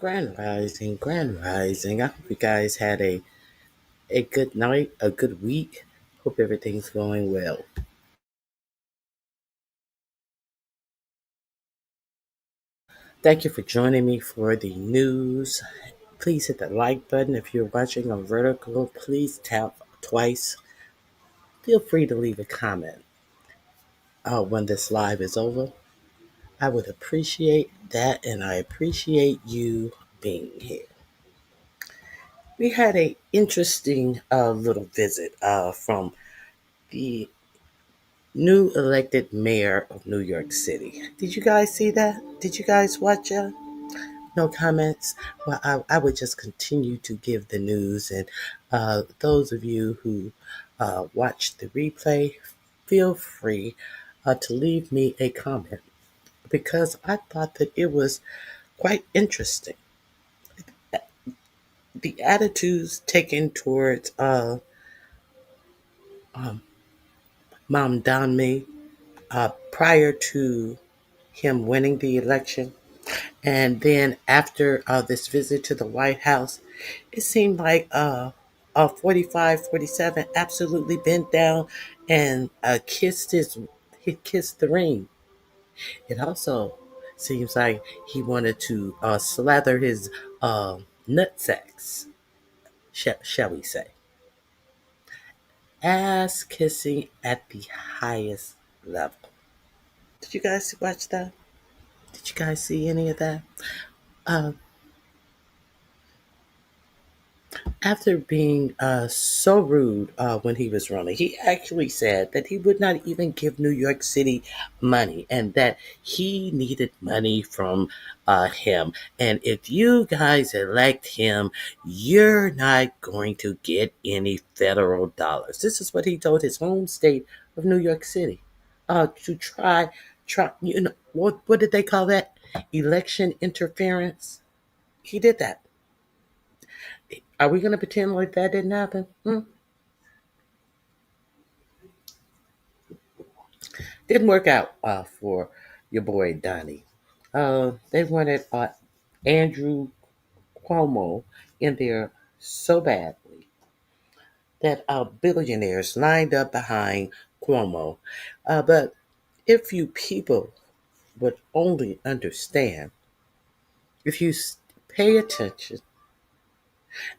Grand Rising. I hope you guys had a good night, a good week. Hope everything's going well. Thank you for joining me for the news. Please hit the like button. If you're watching on vertical, please tap twice. Feel free to leave a comment when this live is over. I would appreciate that, and I appreciate you being here. We had a interesting little visit from the new elected mayor of New York City. Did you guys see that? Did you guys watch it? No comments? Well, I would just continue to give the news. And those of you who watch the replay, feel free to leave me a comment because I thought that it was quite interesting. The attitudes taken towards um, Mandani prior to him winning the election. And then after this visit to the White House, it seemed like 45, 47 absolutely bent down and he kissed the ring. It also seems like he wanted to slather his nut sacks, shall we say. Ass kissing at the highest level. Did you guys watch that? Did you guys see any of that? Uh, After being so rude when he was running, he actually said that he would not even give New York City money and that he needed money from him. And if you guys elect him, you're not going to get any federal dollars. This is what he told his home state of New York City to try, what did they call that? Election interference. He did that. Are we going to pretend like that didn't happen? Didn't work out for your boy Donnie. They wanted Andrew Cuomo in there so badly that billionaires lined up behind Cuomo. But if you people would only understand, if you pay attention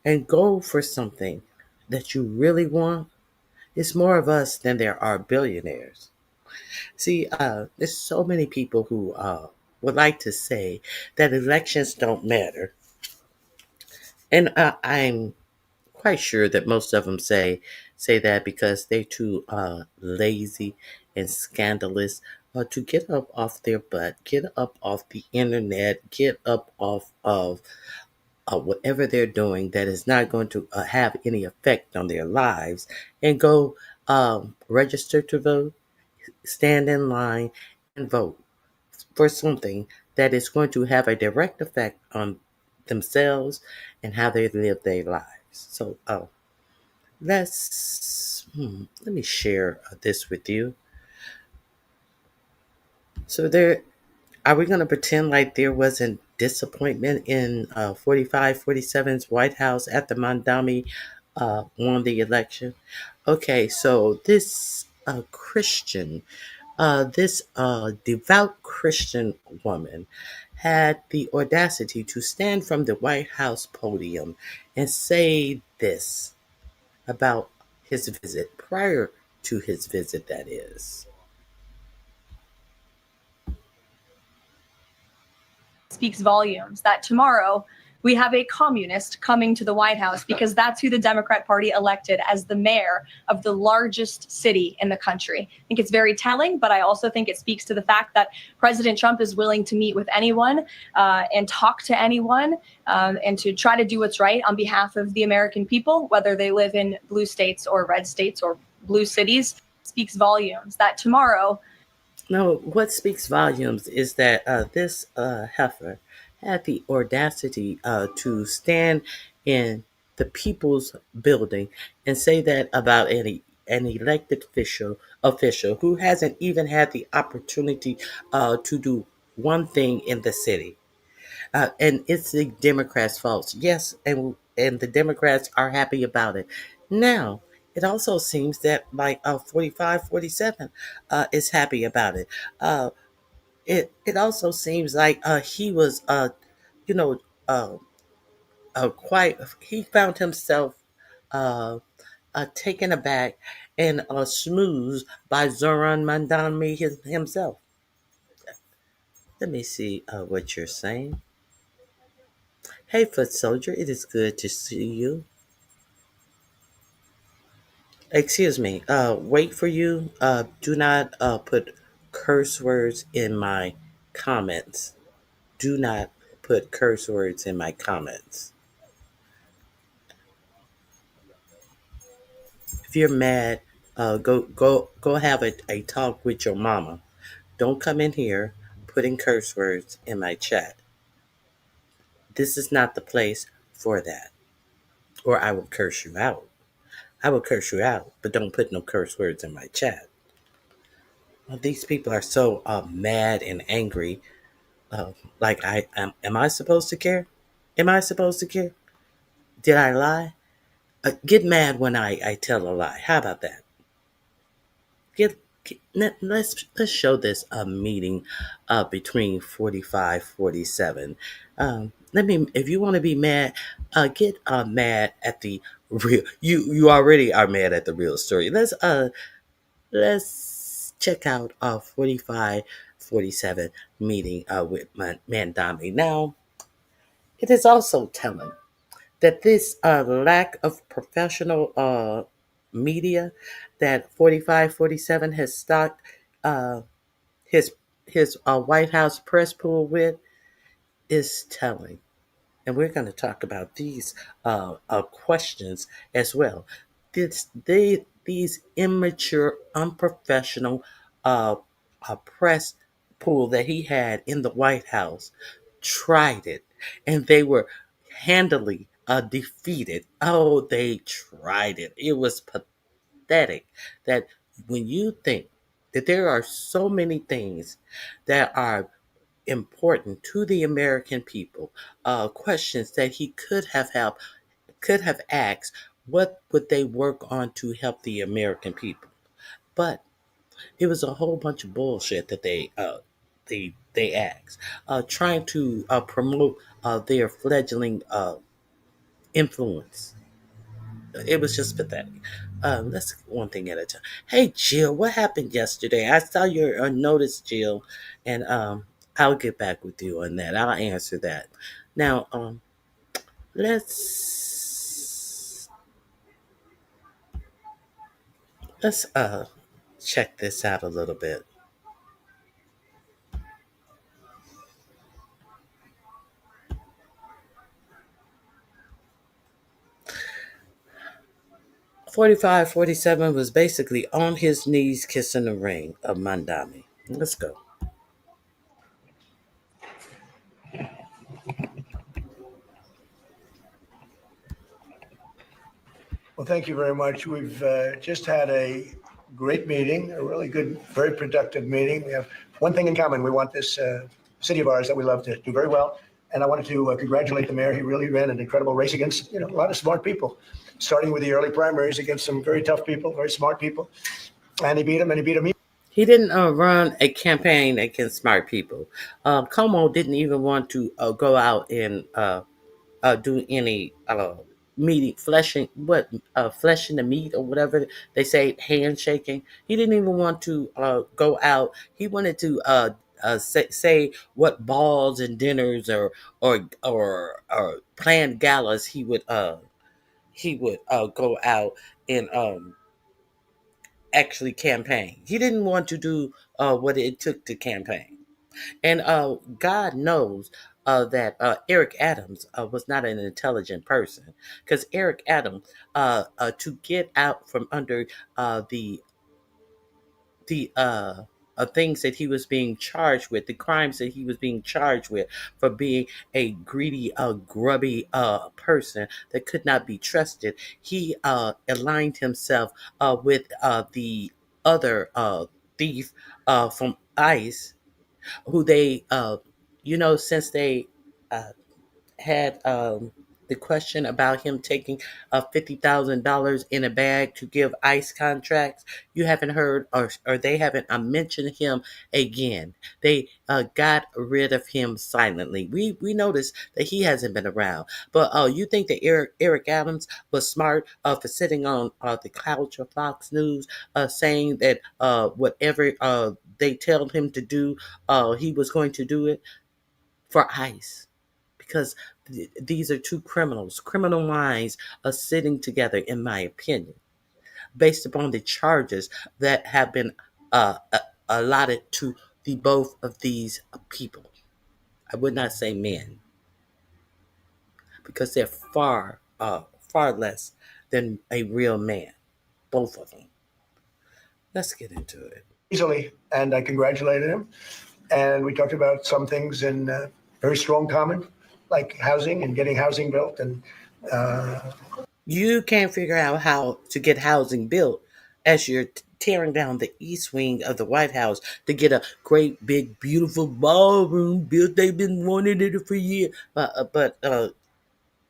and go for something that you really want, it's more of us than there are billionaires. See, there's so many people who would like to say that elections don't matter. And I'm quite sure that most of them say that because they're too lazy and scandalous to get up off their butt, get up off the internet, get up off of whatever they're doing that is not going to have any effect on their lives and go register to vote, stand in line, and vote for something that is going to have a direct effect on themselves and how they live their lives. So, let me share this with you. So, are we going to pretend like there wasn't disappointment in 45, 47's White House after Mandani won the election? Okay, so this devout Christian woman had the audacity to stand from the White House podium and say this about his visit, prior to his visit, that is. Speaks volumes that tomorrow we have a communist coming to the White House because that's who the Democrat Party elected as the mayor of the largest city in the country. I think it's very telling, but I also think it speaks to the fact that President Trump is willing to meet with anyone and talk to anyone and to try to do what's right on behalf of the American people, whether they live in blue states or red states or blue cities. Speaks volumes that tomorrow. No, what speaks volumes is that this heifer had the audacity to stand in the people's building and say that about an elected official who hasn't even had the opportunity to do one thing in the city. And it's the Democrats' fault. Yes, and the Democrats are happy about it. Now, it also seems that like 45, 47 is happy about it. Uh, it also seems like he was you know uh, quite he found himself uh, taken aback and smoothed by Zoran Mandani himself. Let me see what you're saying. Hey, foot soldier, it is good to see you. Excuse me. Wait for you. Do not put curse words in my comments. Do not put curse words in my comments. If you're mad, go have a talk with your mama. Don't come in here putting curse words in my chat. This is not the place for that. Or I will curse you out. I will curse you out, but don't put no curse words in my chat. Well, these people are so mad and angry. Like I am I supposed to care? Am I supposed to care? Did I lie? Get mad when I tell a lie. How about that? Let's show this a meeting between 45 47. Let me if you want to be mad, get mad at the real you already are mad at the real story. Let's check out 45 47 meeting with Mandami. Now, it is also telling that this lack of professional media that 45 47 has stocked uh, his White House press pool with is telling. And we're going to talk about these questions as well. These immature, unprofessional uh, press pool that he had in the White House tried it, and they were handily defeated. Oh, they tried it. It was pathetic that when you think that there are so many things that are important to the American people, questions that he could have asked, what would they work on to help the American people? But it was a whole bunch of bullshit that they asked, trying to promote their fledgling influence. It was just pathetic. Let's one thing at a time. Hey, Jill, what happened yesterday? I saw your notice, Jill, and I'll get back with you on that. I'll answer that. Now, let's let's check this out a little bit. 45, 47 was basically on his knees kissing the ring of Mandami. Let's go. Well, thank you very much. We've just had a great meeting, a really good, very productive meeting. We have one thing in common. We want this city of ours that we love to do very well. And I wanted to congratulate the mayor. He really ran an incredible race against, a lot of smart people, starting with the early primaries against some very tough people, very smart people. And he beat them, and he beat them. He didn't run a campaign against smart people. Como didn't even want to go out and do any meeting, flesh in the meat or whatever they say, handshaking. He didn't even want to go out. He wanted to say what balls and dinners or planned galas he would go out and actually campaign. He didn't want to do what it took to campaign. And God knows that Eric Adams was not an intelligent person, because Eric Adams, to get out from under the things that he was being charged with, the crimes that he was being charged with, for being a greedy, grubby person that could not be trusted, he aligned himself with the other thief from ICE, who they, since they had the question about him taking $50,000 in a bag to give ICE contracts. You haven't heard, or they haven't mentioned him again. They got rid of him silently. We noticed that he hasn't been around. But you think that Eric Adams was smart for sitting on the couch of Fox News, saying that whatever they tell him to do, he was going to do it for ICE, because these are two criminals. Criminal minds are sitting together, in my opinion, based upon the charges that have been allotted to the both of these people. I would not say men, because they're far less than a real man, both of them. Let's get into it. Easily, and I congratulated him. And we talked about some things in very strong common, like housing and getting housing built. And You can't figure out how to get housing built as you're tearing down the east wing of the White House to get a great, big, beautiful ballroom built. They've been wanting it for years. But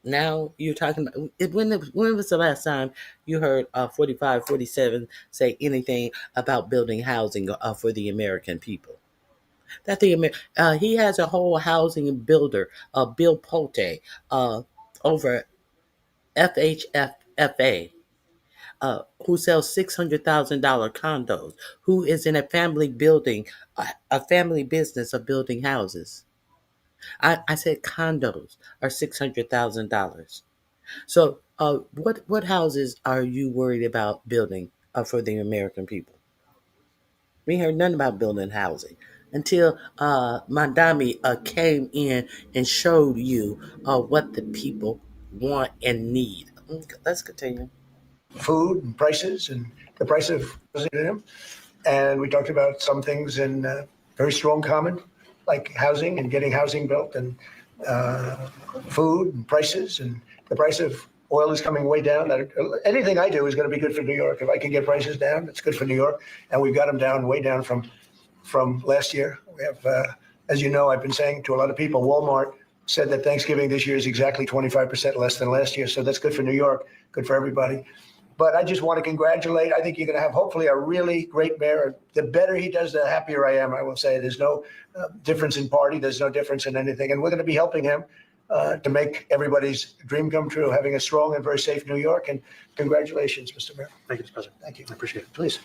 now you're talking about when was the last time you heard 45, 47 say anything about building housing for the American people? That he has a whole housing builder, Bill Pote, over FHFA, who sells $600,000 condos, who is in a family building, a family business of building houses. I said condos are $600,000. So, what houses are you worried about building for the American people? We heard nothing about building housing until Mandani came in and showed you what the people want and need. Okay, let's continue. food and prices and the price of him. And we talked about some things in very strong common, like housing and getting housing built, and food and prices, and the price of oil is coming way down. Anything I do is going to be good for New York. If I can get prices down, it's good for New York. And we've got them down, way down from last year. We have, as you know, I've been saying to a lot of people, Walmart said that Thanksgiving this year is exactly 25% less than last year. So that's good for New York, good for everybody. But I just want to congratulate. I think you're going to have hopefully a really great mayor. The better he does, the happier I am. I will say there's no difference in party. There's no difference in anything. And we're going to be helping him to make everybody's dream come true, having a strong and very safe New York. And congratulations, Mr. Mayor. Thank you, Mr. President. Thank you. I appreciate it. Please.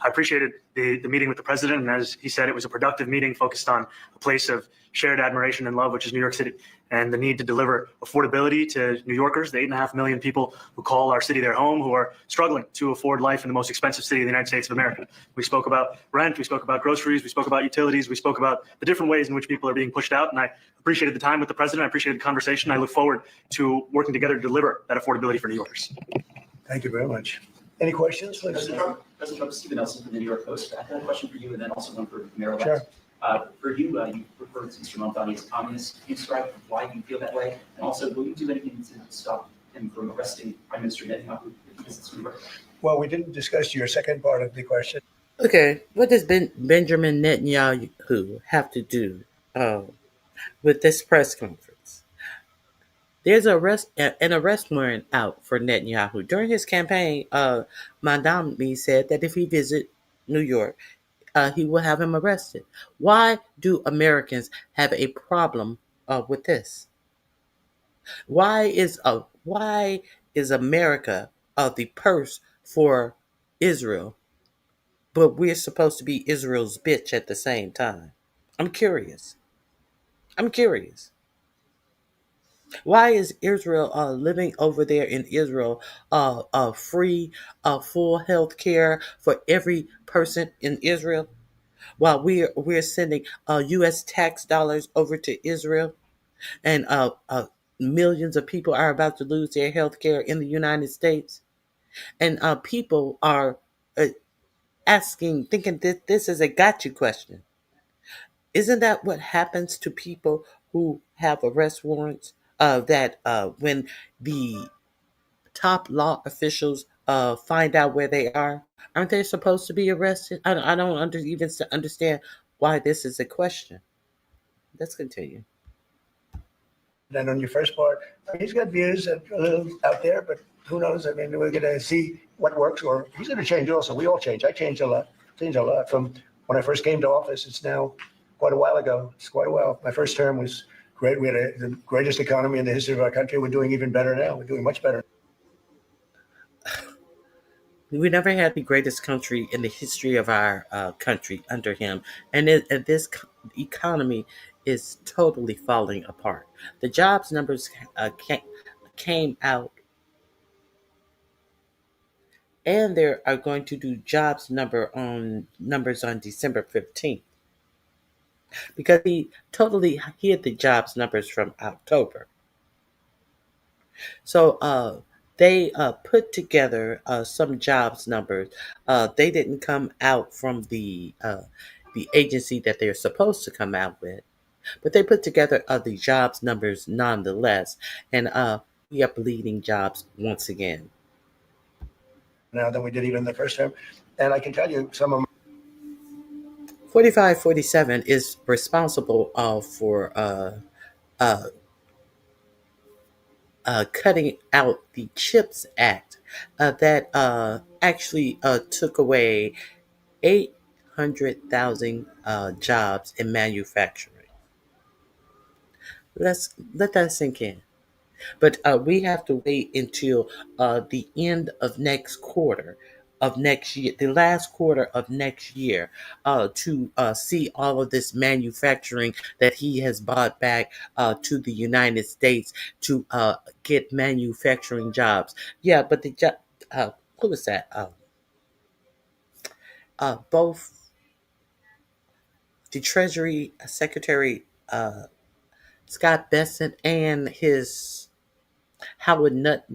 I appreciated the meeting with the president. And as he said, it was a productive meeting focused on a place of shared admiration and love, which is New York City, and the need to deliver affordability to New Yorkers, the 8.5 million people who call our city their home, who are struggling to afford life in the most expensive city in the United States of America. We spoke about rent, we spoke about groceries, we spoke about utilities, we spoke about the different ways in which people are being pushed out. And I appreciated the time with the president. I appreciated the conversation. I look forward to working together to deliver that affordability for New Yorkers. Thank you very much. Any questions? President Trump, Stephen Nelson from the New York Post. I have a question for you and then also one for Mayor-elect. Sure. For you, you referred to Mr. Mandani as a communist. Can you describe why you feel that way? And also, will you do anything to stop him from arresting Prime Minister Netanyahu if he visits New York? Well, we didn't discuss your second part of the question. Okay, what does Benjamin Netanyahu have to do with this press conference? There's an arrest warrant out for Netanyahu. During his campaign, Mandani said that if he visits New York, he will have him arrested. Why do Americans have a problem with this? Why is America the purse for Israel, but we're supposed to be Israel's bitch at the same time? I'm curious. Why is Israel living over there in Israel free, full health care for every person in Israel, while we're sending U.S. tax dollars over to Israel, and millions of people are about to lose their health care in the United States, and people are thinking that this is a gotcha question. Isn't that what happens to people who have arrest warrants? That when the top law officials find out where they are, aren't they supposed to be arrested? I don't even understand why this is a question. Let's continue. And on your first part, I mean, he's got views that are a little out there, but who knows? I mean, we're going to see what works, or he's going to change also. We all change. I changed a lot from when I first came to office. It's now quite a while ago. It's quite a while. My first term was great. We had the greatest economy in the history of our country. We're doing even better now. We're doing much better. We never had the greatest country in the history of our country under him, and this economy is totally falling apart. The jobs numbers came out, and they are going to do numbers on December 15th, because he totally hid the jobs numbers from October. So they put together some jobs numbers. They didn't come out from the agency that they're supposed to come out with, but they put together the jobs numbers nonetheless, and we are bleeding jobs once again. Now than we did even the first term. And I can tell you some of 4547 is responsible for cutting out the CHIPS Act that actually took away 800,000 jobs in manufacturing. Let that sink in. But we have to wait until the end of next quarter of next year, the last quarter of next year, to see all of this manufacturing that he has brought back to the United States to get manufacturing jobs. Yeah, but what was that? Both the Treasury Secretary Scott Bessent and his Howard Nut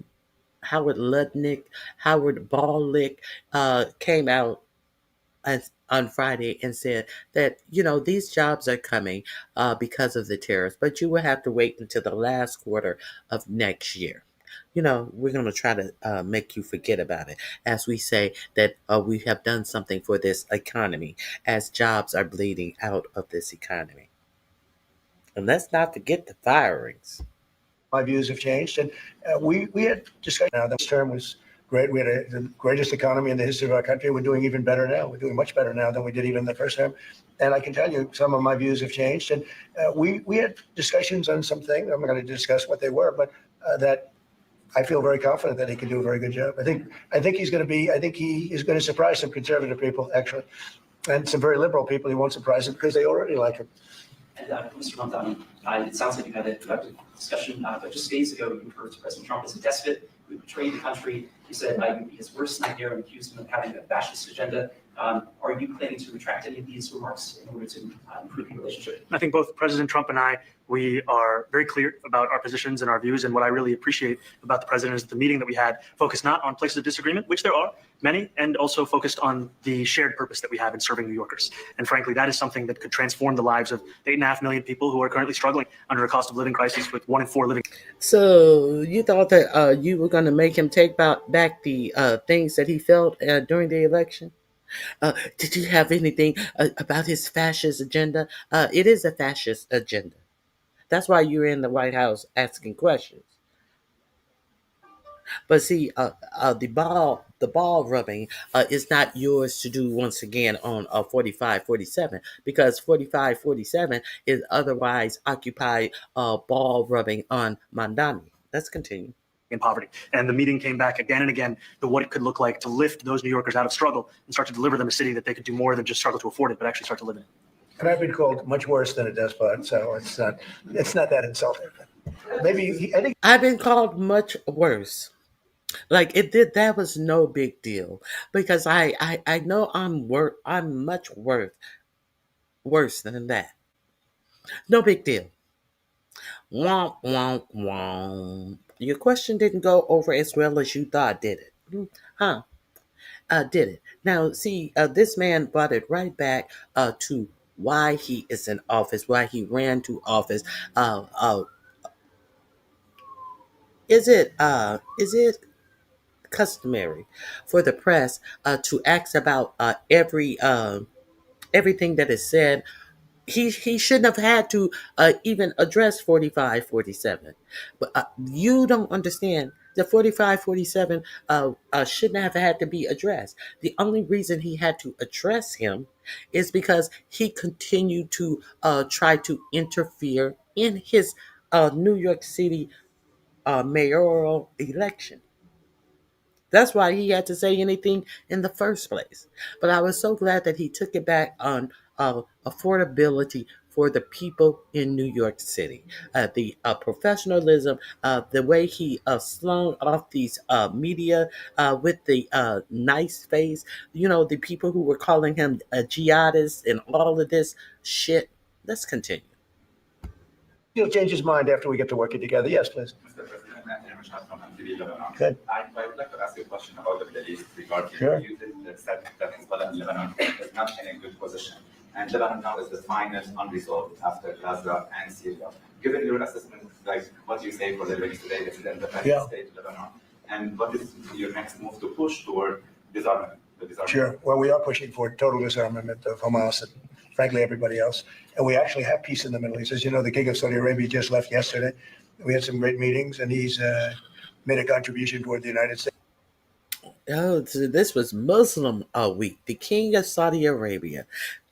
Howard Lutnick, Howard Ballick came out on Friday and said that, these jobs are coming because of the tariffs, but you will have to wait until the last quarter of next year. We're going to try to make you forget about it as we say that we have done something for this economy as jobs are bleeding out of this economy. And let's not forget the firings. my views have changed. And we had discussion now. This term was great. We had the greatest economy in the history of our country. We're doing even better now. We're doing much better now than we did even the first term. And I can tell you some of my views have changed. And we had discussions on some things. I'm not going to discuss what they were, but that I feel very confident that he can do a very good job. I think he's going to be. I think he is going to surprise some conservative people actually, and some very liberal people. He won't surprise them because they already like him. And Mr. Mandani, it sounds like you had a productive discussion, but just days ago, you referred to President Trump as a despot who betrayed the country. You said you'd be his worst nightmare and accused him of having a fascist agenda. Are you planning to retract any of these remarks in order to improve the relationship? I think both President Trump and I, we are very clear about our positions and our views. And what I really appreciate about the president is the meeting that we had focused not on places of disagreement, which there are many, and also focused on the shared purpose that we have in serving New Yorkers. And frankly, that is something that could transform the lives of 8.5 million people who are currently struggling under a cost of living crisis with 1 in 4 living. So you thought that you were going to make him take back the things that he felt during the election? Did you have anything about his fascist agenda? It is a fascist agenda. That's why you're in the White House asking questions. But see, the ball rubbing is not yours to do once again on 4547 because 4547 is otherwise occupied ball rubbing on Mandani. Let's continue. In poverty. And the meeting came back again and again to what it could look like to lift those New Yorkers out of struggle and start to deliver them a city that they could do more than just struggle to afford it, but actually start to live in it. And I've been called much worse than a despot, so it's not that insulting. Maybe I think I've been called much worse. Like that was no big deal because I know I'm much worse than that. No big deal. Womp womp womp. Your question didn't go over as well as you thought, did it? Huh? Did it? Now, see, this man brought it right back to why he is in office, why he ran to office. Is it customary for the press to ask about everything that is said he shouldn't have had to even address 45, 47. But you don't understand. The 45, 47 shouldn't have had to be addressed. The only reason he had to address him is because he continued to try to interfere in his New York City mayoral election. That's why he had to say anything in the first place. But I was so glad that he took it back on affordability for the people in New York City. The professionalism, the way he slung off these media with the nice face, the people who were calling him a jihadist and all of this shit. Let's continue. He'll change his mind after we get to working together. Yes, please. Mr. President, I'm Rashad from MTV Lebanon. Good. I would like to ask you a question about the Middle East regarding Sure. you said that Hezbollah in Lebanon is not in a good position. And Lebanon now is the final unresolved after Gaza and Syria. Given your assessment, like what you say for the Middle East today, is in the final state of Lebanon. And what is your next move to push toward disarmament? Sure. Well, we are pushing for total disarmament of Hamas and frankly everybody else. And we actually have peace in the Middle East. As you know, the King of Saudi Arabia just left yesterday. We had some great meetings, and he's made a contribution toward the United States. Oh, so this was Muslim week. The King of Saudi Arabia.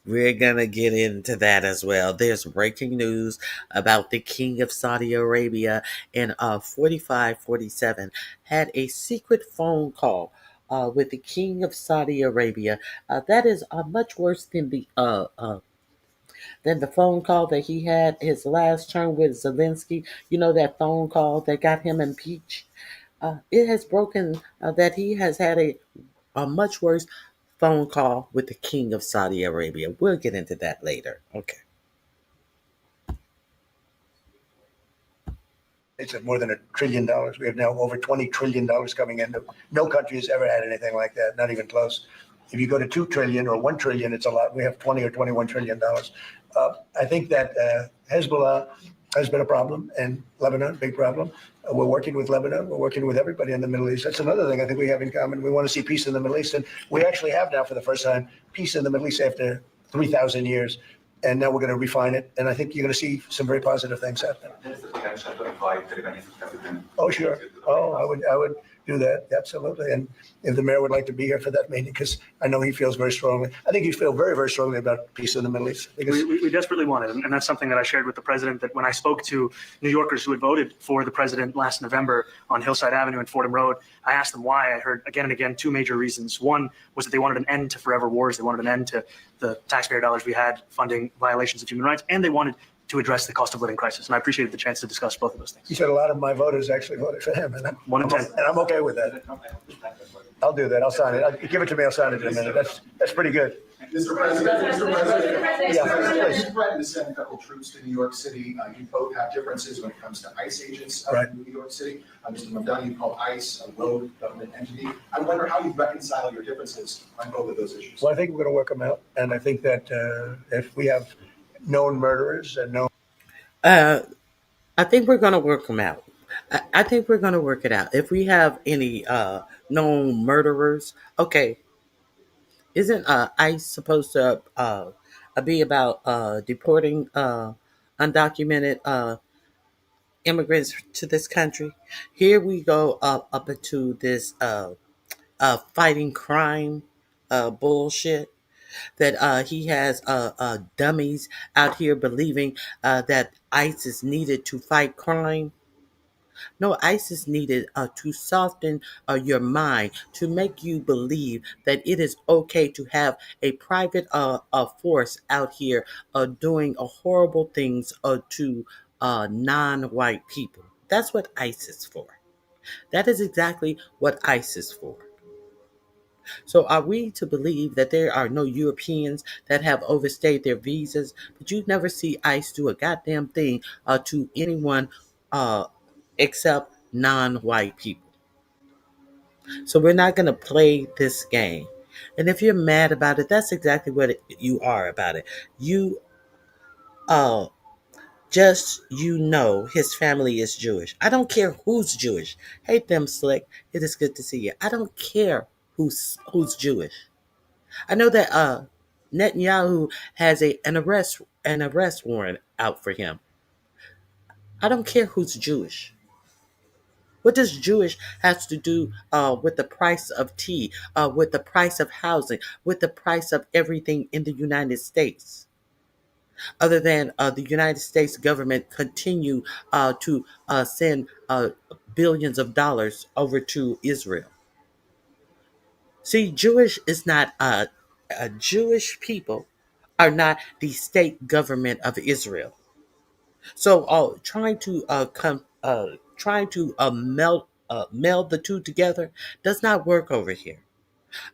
We're going to get into that as well. There's breaking news about the King of Saudi Arabia in 4547 had a secret phone call with the King of Saudi Arabia. That is much worse than the phone call that he had his last term with Zelensky. You know, that phone call that got him impeached. It has broken that he has had a much worse phone call with the King of Saudi Arabia. We'll get into that later. Okay. It's at more than $1 trillion. We have now over $20 trillion coming in. No country has ever had anything like that, not even close. If you go to 2 trillion or 1 trillion, it's a lot. We have 20 or $21 trillion. I think that Hezbollah has been a problem, and Lebanon, big problem. We're working with Lebanon. We're working with everybody in the Middle East. That's another thing I think we have in common. We want to see peace in the Middle East, and we actually have now for the first time peace in the Middle East after 3,000 years. And now we're going to refine it, and I think you're going to see some very positive things happen. There's the potential to invite the Lebanese president. Oh, sure. Oh, I would do that. Absolutely. And if the mayor would like to be here for that meeting, because I know he feels very strongly. I think you feel very, very strongly about peace in the Middle East. We desperately want it. And that's something that I shared with the president, that when I spoke to New Yorkers who had voted for the president last November on Hillside Avenue and Fordham Road, I asked them why. I heard again and again 2 major reasons. One was that they wanted an end to forever wars. They wanted an end to the taxpayer dollars we had funding violations of human rights, and they wanted to address the cost of living crisis. And I appreciated the chance to discuss both of those things. You said a lot of my voters actually voted for him, and I'm okay with that. I'll do that. I'll sign it. Give it to me. I'll sign it in a minute. That's pretty good. Mr. President, Yeah, you threatened to send a couple troops to New York City. You both have differences when it comes to ICE agents in New York City. Mr. Mandani, you call ICE a rogue government entity. I wonder how you reconcile your differences on both of those issues. Well, I think we're going to work them out, and I think that if we have known murderers and known. I think we're going to work them out. I think we're going to work it out. If we have any known murderers, okay, isn't ICE supposed to be about deporting undocumented immigrants to this country? Here we go up into this fighting crime bullshit that he has dummies out here believing that ICE is needed to fight crime. No, ICE is needed to soften your mind, to make you believe that it is okay to have a private force out here doing horrible things to non-white people. That's what ICE is for. That is exactly what ICE is for. So are we to believe that there are no Europeans that have overstayed their visas, but you never see ICE do a goddamn thing to anyone except non-white people? So we're not going to play this game. And if you're mad about it, that's exactly what you are about it. You his family is Jewish. I don't care who's Jewish. Hate them, Slick. It is good to see you. I don't care who's Jewish. I know that Netanyahu has an arrest an arrest warrant out for him. I don't care who's Jewish. What does Jewish has to do with the price of tea, with the price of housing, with the price of everything in the United States? Other than the United States government continue to send billions of dollars over to Israel. See, Jewish is not Jewish people are not the state government of Israel. So, trying to meld the two together does not work over here.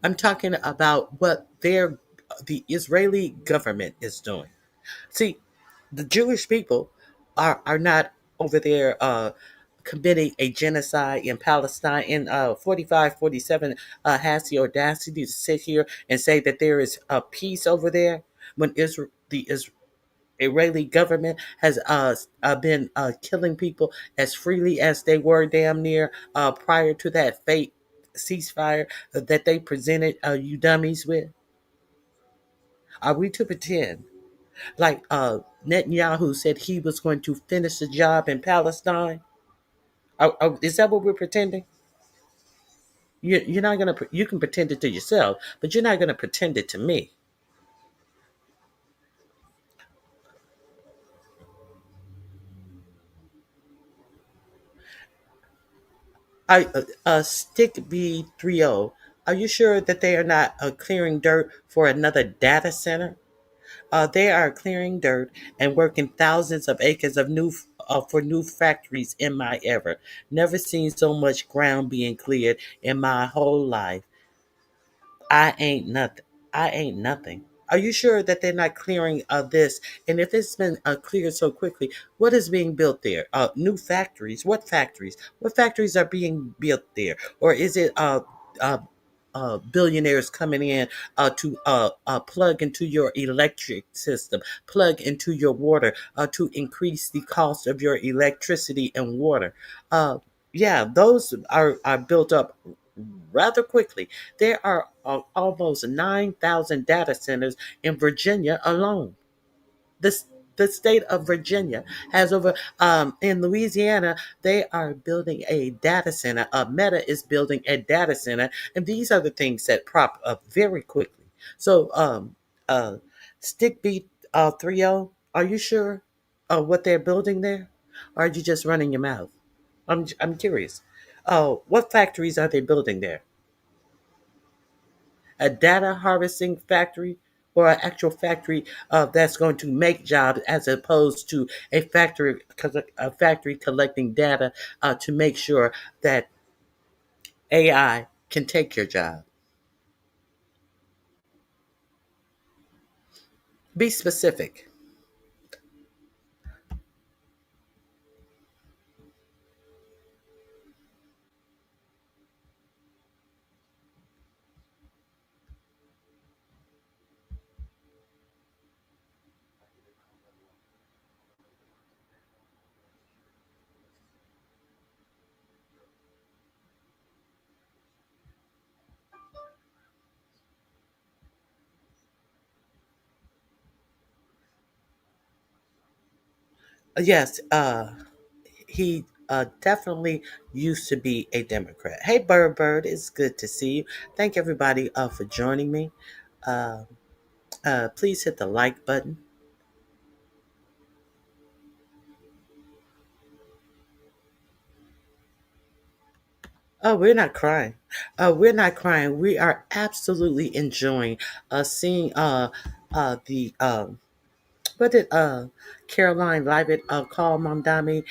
I'm talking about what the Israeli government is doing. See, the Jewish people are not over there committing a genocide in Palestine. In 45, 47, has the audacity to sit here and say that there is a peace over there when the Israeli government has been killing people as freely as they were damn near prior to that fake ceasefire that they presented you dummies with. Are we to pretend like Netanyahu said he was going to finish the job in Palestine? Is that what we're pretending? You're not gonna. You can pretend it to yourself, but you're not gonna pretend it to me. Stick B30. Are you sure that they are not clearing dirt for another data center? They are clearing dirt and working thousands of acres of new for new factories in my ever. Never seen so much ground being cleared in my whole life. I ain't nothing. I ain't nothing. Are you sure that they're not clearing this? And if it's been cleared so quickly, what is being built there? New factories. What factories? What factories are being built there? Or is it uh, billionaires coming in to plug into your electric system, plug into your water to increase the cost of your electricity and water? Yeah, those are built up rather quickly. There are almost 9,000 data centers in Virginia alone. This the state of Virginia has over in Louisiana, they are building a data center. Meta is building a data center, and these are the things that prop up very quickly. So uh stick beat 30, are you sure what they're building there? Or are you just running your mouth? I'm curious. What factories are they building there? A data harvesting factory or an actual factory that's going to make jobs as opposed to a factory collecting data to make sure that AI can take your job. Be specific. Yes, he definitely used to be a Democrat. Hey, Bird, it's good to see you. Thank everybody for joining me. Uh, please hit the like button. Oh, we're not crying. We're not crying. We are absolutely enjoying seeing the what did Caroline Levitt call Mandani?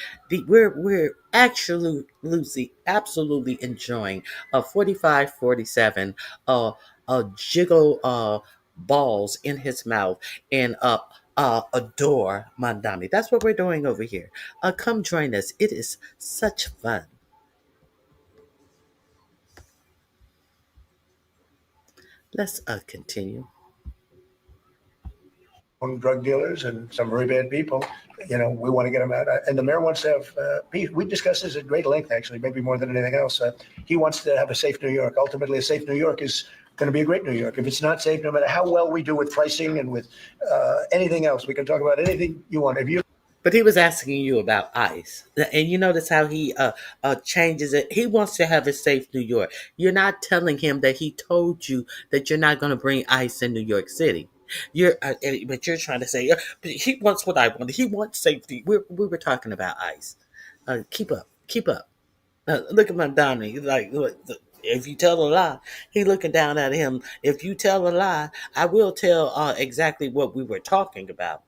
We're actually Lucy absolutely enjoying 45 47 jiggle balls in his mouth and adore Mandani. That's what we're doing over here. Come join us. It is such fun. Let's continue. Drug dealers and some very bad people. We want to get them out. And the mayor wants to have peace. We discussed this at great length, actually, maybe more than anything else. He wants to have a safe New York. Ultimately, a safe New York is going to be a great New York. If it's not safe, no matter how well we do with pricing and with anything else, we can talk about anything you want. If you But he was asking you about ICE, and you notice how he changes it. He wants to have a safe New York. You're not telling him that he told you that you're not going to bring ICE in New York City. But you're trying to say, but he wants what I want. He wants safety. We were talking about ICE. Keep up, keep up. Look at Mandani. He's like, look, if you tell a lie, he looking down at him. If you tell a lie, I will tell exactly what we were talking about.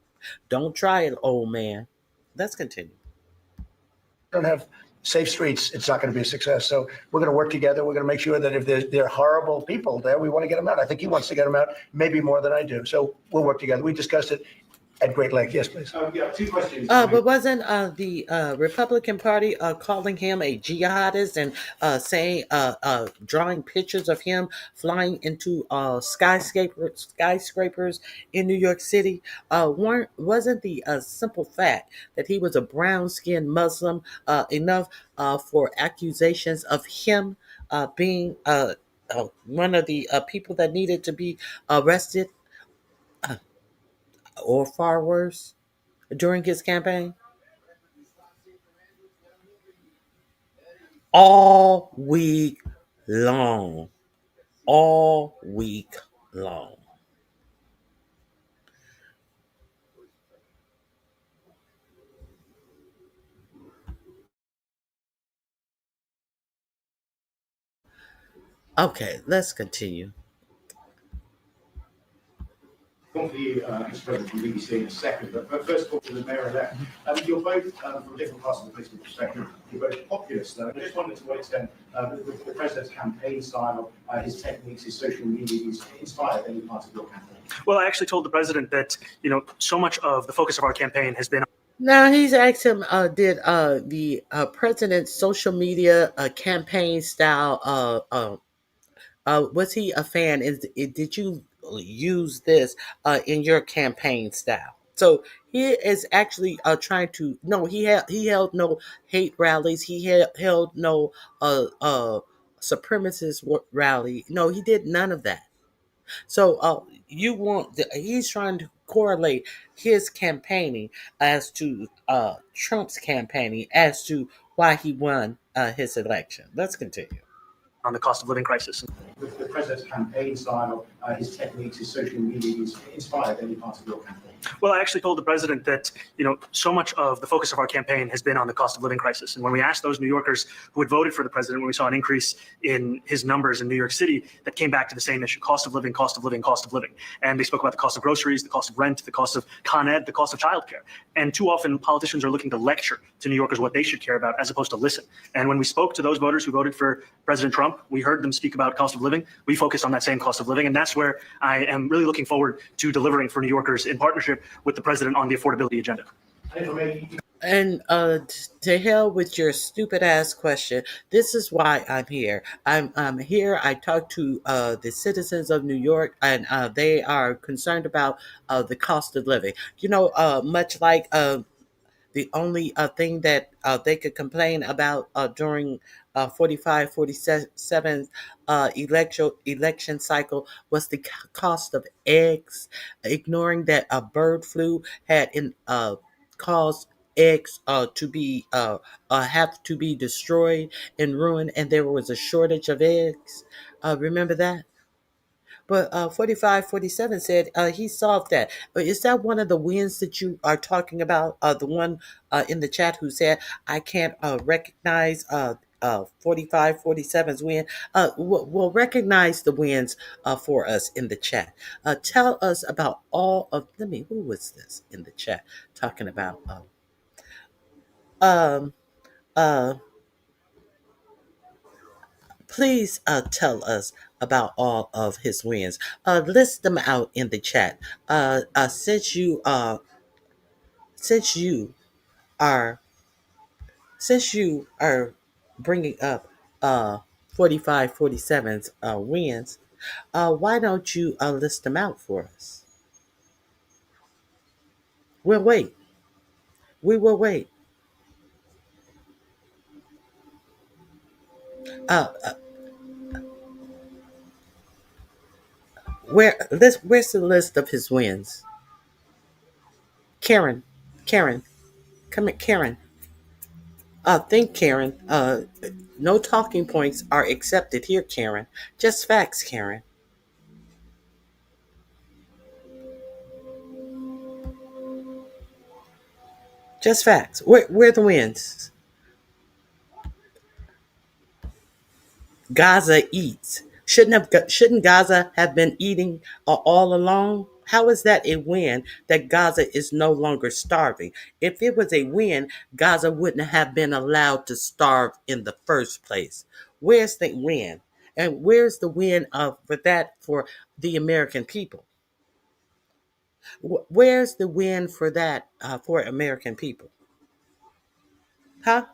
Don't try it, old man. Let's continue. don't have safe streets, it's not going to be a success. So we're going to work together. We're going to make sure that if there are horrible people there, we want to get them out. I think he wants to get them out, maybe more than I do. So we'll work together. We discussed it at great length. Yes, please. Yeah, two questions. But wasn't the Republican Party calling him a jihadist and saying, drawing pictures of him flying into skyscrapers in New York City? Wasn't the simple fact that he was a brown-skinned Muslim enough for accusations of him being one of the people that needed to be arrested, or far worse, during his campaign? All week long. All week long. Okay, let's continue. One for you, Mr. President, from BBC in a second, but first of all, to the Mayor-elect. You're both, from different parts of the political perspective, you're both populists. I just wondered to what extent the President's campaign style, his techniques, his social media, he's inspired any part of your campaign. Well, I actually told the president that, so much of the focus of our campaign has been. Now he's asked him, did the president's social media campaign style, was he a fan? Did you use this in your campaign style? So he is actually trying to. No, he held no hate rallies. He held no supremacist rally. No, he did none of that. So he's trying to correlate his campaigning as to Trump's campaigning as to why he won his election. Let's continue. On the cost of living crisis. The President's campaign style, his techniques, his social media, he's inspired any part of your campaign. Well, I actually told the president that, so much of the focus of our campaign has been on the cost of living crisis. And when we asked those New Yorkers who had voted for the president, when we saw an increase in his numbers in New York City, that came back to the same issue: cost of living, cost of living, cost of living. And they spoke about the cost of groceries, the cost of rent, the cost of Con Ed, the cost of childcare. And too often politicians are looking to lecture to New Yorkers what they should care about as opposed to listen. And when we spoke to those voters who voted for President Trump, we heard them speak about cost of living. We focused on that same cost of living. And that's where I am really looking forward to delivering for New Yorkers in partnership with the president on the affordability agenda. And to hell with your stupid ass question. This is why I'm here. I'm here. I talk to the citizens of New York, and they are concerned about the cost of living. Much like the only thing that they could complain about during 45, 47 election cycle was the cost of eggs, ignoring that a bird flu had caused eggs to be have to be destroyed and ruined, and there was a shortage of eggs. Remember that? But 45, 47 said he solved that. But is that one of the wins that you are talking about? The one in the chat who said, I can't recognize 45, 47's win. We'll recognize the wins for us in the chat. Tell us about all of, who was this in the chat talking about, uh, please tell us about all of his wins. List them out in the chat. Since you are bringing up 45, 47's wins, why don't you list them out for us? We'll wait. We will wait. Uh, Where's the list of his wins? Karen, Karen, come here, Karen. Think, Karen. No talking points are accepted here, Karen. Just facts, Karen. Just facts. Where are the wins? Gaza eats. Shouldn't Gaza have been eating all along? How is that a win that Gaza is no longer starving? If it was a win, Gaza wouldn't have been allowed to starve in the first place. Where's the win? And where's the win for that for the American people? Where's the win for that for American people? Huh?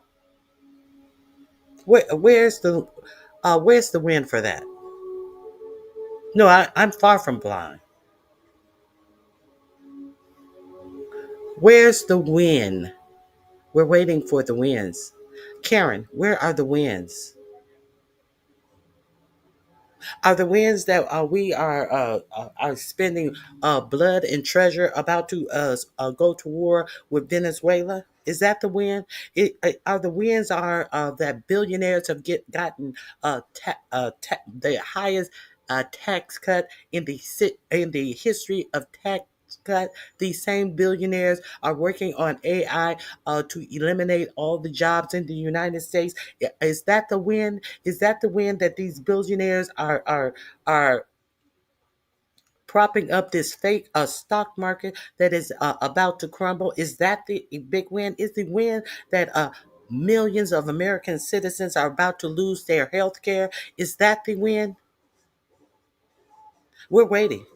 Where's the win for that? No, I'm far from blind. Where's the win? We're waiting for the wins. Karen, where are the wins? Are the wins that we are spending blood and treasure about to go to war with Venezuela? Is that the win? Are the wins are that billionaires have gotten the highest tax cut in the history of tax cut? These same billionaires are working on AI to eliminate all the jobs in the United States. Is that the win? Is that the win that these billionaires are propping up this fake stock market that is about to crumble? Is that the big win? Is the win that millions of American citizens are about to lose their health care? Is that the win? We're waiting.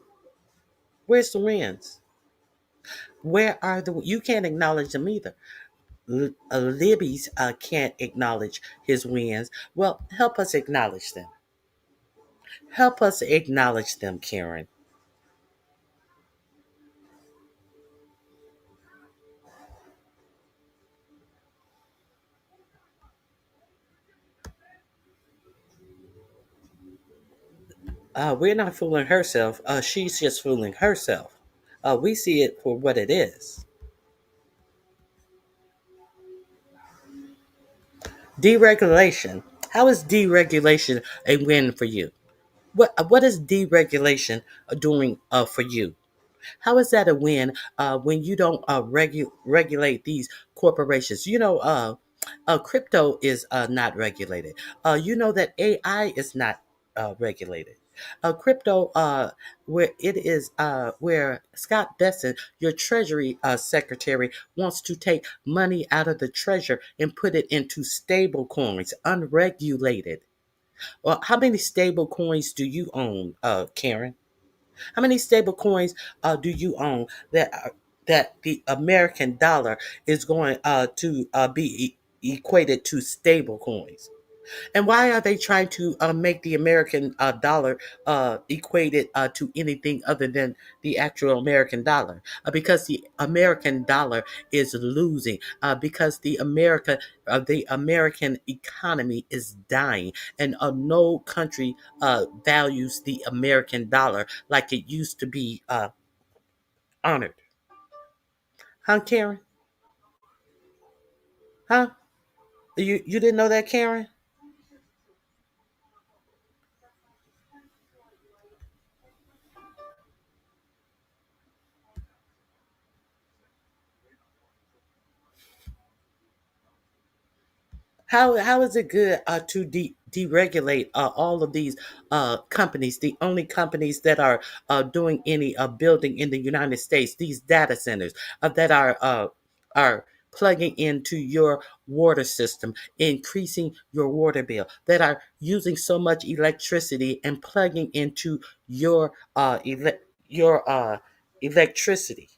Where's the wins? Where are the? You can't acknowledge them either. Libby's can't acknowledge his wins. Well, help us acknowledge them. Help us acknowledge them, Karen. We're not fooling herself. She's just fooling herself. We see it for what it is. Deregulation. How is deregulation a win for you? What is deregulation doing for you? How is that a win when you don't regulate these corporations? Crypto is not regulated. You know that AI is not regulated. Crypto, where it is, where Scott Besson, your Treasury Secretary, wants to take money out of the treasure and put it into stable coins, unregulated. Well, how many stable coins do you own, Karen? How many stable coins do you own that the American dollar is going to be equated to stable coins? And why are they trying to make the American dollar equated to anything other than the actual American dollar? Because the American dollar is losing. Because the American economy is dying, and no country values the American dollar like it used to be honored. Huh, Karen? Huh? You didn't know that, Karen? How is it good to deregulate all of these companies? The only companies that are doing any building in the United States, these data centers that are plugging into your water system, increasing your water bill, that are using so much electricity and plugging into your electricity,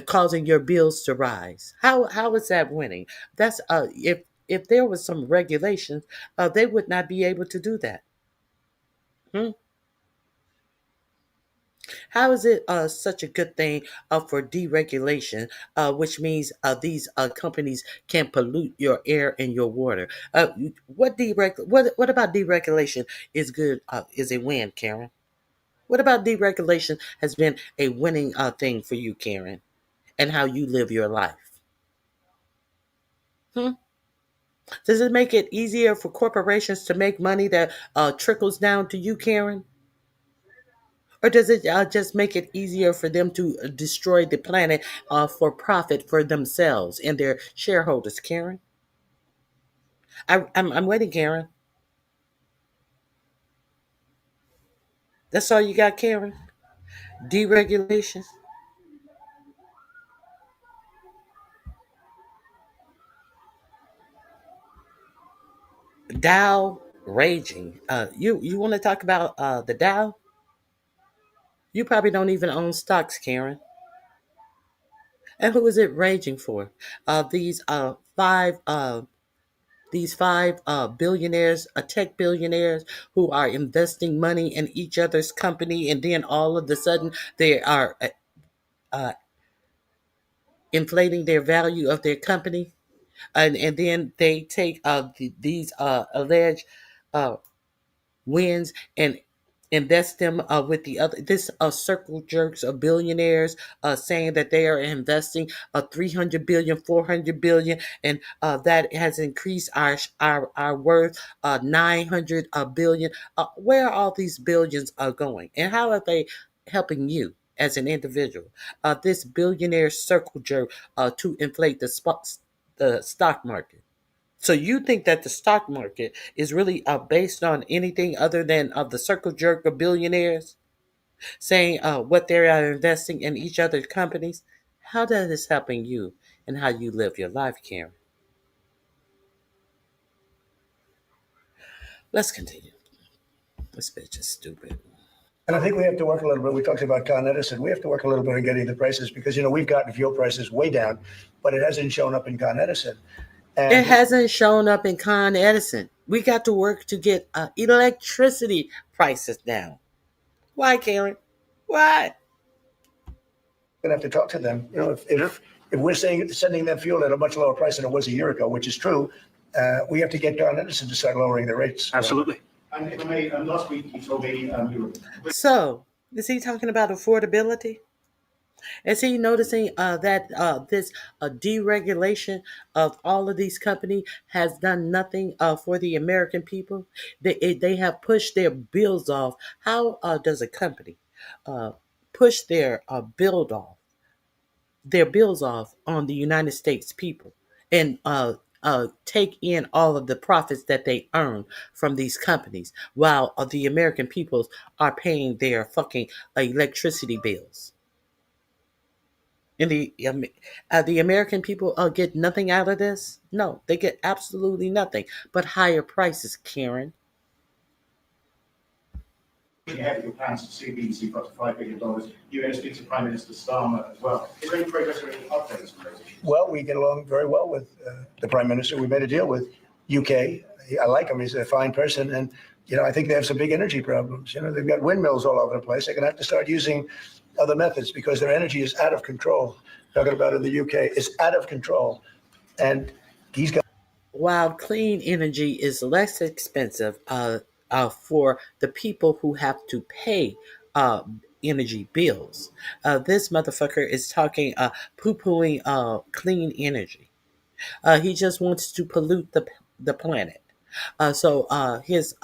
causing your bills to rise. How is that winning? That's if there was some regulations, they would not be able to do that. Hmm? How is it such a good thing for deregulation, which means these companies can pollute your air and your water? What about deregulation is good? Is a win, Karen? What about deregulation has been a winning thing for you, Karen, and how you live your life? Hmm? Does it make it easier for corporations to make money that trickles down to you, Karen? Or does it just make it easier for them to destroy the planet for profit for themselves and their shareholders, Karen? I'm waiting, Karen. That's all you got, Karen? Deregulation? Dow raging. You want to talk about the Dow? You probably don't even own stocks, Karen. And who is it raging for? These five billionaires, tech billionaires, who are investing money in each other's company, and then all of a sudden they are uh, inflating their value of their company, and then they take these alleged uh, wins and invest them with the other this circle jerks of billionaires saying that they are investing 300 billion, 400 billion, and that has increased our worth 900 billion. Where are all these billions going, and how are they helping you as an individual? This billionaire circle jerk to inflate the stock market. So you think that the stock market is really based on anything other than the circle jerk of billionaires saying what they are investing in each other's companies? How that is helping you and how you live your life, Karen? Let's continue. This bitch is stupid. And I think we have to work a little bit. We talked about Con Edison. We have to work a little bit on getting the prices because, we've gotten fuel prices way down, but it hasn't shown up in Con Edison. And It hasn't shown up in Con Edison. We got to work to get electricity prices down. Why, Karen? Why? going to have to talk to them. If we're sending them fuel at a much lower price than it was a year ago, which is true, we have to get Con Edison to start lowering the rates. Absolutely. And if I may, last week you told me you were. So, is he talking about affordability? Is he noticing that this deregulation of all of these companies has done nothing for the American people? They have pushed their bills off. How does a company uh, push their bills off on the United States people and take in all of the profits that they earn from these companies while the American peoples are paying their fucking electricity bills? And the American people get nothing out of this? No, they get absolutely nothing but higher prices, Karen. Ahead of your plans to see BBC for up to $5 billion. You're going to speak to Prime Minister Starmer as well. Is there any progress or any updates on those issues? Well, we get along very well with the Prime Minister. We made a deal with UK. I like him. He's a fine person. And, I think they have some big energy problems. They've got windmills all over the place. They're going to have to start using other methods because their energy is out of control. Talking about in the UK, it's out of control. And he's got. While clean energy is less expensive for the people who have to pay energy bills, this motherfucker is talking poo-pooing clean energy. He just wants to pollute the planet. So his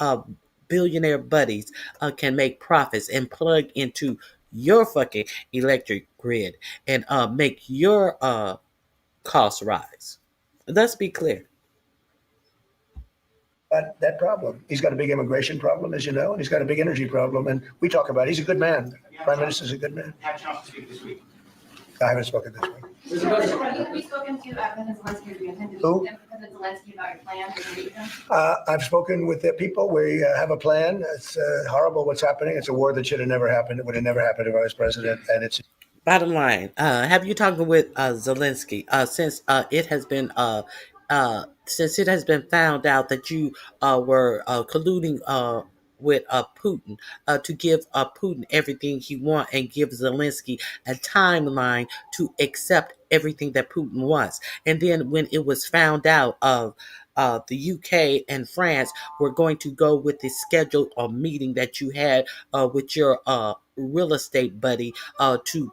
billionaire buddies can make profits and plug into your fucking electric grid and make your costs rise. Let's be clear. That problem. He's got a big immigration problem, as you know, and he's got a big energy problem. And we talk about it. He's a good man. Prime Minister's a good man. Had a chance to speak this week. I haven't spoken this week. Have you spoken to President Zelensky or do you intend to Who? speak to President Zelensky about your plan to meet him? I've spoken with the people. We have a plan. It's horrible what's happening. It's a war that should have never happened. It would have never happened if I was president. And it's. Bottom line, have you talked with Zelensky since it has been found out that you were colluding with Putin to give Putin everything he wants and give Zelensky a timeline to accept everything that Putin wants? And then when it was found out the UK and France were going to go with the scheduled meeting that you had with your real estate buddy to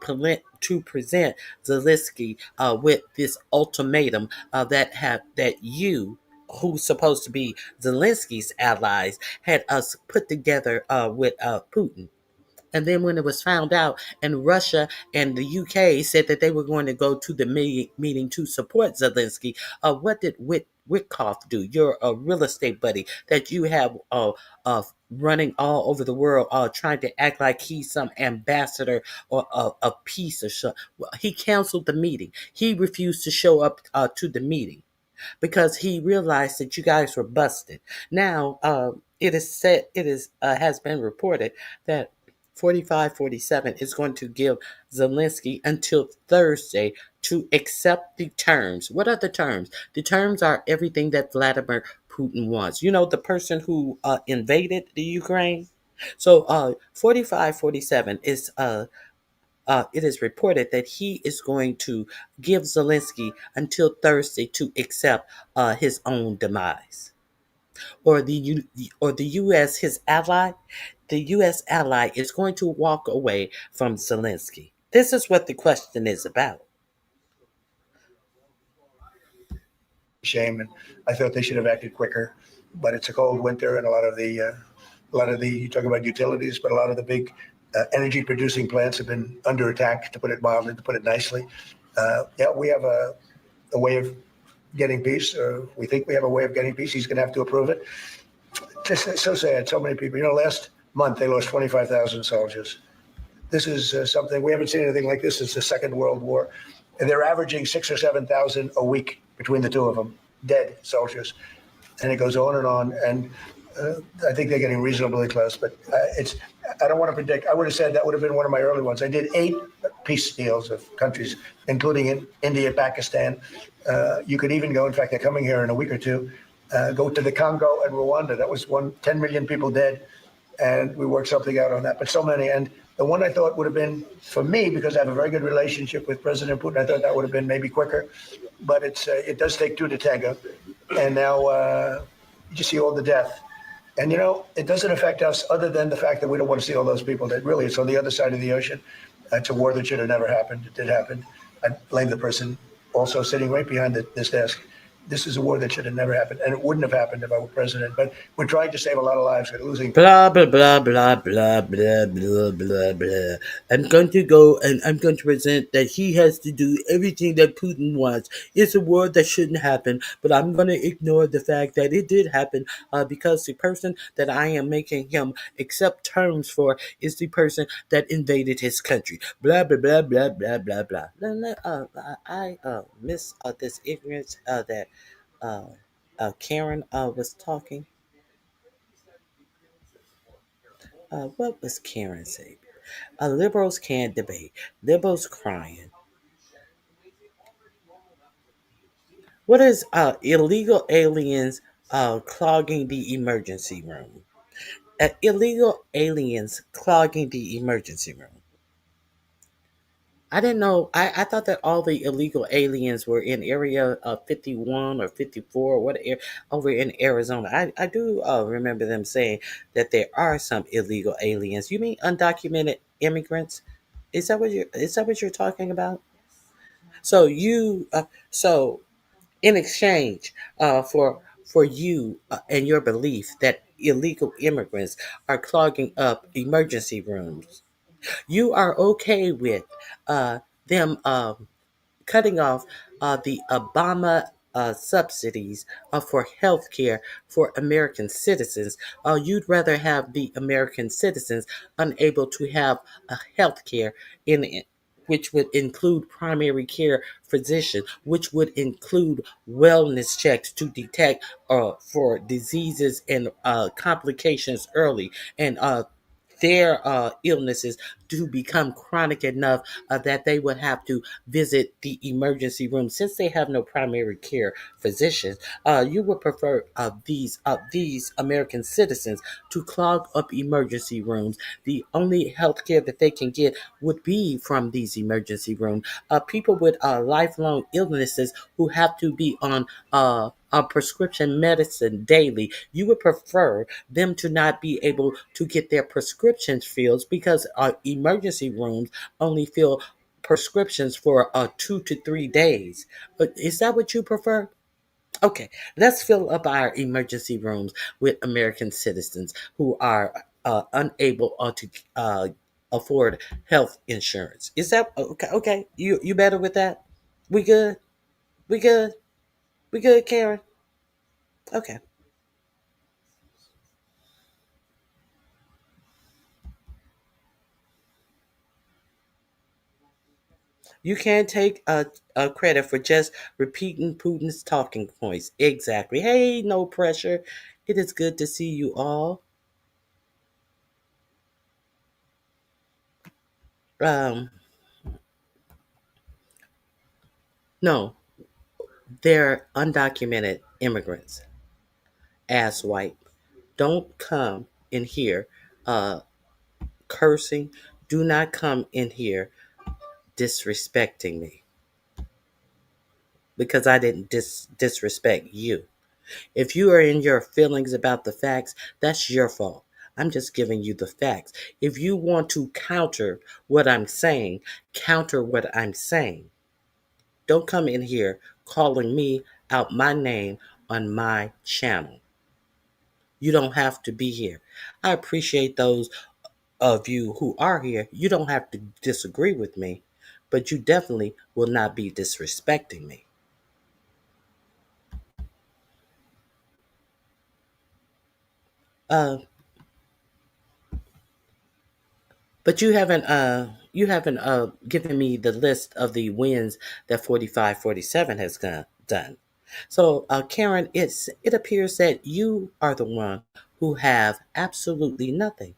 present Zelensky with this ultimatum that you, who's supposed to be Zelensky's allies, had us put together with Putin. And then when it was found out, and Russia and the UK said that they were going to go to the meeting to support Zelensky, what did Witkoff do? Your real estate buddy that you have running all over the world, trying to act like he's some ambassador or a peace or something. Well, he canceled the meeting. He refused to show up to the meeting because he realized that you guys were busted. Now, it is said, it is has been reported that 4547 is going to give Zelensky until Thursday to accept the terms. What are the terms? The terms are everything that Vladimir Putin wants. You know, the person who invaded the Ukraine. So 4547 is it is reported that he is going to give Zelensky until Thursday to accept his own demise, or the U.S. his ally. The U.S. ally is going to walk away from Zelensky. This is what the question is about. Shame, and I thought they should have acted quicker. But it's a cold winter, and a lot of the you talk about utilities, but a lot of the big energy producing plants have been under attack, to put it mildly, to put it nicely. Yeah, we have a way of getting peace, or we think we have a way of getting peace. He's going to have to approve it. Just so sad. So many people. You know, last month they lost 25,000 soldiers. This is something we haven't seen anything like this since the Second World War. And they're averaging 6,000 or 7,000 a week between the two of them, dead soldiers. And it goes on and on. And I think they're getting reasonably close. But I don't want to predict. I would have said that would have been one of my early ones. I did 8 peace deals of countries, including in India, Pakistan. You could even go, in fact, they're coming here in a week or two, go to the Congo and Rwanda. That was 10 million people dead. And we worked something out on that. But so many. And the one I thought would have been, for me, because I have a very good relationship with President Putin, I thought that would have been maybe quicker. But it does take 2 to tango. And now you just see all the death. And, you know, it doesn't affect us other than the fact that we don't want to see all those people dead. Really, it's on the other side of the ocean. It's a war that should have never happened. It did happen. I blame the person also sitting right behind this desk. This is a war that should have never happened, and it wouldn't have happened if I were president. But we're trying to save a lot of lives. We're losing. Blah blah blah blah blah blah blah blah blah. I'm going to go and I'm going to present that he has to do everything that Putin wants. It's a war that shouldn't happen, but I'm going to ignore the fact that it did happen because the person that I am making him accept terms for is the person that invaded his country. Blah blah blah blah blah blah blah. I miss this ignorance that Karen was talking. What was Karen saying? Liberals can't debate. Liberals crying. What is illegal aliens clogging the emergency room? Illegal aliens clogging the emergency room. I didn't know. I thought that all the illegal aliens were in area 51 or 54, over in Arizona. I do remember them saying that there are some illegal aliens. You mean undocumented immigrants? Is that what you're talking about? So so in exchange for you and your belief that illegal immigrants are clogging up emergency rooms, you are okay with them cutting off the Obama subsidies for health care for American citizens. You'd rather have the American citizens unable to have health care in it, which would include primary care physician, which would include wellness checks to detect for diseases and complications early, and their illnesses to become chronic enough that they would have to visit the emergency room. Since they have no primary care physicians, you would prefer these American citizens to clog up emergency rooms. The only health care that they can get would be from these emergency rooms. People with lifelong illnesses who have to be on prescription medicine daily, you would prefer them to not be able to get their prescriptions filled because emergency rooms only fill prescriptions for 2 to 3 days. Is that what you prefer? Okay, let's fill up our emergency rooms with American citizens who are unable to afford health insurance. Is that okay? Okay, you better with that? We good? We good? We good, Karen? Okay. You can't take credit for just repeating Putin's talking points. Exactly. Hey, no pressure. It is good to see you all. Um, no, they're undocumented immigrants. Ass wipe. Don't come in here uh, cursing. Do not come in here disrespecting me because I didn't disrespect you. If you are in your feelings about the facts, that's your fault. I'm just giving you the facts. If you want to counter what I'm saying, counter what I'm saying. Don't come in here calling me out my name on my channel. You don't have to be here. I appreciate those of you who are here. You don't have to disagree with me, but you definitely will not be disrespecting me. Uh, but you haven't given me the list of the wins that 4547 has done. So Karen, it appears that you are the one who have absolutely nothing.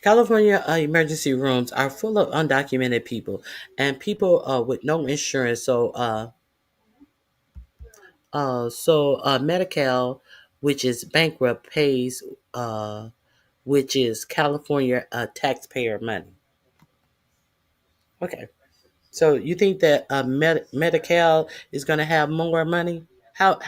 California emergency rooms are full of undocumented people and people with no insurance. So Medi-Cal, which is bankrupt, pays, which is California taxpayer money. Okay. So you think that Medi-Cal is going to have more money? How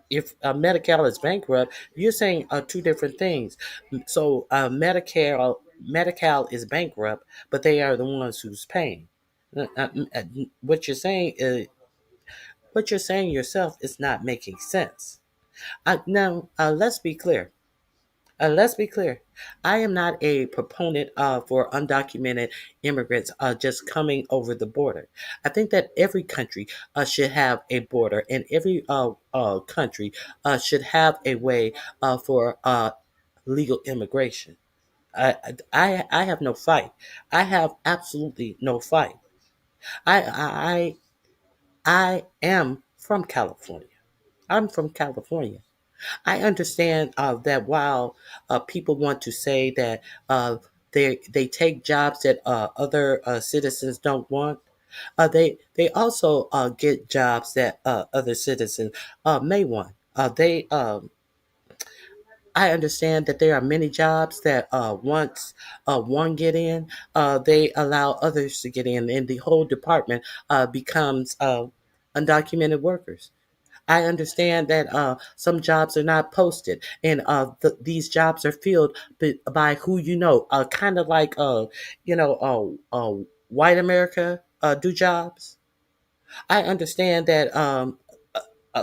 if Medi-Cal is bankrupt, you're saying two different things. So Medi-Cal is bankrupt, but they are the ones who's paying. What you're saying is what you're saying yourself is not making sense. Now, let's be clear. Let's be clear. I am not a proponent for undocumented immigrants just coming over the border. I think that every country should have a border, and every country should have a way for legal immigration. I have no fight. I have absolutely no fight. I I am from California. I'm from California. I understand that while people want to say that they take jobs that other citizens don't want, they also get jobs that other citizens may want. They I understand that there are many jobs that once one get in, they allow others to get in, and the whole department becomes undocumented workers. I understand that some jobs are not posted, and these jobs are filled by who you know, kind of like white America do jobs. I understand that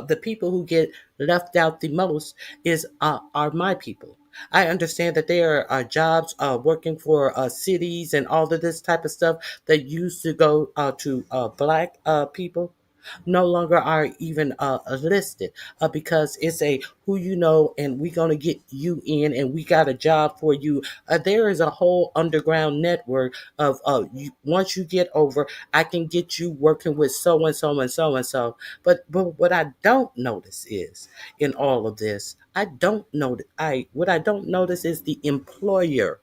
the people who get left out the most are my people. I understand that there are jobs working for cities and all of this type of stuff that used to go to black people no longer are even listed because it's a who you know and we're going to get you in and we got a job for you. There is a whole underground network of once you get over, I can get you working with so and so and so and so. But what I don't notice is in all of this, I don't know. What I don't notice is the employer.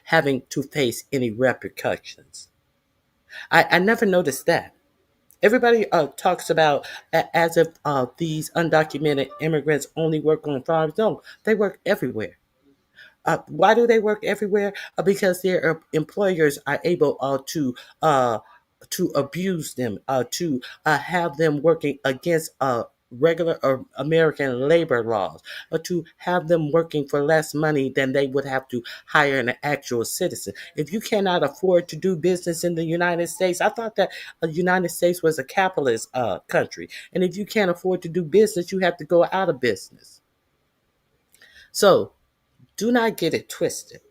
having to face any repercussions. I never noticed that. Everybody talks about as if these undocumented immigrants only work on farms. No, they work everywhere. Why do they work everywhere? Because their employers are able uh, to abuse them, to have them working against regular American labor laws, or to have them working for less money than they would have to hire an actual citizen. If you cannot afford to do business in the United States, I thought that the United States was a capitalist country, and if you can't afford to do business, you have to go out of business. So do not get it twisted.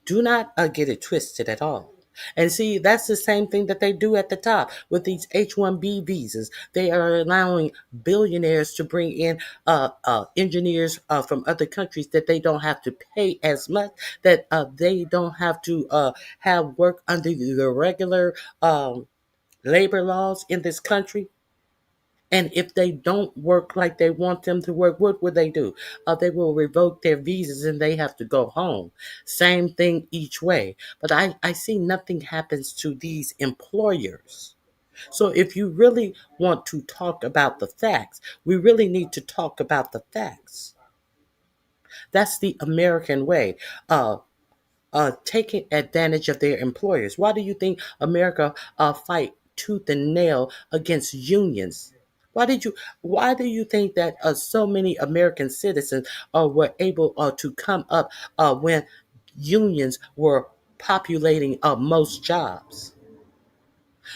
Do not get it twisted at all. And see, that's the same thing that they do at the top with these H-1B visas. They are allowing billionaires to bring in engineers from other countries that they don't have to pay as much, that they don't have to have work under the regular labor laws in this country. And if they don't work like they want them to work, what would they do? They will revoke their visas and they have to go home. Same thing each way. But I see nothing happens to these employers. So if you really want to talk about the facts, we really need to talk about the facts. That's the American way. Taking advantage of their employers. Why do you think America fight tooth and nail against unions? Why do you think that so many American citizens were able to come up when unions were populating most jobs?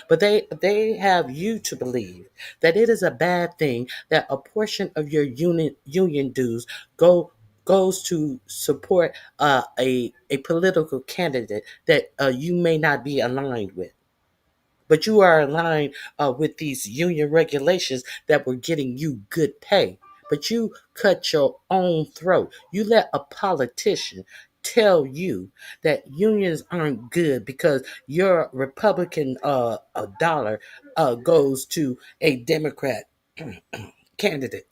But they have you to believe that it is a bad thing that a portion of your union dues goes to support a political candidate that you may not be aligned with. But you are aligned with these union regulations that were getting you good pay. But you cut your own throat. You let a politician tell you that unions aren't good because your Republican dollar goes to a Democrat candidate.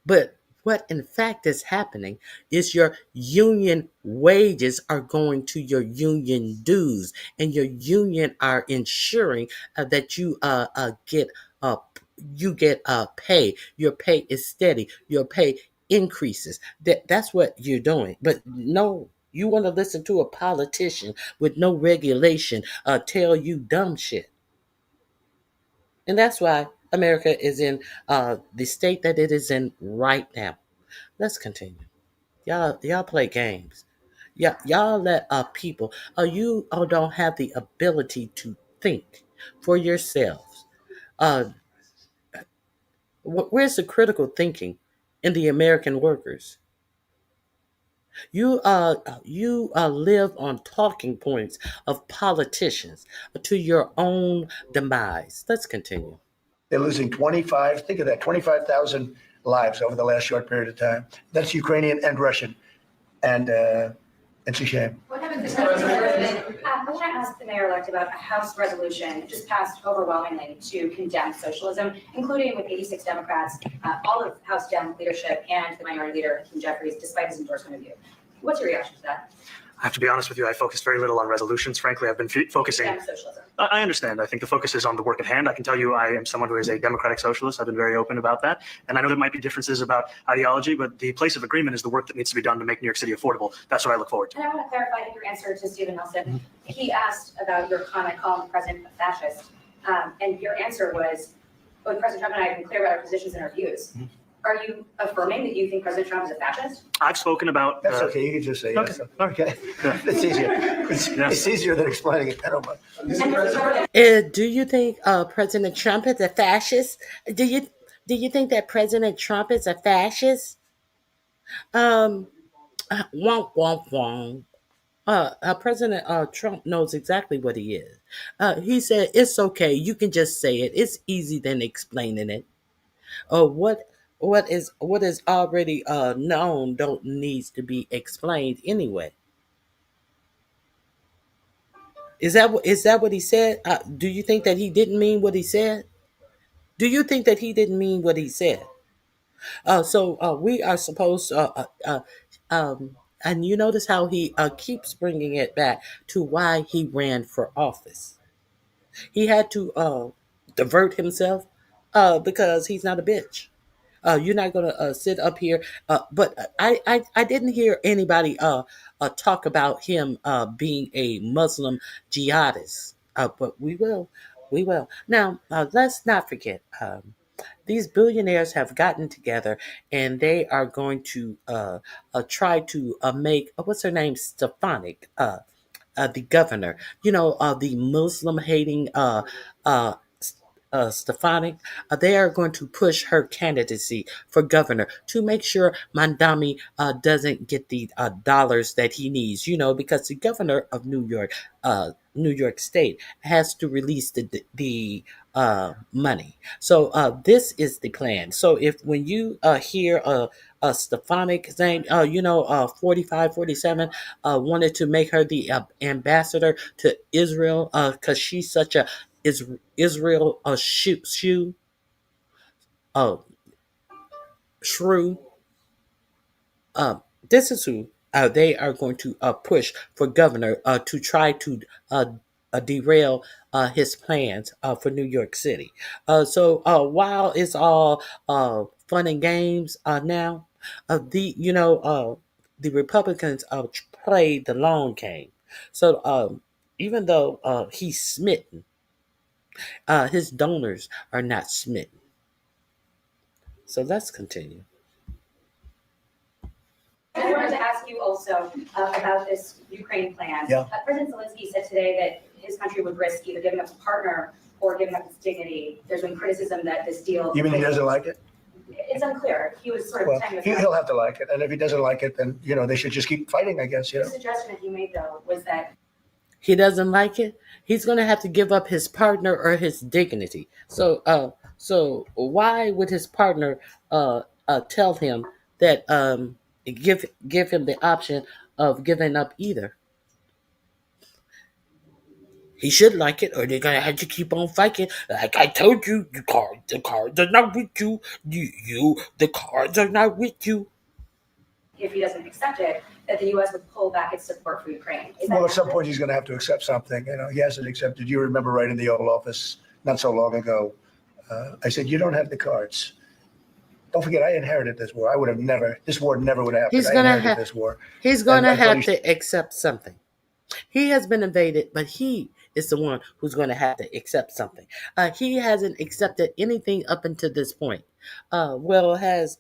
But what in fact is happening is your union wages are going to your union dues, and your union are ensuring that uh, you get pay. Your pay is steady. Your pay increases. That's what you're doing. But no. You want to listen to a politician with no regulation tell you dumb shit. And that's why America is in the state that it is in right now. Let's continue. Y'all play games. Y'all let people. You don't have the ability to think for yourselves. Uh, where's the critical thinking in the American workers? You live on talking points of politicians to your own demise. Let's continue. They're losing 25, think of that, 25,000 lives over the last short period of time. That's Ukrainian and Russian. And it's a shame. What happens to I want to ask the mayor-elect about a House resolution just passed overwhelmingly to condemn socialism, including with 86 Democrats, all of House Dem leadership, and the minority leader, Hakeem Jeffries, despite his endorsement of you. What's your reaction to that? I have to be honest with you, I focused very little on resolutions. Frankly, I've been focusing. Condemn socialism. I understand. I think the focus is on the work at hand. I can tell you I am someone who is a democratic socialist. I've been very open about that. And I know there might be differences about ideology, but the place of agreement is the work that needs to be done to make New York City affordable. That's what I look forward to. And I want to clarify your answer to Stephen Nelson. He asked about your comment calling the president a fascist. And your answer was, well, President Trump and I have been clear about our positions and our views. Are you affirming that you think President Trump is a fascist? I've spoken about. That's okay. You can just say yes. Okay. It's easier. It's easier than explaining it. I don't mind. Do you think President Trump is a fascist? Do you think that President Trump is a fascist? Wonk wonk wonk. President Trump knows exactly what he is. He said it's okay. You can just say it. It's easy than explaining it. What is already known don't needs to be explained anyway. Is that what he said? Do you think that he didn't mean what he said? Do you think that he didn't mean what he said? So we are supposed And you notice how he keeps bringing it back to why he ran for office. He had to divert himself because he's not a bitch. You're not gonna sit up here. But I didn't hear anybody talk about him being a Muslim jihadist. But we will. Now let's not forget. These billionaires have gotten together and they are going to try to make what's her name, Stefanik, the governor. The Muslim hating uh, Stefanik. They are going to push her candidacy for governor to make sure Mandani doesn't get the dollars that he needs. Because the governor of New York State, has to release the money. So this is the plan. So if when you hear Stefanik saying, 45, 47 wanted to make her the ambassador to Israel because she's such a Israel uh, shrew. Um, this is who they are going to push for governor to try to derail his plans for New York City. So while it's all fun and games now, the Republicans play the long game. So even though he's smitten, his donors are not smitten. So let's continue. I wanted to ask you also about this Ukraine plan. Yeah. President Zelensky said today that his country would risk either giving up a partner or giving up its dignity. There's been criticism that this deal. You mean he doesn't like it? It's unclear. He was sort of Well, telling he'll have to like it. And if he doesn't like it, then, they should just keep fighting, I guess, The suggestion that you made, though, was that He doesn't like it, he's going to have to give up his partner or his dignity. So why would his partner tell him that give him the option of giving up either? He should like it, or they're gonna have to keep on fighting. Like I told you, the cards are not with you. The cards are not with you. if he doesn't accept it, that the U.S. would pull back its support for Ukraine. Is that Well, at some accurate? point, he's going to have to accept something. He hasn't accepted. You remember right in the Oval Office not so long ago, I said, you don't have the cards. Don't forget, I inherited this war. This war never would have happened. He's I gonna inherited have. this war. He's gonna And I thought have to accept something. He has been invaded, but he is the one who's going to have to accept something. He hasn't accepted anything up until this point. Has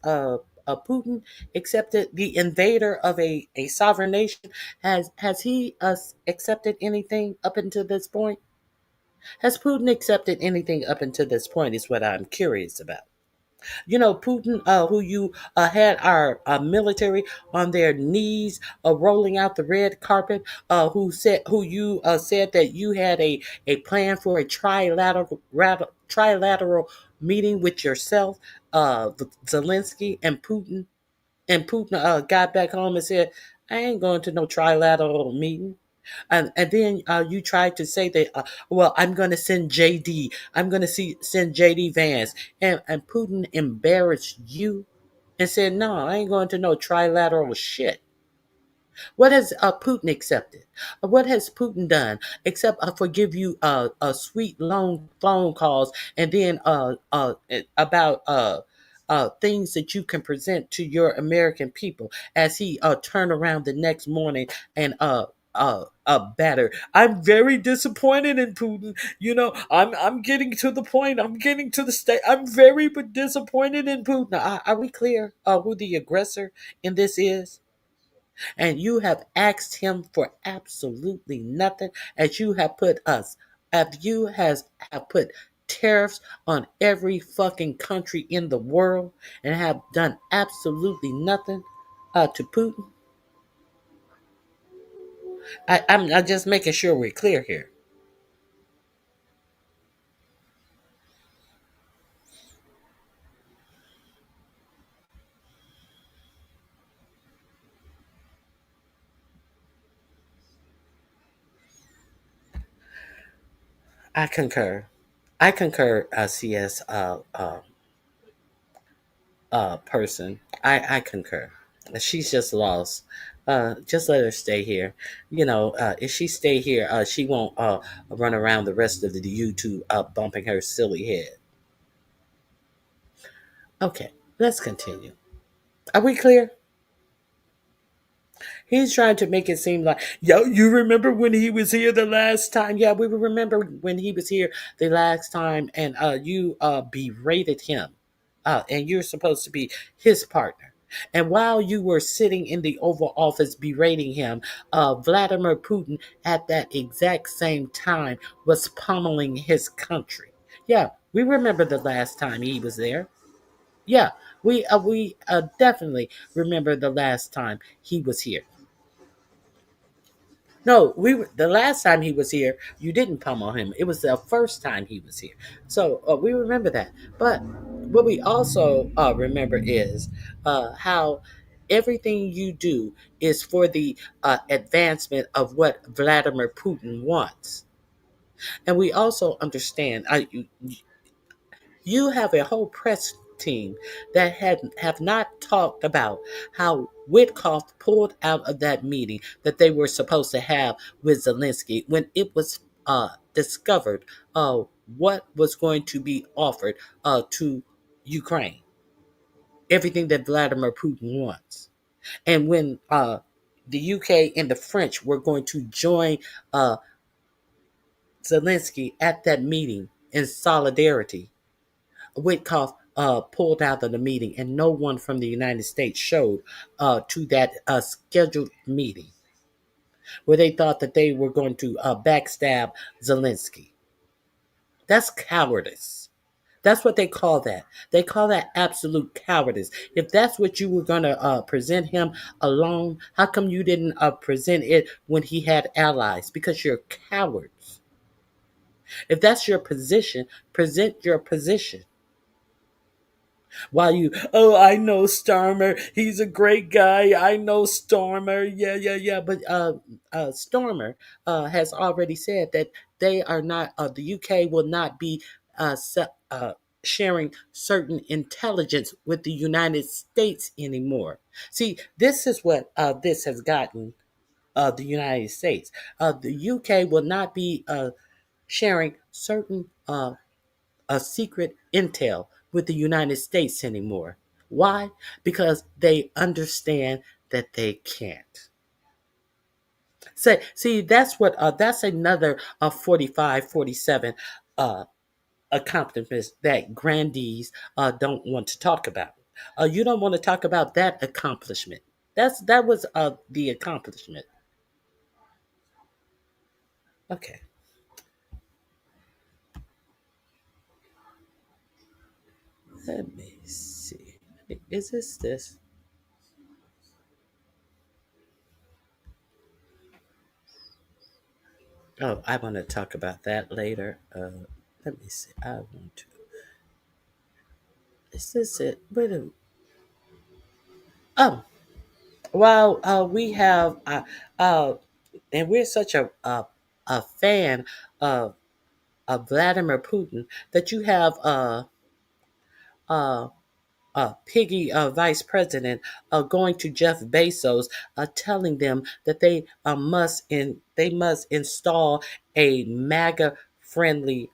Putin accepted the invader of a sovereign nation? Has he accepted anything up until this point? Has Putin accepted anything up until this point? Is what I'm curious about. Putin, who you had our military on their knees, rolling out the red carpet. Who you said that you had a plan for a trilateral meeting with yourself, Zelensky and Putin. And Putin got back home and said, "I ain't going to no trilateral meeting." And then you tried to say that, I'm going to send JD. I'm going to send JD Vance. And Putin embarrassed you and said, no, I ain't going to no trilateral shit. What has Putin accepted? What has Putin done except forgive you sweet long phone calls and then about things that you can present to your American people as he turned around the next morning and better. I'm very disappointed in Putin. I'm getting to the point. I'm getting to the state. I'm very disappointed in Putin. Are we clear who the aggressor in this is? And you have asked him for absolutely nothing, as you have put us, as you have put tariffs on every fucking country in the world and have done absolutely nothing to Putin. I'm just making sure we're clear here. I concur. I concur, CS person. I concur. She's just lost. Just let her stay here. If she stay here, she won't run around the rest of the YouTube bumping her silly head. Okay, let's continue. Are we clear? He's trying to make it seem like, yo, you remember when he was here the last time? Yeah, we remember when he was here the last time, and you berated him, and you're supposed to be his partner. And while you were sitting in the Oval Office berating him, Vladimir Putin at that exact same time was pummeling his country. Yeah, we remember the last time he was there. Yeah, we definitely remember the last time he was here. No, the last time he was here, you didn't pummel him. It was the first time he was here. So we remember that. But what we also remember is how everything you do is for the advancement of what Vladimir Putin wants. And we also understand you have a whole press team that have not talked about how Witkoff pulled out of that meeting that they were supposed to have with Zelensky when it was discovered what was going to be offered to Ukraine. Everything that Vladimir Putin wants. And when the UK and the French were going to join Zelensky at that meeting in solidarity, Witkoff pulled out of the meeting, and no one from the United States showed to that scheduled meeting where they thought that they were going to backstab Zelensky. That's cowardice. That's what they call that. They call that absolute cowardice. If that's what you were going to present him alone, how come you didn't present it when he had allies? Because you're cowards. If that's your position, present your position. While I know Starmer, he's a great guy. I know Stormer, yeah. But Stormer has already said that they are not. The UK will not be sharing certain intelligence with the United States anymore. See, this is what this has gotten the United States. The UK will not be sharing certain secret intel with the United States anymore. Why? Because they understand that they can't. See, that's another 45, 47 accomplishments that grandees don't want to talk about. You don't want to talk about that accomplishment. That was the accomplishment. Okay. Let me see. Is this? Oh, I want to talk about that later. Let me see. I want to. Is this it? Wait a. Oh, well, we have, and we're such a fan of Vladimir Putin that you have uh, Piggy Vice President going to Jeff Bezos, telling them that they must install a MAGA friendly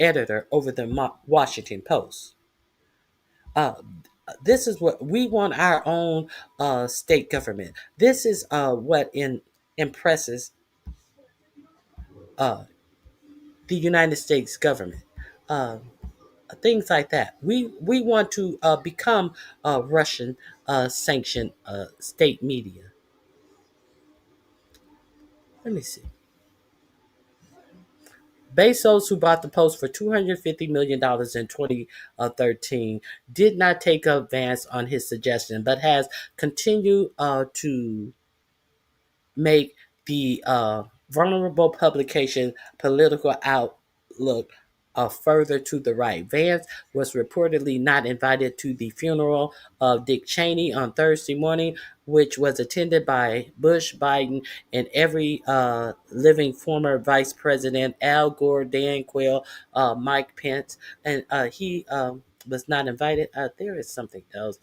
editor over the Washington Post. Uh, this is what we want, our own state government. This is what impresses uh, the United States government. Uh, Things like that. We want to become Russian sanctioned state media. Let me see. Bezos, who bought the Post for $250 million in 2013, did not take advance on his suggestion, but has continued to make the vulnerable publication political outlook further to the right. Vance was reportedly not invited to the funeral of Dick Cheney on Thursday morning, which was attended by Bush, Biden, and every living former vice president, Al Gore, Dan Quayle, Mike Pence, and he was not invited. There is something else.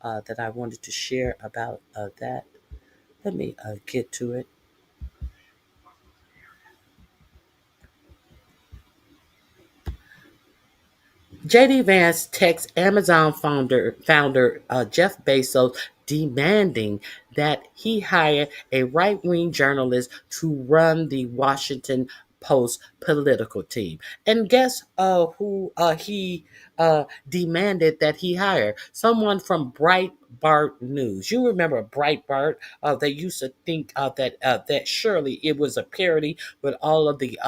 that I wanted to share about that. Let me get to it. JD Vance texts Amazon founder Jeff Bezos demanding that he hire a right-wing journalist to run the Washington Post political team. And guess who he demanded that he hire? Someone from Breitbart News. You remember Breitbart? They used to think that surely it was a parody with all of the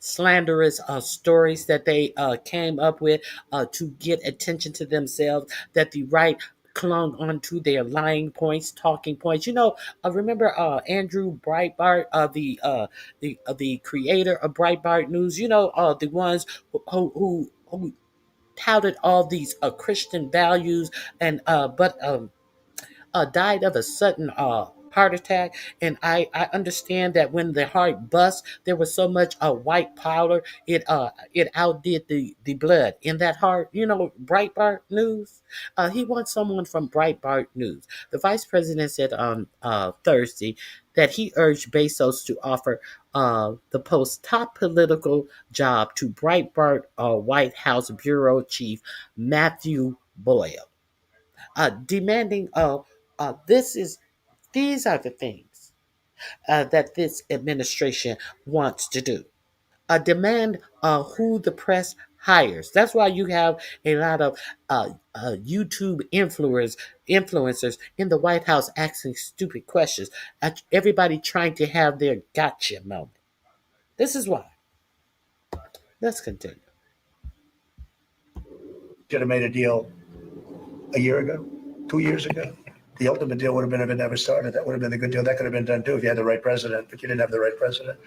slanderous stories that they came up with to get attention to themselves, that the right clung onto their lying points, talking points. Remember Andrew Breitbart, the creator of Breitbart News. The ones who touted all these Christian values, and but died of a sudden heart attack. And I understand that when the heart bust, there was so much white powder, it outdid the blood in that heart. Breitbart News. He wants someone from Breitbart News. The vice president said on Thursday that he urged Bezos to offer the Post's top political job to Breitbart White House bureau chief Matthew Boyle, demanding these are the things that this administration wants to do. Demand who the press hires. That's why you have a lot of YouTube influencers in the White House asking stupid questions. Everybody trying to have their gotcha moment. This is why. Let's continue. Should have made a deal a year ago, 2 years ago. The ultimate deal would have been if it never started. That would have been a good deal. That could have been done too if you had the right president, but you didn't have the right president.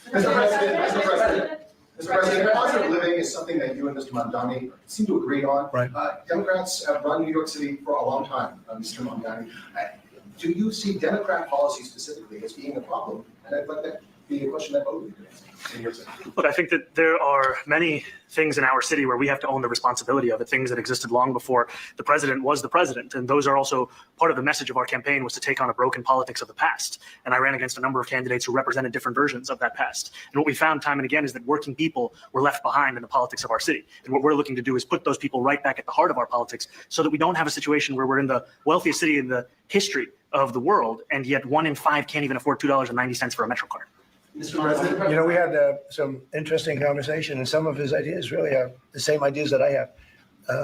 Mr. President, cost of living is something that you and Mr. Mandani seem to agree on. Right. Democrats have run New York City for a long time, Mr. Mandani. Do you see Democrat policy specifically as being a problem? And I'd like that be a question that both of you can answer. Look, I think that there are many things in our city where we have to own the responsibility of it, things that existed long before the president was the president. And those are also part of the message of our campaign, was to take on a broken politics of the past. And I ran against a number of candidates who represented different versions of that past. And what we found time and again is that working people were left behind in the politics of our city. And what we're looking to do is put those people right back at the heart of our politics so that we don't have a situation where we're in the wealthiest city in the history of the world, and yet 1 in 5 can't even afford $2.90 for a Metro card. Mr. President. We had some interesting conversation, and some of his ideas really are the same ideas that I have.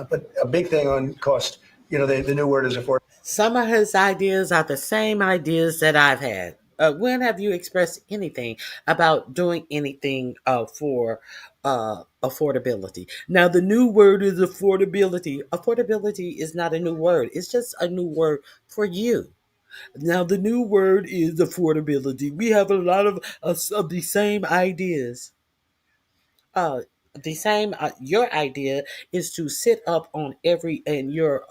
But a big thing on cost, the new word is affordable. Some of his ideas are the same ideas that I've had. When have you expressed anything about doing anything for affordability? Now, the new word is affordability. Affordability is not a new word. It's just a new word for you. Now, the new word is affordability. We have a lot of the same ideas. Your idea is to sit up on in your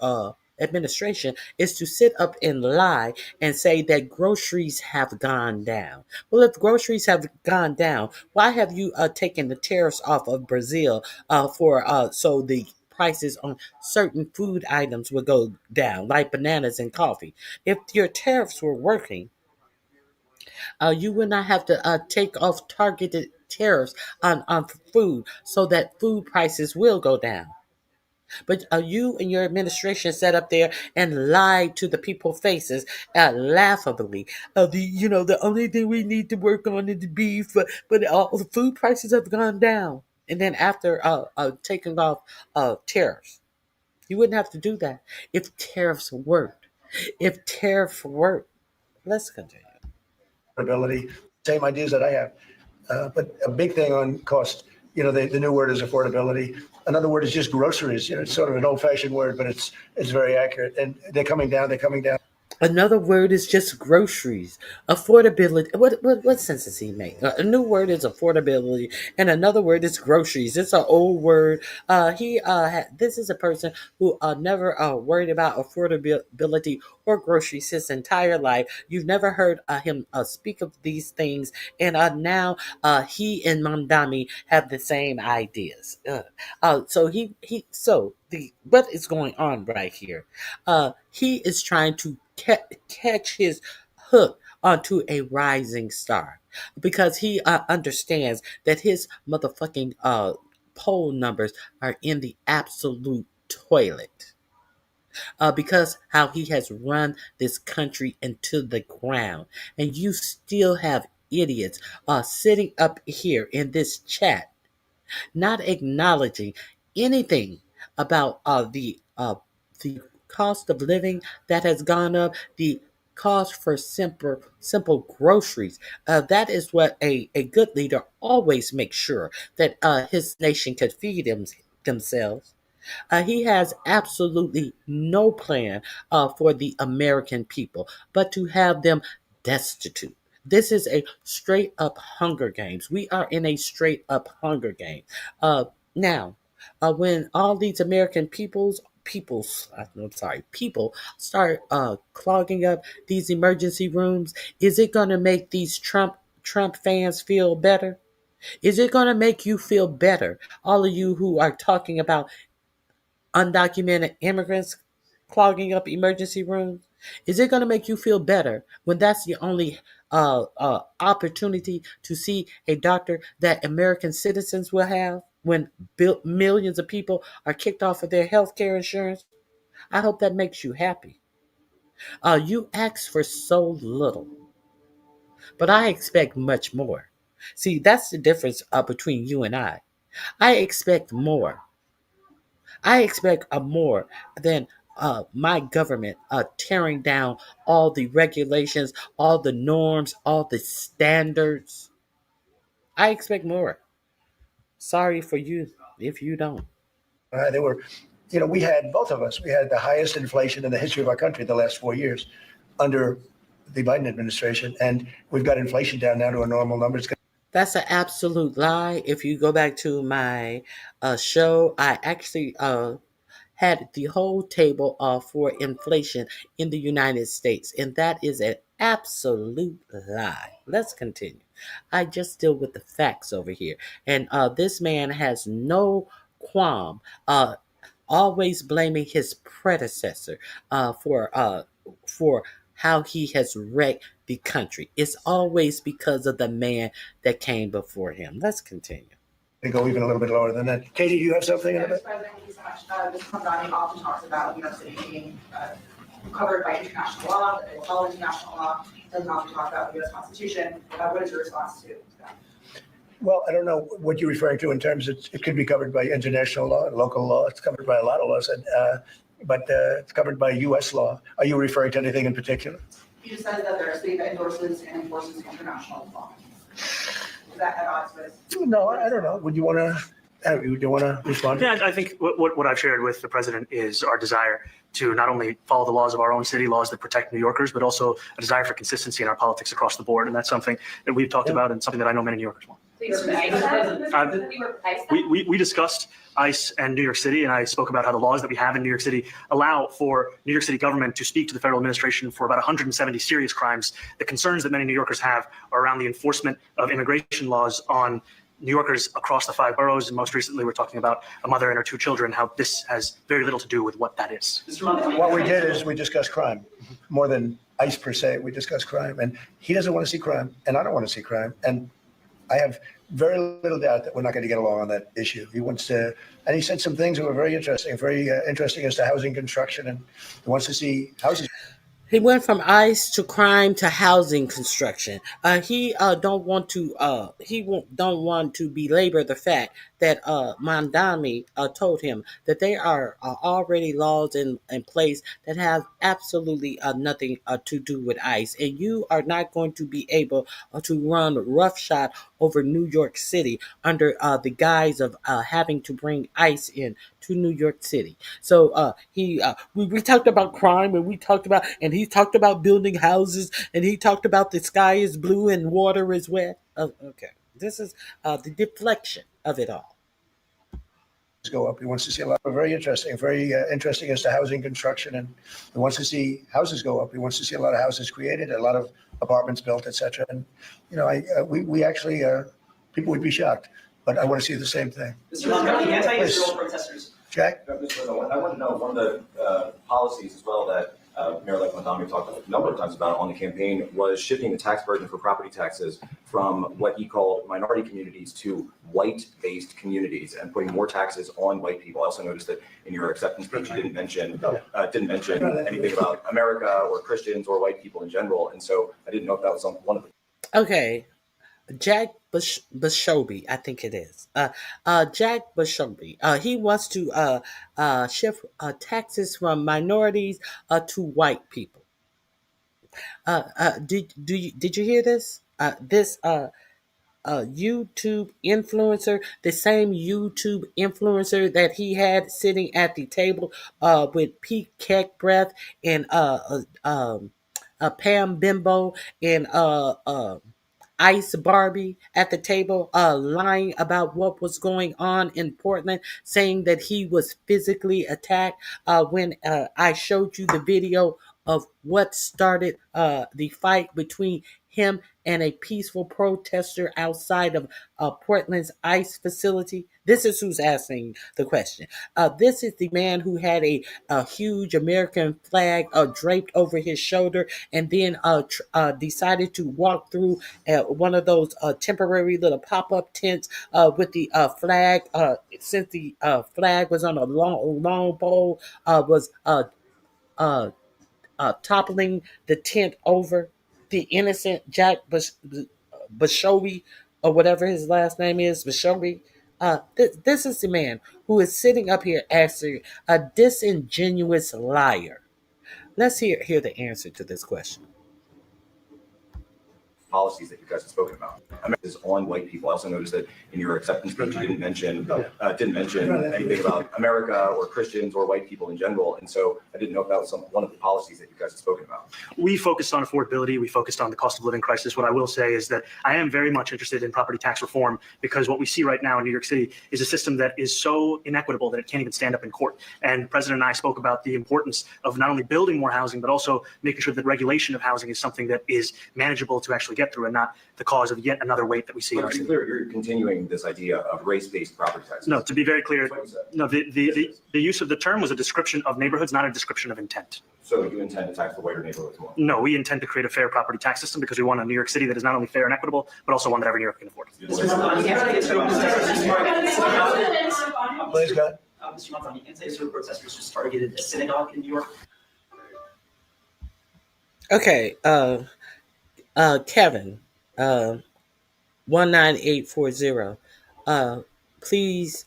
administration is to sit up and lie and say that groceries have gone down. Well, if groceries have gone down, why have you taken the tariffs off of Brazil so the prices on certain food items would go down, like bananas and coffee? If your tariffs were working, you would not have to take off targeted tariffs on food so that food prices will go down. But you and your administration sat up there and lied to the people's faces laughably. The only thing we need to work on is the beef, but the food prices have gone down. And then after taking off tariffs, you wouldn't have to do that if tariffs worked. If tariffs worked, let's continue. Affordability, same ideas that I have. But a big thing on cost, the new word is affordability. Another word is just groceries. It's sort of an old-fashioned word, but it's very accurate. And they're coming down. Another word is just groceries. Affordability. What sense does he make? A new word is affordability, and another word is groceries. It's an old word. This is a person who never worried about affordability or groceries his entire life. You've never heard him speak of these things, and now he and Mandani have the same ideas. What is going on right here? He is trying to catch his hook onto a rising star because he understands that his motherfucking poll numbers are in the absolute toilet because how he has run this country into the ground. And you still have idiots sitting up here in this chat not acknowledging anything about the cost of living that has gone up, the cost for simple groceries. That is what a good leader always makes sure that his nation could feed themselves. He has absolutely no plan for the American people, but to have them destitute. This is a straight up Hunger Games. We are in a straight up Hunger Game. Now, when all these American people start clogging up these emergency rooms, is it going to make these Trump fans feel better? Is it going to make you feel better? All of you who are talking about undocumented immigrants clogging up emergency rooms? Is it going to make you feel better when that's the only opportunity to see a doctor that American citizens will have when millions of people are kicked off of their health care insurance? I hope that makes you happy. You ask for so little, but I expect much more. See, that's the difference between you and I. I expect more. I expect more than my government tearing down all the regulations, all the norms, all the standards. I expect more. Sorry for you if you don't. They were, we had, both of us, we had the highest inflation in the history of our country the last 4 years under the Biden administration. And we've got inflation down now to a normal number. That's an absolute lie. If you go back to my show, I actually had the whole table for inflation in the United States, and that is an absolute lie. Let's continue. I just deal with the facts over here, and this man has no qualm, always blaming his predecessor for how he has wrecked the country. It's always because of the man that came before him. Let's continue. They go even a little bit lower than that. Katie, do you have something? Mr. President, thank you so much. Mr. Mandani often talks about New York City being covered by international law, that they will follow international law. Doesn't often talk about the U.S. Constitution. What is your response to that? Well, I don't know what you're referring to in terms of it could be covered by international law, local law. It's covered by a lot of laws, but it's covered by U.S. law. Are you referring to anything in particular? You just said that there's a city that endorses and enforces international law. Is that at odds with? No, I don't know. Would you want to respond? Yeah, I think what I've shared with the president is our desire to not only follow the laws of our own city, laws that protect New Yorkers, but also a desire for consistency in our politics across the board. And that's something that we've talked about and something that I know many New Yorkers want. We discussed ICE and New York City, and I spoke about how the laws that we have in New York City allow for New York City government to speak to the federal administration for about 170 serious crimes. The concerns that many New Yorkers have are around the enforcement of immigration laws on New Yorkers across the 5 boroughs, and most recently we're talking about a mother and her 2 children, how this has very little to do with what that is. What we did is we discussed crime more than ICE per se. We discussed crime, and he doesn't want to see crime, and I don't want to see crime. And I have very little doubt that we're not going to get along on that issue. He wants to, and he said some things that were very interesting as to housing construction, and he wants to see houses. He went from ICE to crime to housing construction. He don't want to belabor the fact that Mandani told him that there are already laws in place that have absolutely nothing to do with ICE, and you are not going to be able to run roughshod over New York City under the guise of having to bring ICE in to New York City. So we talked about crime, and he talked about building houses, and he talked about the sky is blue and water is wet. Okay, this is the deflection of it all. Go up. He wants to see a lot of very interesting as to housing construction, and he wants to see houses go up. He wants to see a lot of houses created, a lot of apartments built, etc. And we actually people would be shocked, but I want to see the same thing. Mr. Mandani, anti-Israel protesters. Jack? Mr. President, I want to know one of the policies as well that Mayor-elect Mandani talked a number of times about on the campaign was shifting the tax burden for property taxes from what he called minority communities to white-based communities and putting more taxes on white people. I also noticed that in your acceptance speech, you didn't mention anything about America or Christians or white people in general. And so I didn't know if that was one of the. Okay. Jack Bashobi, I think it is. Jack Bashobi. He wants to shift taxes from minorities to white people. Did you hear this? This YouTube influencer, the same YouTube influencer that he had sitting at the table with Pete Keckbreath and Pam Bimbo and Ice Barbie at the table, lying about what was going on in Portland, saying that he was physically attacked. When I showed you the video of what started the fight between him and a peaceful protester outside of Portland's ICE facility. This is who's asking the question. This is the man who had a huge American flag draped over his shoulder, and then decided to walk through one of those temporary little pop-up tents with the flag. Since the flag was on a long pole, was toppling the tent over the innocent Jack Bashobi, or whatever his last name is, Bashobi. This is the man who is sitting up here asking a disingenuous liar. Let's hear the answer to this question. Policies that you guys have spoken about. Is on white people. I also noticed that in your acceptance speech, you didn't mention anything about America or Christians or white people in general. And so I didn't know if that was one of the policies that you guys have spoken about. We focused on affordability. We focused on the cost of living crisis. What I will say is that I am very much interested in property tax reform, because what we see right now in New York City is a system that is so inequitable that it can't even stand up in court. And the President and I spoke about the importance of not only building more housing, but also making sure that regulation of housing is something that is manageable to actually get through, and not the cause of yet another weight that we see. But to be clear, you're continuing this idea of race-based property taxes. No, to be very clear, no, the use of the term was a description of neighborhoods, not a description of intent. So you intend to tax the whiter neighborhoods more? No, we intend to create a fair property tax system because we want a New York City that is not only fair and equitable, but also one that every New Yorker can afford. Please, God. Mr. Mandani, anti-Israel protesters just targeted a synagogue in New York. Okay, Kevin, 19840. Please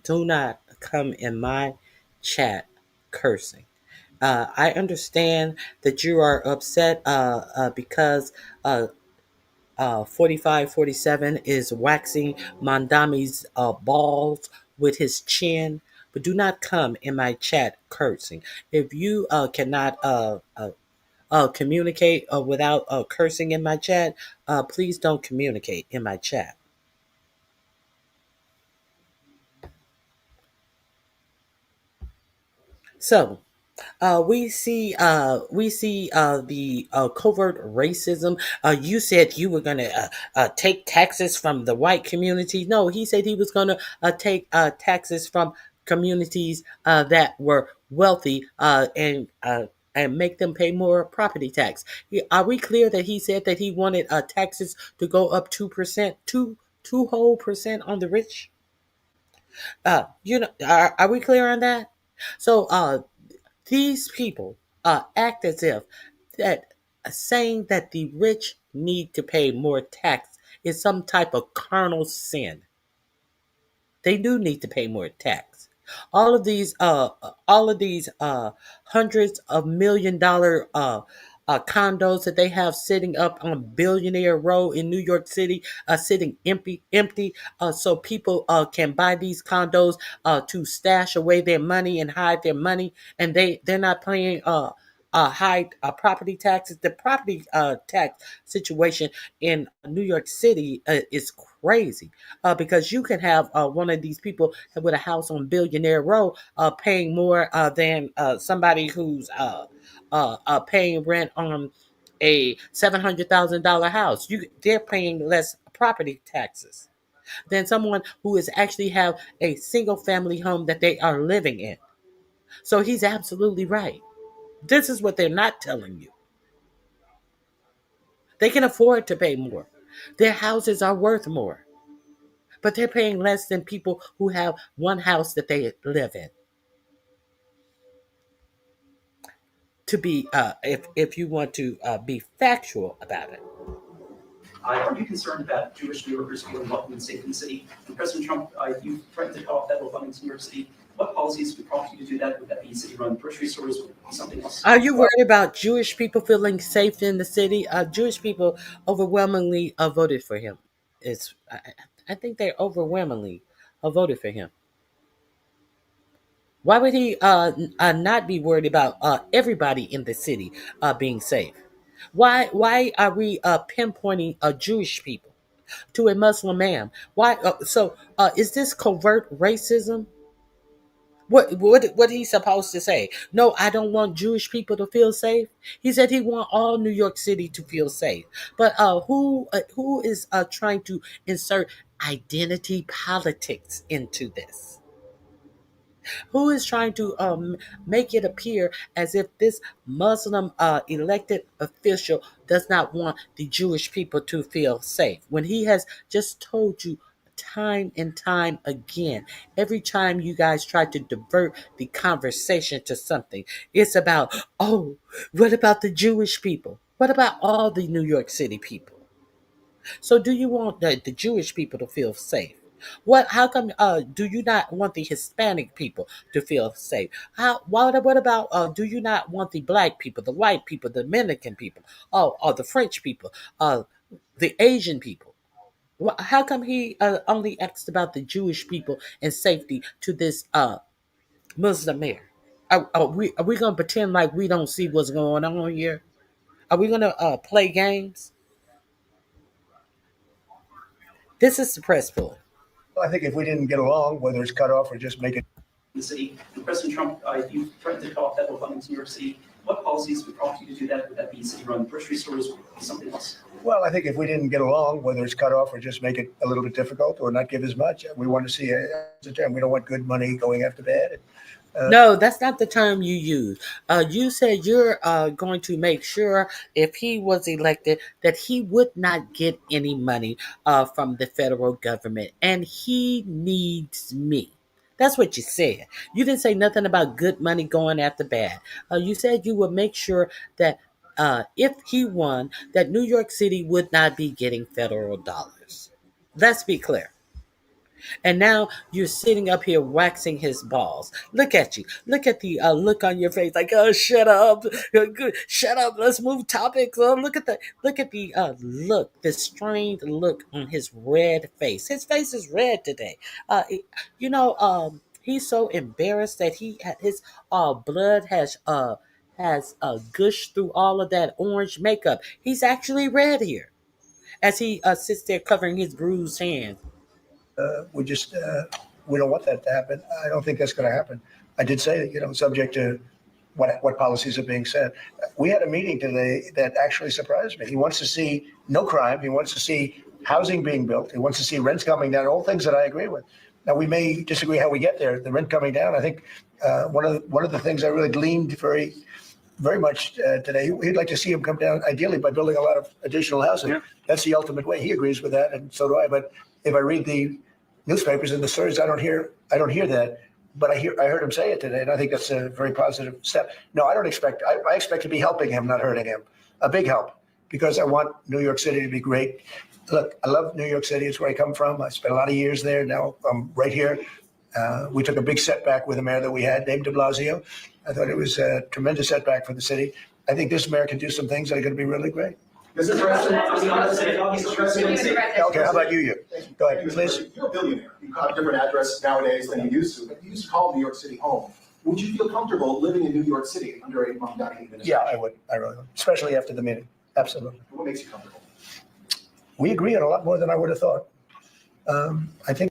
do not come in my chat cursing. I understand that you are upset because 4547 is waxing Mandami's balls with his chin, but do not come in my chat cursing. If you cannot communicate without cursing in my chat, please don't communicate in my chat. So we see the covert racism. You said you were going to take taxes from the white community. No, he said he was going to take taxes from communities that were wealthy and make them pay more property tax. Are we clear that he said that he wanted taxes to go up 2%, two whole percent on the rich? Are we clear on that? So these people act as if that saying that the rich need to pay more tax is some type of carnal sin. They do need to pay more tax. All of these hundreds of $1 million condos that they have sitting up on Billionaire Row in New York City, sitting empty, so people can buy these condos to stash away their money and hide their money, and they're not paying high property taxes. The property tax situation in New York City is crazy, because you can have one of these people with a house on Billionaire Row paying more than somebody who's paying rent on a $700,000 house. They're paying less property taxes than someone who is actually have a single family home that they are living in. So he's absolutely right. This is what they're not telling you. They can afford to pay more. Their houses are worth more, but they're paying less than people who have one house that they live in. To be, if you want to be factual about it. Are you concerned about Jewish New Yorkers feeling welcome and safe in the city? And President Trump, you threatened to cut off federal funding to New York City. What policies would prompt you to do that? Would that be city-run grocery stores? Would it be something else? Are you worried about Jewish people feeling safe in the city? Jewish people overwhelmingly voted for him. I think they overwhelmingly voted for him. Why would he not be worried about everybody in the city being safe? Why are we pinpointing Jewish people to a Muslim man? Why? Is this covert racism? What he's supposed to say? No, I don't want Jewish people to feel safe. He said he want all New York City to feel safe. But who is trying to insert identity politics into this? Who is trying to make it appear as if this Muslim elected official does not want the Jewish people to feel safe, when he has just told you time and time again, every time you guys try to divert the conversation to something, it's about, oh, what about the Jewish people? What about all the New York City people? So do you want the Jewish people to feel safe? How come do you not want the Hispanic people to feel safe? What about do you not want the black people, the white people, the Dominican people, or the French people, the Asian people? How come he only asked about the Jewish people and safety to this Muslim mayor? Are we gonna pretend like we don't see what's going on here? Are we gonna play games? This is the press pool. Well, I think if we didn't get along, whether it's cut off or just make it. The city. And President Trump, you threatened to cut off federal funding to New York City. What policies would prompt you to do that? Would that be city-run grocery stores? Would it be something else? Well, I think if we didn't get along, whether it's cut off or just make it a little bit difficult or not give as much, we want to see we don't want good money going after bad. No, that's not the term you use. You said you're going to make sure, if he was elected, that he would not get any money from the federal government, and he needs me. That's what you said. You didn't say nothing about good money going after bad. You said you would make sure that if he won, that New York City would not be getting federal dollars. Let's be clear. And now you're sitting up here waxing his balls. Look at you. Look at the look on your face, like, oh, shut up, shut up. Let's move topics. Oh, look at the look, the strained look on his red face. His face is red today. He's so embarrassed that his blood has gushed through all of that orange makeup. He's actually red here as he sits there covering his bruised hands. We don't want that to happen. I don't think that's going to happen. I did say that, subject to what policies are being set. We had a meeting today that actually surprised me. He wants to see no crime. He wants to see housing being built. He wants to see rents coming down, all things that I agree with. Now, we may disagree how we get there. The rent coming down, I think one of the things I really gleaned very much today, he'd like to see him come down, ideally, by building a lot of additional housing. Yeah. That's the ultimate way. He agrees with that, and so do I. But if I read the newspapers and the stories, I don't hear that. But I heard him say it today, and I think that's a very positive step. No, I don't expect. I expect to be helping him, not hurting him. A big help, because I want New York City to be great. Look, I love New York City. It's where I come from. I spent a lot of years there. Now I'm right here. We took a big setback with the mayor that we had, Dave de Blasio. I thought it was a tremendous setback for the city. I think this mayor can do some things that are going to be really great. Mr. President, Mr. President. Okay, how about you? Go ahead, please. You're a billionaire. You have a different address nowadays than you used to, but you used to call New York City home. Would you feel comfortable living in New York City under a Mandani administration? Yeah, I would. I really would, especially after the meeting. Absolutely. What makes you comfortable? We agree on a lot more than I would have thought. I think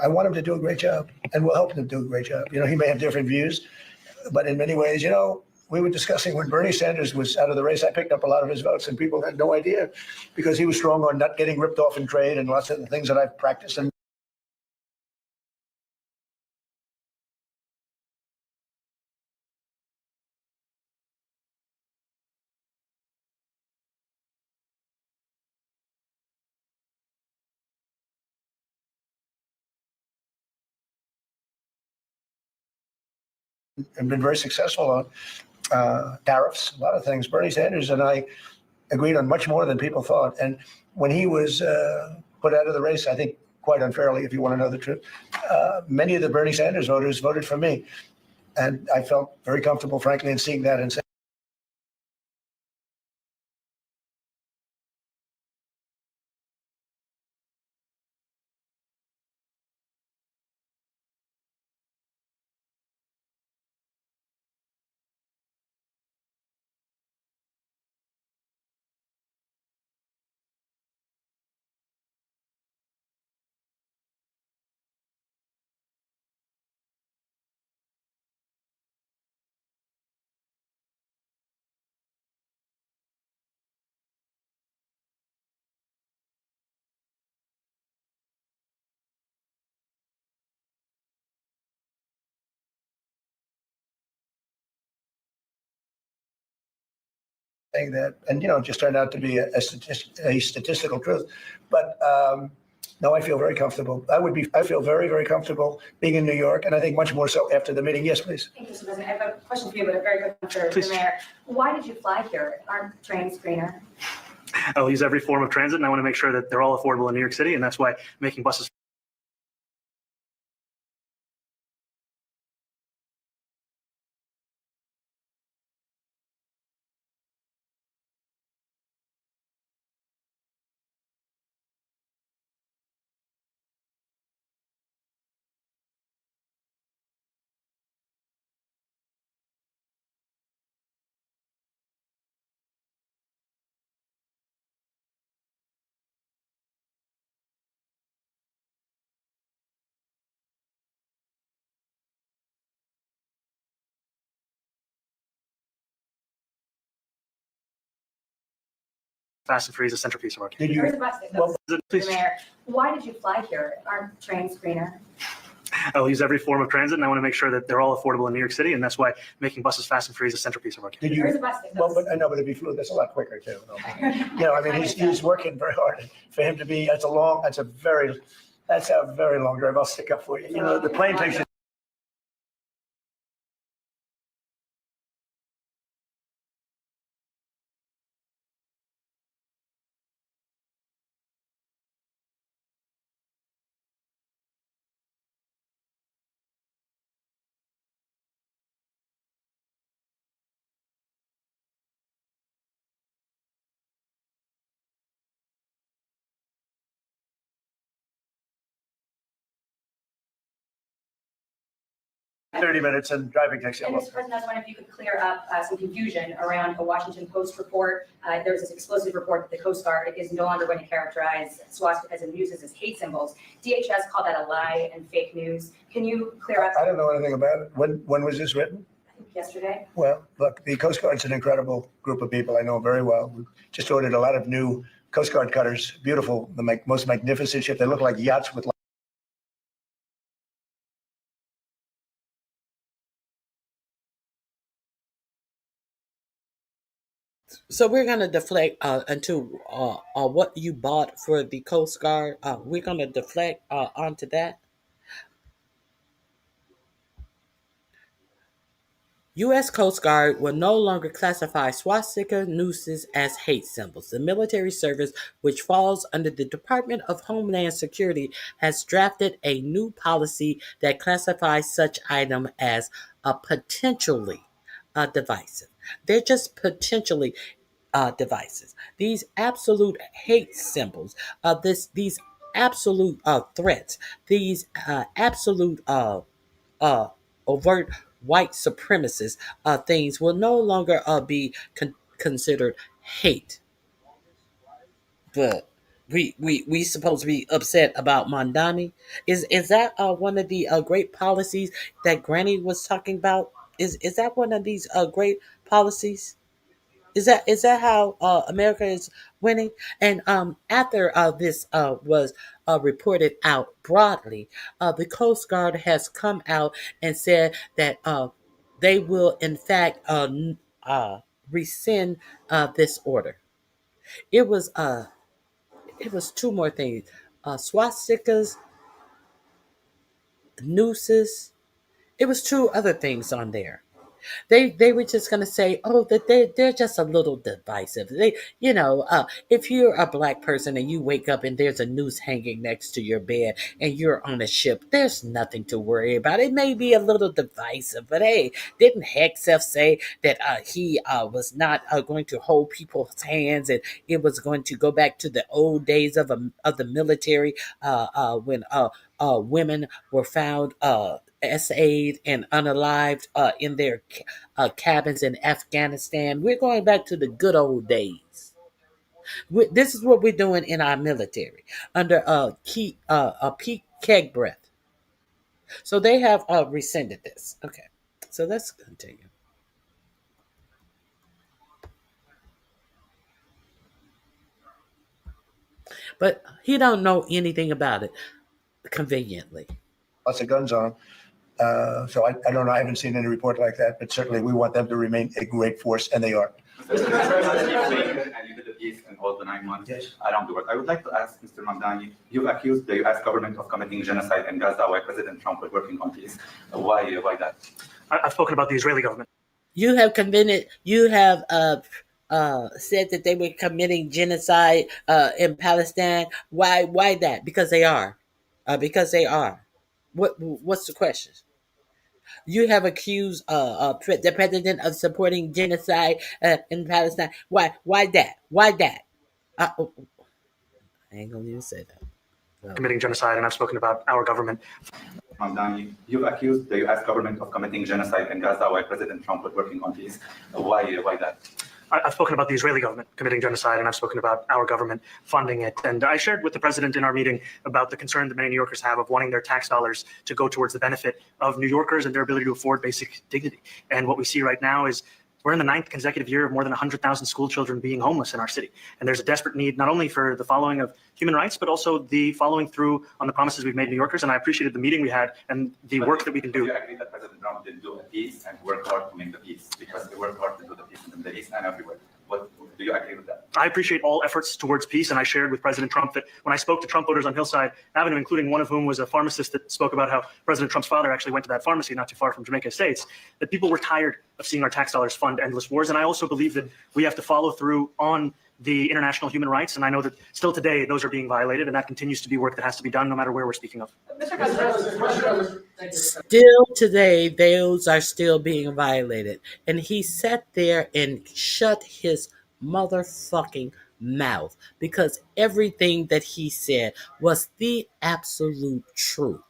I want him to do a great job, and we'll help him do a great job. You know, he may have different views, but in many ways, you know, we were discussing when Bernie Sanders was out of the race, I picked up a lot of his votes, and people had no idea because he was strong on not getting ripped off in trade and lots of the things that I've practiced. And been very successful on tariffs, a lot of things. Bernie Sanders and I agreed on much more than people thought. And when he was put out of the race, I think quite unfairly, if you want to know the truth, many of the Bernie Sanders voters voted for me. And I felt very comfortable, frankly, in seeing that and saying, that, and just turned out to be a statistical truth. But no, I feel very comfortable. I feel very, very comfortable being in New York, and I think much more so after the meeting. Yes, please. Thank you, Mr. President. I have a question for you, but a very quick one for the mayor. Why did you fly here? Aren't trains greener? I'll use every form of transit, and I want to make sure that they're all affordable in New York City, and that's why making buses fast and free is a centerpiece of our Did you? Where's the bus that Well, goes to the please. mayor? Why did you fly here? Aren't trains greener? I'll use every form of transit, and I want to make sure that they're all affordable in New York City, and that's why making buses fast and free is a centerpiece of our Did you? Where's the bus that Well, goes? but I know, but if he flew, that's a lot quicker too. I mean, he's working very hard. For him to be, that's a very long drive. I'll stick up for you. The plane takes. $30 minutes and driving takes you a And long Mr. time. President, I was wondering if you could clear up some confusion around a Washington Post report. There was this explosive report that the Coast Guard is no longer going to characterize swastikas and muses as hate symbols. DHS called that a lie and fake news. Can you clear up? I don't know anything about it. When was this written? I think yesterday. Well, look, the Coast Guard's an incredible group of people. I know very well. We just ordered a lot of new Coast Guard cutters. Beautiful, the most magnificent ship. They look like yachts with. So we're gonna deflect into what you bought for the Coast Guard. We're gonna deflect onto that. U.S. Coast Guard will no longer classify swastika nooses as hate symbols. The military service, which falls under the Department of Homeland Security, has drafted a new policy that classifies such item as potentially divisive. They're just potentially devices. These absolute hate symbols, these absolute threats, these absolute overt white supremacist things will no longer be considered hate. But we supposed to be upset about Mandani. Is that one of the great policies that Granny was talking about? Is that one of these great policies? Is that how America is winning? And after this was reported out broadly, the Coast Guard has come out and said that they will in fact rescind this order. It was two more things: swastikas, nooses. It was two other things on there. They were just gonna say, oh, that they're just a little divisive. If you're a black person and you wake up and there's a noose hanging next to your bed and you're on a ship, there's nothing to worry about. It may be a little divisive, but hey, didn't Hegseth say that he was not going to hold people's hands and it was going to go back to the old days of the military when women were found essayed and unalived in their cabins in Afghanistan. We're going back to the good old days. This is what we're doing in our military under Pete Kegbreath. So they have rescinded this. Okay, so let's continue. But he don't know anything about it, conveniently. Lots of guns on them. So I don't know. I haven't seen any report like that, but certainly we want them to remain a great force, and they are. Mr. President, and you did a piece in all the 9 months Yes. around the world. I would like to ask Mr. Mandani, you've accused the US government of committing genocide in Gaza while President Trump was working on peace. Why that? I've spoken about the Israeli government. You have convened. You have said that they were committing genocide in Palestine. Why that? Because they are. Because they are. What's the question? You have accused the president of supporting genocide in Palestine. Why? Why that? Why that? Oh, I ain't gonna even say that. No. Committing genocide, and I've spoken about our government. Mandani, you've accused the US government of committing genocide in Gaza while President Trump was working on peace. Why that? I've spoken about the Israeli government committing genocide, and I've spoken about our government funding it. And I shared with the president in our meeting about the concern that many New Yorkers have of wanting their tax dollars to go towards the benefit of New Yorkers and their ability to afford basic dignity. And what we see right now is we're in the 9th consecutive year of more than 100,000 school children being homeless in our city. And there's a desperate need not only for the following of human rights, but also the following through on the promises we've made New Yorkers. And I appreciated the meeting we had and the work that we can do. Do you agree that President Trump did do a peace and work hard to make the peace? Because he worked hard to do the peace in the Middle East and everywhere. Do you agree with that? I appreciate all efforts towards peace, and I shared with President Trump that when I spoke to Trump voters on Hillside Avenue, including one of whom was a pharmacist that spoke about how President Trump's father actually went to that pharmacy not too far from Jamaica Estates, that people were tired of seeing our tax dollars fund endless wars. And I also believe that we have to follow through on the international human rights, and I know that still today those are being violated, and that continues to be work that has to be done no matter where we're speaking of. Still today, those are still being violated. And he sat there and shut his motherfucking mouth because everything that he said was the absolute truth.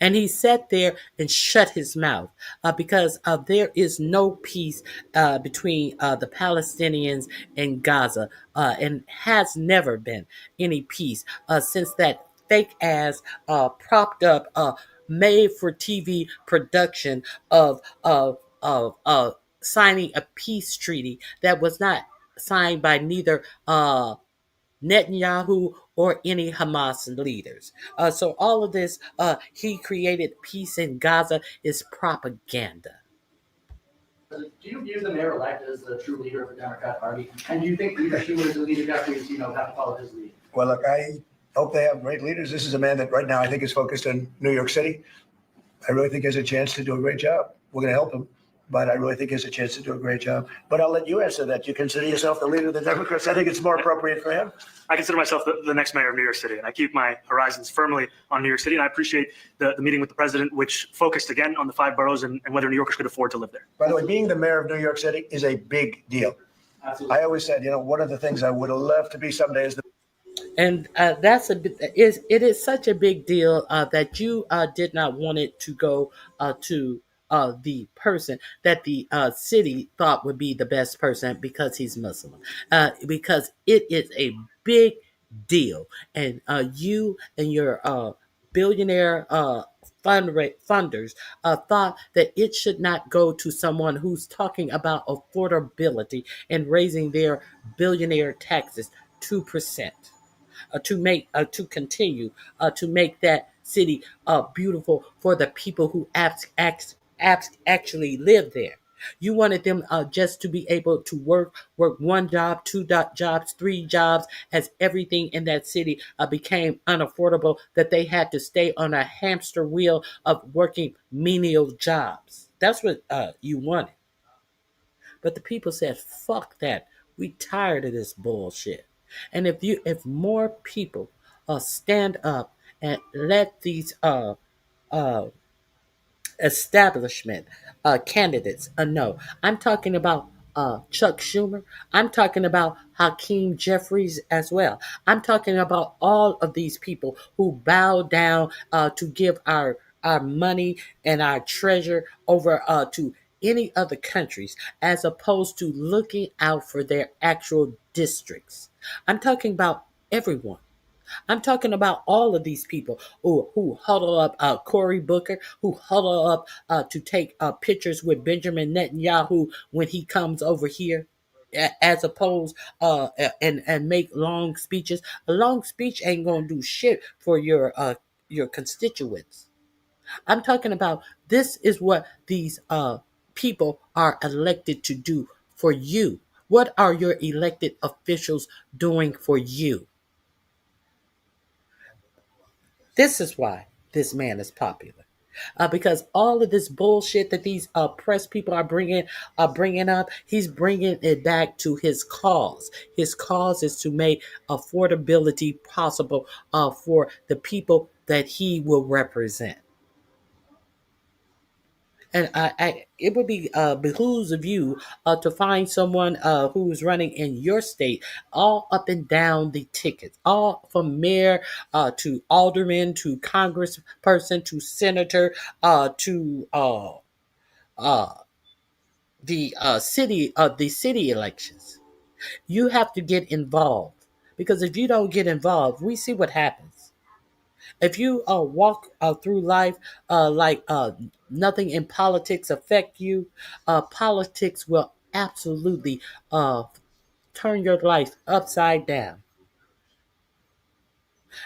And he sat there and shut his mouth because there is no peace between the Palestinians and Gaza and has never been any peace since that fake ass propped up made for TV production of signing a peace treaty that was not signed by neither Netanyahu or any Hamas leaders. So all of this, he created peace in Gaza is propaganda. Do you view the mayor-elect as the true leader of the Democrat Party? And do you think Leader Schumer is a leader that we, have to follow his lead? Well, look, I hope they have great leaders. This is a man that right now I think is focused on New York City. I really think he has a chance to do a great job. We're going to help him, but I really think he has a chance to do a great job. But I'll let you answer that. You consider yourself the leader of the Democrats? I think it's more appropriate for him. I consider myself the next mayor of New York City, and I keep my horizons firmly on New York City. And I appreciate the meeting with the president, which focused again on the 5 boroughs and whether New Yorkers could afford to live there. By the way, being the mayor of New York City is a big deal. Absolutely. I always said, one of the things I would have loved to be someday is the. And it is such a big deal that you did not want it to go to the person that the city thought would be the best person because he's Muslim, because it is a big deal, and you and your billionaire funders thought that it should not go to someone who's talking about affordability and raising their billionaire taxes 2%. To continue to make that city beautiful for the people who actually live there. You wanted them just to be able to work 1 job, 2 jobs, 3 jobs, as everything in that city became unaffordable, that they had to stay on a hamster wheel of working menial jobs. That's what you wanted. But the people said, fuck that. We tired of this bullshit. And if more people stand up and let these establishment candidates know, I'm talking about Chuck Schumer. I'm talking about Hakeem Jeffries as well. I'm talking about all of these people who bow down to give our money and our treasure over to any other countries as opposed to looking out for their actual districts. I'm talking about everyone. I'm talking about all of these people who huddle up, Cory Booker, who huddle up to take pictures with Benjamin Netanyahu when he comes over here, as opposed and make long speeches. A long speech ain't gonna do shit for your constituents. I'm talking about this is what these people are elected to do for you? What are your elected officials doing for you? This is why this man is popular. Because all of this bullshit that these press people are bringing up, he's bringing it back to his cause. His cause is to make affordability possible for the people that he will represent. And it would be behooves of you to find someone who's running in your state, all up and down the tickets, all from mayor to alderman to congressperson to senator to uh, the city elections. You have to get involved because if you don't get involved, we see what happens. If you walk through life like nothing in politics affect you, politics will absolutely uh, turn your life upside down.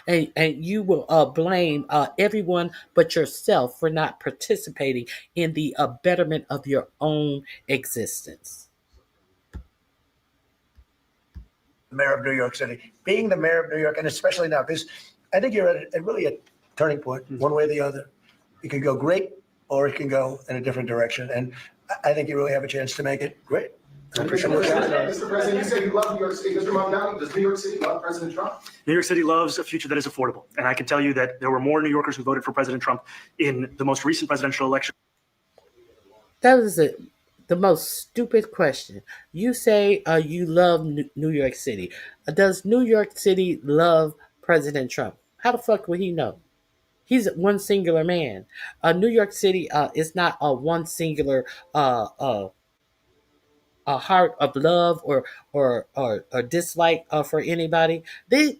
And you will blame everyone but yourself for not participating in the betterment of your own existence. Mayor of New York City, being the mayor of New York, and especially now, because I think you're at really a turning point, one way or the other. It can go great, or it can go in a different direction. And I think you really have a chance to make it great. I appreciate what you're saying. Mr. President, you say you love New York City. Mr. Mandani, does New York City love President Trump? New York City loves a future that is affordable. And I can tell you that there were more New Yorkers who voted for President Trump in the most recent presidential election. That was the most stupid question. You say you love New York City. Does New York City love President Trump? How the fuck would he know? He's one singular man. New York City is not a one singular uh, uh, a heart of love or dislike for anybody. These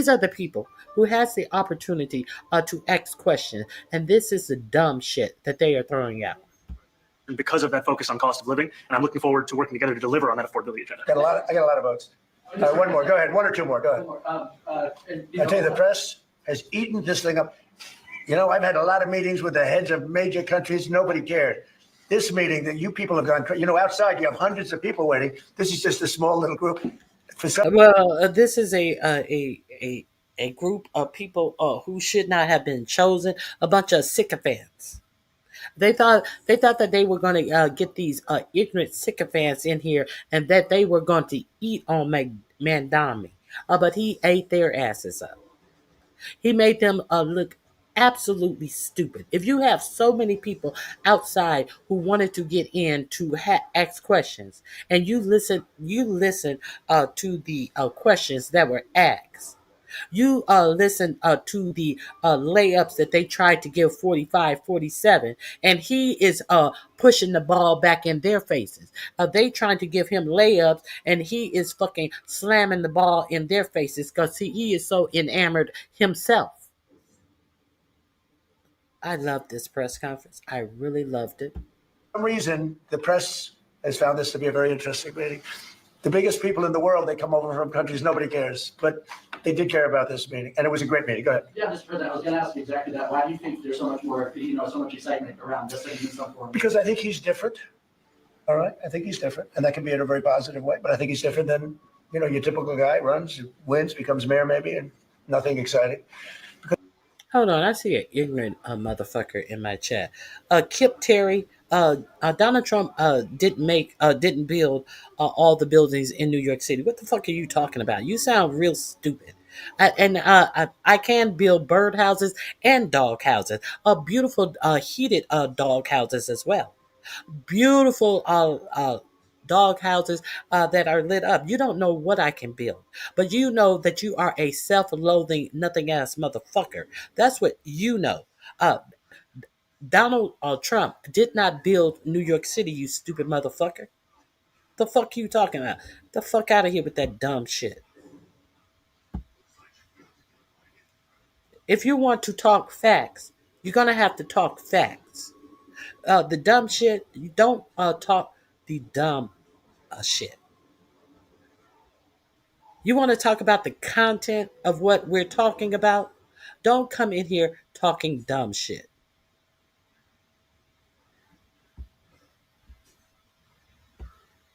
are the people who has the opportunity to ask questions, and this is the dumb shit that they are throwing out. Because of that focus on cost of living, and I'm looking forward to working together to deliver on that affordability agenda. I got a lot of votes. One more. Go ahead. One or two more. Go ahead. I tell you, the press has eaten this thing up. I've had a lot of meetings with the heads of major countries. Nobody cared. This meeting that you people have gone, outside you have hundreds of people waiting. This is just a small little group. Well, this is a group of people who should not have been chosen. A bunch of sycophants. They thought that they were going to get these ignorant sycophants in here, and that they were going to eat on Mandani. But he ate their asses up. He made them look absolutely stupid. If you have so many people outside who wanted to get in to ask questions, and you listen to the questions that were asked. You listen to the layups that they tried to give 45, 47, and he is pushing the ball back in their faces. They trying to give him layups, and he is fucking slamming the ball in their faces because he is so enamored himself. I loved this press conference. I really loved it. For some reason, the press has found this to be a very interesting meeting. The biggest people in the world, they come over from countries nobody cares, but they did care about this meeting, and it was a great meeting. Go ahead. Yeah, Mr. President, I was going to ask you exactly that. Why do you think there's so much more, so much excitement around this thing in some form? Because I think he's different. All right, I think he's different, and that can be in a very positive way. But I think he's different than your typical guy. Runs, wins, becomes mayor, maybe, and nothing exciting. Hold on, I see an ignorant motherfucker in my chat. Kip Terry. Donald Trump didn't build all the buildings in New York City. What the fuck are you talking about? You sound real stupid. I can build birdhouses and dog houses. Beautiful heated dog houses as well. Beautiful dog houses that are lit up. You don't know what I can build, but you know that you are a self-loathing, nothing ass motherfucker. That's what you know. Donald Trump did not build New York City, you stupid motherfucker. The fuck you talking about? The fuck out of here with that dumb shit. If you want to talk facts, you're gonna have to talk facts. The dumb shit, you don't talk the dumb shit. You want to talk about the content of what we're talking about? Don't come in here talking dumb shit.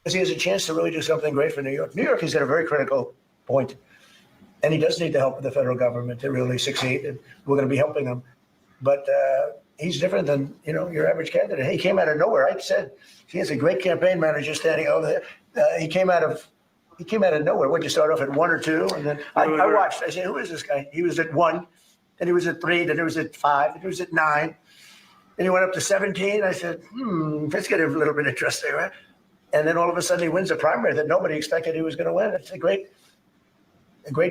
because he has a chance to really do something great for New York. New York is at a very critical point, and he does need the help of the federal government to really succeed, and we're going to be helping him. But he's different than your average candidate. He came out of nowhere. I said he has a great campaign manager standing over there. He came out of nowhere. What, you start off at 1 or 2, and then I watched. I said, "Who is this guy?" He was at 1, then he was at 3, then he was at 5, then he was at 9, then he went up to 17. I said, let's get a little bit interesting, right? And then all of a sudden he wins a primary that nobody expected he was going to win. It's a great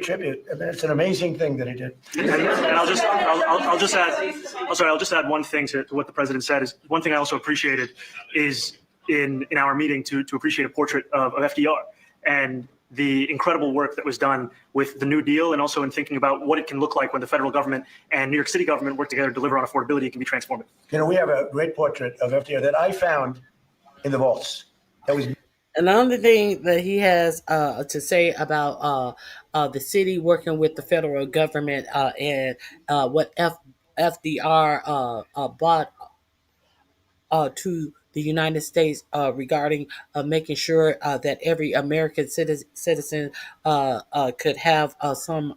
tribute. I mean, it's an amazing thing that he did. And I'll just add one thing to what the president said. Is one thing I also appreciated is in our meeting to appreciate a portrait of FDR and the incredible work that was done with the New Deal, and also in thinking about what it can look like when the federal government and New York City government work together to deliver on affordability. It can be transformative. We have a great portrait of FDR that I found in the vaults. That was. And the only thing that he has to say about the city working with the federal government and what FDR brought to the United States regarding making sure that every American citizen could have some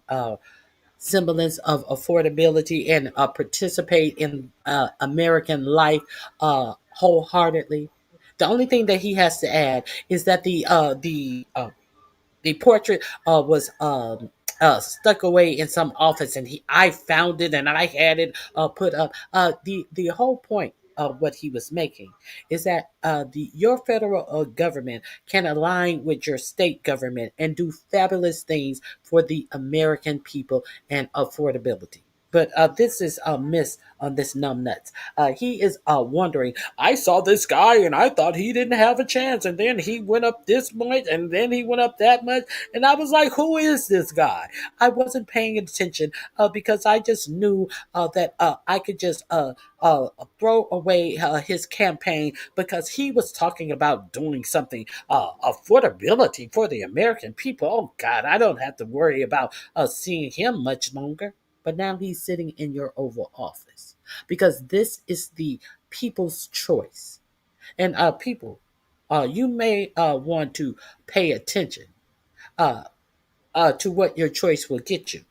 semblance of affordability and participate in American life wholeheartedly. The only thing that he has to add is that the portrait was stuck away in some office, and I found it and I had it put up. The whole point of what he was making is that your federal government can align with your state government and do fabulous things for the American people and affordability. But this is a miss on this numbnuts. He is wondering, I saw this guy and I thought he didn't have a chance. And then he went up this much and then he went up that much. And I was like, who is this guy? I wasn't paying attention because I just knew that I could just throw away his campaign because he was talking about doing something affordability for the American people. Oh, God, I don't have to worry about seeing him much longer. But now he's sitting in your Oval Office because this is the people's choice. And people, you may want to pay attention to what your choice will get you.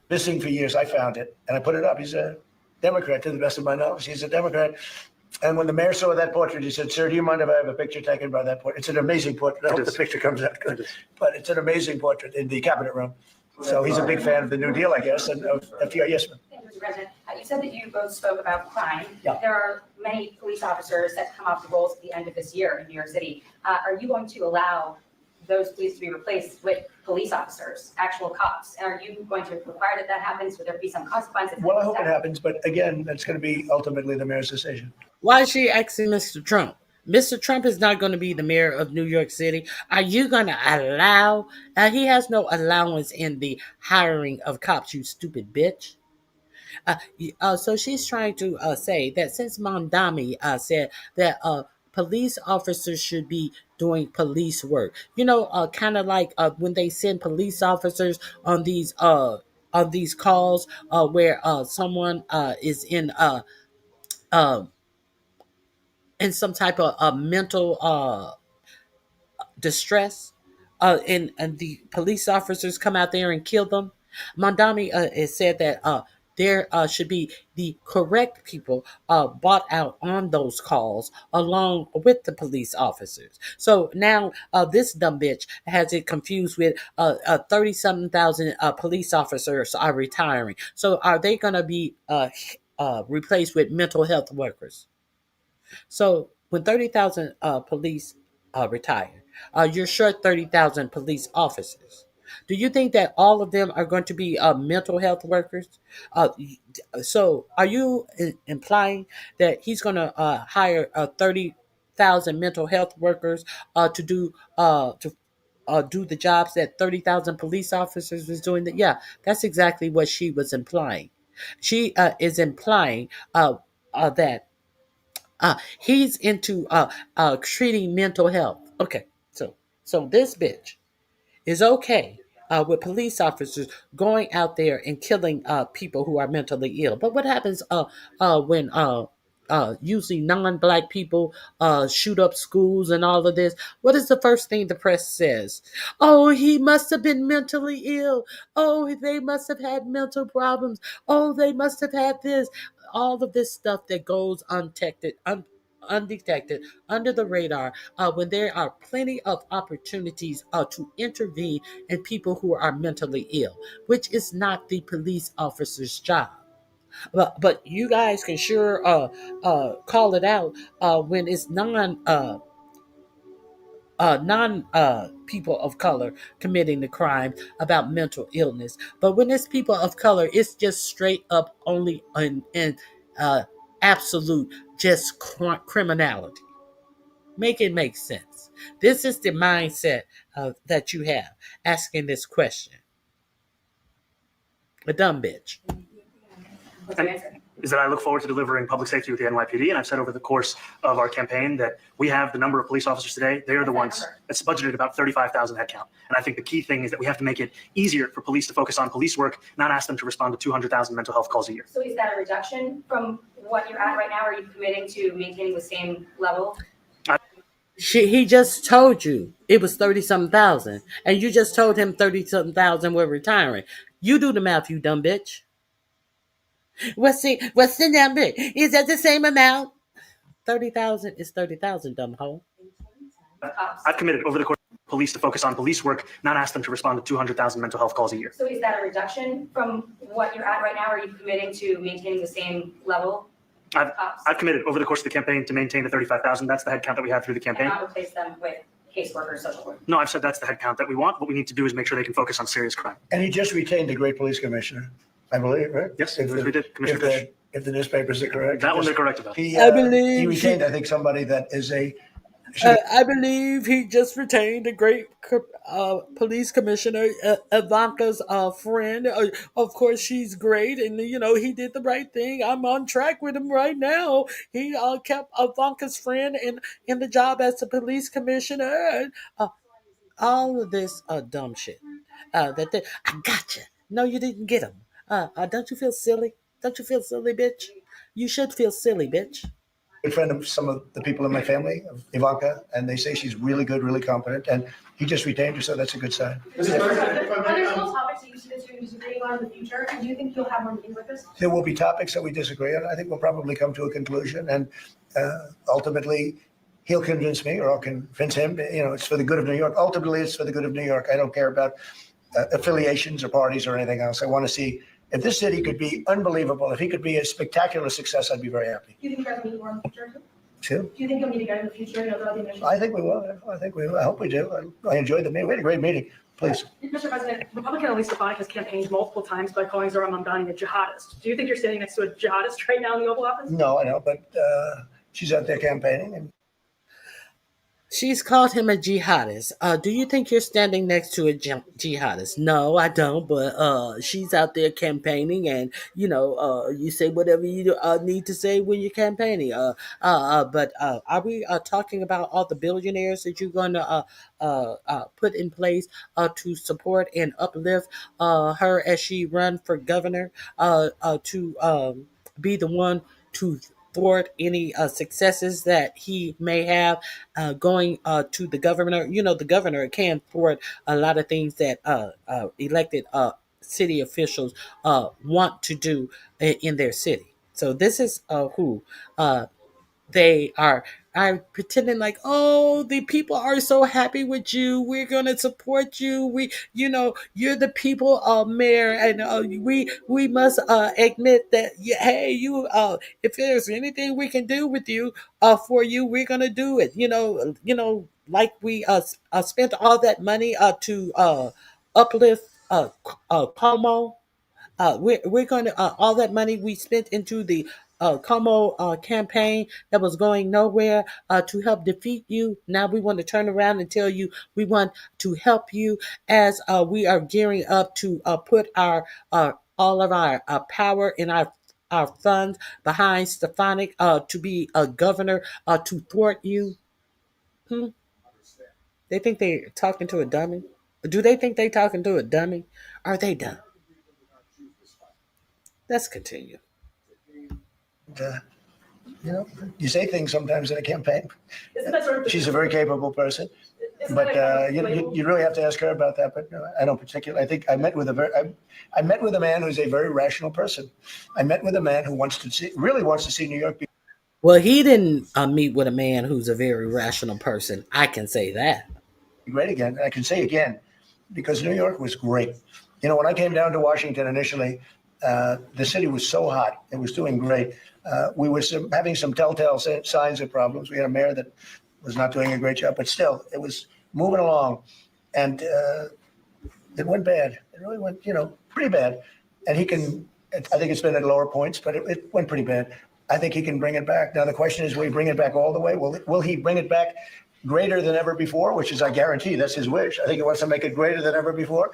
Missing for years. I found it and I put it up. He's a Democrat, to the best of my knowledge. He's a Democrat. And when the mayor saw that portrait, he said, "Sir, do you mind if I have a picture taken by that portrait?" It's an amazing portrait. I hope the picture comes out good. But it's an amazing portrait in the cabinet room. So he's a big fan of the New Deal, I guess, and of FDR. Yes, ma'am. Thank you, Mr. President. You said that you both spoke about crime. Yeah. There are many police officers that come off the rolls at the end of this year in New York City. Are you going to allow those police to be replaced with police officers, actual cops? And are you going to require that happens? Would there be some consequences? Well, I hope it happens. But again, that's going to be ultimately the mayor's decision. Why is she asking Mr. Trump? Mr. Trump is not going to be the mayor of New York City. Are you going to allow? He has no allowance in the hiring of cops, you stupid bitch. So she's trying to say that since Mandani said that police officers should be doing police work, kind of like when they send police officers on these calls where someone is in some type of mental distress, and the police officers come out there and kill them. Mandani has said that there should be the correct people bought out on those calls along with the police officers. So now this dumb bitch has it confused with 30-something thousand police officers are retiring. So are they going to be replaced with mental health workers? So when 30,000 police retire, you're short 30,000 police officers. Do you think that all of them are going to be mental health workers? So are you implying that he's going to hire 30,000 mental health workers to do the jobs that 30,000 police officers was doing? Yeah, that's exactly what she was implying. She is implying that he's into treating mental health. Okay, so this bitch is okay with police officers going out there and killing people who are mentally ill. But what happens when usually non-black people shoot up schools and all of this, what is the first thing the press says? Oh, he must have been mentally ill. Oh, they must have had mental problems. Oh, they must have had this. All of this stuff that goes undetected, under the radar, when there are plenty of opportunities to intervene in people who are mentally ill, which is not the police officer's job. But you guys can sure call it out when it's non people of color committing the crime about mental illness. But when it's people of color, it's just straight up only in absolute just criminality. Make it make sense. This is the mindset that you have asking this question. A dumb bitch. What's your answer? Is that I look forward to delivering public safety with the NYPD. And I've said over the course of our campaign that we have the number of police officers today. They are the ones that's budgeted about 35,000 headcount. And I think the key thing is that we have to make it easier for police to focus on police work, not ask them to respond to 200,000 mental health calls a year. So is that a reduction from what you're at right now? Are you committing to maintaining the same level? He just told you it was 30-something thousand, and you just told him 30-something thousand were retiring. You do the math, you dumb bitch. What's the number? Is that the same amount? 30,000 is 30,000, dumb hoe. I've committed over the course of police to focus on police work, not ask them to respond to 200,000 mental health calls a year. So is that a reduction from what you're at right now? Are you committing to maintaining the same level? I've committed over the course of the campaign to maintain the 35,000. That's the headcount that we have through the campaign. And not replace them with caseworkers, social work. No, I've said that's the headcount that we want. What we need to do is make sure they can focus on serious crime. And he just retained a great police commissioner, I believe, right? Yes, If we did. Commissioner Fish. if the newspapers are correct. That one they're correct about. I believe he retained, I think, somebody that is a. I believe he just retained a great police commissioner, Ivanka's friend. Of course, she's great, and he did the right thing. I'm on track with him right now. He kept Ivanka's friend in the job as the police commissioner. And, all of this dumb shit. I gotcha. No, you didn't get him. Don't you feel silly? Don't you feel silly, bitch? You should feel silly, bitch. Good friend of some of the people in my family, of Ivanka, and they say she's really good, really competent, and he just retained her, so that's a good sign. Are there still topics that you see that you're disagreeing on in the future? And do you think you'll have more meetings like this? There will be topics that we disagree on. I think we'll probably come to a conclusion, and ultimately, he'll convince me, or I'll convince him. It's for the good of New York. Ultimately, it's for the good of New York. I don't care about affiliations or parties or anything else. I want to see if this city could be unbelievable. If he could be a spectacular success, I'd be very happy. Do you think you guys will meet more in the future? Too. Do you think you'll meet again in the future? Throughout the administration? I think we will. I hope we do. I enjoyed the meeting. We had a great meeting. Please. Mr. President, Republican Elise Stefanik has campaigned multiple times by calling Zohran Mamdani a jihadist. Do you think you're standing next to a jihadist right now in the Oval Office? No, I know, but she's out there campaigning. And she's called him a jihadist. Do you think you're standing next to a jihadist? No, I don't. But she's out there campaigning, and you say whatever you need to say when you're campaigning. But are we talking about all the billionaires that you're going to put in place to support and uplift her as she run for governor? To be the one to thwart any successes that he may have going to the governor. The governor can thwart a lot of things that elected city officials want to do in their city. So this is who they are pretending like, oh, the people are so happy with you. We're going to support you. You're the people, mayor, and we must admit that, hey, you, if there's anything we can do with you, for you, we're going to do it. Like we spent all that money to uplift Como. We're going to all that money we spent into the Como campaign that was going nowhere to help defeat you. Now we want to turn around and tell you we want to help you as we are gearing up to put our all of our power and our funds behind Stefanik to be a governor to thwart you. They think they're talking to a dummy? Do they think they're talking to a dummy? Are they dumb? Let's continue. You say things sometimes in a campaign. Isn't that sort of? She's a very capable person, isn't but that kind of you label? you really have to ask her about that. But I don't particularly. I think I met with I met with a man who's a very rational person. I met with a man who really wants to see New York be Well, he didn't meet with a man who's a very rational person. I can say that. great again. And I can say again, because New York was great. When I came down to Washington initially, the city was so hot. It was doing great. We were having some telltale signs of problems. We had a mayor that was not doing a great job, but still, it was moving along. And it went bad. It really went, pretty bad. And I think it's been at lower points, but it went pretty bad. I think he can bring it back. Now, the question is, will he bring it back all the way? Will he bring it back greater than ever before, which is, I guarantee, that's his wish. I think he wants to make it greater than ever before.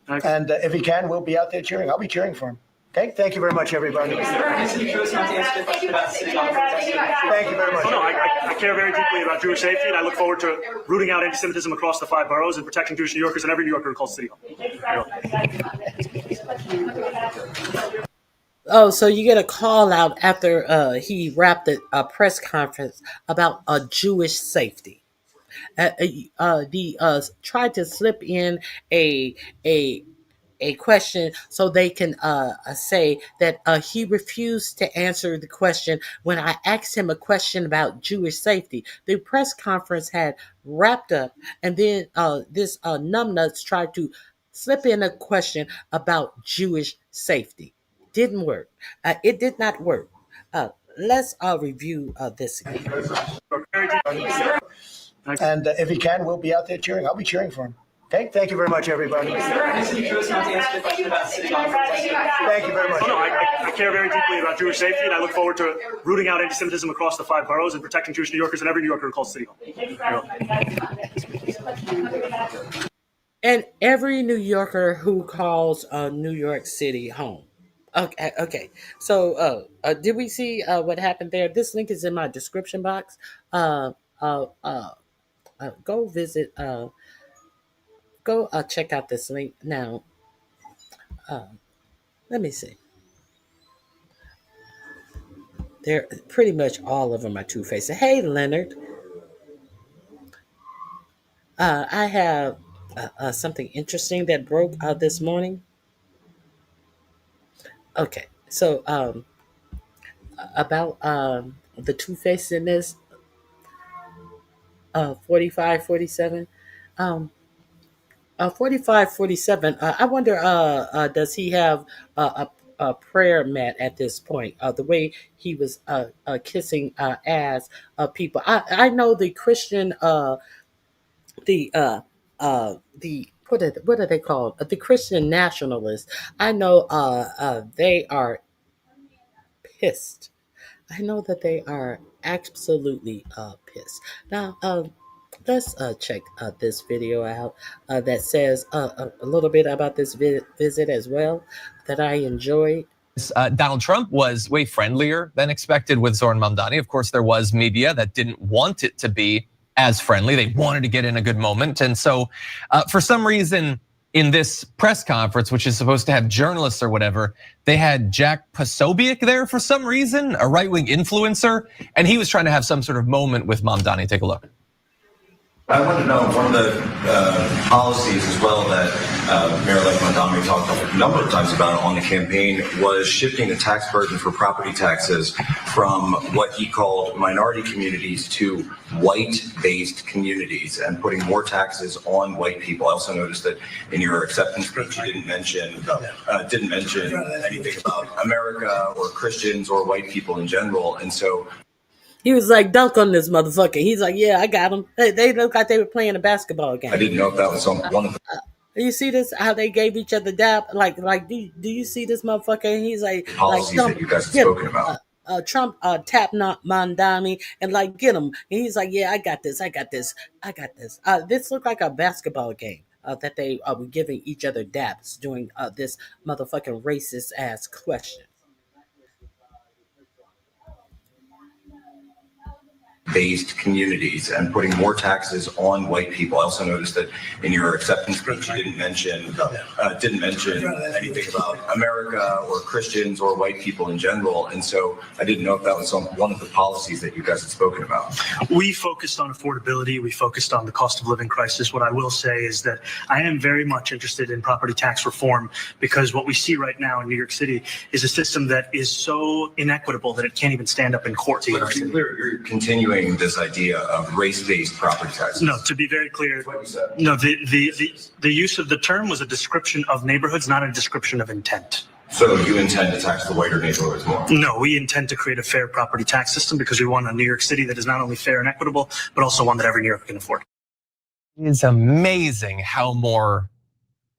And if he can, we'll be out there cheering. I'll be cheering for him. Okay, thank you very much, everybody. Thank you very much. Oh, no, I care very deeply about Jewish safety, and I look forward to rooting out anti-Semitism across the 5 boroughs and protecting Jewish New Yorkers and every New Yorker who calls City Hall. Oh, so you get a call out after he wrapped a press conference about Jewish safety. Tried to slip in a question so they can say that he refused to answer the question when I asked him a question about Jewish safety. The press conference had wrapped up, and then this numbnuts tried to slip in a question about Jewish safety. Didn't work. It did not work. Let's review this again. And if he can, we'll be out there cheering. I'll be cheering for him. Okay, thank you very much, everybody. Thank you very much. Oh, no, I care very deeply about Jewish safety, and I look forward to rooting out anti-Semitism across the 5 boroughs and protecting Jewish New Yorkers and every New Yorker who calls City Hall. And every New Yorker who calls New York City home. Okay. So, did we see what happened there? This link is in my description box. Go visit. Go check out this link now. Let me see. They're pretty much all of them are two-faced. Hey, Leonard. I have something interesting that broke this morning. Okay, so about the two-facedness 45, 47. 45, 47. I wonder, does he have a prayer mat at this point? The way he was kissing ass people. I know the Christian, the what are they called? The Christian nationalists. I know they are pissed. I know that they are absolutely pissed. Now, let's check this video out that says a little bit about this visit as well that I enjoyed. Donald Trump was way friendlier than expected with Zoran Mamdani. Of course, there was media that didn't want it to be as friendly. They wanted to get in a good moment. And so for some reason in this press conference, which is supposed to have journalists or whatever, they had Jack Posobiec there for some reason, a right-wing influencer. And he was trying to have some sort of moment with Mamdani. Take a look. I want to know, one of the policies as well that Mayor-elect Mandani talked a number of times about on the campaign was shifting the tax burden for property taxes from what he called minority communities to white-based communities and putting more taxes on white people. I also noticed that in your acceptance speech, you didn't mention anything about America or Christians or white people in general. And so he was like, dunk on this motherfucker. He's like, yeah, I got him. They look like they were playing a basketball game. I didn't know if that was one of the you see this? How they gave each other dab? Like, do you see this motherfucker? And he's like, policies that you guys have spoken about. Trump tapped Mandani and like get him. And he's like, yeah, I got this. This looked like a basketball game that they were giving each other dabs doing this motherfucking racist ass question. based communities and putting more taxes on white people. I also noticed that in your acceptance speech, you didn't mention anything about America or Christians or white people in general. And so I didn't know if that was one of the policies that you guys had spoken about. We focused on affordability. We focused on the cost of living crisis. What I will say is that I am very much interested in property tax reform, because what we see right now in New York City is a system that is so inequitable that it can't even stand up in court. But you're continuing this idea of race-based property taxes. No, to be very clear, That's what you said. no, the use of the term was a description of neighborhoods, not a description of intent. So you intend to tax the whiter neighborhoods more? No, we intend to create a fair property tax system because we want a New York City that is not only fair and equitable, but also one that every New Yorker can afford. It's amazing how more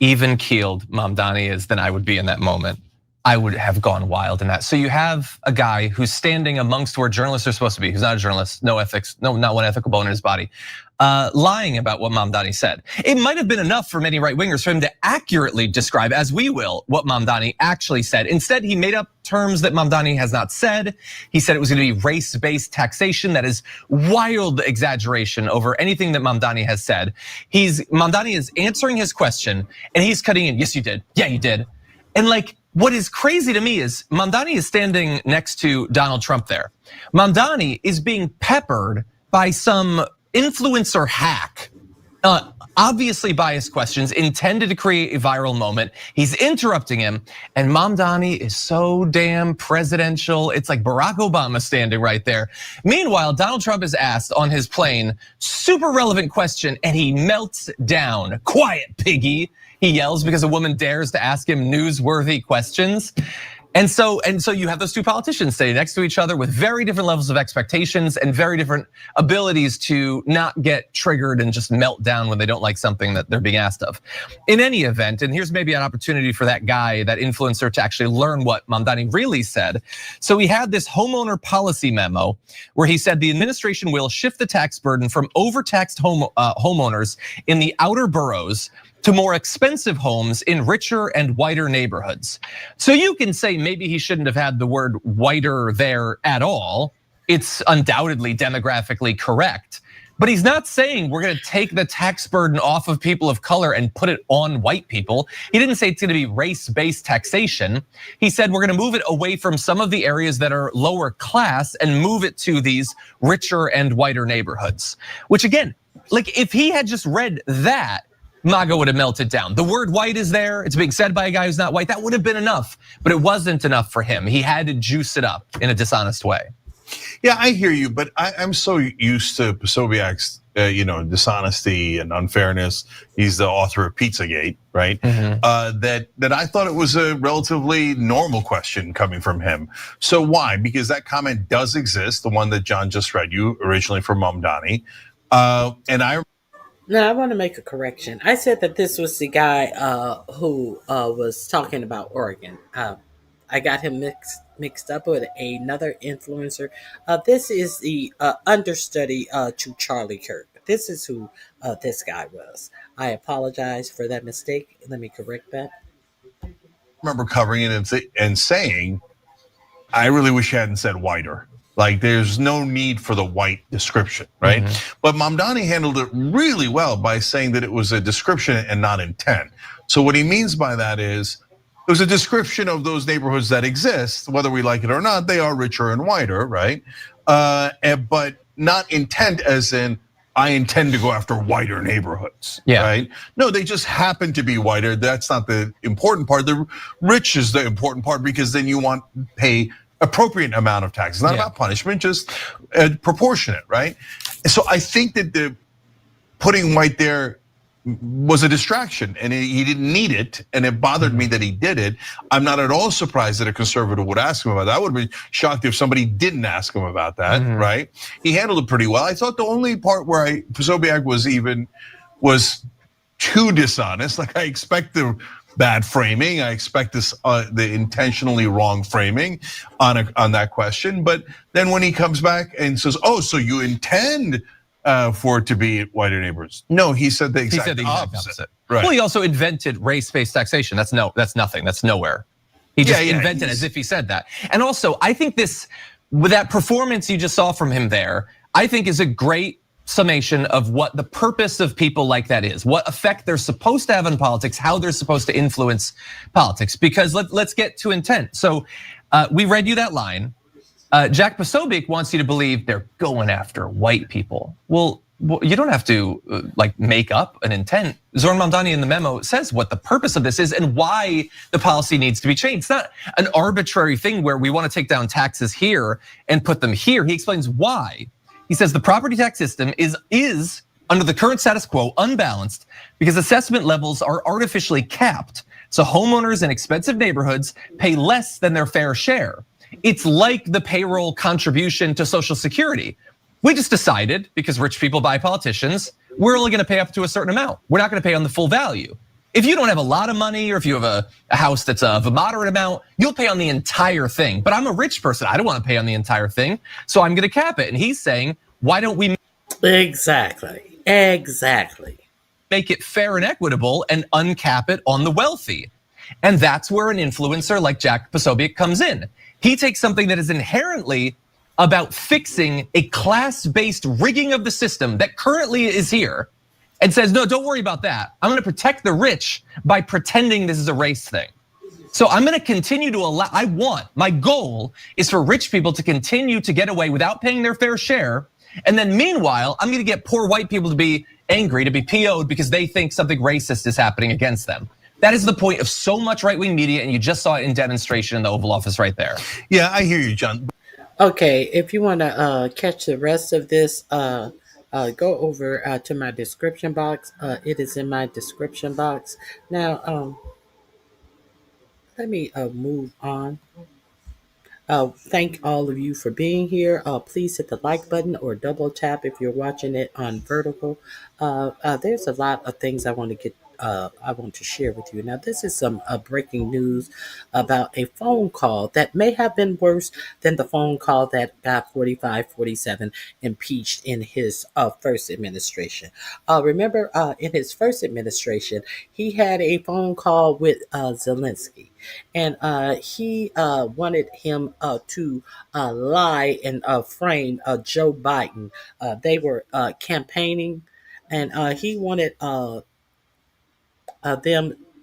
even-keeled Mamdani is than I would be in that moment. I would have gone wild in that. So you have a guy who's standing amongst where journalists are supposed to be, who's not a journalist, no ethics, not one ethical bone in his body, lying about what Mamdani said. It might have been enough for many right-wingers for him to accurately describe, as we will, what Mamdani actually said. Instead, he made up terms that Mamdani has not said. He said it was going to be race-based taxation. That is wild exaggeration over anything that Mamdani has said. Mamdani is answering his question and he's cutting in, yes, you did. Yeah, you did. And like, what is crazy to me is Mamdani is standing next to Donald Trump there. Mamdani is being peppered by some influencer hack, obviously biased questions intended to create a viral moment. He's interrupting him, and Mamdani is so damn presidential. It's like Barack Obama standing right there. Meanwhile, Donald Trump is asked on his plane, super relevant question, and he melts down. Quiet, piggy, he yells because a woman dares to ask him newsworthy questions. And so you have those two politicians sitting next to each other with very different levels of expectations and very different abilities to not get triggered and just melt down when they don't like something that they're being asked of. In any event, and here's maybe an opportunity for that guy, that influencer, to actually learn what Mamdani really said. So he had this homeowner policy memo where he said the administration will shift the tax burden from overtaxed homeowners in the outer boroughs to more expensive homes in richer and whiter neighborhoods. So you can say maybe he shouldn't have had the word whiter there at all. It's undoubtedly demographically correct, but he's not saying we're gonna take the tax burden off of people of color and put it on white people. He didn't say it's gonna be race-based taxation. He said we're gonna move it away from some of the areas that are lower class and move it to these richer and whiter neighborhoods. Which again, like if he had just read that, MAGA would have melted down. The word white is there, it's being said by a guy who's not white. That would have been enough, but it wasn't enough for him. He had to juice it up in a dishonest way. Yeah, I hear you, but I'm so used to Posobiec's dishonesty and unfairness. He's the author of Pizzagate, right? That I thought it was a relatively normal question coming from him. So why? Because that comment does exist, the one that John just read you originally from Mamdani. Now, I want to make a correction. I said that this was the guy who was talking about Oregon. I got him mixed up with another influencer. This is the understudy to Charlie Kirk. This is who this guy was. I apologize for that mistake. Let me correct that. I remember covering it and saying, I really wish I hadn't said whiter. Like there's no need for the white description, right? But Mamdani handled it really well by saying that it was a description and not intent. So what he means by that is, it was a description of those neighborhoods that exist, whether we like it or not, they are richer and whiter, right? But not intent as in, I intend to go after whiter neighborhoods, right? No, they just happen to be whiter. That's not the important part. The rich is the important part because then you want to pay appropriate amount of tax. It's not about punishment, just proportionate, right? So I think that the putting white there was a distraction and he didn't need it, and it bothered me that he did it. I'm not at all surprised that a conservative would ask him about that. I would have been shocked if somebody didn't ask him about that, right? He handled it pretty well. I thought the only part where Posobiec was too dishonest. Like I expect the bad framing. I expect the intentionally wrong framing on that question. But then when he comes back and says, "Oh, so you intend for it to be whiter neighbors?" No, he said the exact opposite. Right. Well, he also invented race-based taxation. That's nothing. That's nowhere. He just invented as if he said that. And also, I think with that performance you just saw from him there, I think is a great summation of what the purpose of people like that is, what effect they're supposed to have on politics, how they're supposed to influence politics. Because let's get to intent. So we read you that line. Jack Posobiec wants you to believe they're going after white people. Well, you don't have to like make up an intent. Zoran Mamdani in the memo says what the purpose of this is and why the policy needs to be changed. It's not an arbitrary thing where we want to take down taxes here and put them here. He explains why. He says the property tax system is under the current status quo unbalanced because assessment levels are artificially capped. So homeowners in expensive neighborhoods pay less than their fair share. It's like the payroll contribution to Social Security. We just decided, because rich people buy politicians, we're only gonna pay up to a certain amount. We're not gonna pay on the full value. If you don't have a lot of money or if you have a house that's of a moderate amount, you'll pay on the entire thing. But I'm a rich person, I don't wanna pay on the entire thing, so I'm gonna cap it. And he's saying, why don't we Exactly. make it fair and equitable and uncap it on the wealthy? And that's where an influencer like Jack Posobiec comes in. He takes something that is inherently about fixing a class-based rigging of the system that currently is here and says, no, don't worry about that. I'm gonna protect the rich by pretending this is a race thing. So I'm gonna continue to allow, my goal is for rich people to continue to get away without paying their fair share. And then meanwhile, I'm gonna get poor white people to be angry, to be PO'd because they think something racist is happening against them. That is the point of so much right-wing media, and you just saw it in demonstration in the Oval Office right there. Yeah, I hear you, John. Okay, if you want to catch the rest of this, go over to my description box. It is in my description box. Now, let me move on. Thank all of you for being here. Please hit the like button or double tap if you're watching it on vertical. There's a lot of things I want to share with you. Now, this is some breaking news about a phone call that may have been worse than the phone call that got 45-47 impeached in his first administration. Remember, in his first administration, he had a phone call with Zelensky. And he wanted him to lie and frame Joe Biden. They were campaigning, and he wanted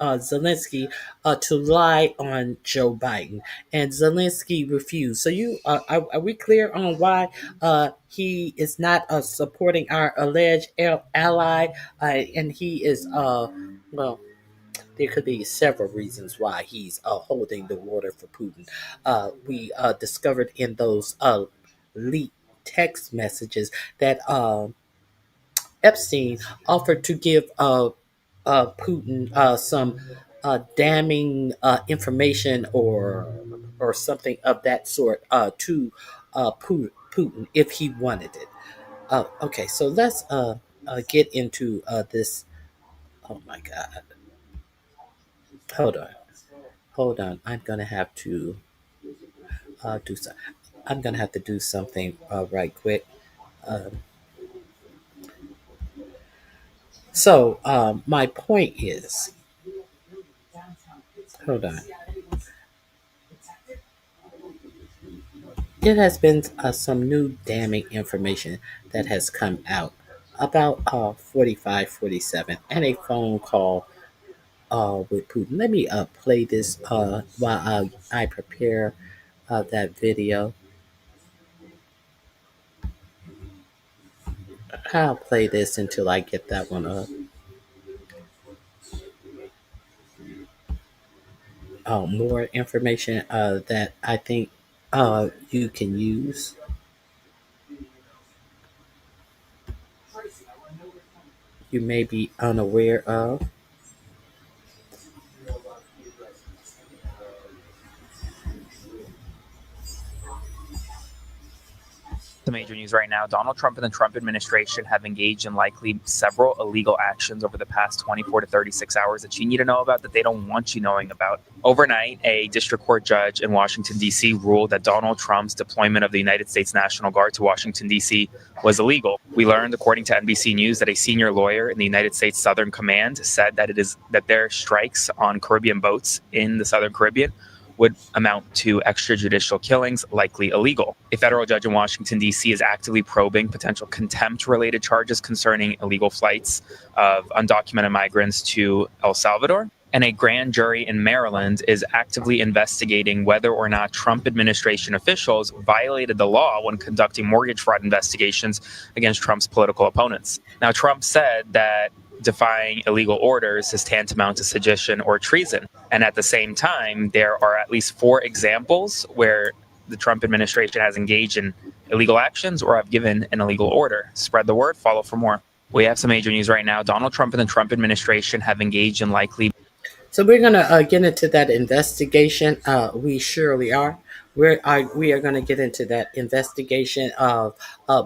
Zelensky to lie on Joe Biden, and Zelensky refused. So are we clear on why he is not supporting our alleged ally, and he is well. There could be several reasons why he's holding the water for Putin. We discovered in those leaked text messages that Epstein offered to give Putin some damning information or something of that sort to Putin if he wanted it. Okay, so let's get into this. Oh my God. Hold on. I'm gonna have to do something right quick. So my point is, hold on. It has been some new damning information that has come out about 45-47 and a phone call with Putin. Let me play this while I prepare that video. I'll play this until I get that one up. More information that I think you can use. You may be unaware of. The major news right now, Donald Trump and the Trump administration have engaged in likely several illegal actions over the past 24 to 36 hours that you need to know about, that they don't want you knowing about. Overnight, a district court judge in Washington, D.C. ruled that Donald Trump's deployment of the United States National Guard to Washington, D.C. was illegal. We learned, according to NBC News, that a senior lawyer in the United States Southern Command said that their strikes on Caribbean boats in the Southern Caribbean would amount to extrajudicial killings, likely illegal. A federal judge in Washington, D.C. is actively probing potential contempt-related charges concerning illegal flights of undocumented migrants to El Salvador. And a grand jury in Maryland is actively investigating whether or not Trump administration officials violated the law when conducting mortgage fraud investigations against Trump's political opponents. Now, Trump said that defying illegal orders is tantamount to sedition or treason. And at the same time, there are at least 4 examples where the Trump administration has engaged in illegal actions or have given an illegal order. Spread the word, follow for more. We have some major news right now. Donald Trump and the Trump administration have engaged in likely... So we're going to get into that investigation. We surely are. We are going to get into that investigation of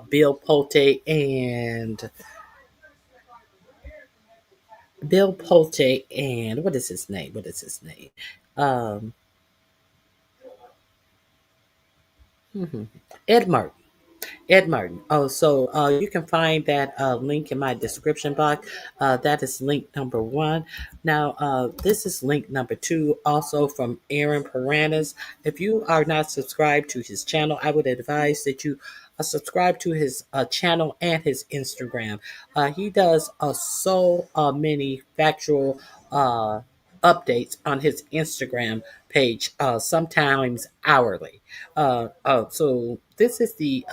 Bill Pulte and what is his name? Ed Martin. Ed Martin. Oh, so you can find that link in my description box. That is link number 1. Now, this is link number 2, also from Aaron Paranis. If you are not subscribed to his channel, I would advise that you subscribe to his channel and his Instagram. He does so many factual updates on his Instagram page, sometimes hourly. So this is the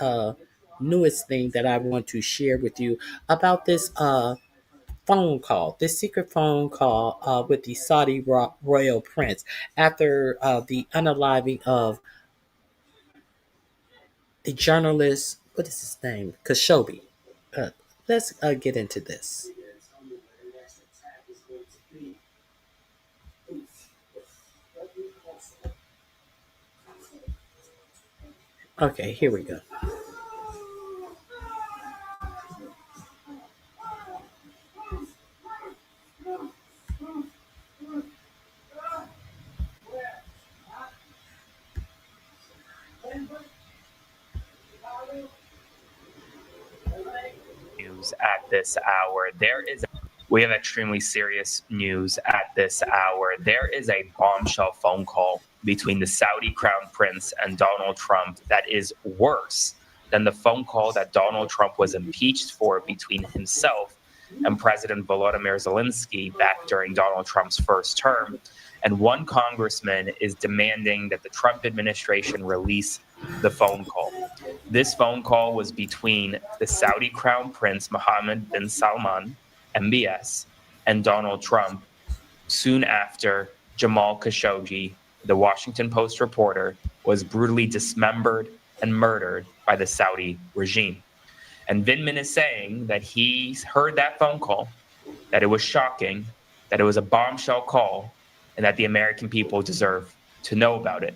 newest thing that I want to share with you about this phone call, this secret phone call with the Saudi royal prince after the unaliving of the journalist, what is his name? Khashoggi. Let's get into this. Okay, here we go. News at this hour. We have extremely serious news at this hour. There is a bombshell phone call between the Saudi crown prince and Donald Trump that is worse than the phone call that Donald Trump was impeached for between himself and President Volodymyr Zelensky back during Donald Trump's first term. And one congressman is demanding that the Trump administration release the phone call. This phone call was between the Saudi crown prince Mohammed bin Salman, MBS, and Donald Trump soon after Jamal Khashoggi, the Washington Post reporter, was brutally dismembered and murdered by the Saudi regime. And Vindman is saying that he heard that phone call, that it was shocking, that it was a bombshell call, and that the American people deserve to know about it.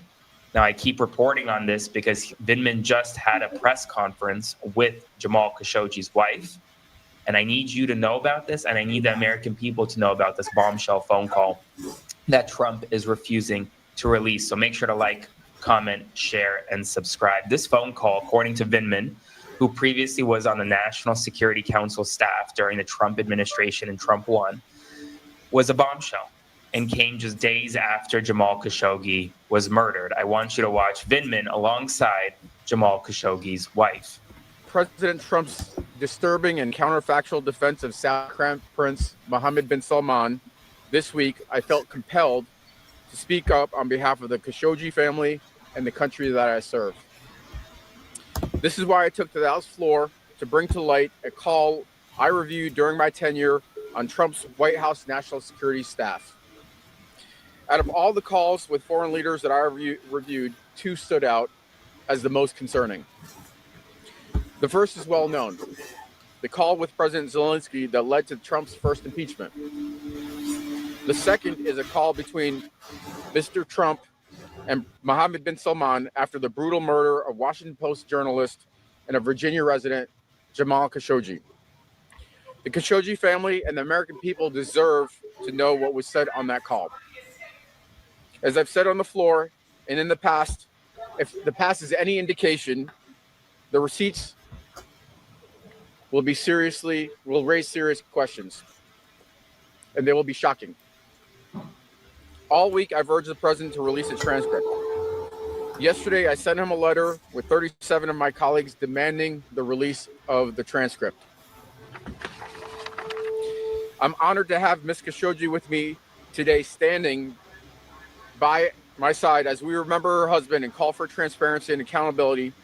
Now, I keep reporting on this because Vindman just had a press conference with Jamal Khashoggi's wife, and I need you to know about this, and I need the American people to know about this bombshell phone call that Trump is refusing to release. So make sure to like, comment, share, and subscribe. This phone call, according to Vindman, who previously was on the National Security Council staff during the Trump administration and Trump 1, was a bombshell and came just days after Jamal Khashoggi was murdered. I want you to watch Vindman alongside Jamal Khashoggi's wife. President Trump's disturbing and counterfactual defense of Saudi Crown Prince Mohammed bin Salman, this week I felt compelled to speak up on behalf of the Khashoggi family and the country that I serve. This is why I took to the House floor to bring to light a call I reviewed during my tenure on Trump's White House national security staff. Out of all the calls with foreign leaders that I reviewed, 2 stood out as the most concerning. The first is well known, the call with President Zelensky that led to Trump's first impeachment. The second is a call between Mr. Trump and Mohammed bin Salman after the brutal murder of Washington Post journalist and a Virginia resident, Jamal Khashoggi. The Khashoggi family and the American people deserve to know what was said on that call. As I've said on the floor and in the past, if the past is any indication, the receipts will raise serious questions, and they will be shocking. All week, I've urged the president to release a transcript. Yesterday, I sent him a letter with 37 of my colleagues demanding the release of the transcript. I'm honored to have Ms. Khashoggi with me today, standing by my side as we remember her husband and call for transparency and accountability.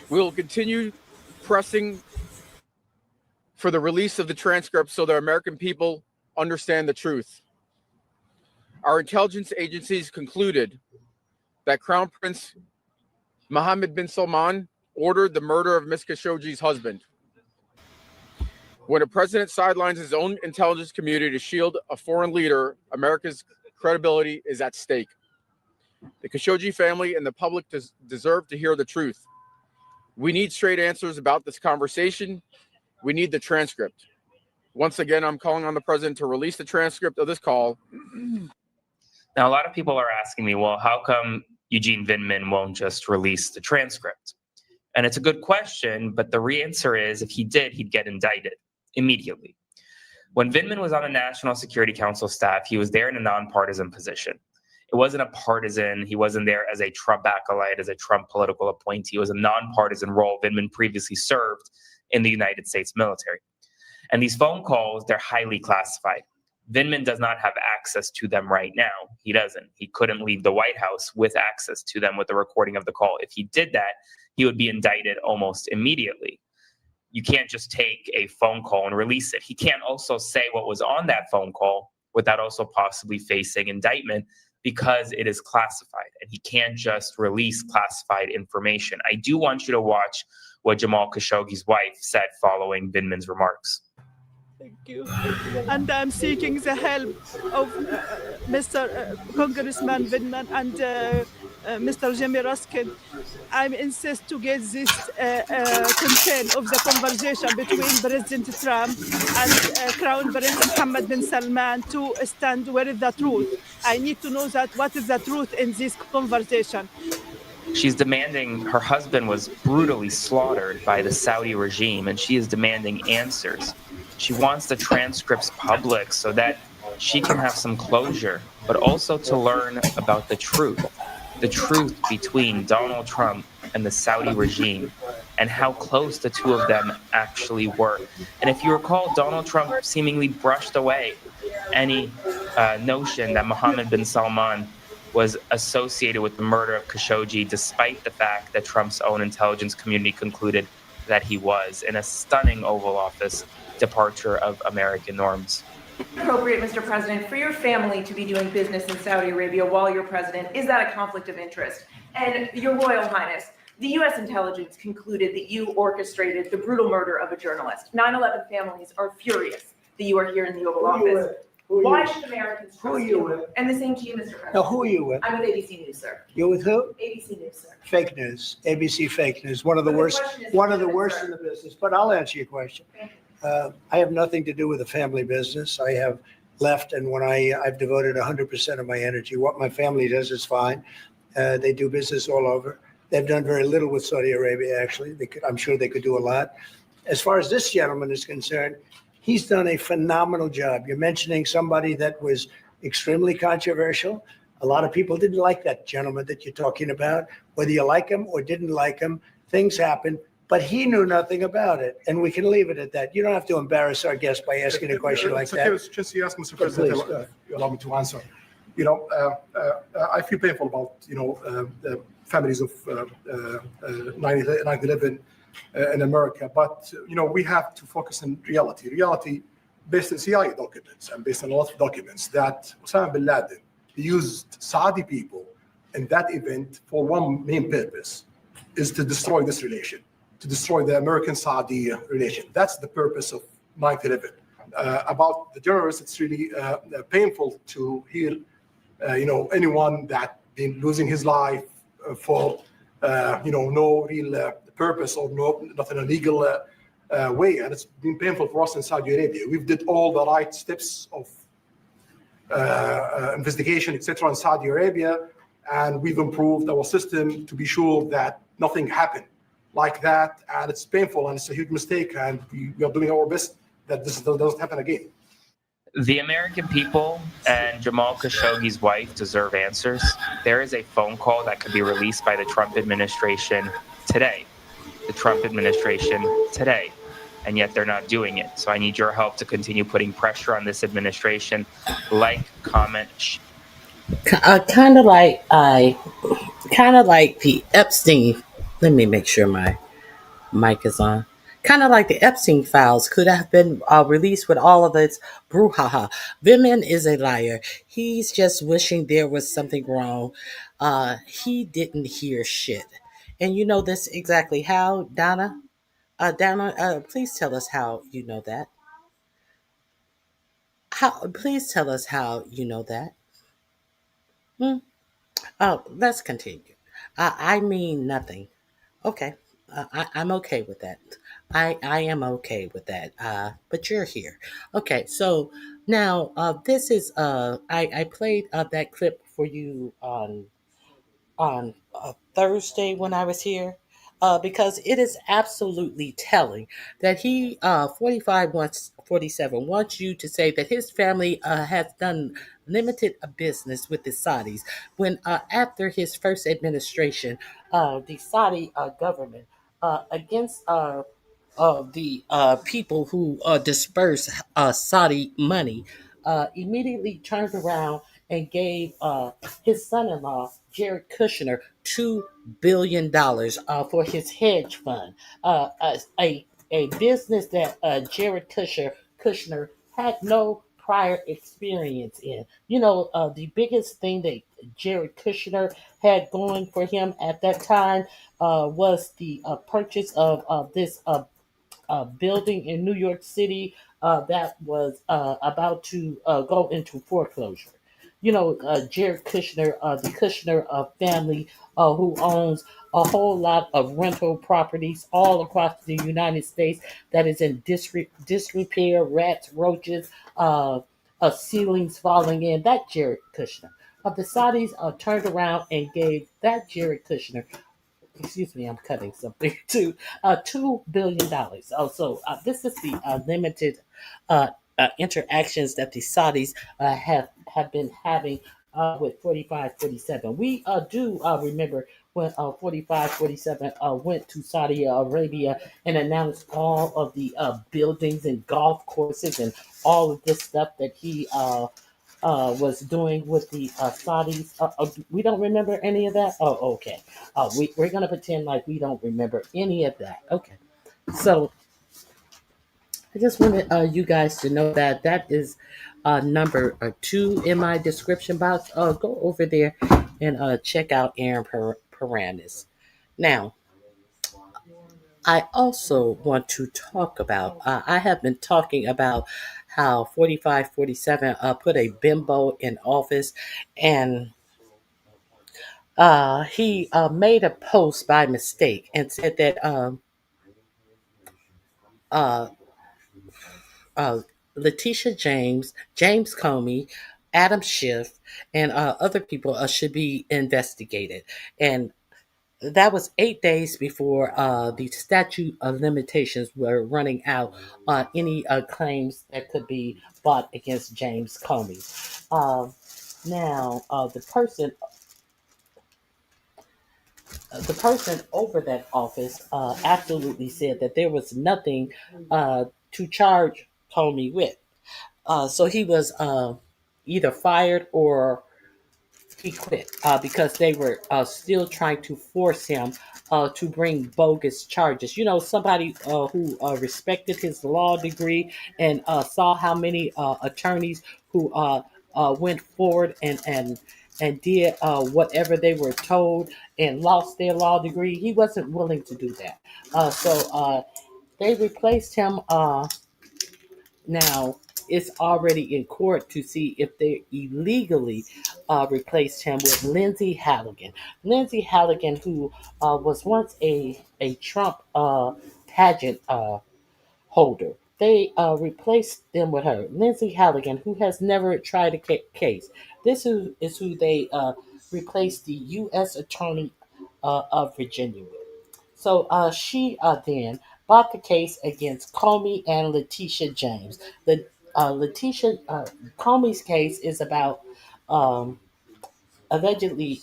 We will continue pressing for the release of the transcript so the American people understand the truth. Our intelligence agencies concluded that Crown Prince Mohammed bin Salman ordered the murder of Ms. Khashoggi's husband. When a president sidelines his own intelligence community to shield a foreign leader, America's credibility is at stake. The Khashoggi family and the public deserve to hear the truth. We need straight answers about this conversation. We need the transcript. Once again, I'm calling on the president to release the transcript of this call. Now, a lot of people are asking me, well, how come Eugene Vindman won't just release the transcript? And it's a good question, but the answer is if he did, he'd get indicted immediately. When Vindman was on the National Security Council staff, he was there in a nonpartisan position. It wasn't a partisan. He wasn't there as a Trump acolyte, as a Trump political appointee. It was a nonpartisan role. Vindman previously served in the United States military. And these phone calls, they're highly classified. Vindman does not have access to them right now. He doesn't. He couldn't leave the White House with access to them with the recording of the call. If he did that, he would be indicted almost immediately. You can't just take a phone call and release it. He can't also say what was on that phone call without also possibly facing indictment because it is classified, and he can't just release classified information. I do want you to watch what Jamal Khashoggi's wife said following Vindman's remarks. Thank you. And I'm seeking the help of Mr. Congressman Vindman and Mr. Jimmy Ruskin. I insist to get this content of the conversation between President Trump and Crown Prince Mohammed bin Salman to stand where is the truth. I need to know that what is the truth in this conversation. She's demanding, her husband was brutally slaughtered by the Saudi regime, and she is demanding answers. She wants the transcripts public so that she can have some closure, but also to learn about the truth between Donald Trump and the Saudi regime and how close the two of them actually were. And if you recall, Donald Trump seemingly brushed away any notion that Mohammed bin Salman was associated with the murder of Khashoggi, despite the fact that Trump's own intelligence community concluded that he was, in a stunning Oval Office departure of American norms. Appropriate, Mr. President, for your family to be doing business in Saudi Arabia while you're president, is that a conflict of interest? And Your Royal Highness, the U.S. intelligence concluded that you orchestrated the brutal murder of a journalist. 9/11 families are furious that you are here in the Oval Office. Why should Americans trust you? And the same to you, Mr. President. Now, who are you with? I'm with ABC News, sir. You're with who? ABC News, sir. Fake news, ABC fake news, one of the worst in the business, but I'll answer your question. I have nothing to do with the family business. I have left, and when I've devoted 100% of my energy. What my family does is fine. They do business all over. They've done very little with Saudi Arabia, actually. I'm sure they could do a lot. As far as this gentleman is concerned, he's done a phenomenal job. You're mentioning somebody that was extremely controversial. A lot of people didn't like that gentleman that you're talking about. Whether you like him or didn't like him, things happen. But he knew nothing about it, and we can leave it at that. You don't have to embarrass our guest by asking a question like that. Okay, just you ask, Mr. President, allow me to answer. I feel painful about, the families of 9/11 in America, but, we have to focus on reality. Reality based on CIA documents and based on a lot of documents that Osama bin Laden used Saudi people in that event for one main purpose, is to destroy this relation, to destroy the American-Saudi relation. That's the purpose of 9/11. About the journalists, it's really painful to hear, anyone that been losing his life for, no real purpose or not in a legal way. And it's been painful for us in Saudi Arabia. We've did all the right steps of investigation, etc. in Saudi Arabia, and we've improved our system to be sure that nothing happened like that. And it's painful and it's a huge mistake, and we are doing our best that this doesn't happen again. The American people and Jamal Khashoggi's wife deserve answers. There is a phone call that could be released by the Trump administration today. The Trump administration today. And yet they're not doing it. So I need your help to continue putting pressure on this administration. Like, comment, Kind of like the Epstein. Let me make sure my mic is on. Kind of like the Epstein files could have been released with all of its brouhaha. Vivien is a liar. He's just wishing there was something wrong. He didn't hear shit. And you know this exactly how, Donna? Donna, please tell us how you know that. Please tell us how you know that. Hmm? Let's continue. I mean nothing. Okay. I'm okay with that. I am okay with that. But you're here. Okay. So now this is I played that clip for you on Thursday when I was here. Because it is absolutely telling that he 45 wants 47 wants you to say that his family has done limited business with the Saudis when after his first administration the Saudi government against the people who disperse Saudi money immediately turned around and gave his son-in-law Jared Kushner $2 billion for his hedge fund, a business that Jared Kushner had no prior experience in. You know, the biggest thing that Jared Kushner had going for him at that time was the purchase of this building in New York City that was about to go into foreclosure. You know, Jared Kushner, the Kushner family, who owns a whole lot of rental properties all across the United States that is in disrepair, rats, roaches, ceilings falling in. That Jared Kushner. The Saudis turned around and gave that Jared Kushner, excuse me, I'm cutting something to $2 billion. Also, this is the limited interactions that the Saudis have been having with 45-47. We do remember when 45-47 went to Saudi Arabia and announced all of the buildings and golf courses and all of this stuff that he was doing with the Saudis. We don't remember any of that? Oh, okay. We're going to pretend like we don't remember any of that. Okay. So I just wanted you guys to know that that is number 2 in my description box. Go over there and check out Aaron Paranis. Now, I also want to talk about, I have been talking about how 45-47 put a bimbo in office, and he made a post by mistake and said that uh, uh, Letitia James, James Comey, Adam Schiff, and other people should be investigated. And that was 8 days before the statute of limitations were running out on any claims that could be brought against James Comey. Now, the person over that office absolutely said that there was nothing to charge Comey with. So he was either fired or he quit because they were still trying to force him to bring bogus charges. You know, somebody who respected his law degree and saw how many attorneys who went forward and did whatever they were told and lost their law degree. He wasn't willing to do that. So they replaced him. Now it's already in court to see if they illegally replaced him with Lindsay Halligan. Lindsay Halligan, who was once a Trump pageant holder. They replaced them with her, Lindsay Halligan, who has never tried a case. Is who they replaced the U.S. Attorney of Virginia with. So she then bought the case against Comey and Letitia James. The Letitia Comey's case is about allegedly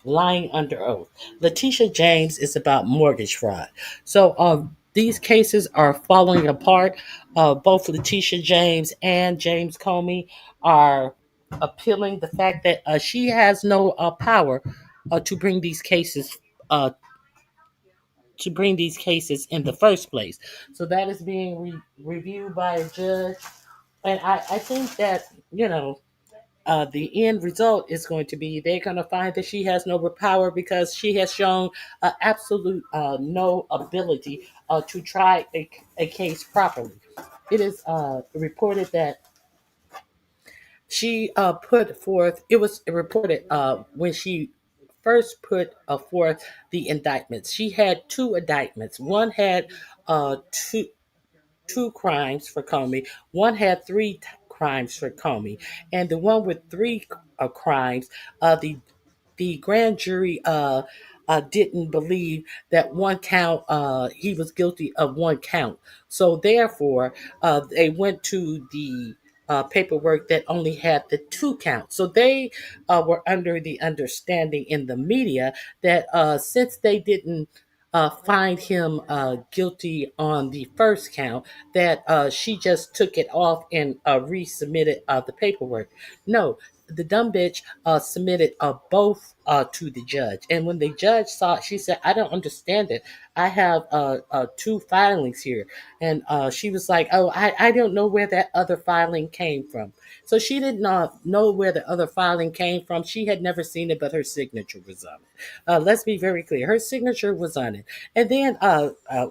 lying under oath. Letitia James is about mortgage fraud. So these cases are falling apart. Both Letitia James and James Comey are appealing the fact that she has no power to bring these cases. To bring these cases in the first place. So that is being reviewed by a judge. And I think that, the end result is going to be they're going to find that she has no power because she has shown absolute no ability to try a case properly. It is reported that she put forth, it was reported when she first put forth the indictments. She had two indictments. One had two crimes for Comey. One had three crimes for Comey, and the one with three crimes, the grand jury didn't believe that one count he was guilty of one count. So therefore, they went to the paperwork that only had the two counts. So they were under the understanding in the media that since they didn't find him guilty on the first count, that she just took it off and resubmitted the paperwork. No, the dumb bitch submitted both to the judge. And when the judge saw it, she said, I don't understand it. I have two filings here. And she was like, oh, I don't know where that other filing came from. So she did not know where the other filing came from. She had never seen it, but her signature was on it. Let's be very clear. Her signature was on it. And then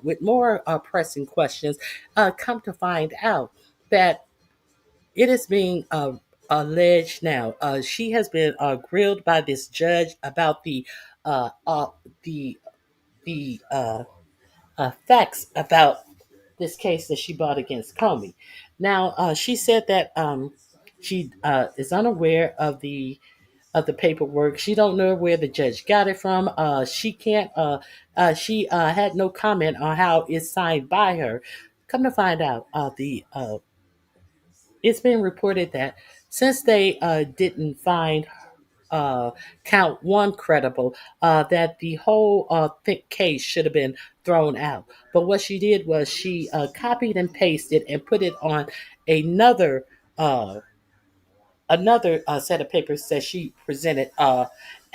with more pressing questions, come to find out that it is being alleged now. She has been grilled by this judge about uh, uh, the the facts about this case that she brought against Comey. Now, she said that she is unaware of the paperwork. She don't know where the judge got it from. She can't. She had no comment on how it's signed by her. Come to find out, the it's been reported that since they didn't find uh, count one credible, that the whole thick case should have been thrown out. But what she did was she copied and pasted and put it on another uh, set of papers that she presented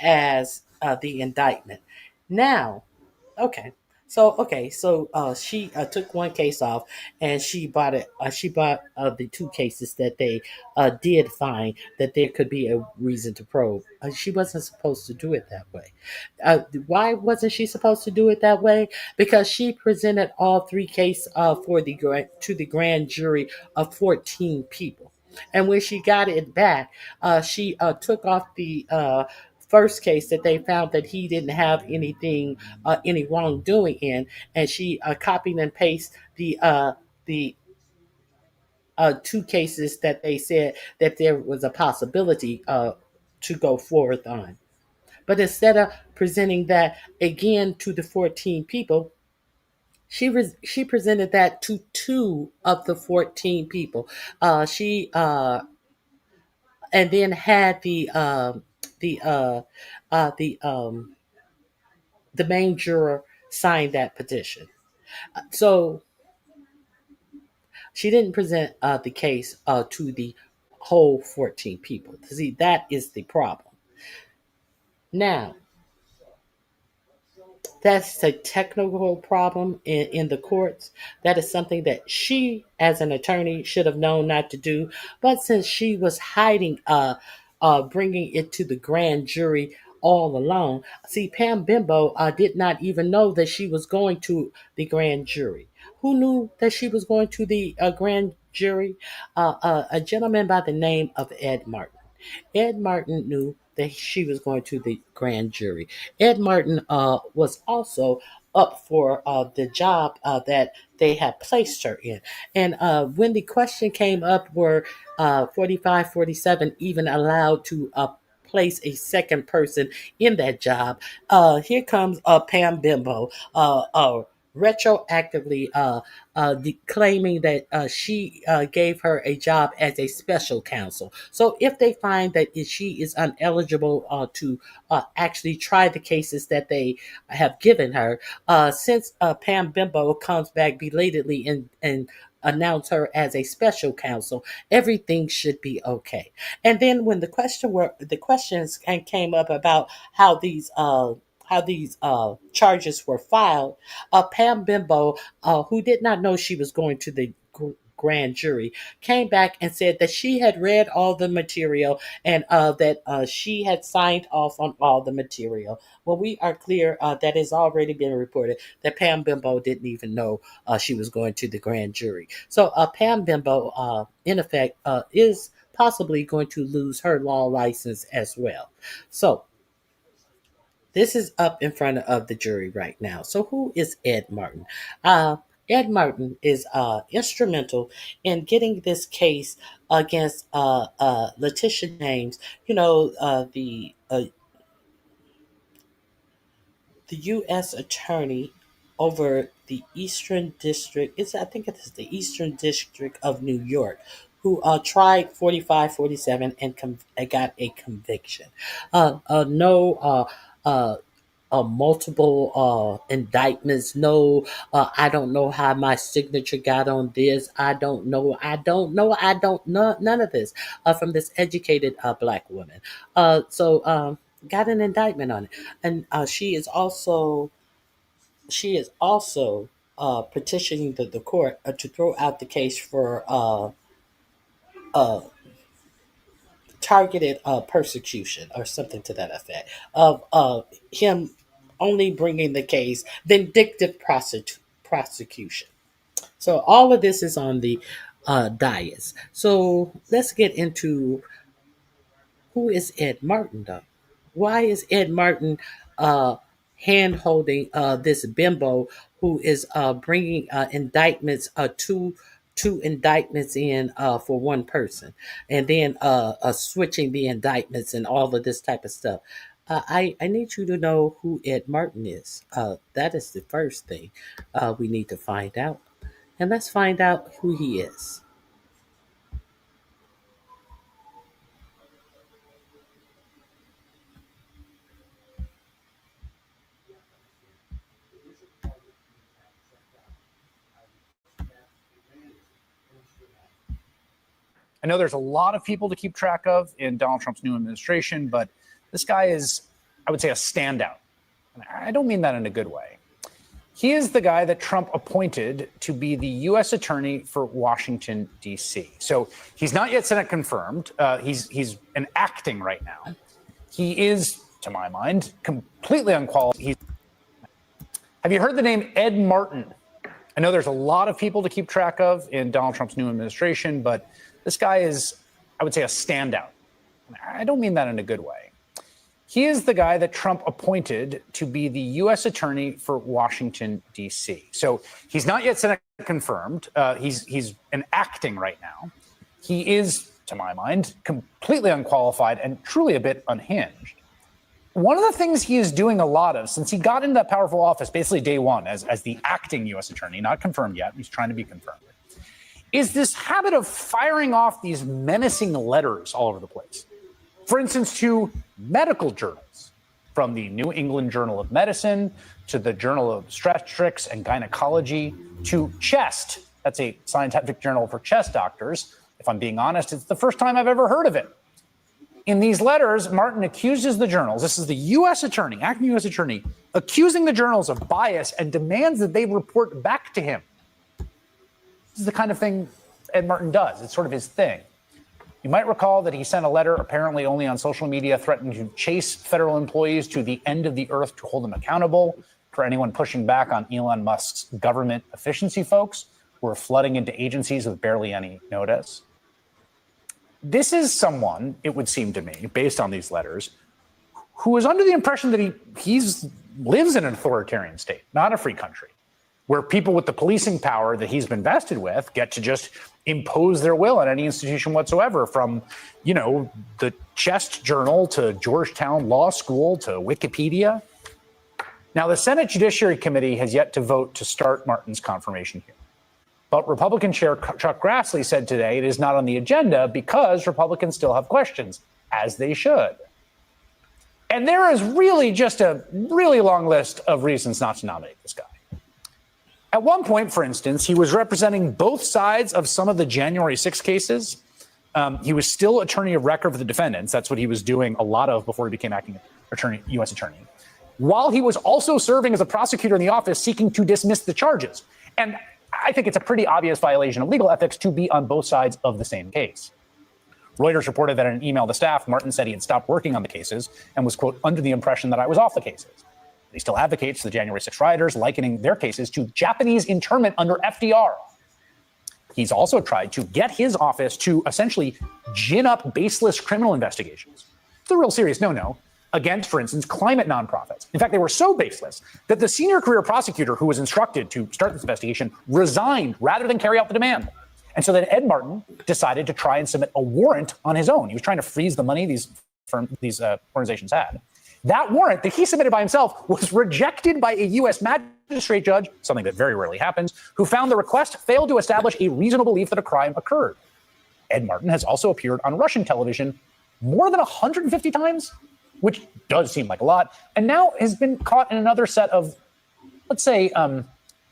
as the indictment. Now, okay. So she took one case off, and she bought it. She bought the two cases that they did find that there could be a reason to probe. She wasn't supposed to do it that way. Why wasn't she supposed to do it that way? Because she presented all three cases to the grand jury of 14 people, and when she got it back, she took off the first case that they found that he didn't have any wrongdoing in, and she copied and pasted the two cases that they said that there was a possibility to go forward on. But instead of presenting that again to the 14 people, she presented that to two of the 14 people. She and then had the uh, the um, the main juror sign that petition. So she didn't present the case to the whole 14 people. See, that is the problem. Now, that's a technical problem in the courts. That is something that she, as an attorney, should have known not to do. But since she was hiding, bringing it to the grand jury all along, see, Pam Bimbo did not even know that she was going to the grand jury. Who knew that she was going to the grand jury? A gentleman by the name of Ed Martin. Ed Martin knew that she was going to the grand jury. Ed Martin was also up for the job that they had placed her in. And when the question came up, were 45, 47 even allowed to place a second person in that job? Here comes Pam Bimbo retroactively claiming that she gave her a job as a special counsel. So if they find that she is ineligible to actually try the cases that they have given her, since Pam Bimbo comes back belatedly and announce her as a special counsel, everything should be okay. And then when the questions came up about how these charges were filed, Pam Bimbo, who did not know she was going to the grand jury, came back and said that she had read all the material and that she had signed off on all the material. Well, we are clear that has already been reported that Pam Bimbo didn't even know she was going to the grand jury. So Pam Bimbo, in effect, is possibly going to lose her law license as well. So this is up in front of the jury right now. So who is Ed Martin? Ed Martin is instrumental in getting this case against Letitia James. You know, the U.S. attorney over the Eastern District. I think it is the Eastern District of New York, who tried 45, 47 and got a conviction. Multiple indictments. No, I don't know how my signature got on this. I don't know. None of this from this educated black woman. So got an indictment on it, and she is also petitioning the court to throw out the case for uh, targeted persecution or something to that effect of him only bringing the case vindictive prosecution. So all of this is on the dais. So let's get into who is Ed Martin, though? Why is Ed Martin hand holding this bimbo who is bringing indictments, two indictments in for one person, and then switching the indictments and all of this type of stuff? I need you to know who Ed Martin is. That is the first thing we need to find out. And let's find out who he is. I know there's a lot of people to keep track of in Donald Trump's new administration, but this guy is, I would say, a standout. And I don't mean that in a good way. He is the guy that Trump appointed to be the U.S. attorney for Washington, D.C. So he's not yet Senate confirmed. He's an acting right now. He is, to my mind, completely unqualified. Have you heard the name Ed Martin? I know there's a lot of people to keep track of in Donald Trump's new administration, but this guy is, I would say, a standout. I don't mean that in a good way. He is the guy that Trump appointed to be the U.S. attorney for Washington, D.C. So he's not yet Senate confirmed. He's an acting right now. He is, to my mind, completely unqualified and truly a bit unhinged. One of the things he is doing a lot of since he got into that powerful office, basically day one as the acting U.S. attorney, not confirmed yet, he's trying to be confirmed, is this habit of firing off these menacing letters all over the place. For instance, to medical journals, from the New England Journal of Medicine to the Journal of Obstetrics and Gynecology to Chest. That's a scientific journal for chest doctors. If I'm being honest, it's the first time I've ever heard of it. In these letters, Martin accuses the journals, this is the U.S. attorney, acting U.S. attorney, accusing the journals of bias and demands that they report back to him. This is the kind of thing Ed Martin does. It's sort of his thing. You might recall that he sent a letter, apparently only on social media, threatening to chase federal employees to the end of the earth to hold them accountable for anyone pushing back on Elon Musk's government efficiency folks who are flooding into agencies with barely any notice. This is someone, it would seem to me, based on these letters, who is under the impression that he lives in an authoritarian state, not a free country, where people with the policing power that he's been vested with get to just impose their will on any institution whatsoever, from, the Chest Journal to Georgetown Law School to Wikipedia. Now, the Senate Judiciary Committee has yet to vote to start Martin's confirmation hearing. But Republican Chair Chuck Grassley said today it is not on the agenda because Republicans still have questions, as they should. And there is really just a really long list of reasons not to nominate this guy. At one point, for instance, he was representing both sides of some of the January 6 cases. He was still attorney of record for the defendants. That's what he was doing a lot of before he became acting attorney, U.S. attorney, while he was also serving as a prosecutor in the office seeking to dismiss the charges. And I think it's a pretty obvious violation of legal ethics to be on both sides of the same case. Reuters reported that in an email to staff, Martin said he had stopped working on the cases and was, quote, under the impression that I was off the cases. He still advocates for the January 6 rioters, likening their cases to Japanese internment under FDR. He's also tried to get his office to essentially gin up baseless criminal investigations. It's a real serious no-no against, for instance, climate nonprofits. In fact, they were so baseless that the senior career prosecutor who was instructed to start this investigation resigned rather than carry out the demand. And so then Ed Martin decided to try and submit a warrant on his own. He was trying to freeze the money these organizations had. That warrant that he submitted by himself was rejected by a U.S. magistrate judge, something that very rarely happens, who found the request failed to establish a reasonable belief that a crime occurred. Ed Martin has also appeared on Russian television more than 150 times, which does seem like a lot, and now has been caught in another set of, let's say,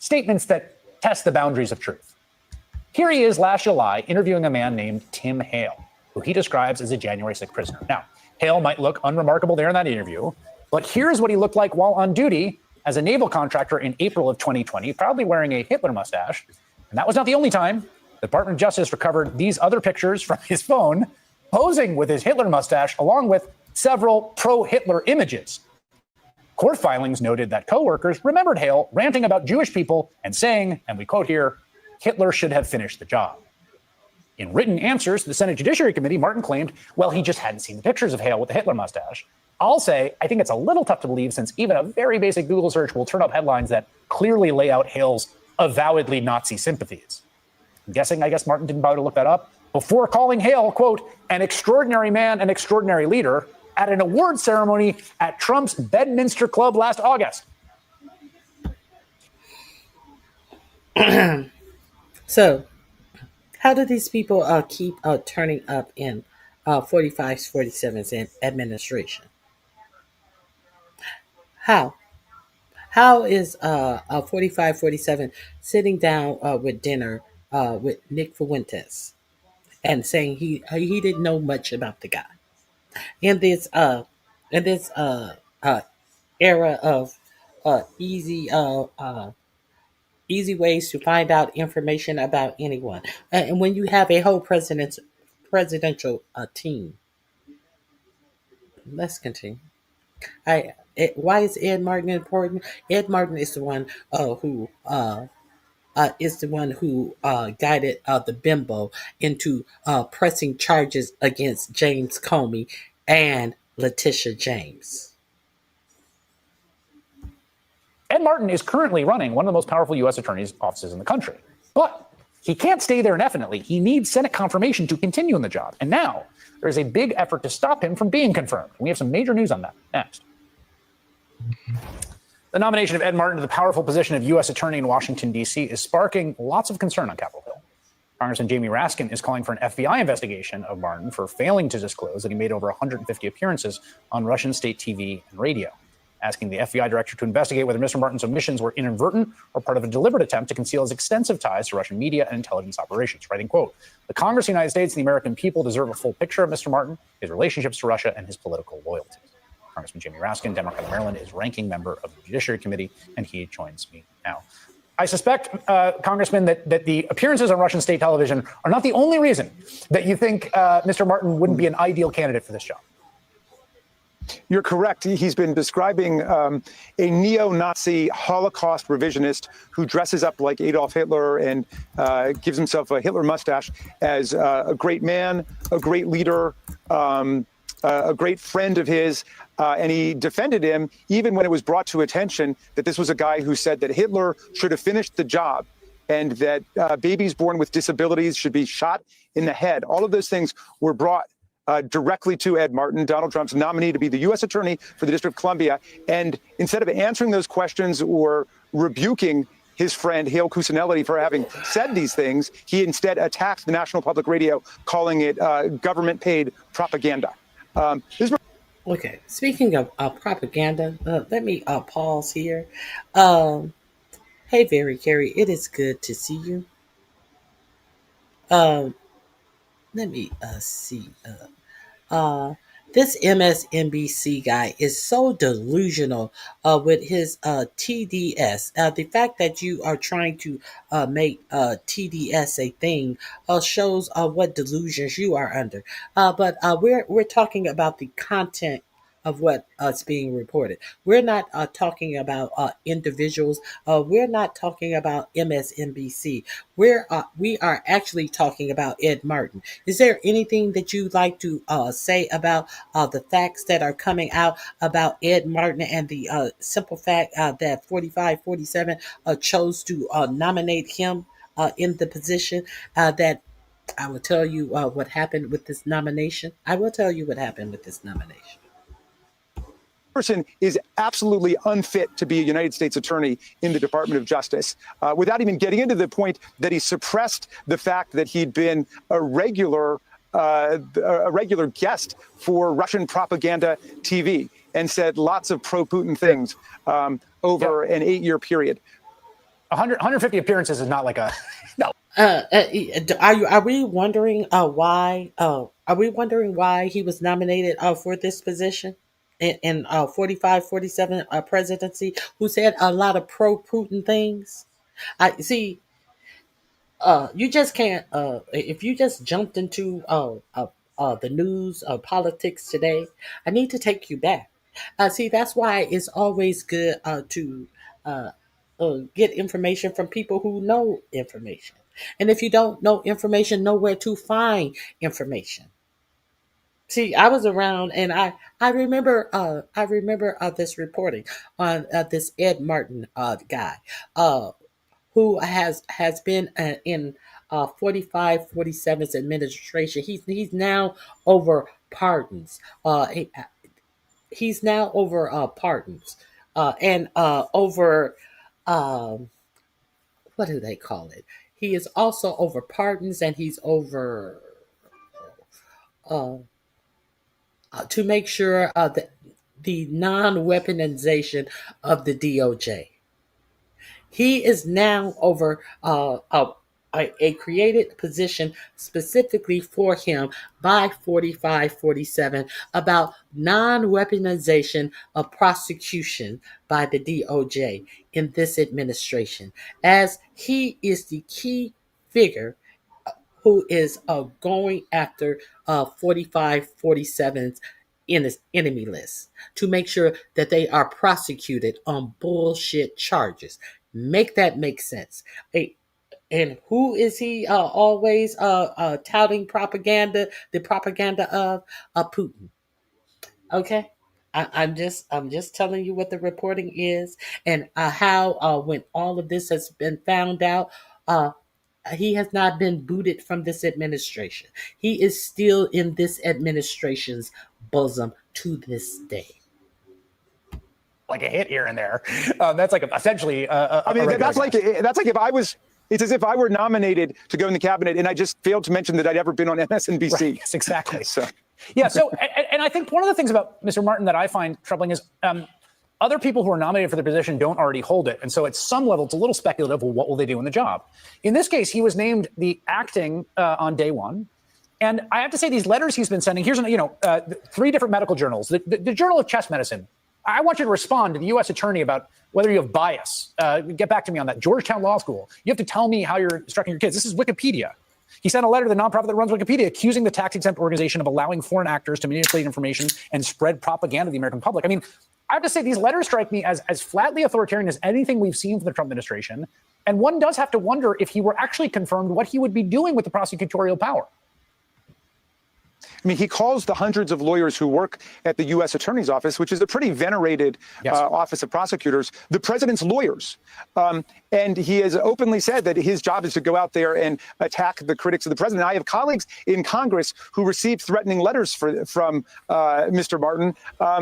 statements that test the boundaries of truth. Here he is last July interviewing a man named Tim Hale, who he describes as a January 6 prisoner. Now, Hale might look unremarkable there in that interview, but here's what he looked like while on duty as a naval contractor in April of 2020, proudly wearing a Hitler mustache. And that was not the only time. The Department of Justice recovered these other pictures from his phone, posing with his Hitler mustache, along with several pro-Hitler images. Court filings noted that co-workers remembered Hale ranting about Jewish people and saying, and we quote here, Hitler should have finished the job. In written answers to the Senate Judiciary Committee, Martin claimed, well, he just hadn't seen the pictures of Hale with the Hitler mustache. I'll say, I think it's a little tough to believe since even a very basic Google search will turn up headlines that clearly lay out Hale's avowedly Nazi sympathies. I'm guessing, Martin didn't bother to look that up before calling Hale, quote, an extraordinary man, an extraordinary leader at an award ceremony at Trump's Bedminster Club last August. So, how do these people keep turning up in 45s, 47s in administration? How? How is 45, 47 sitting down with dinner with Nick Fuentes and saying he didn't know much about the guy in this era of easy ways to find out information about anyone, and when you have a whole presidential team. Let's continue. Why is Ed Martin important? Ed Martin is the one who guided the bimbo into pressing charges against James Comey and Letitia James. Ed Martin is currently running one of the most powerful U.S. attorney's offices in the country. But he can't stay there indefinitely. He needs Senate confirmation to continue in the job. And now there's a big effort to stop him from being confirmed. We have some major news on that next. The nomination of Ed Martin to the powerful position of U.S. attorney in Washington, D.C. is sparking lots of concern on Capitol Hill. Congressman Jamie Raskin is calling for an FBI investigation of Martin for failing to disclose that he made over 150 appearances on Russian state TV and radio, asking the FBI director to investigate whether Mr. Martin's omissions were inadvertent or part of a deliberate attempt to conceal his extensive ties to Russian media and intelligence operations, writing, quote, the Congress of the United States and the American people deserve a full picture of Mr. Martin, his relationships to Russia, and his political loyalties. Congressman Jamie Raskin, Democrat of Maryland, is ranking member of the Judiciary Committee, and he joins me now. I suspect, Congressman, that the appearances on Russian state television are not the only reason that you think Mr. Martin wouldn't be an ideal candidate for this job. You're correct. He's been describing a neo-Nazi Holocaust revisionist who dresses up like Adolf Hitler and gives himself a Hitler mustache as a great man, a great leader, a great friend of his. And he defended him even when it was brought to attention that this was a guy who said that Hitler should have finished the job and that babies born with disabilities should be shot in the head. All of those things were brought directly to Ed Martin, Donald Trump's nominee to be the U.S. Attorney for the District of Columbia. And instead of answering those questions or rebuking his friend Hale Cusinelli for having said these things, he instead attacked the National Public Radio, calling it government-paid propaganda. Okay, speaking of propaganda, let me pause here. Hey, Very Carrie, it is good to see you. Let me see. This MSNBC guy is so delusional with his TDS. The fact that you are trying to make TDS a thing shows what delusions you are under. But we're talking about the content of what is being reported. We're not talking about individuals. We're not talking about MSNBC. We are actually talking about Ed Martin. Is there anything that you'd like to say about the facts that are coming out about Ed Martin and the simple fact that 4547 chose to nominate him in the position that I will tell you what happened with this nomination. I will tell you what happened with this nomination. Person is absolutely unfit to be a United States attorney in the Department of Justice, without even getting into the point that he suppressed the fact that he'd been a regular guest for Russian propaganda TV and said lots of pro-Putin things over an 8-year period. 150 appearances is not like a no. Are we wondering why? Are we wondering why he was nominated for this position? In 45-47 presidency, who said a lot of pro-Putin things. I see. You just can't. If you just jumped into the news of politics today, I need to take you back. See, that's why it's always good to get information from people who know information. And if you don't know information, know where to find information. See, I was around, and I remember this reporting on this Ed Martin guy who has been in 45-47's administration. He's now over pardons. He's now over pardons and over what do they call it? He is also over pardons, and he's over. To make sure that the non-weaponization of the DOJ. He is now over a created position specifically for him by 45-47 about non-weaponization of prosecution by the DOJ in this administration, as he is the key figure who is going after 45-47's enemy list to make sure that they are prosecuted on bullshit charges. Make that make sense. And who is he always touting propaganda, the propaganda of Putin? Okay. I'm just telling you what the reporting is, and how when all of this has been found out, he has not been booted from this administration. He is still in this administration's bosom to this day. Like a hit here and there. That's like essentially. I mean, that's like if I was. It's as if I were nominated to go in the cabinet, and I just failed to mention that I'd ever been on MSNBC. Right, yes, exactly. So. Yeah. So, and I think one of the things about Mr. Martin that I find troubling is other people who are nominated for the position don't already hold it, and so at some level, it's a little speculative. Well, what will they do in the job? In this case, he was named the acting on day one. And I have to say, these letters he's been sending. Here's 3 different medical journals. The Journal of Chest Medicine. I want you to respond to the U.S. Attorney about whether you have bias. Get back to me on that. Georgetown Law School. You have to tell me how you're instructing your kids. This is Wikipedia. He sent a letter to the nonprofit that runs Wikipedia accusing the tax-exempt organization of allowing foreign actors to manipulate information and spread propaganda to the American public. I mean, I have to say these letters strike me as flatly authoritarian as anything we've seen from the Trump administration. And one does have to wonder if he were actually confirmed what he would be doing with the prosecutorial power. I mean, he calls the hundreds of lawyers who work at the U.S. Attorney's Office, which is a pretty venerated office of prosecutors, the president's lawyers. And he has openly said that his job is to go out there and attack the critics of the president. I have colleagues in Congress who received threatening letters from Mr. Martin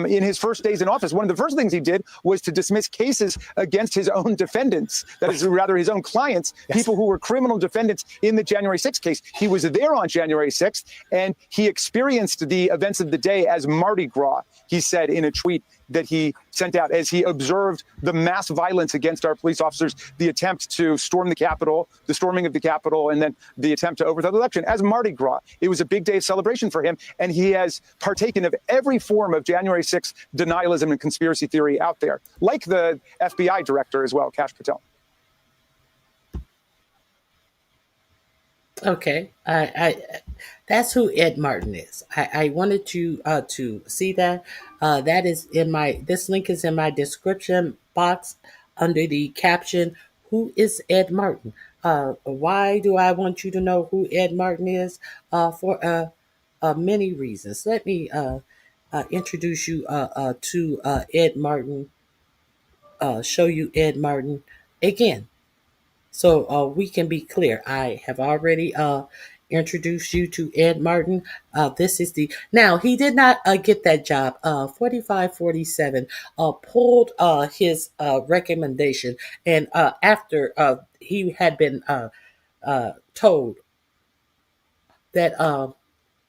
in his first days in office. One of the first things he did was to dismiss cases against his own defendants, that is, rather his own clients, people who were criminal defendants in the January 6th case. He was there on January 6th, and he experienced the events of the day as Mardi Gras, he said in a tweet that he sent out as he observed the mass violence against our police officers, the attempt to storm the Capitol, the storming of the Capitol, and then the attempt to overthrow the election as Mardi Gras. It was a big day of celebration for him, and he has partaken of every form of January 6th denialism and conspiracy theory out there, like the FBI director as well, Kash Patel. Okay, I that's who Ed Martin is. I wanted you to see that. That is in this link is in my description box under the caption, "Who is Ed Martin?" Why do I want you to know who Ed Martin is? For many reasons. Let me introduce you to Ed Martin. Show you Ed Martin again. So we can be clear. I have already introduced you to Ed Martin. This is now he did not get that job. 4547 pulled his recommendation, and after he had been told that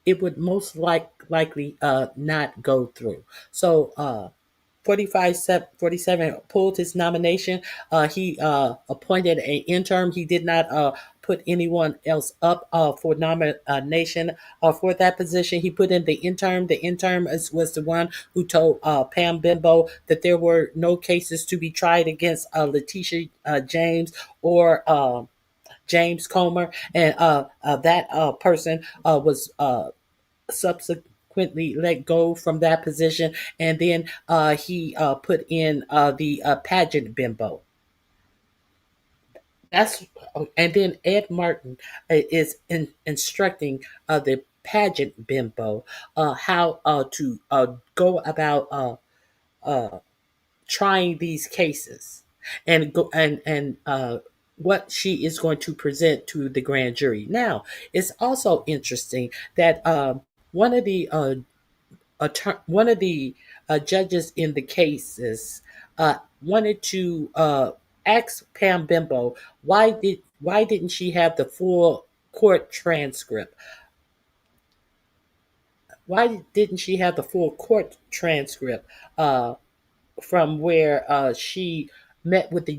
it would most likely not go through. So 47 pulled his nomination. He appointed an interim. He did not put anyone else up for nomination for that position. He put in the interim. The interim was the one who told Pam Bimbo that there were no cases to be tried against Letitia James or James Comer, and that person was subsequently let go from that position, and then he put in the pageant bimbo. And then Ed Martin is instructing the pageant bimbo how to go about trying these cases and go and what she is going to present to the grand jury. Now, it's also interesting that one of the judges in the cases wanted to ask Pam Bimbo why didn't she have the full court transcript? Why didn't she have the full court transcript from where she met with the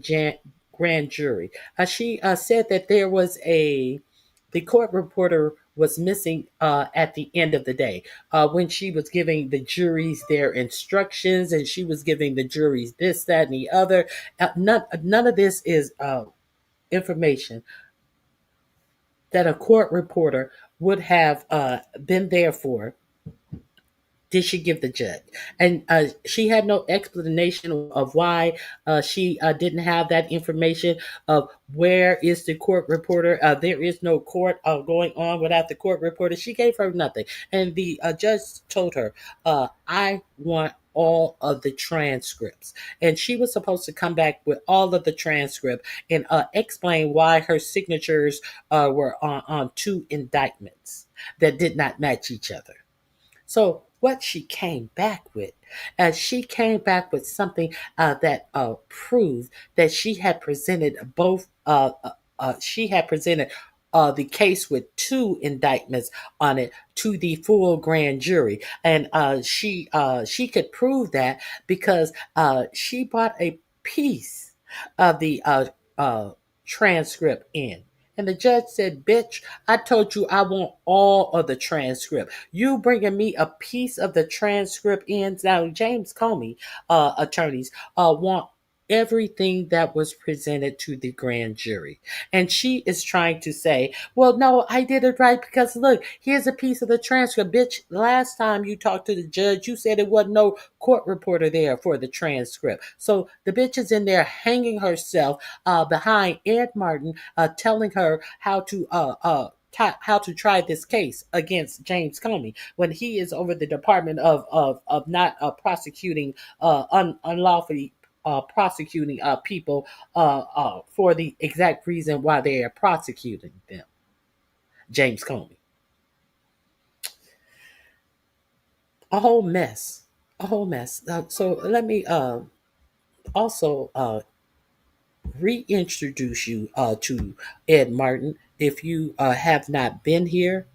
grand jury? She said that the court reporter was missing at the end of the day when she was giving the juries their instructions, and she was giving the juries this, that, and the other. None of this is information that a court reporter would have been there for. Did she give the judge? And she had no explanation of why she didn't have that information of where is the court reporter. There is no court going on without the court reporter. She gave her nothing. And the judge told her, I want all of the transcripts. And she was supposed to come back with all of the transcript and explain why her signatures were on two indictments that did not match each other. So what she came back with, something that proved that she had presented both. She had presented the case with two indictments on it to the full grand jury, and she could prove that because she brought a piece of the transcript in. And the judge said, bitch, I told you I want all of the transcript. You bringing me a piece of the transcript in. Now, James Comey attorneys want everything that was presented to the grand jury. And she is trying to say, well, no, I did it right because look, here's a piece of the transcript. Bitch, last time you talked to the judge, you said it wasn't no court reporter there for the transcript. So the bitch is in there hanging herself behind Ed Martin, telling her how to how to try this case against James Comey when he is over the Department of not prosecuting unlawfully prosecuting people for the exact reason why they are prosecuting them. James Comey. A whole mess. A whole mess. So let me also reintroduce you to Ed Martin. If you have not been here,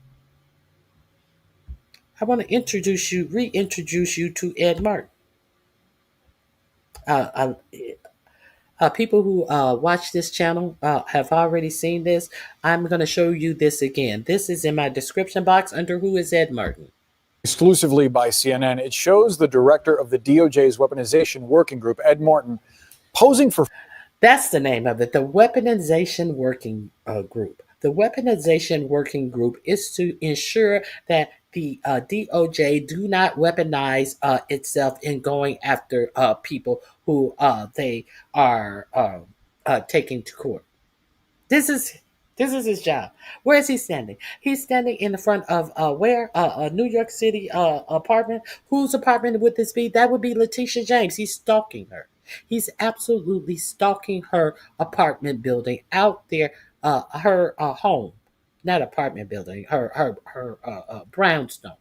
I want to reintroduce you to Ed Martin. People who watch this channel have already seen this. I'm going to show you this again. This is in my description box under Who is Ed Martin. Exclusively by CNN, it shows the director of the DOJ's Weaponization Working Group, Ed Martin, posing for... That's the name of it, the Weaponization Working Group. The Weaponization Working Group is to ensure that the DOJ do not weaponize itself in going after people who they are taking to court. This is his job. Where is he standing? He's standing in the front of where? A New York City apartment. Whose apartment would this be? That would be Letitia James. He's stalking her. He's absolutely stalking her apartment building out there, her home, not apartment building, her brownstone.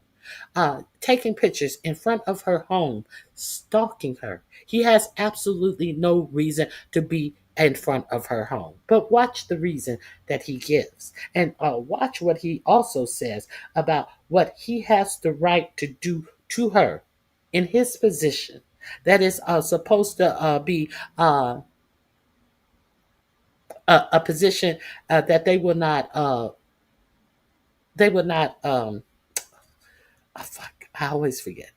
Taking pictures in front of her home, stalking her. He has absolutely no reason to be in front of her home. But watch the reason that he gives. And watch what he also says about what he has the right to do to her in his position. That is supposed to be a position that they will not. I always forget.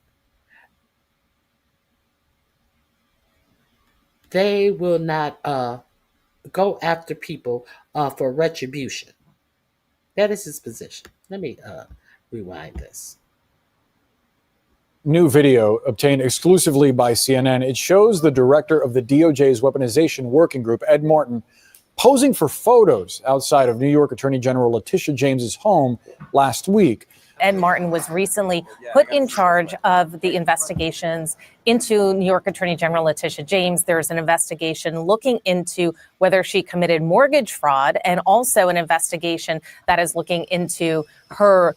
They will not go after people for retribution. That is his position. Let me rewind this. New video obtained exclusively by CNN. It shows the director of the DOJ's Weaponization Working Group, Ed Martin, posing for photos outside of New York Attorney General Letitia James's home last week. Ed Martin was recently put in charge of the investigations into New York Attorney General Letitia James. There's an investigation looking into whether she committed mortgage fraud, and also an investigation that is looking into her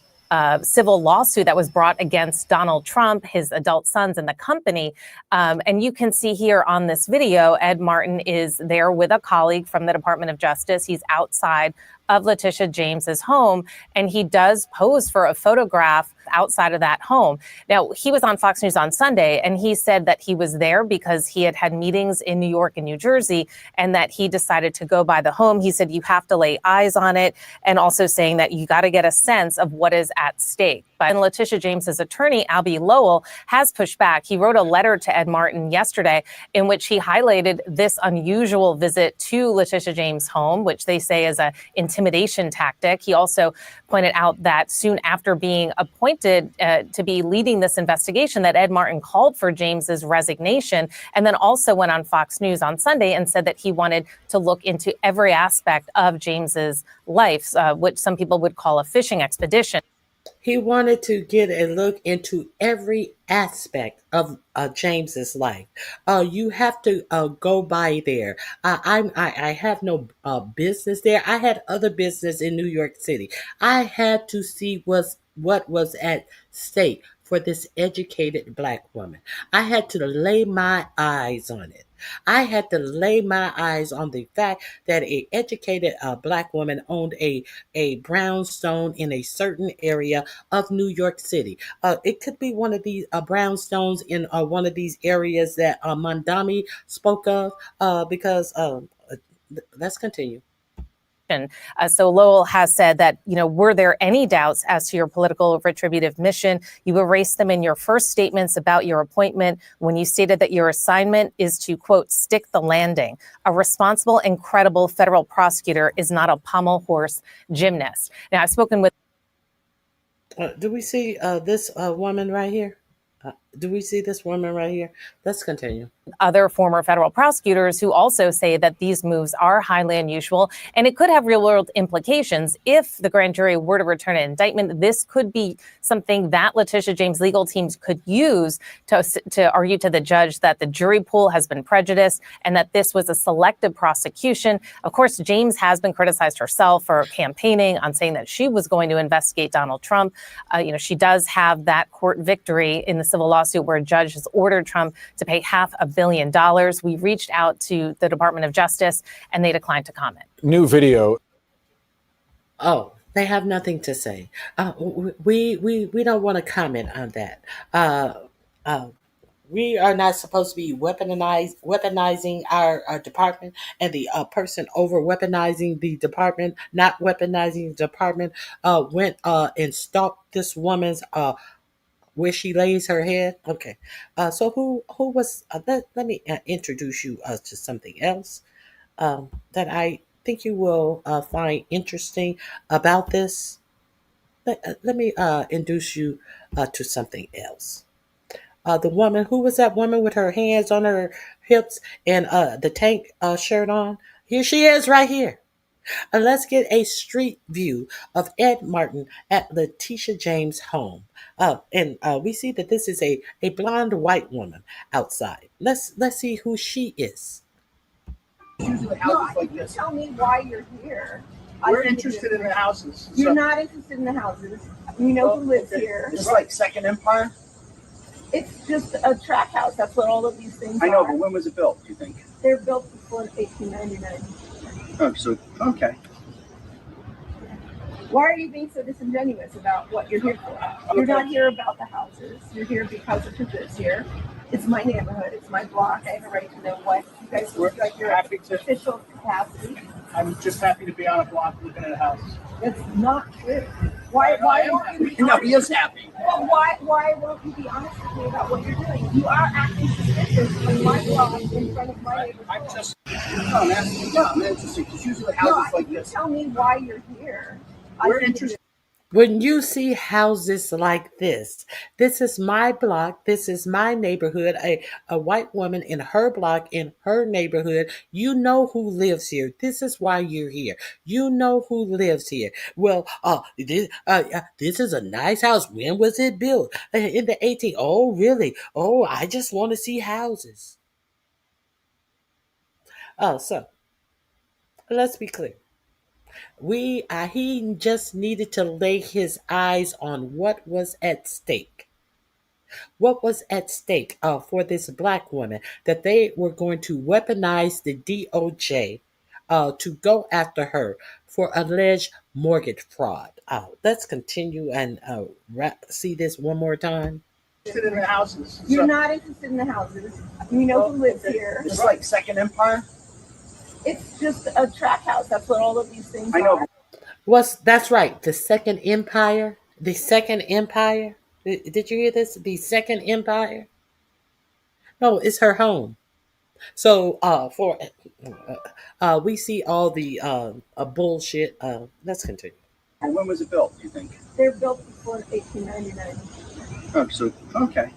civil lawsuit that was brought against Donald Trump, his adult sons, and the company. And you can see here on this video, Ed Martin is there with a colleague from the Department of Justice. He's outside of Letitia James's home, and he does pose for a photograph outside of that home. Now, he was on Fox News on Sunday, and he said that he was there because he had had meetings in New York and New Jersey, and that he decided to go by the home. He said you have to lay eyes on it, and also saying that you got to get a sense of what is at stake. But Letitia James's attorney, Albie Lowell, has pushed back. He wrote a letter to Ed Martin yesterday in which he highlighted this unusual visit to Letitia James' home, which they say is an intimidation tactic. He also pointed out that soon after being appointed to be leading this investigation, that Ed Martin called for James's resignation, and then also went on Fox News on Sunday and said that he wanted to look into every aspect of James's life, which some people would call a fishing expedition. He wanted to get a look into every aspect of James's life. You have to go by there. I have no business there. I had other business in New York City. I had to see what was at stake for this educated Black woman. I had to lay my eyes on it. I had to lay my eyes on the fact that an educated Black woman owned a brownstone in a certain area of New York City. It could be one of these brownstones in one of these areas that Mandani spoke of, because let's continue. So Lowell has said that, were there any doubts as to your political retributive mission? You erased them in your first statements about your appointment when you stated that your assignment is to, quote, stick the landing. A responsible and credible federal prosecutor is not a pommel horse gymnast. Now, I've spoken with... Do we see this woman right here? Do we see this woman right here? Let's continue. Other former federal prosecutors who also say that these moves are highly unusual and it could have real world implications. If the grand jury were to return an indictment, this could be something that Letitia James' legal teams could use to argue to the judge that the jury pool has been prejudiced and that this was a selective prosecution. Of course, James has been criticized herself for campaigning on saying that she was going to investigate Donald Trump. She does have that court victory in the civil lawsuit where a judge has ordered Trump to pay $500 million. We reached out to the Department of Justice and they declined to comment. New video. Oh, they have nothing to say. We don't want to comment on that. We are not supposed to be weaponizing our department, and the person over weaponizing the department, not weaponizing the department, went and stalked this woman's where she lays her head. Okay, so who was? Let me introduce you to something else that I think you will find interesting about this. Let me introduce you to something else. The woman, who was that woman with her hands on her hips and the tank shirt on? Here she is right here. Let's get a street view of Ed Martin at Letitia James' home. And we see that this is a blonde white woman outside. Let's see who she is. Usually houses like this. Tell me why you're here. We're interested in the houses. You're not interested in the houses. You know who lives here. It's like Second Empire? It's just a track house. That's what all of these things I know, are. but when was it built, do you think? They're built before 1899. Oh, so, okay. Why are you being so disingenuous about what you're here for? You're not here about the houses. You're here because of who lives here. It's my neighborhood. It's my block. I have a right to know what you guys look like your official capacity. I'm just happy to be on a block looking at a house. That's not true. Why won't you be No, he is happy. Well, why won't you be honest with me about what you're doing? You are acting suspicious on my block in front of my neighbor's I'm just, I'm interested, because usually houses like this. Tell me why you're here. We're interested. When you see houses like this is my block, this is my neighborhood, a white woman in her block, in her neighborhood, you know who lives here. This is why you're here. You know who lives here. Well, this is a nice house. When was it built? In the 18. Oh, really? Oh, I just want to see houses. So let's be clear. He just needed to lay his eyes on what was at stake. What was at stake for this black woman, that they were going to weaponize the DOJ to go after her for alleged mortgage fraud. Let's continue and see this one more time. Interested in the houses. You're not interested in the houses. You know who lives here. It's like Second Empire? It's just a track house. That's what all of these things I know. are. That's right. The Second Empire. The Second Empire. Did you hear this? The Second Empire. No, it's her home. So we see all the bullshit. Let's continue. And when was it built, do you think? They're built before 1899. Oh, so, okay.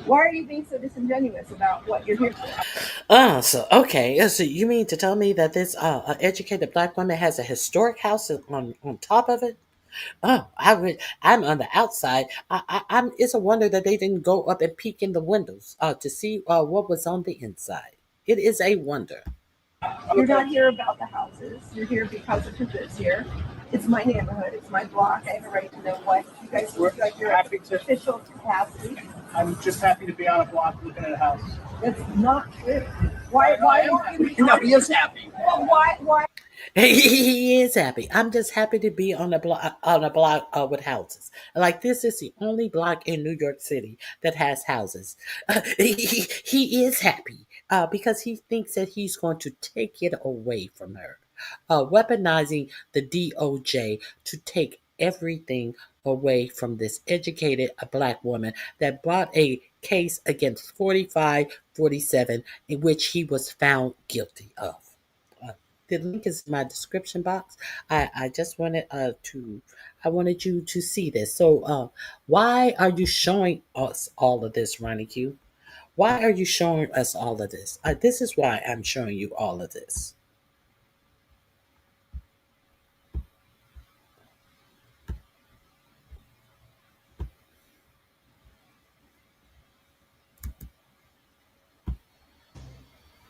Why are you being so disingenuous about what you're here for? So you mean to tell me that this educated black woman has a historic house on top of it? I'm on the outside. It's a wonder that they didn't go up and peek in the windows to see what was on the inside. It is a wonder. You're not here about the houses. You're here because of who lives here. It's my neighborhood. It's my block. I have a right to know what you guys look like your official capacity. I'm just happy to be on a block looking at a house. That's not true. Why won't you be No, he is happy. Well, why? He is happy. I'm just happy to be on a block with houses. Like, this is the only block in New York City that has houses. He is happy because he thinks that he's going to take it away from her. Weaponizing the DOJ to take everything away from this educated black woman that brought a case against 45-47 in which he was found guilty of. The link is in my description box. I just wanted I wanted you to see this. So why are you showing us all of this, Ronnie Q? Why are you showing us all of this? This is why I'm showing you all of this.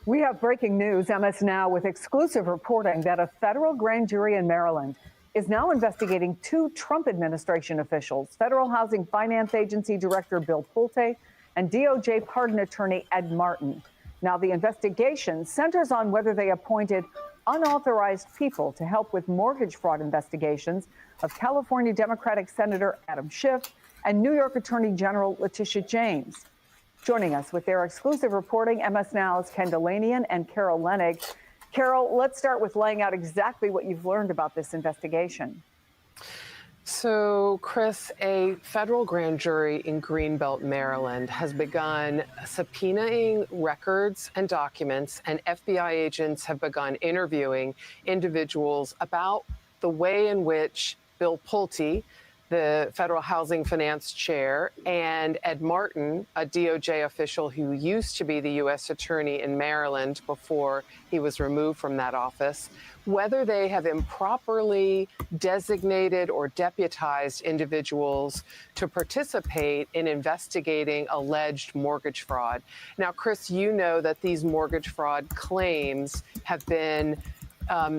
We have breaking news, MS Now, with exclusive reporting that a federal grand jury in Maryland is now investigating two Trump administration officials, Federal Housing Finance Agency Director Bill Pulte and DOJ pardon attorney Ed Martin. Now, the investigation centers on whether they appointed unauthorized people to help with mortgage fraud investigations of California Democratic Senator Adam Schiff and New York Attorney General Letitia James. Joining us with their exclusive reporting, MS Now's Ken Delanian and Carol Lenig. Carol, let's start with laying out exactly what you've learned about this investigation. So, Chris, a federal grand jury in Greenbelt, Maryland, has begun subpoenaing records and documents, and FBI agents have begun interviewing individuals about the way in which Bill Pulte, the Federal Housing Finance Chair, and Ed Martin, a DOJ official who used to be the U.S. Attorney in Maryland before he was removed from that office, whether they have improperly designated or deputized individuals to participate in investigating alleged mortgage fraud. Now, Chris, you know that these mortgage fraud claims have been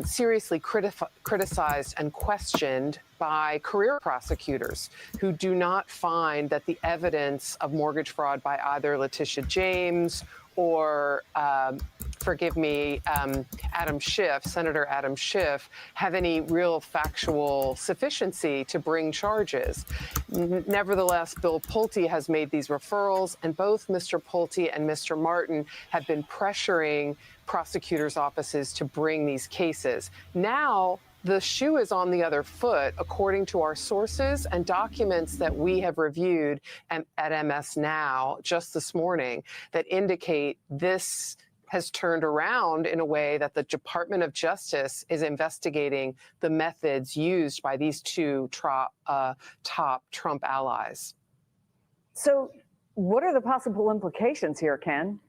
seriously criticized and questioned by career prosecutors who do not find that the evidence of mortgage fraud by either Letitia James or, Adam Schiff, Senator Adam Schiff, have any real factual sufficiency to bring charges. Nevertheless, Bill Pulte has made these referrals, and both Mr. Pulte and Mr. Martin have been pressuring prosecutors' offices to bring these cases. Now, the shoe is on the other foot, according to our sources and documents that we have reviewed at MS Now just this morning that indicate this has turned around in a way that the Department of Justice is investigating the methods used by these two top Trump allies. So what are the possible implications here, Ken?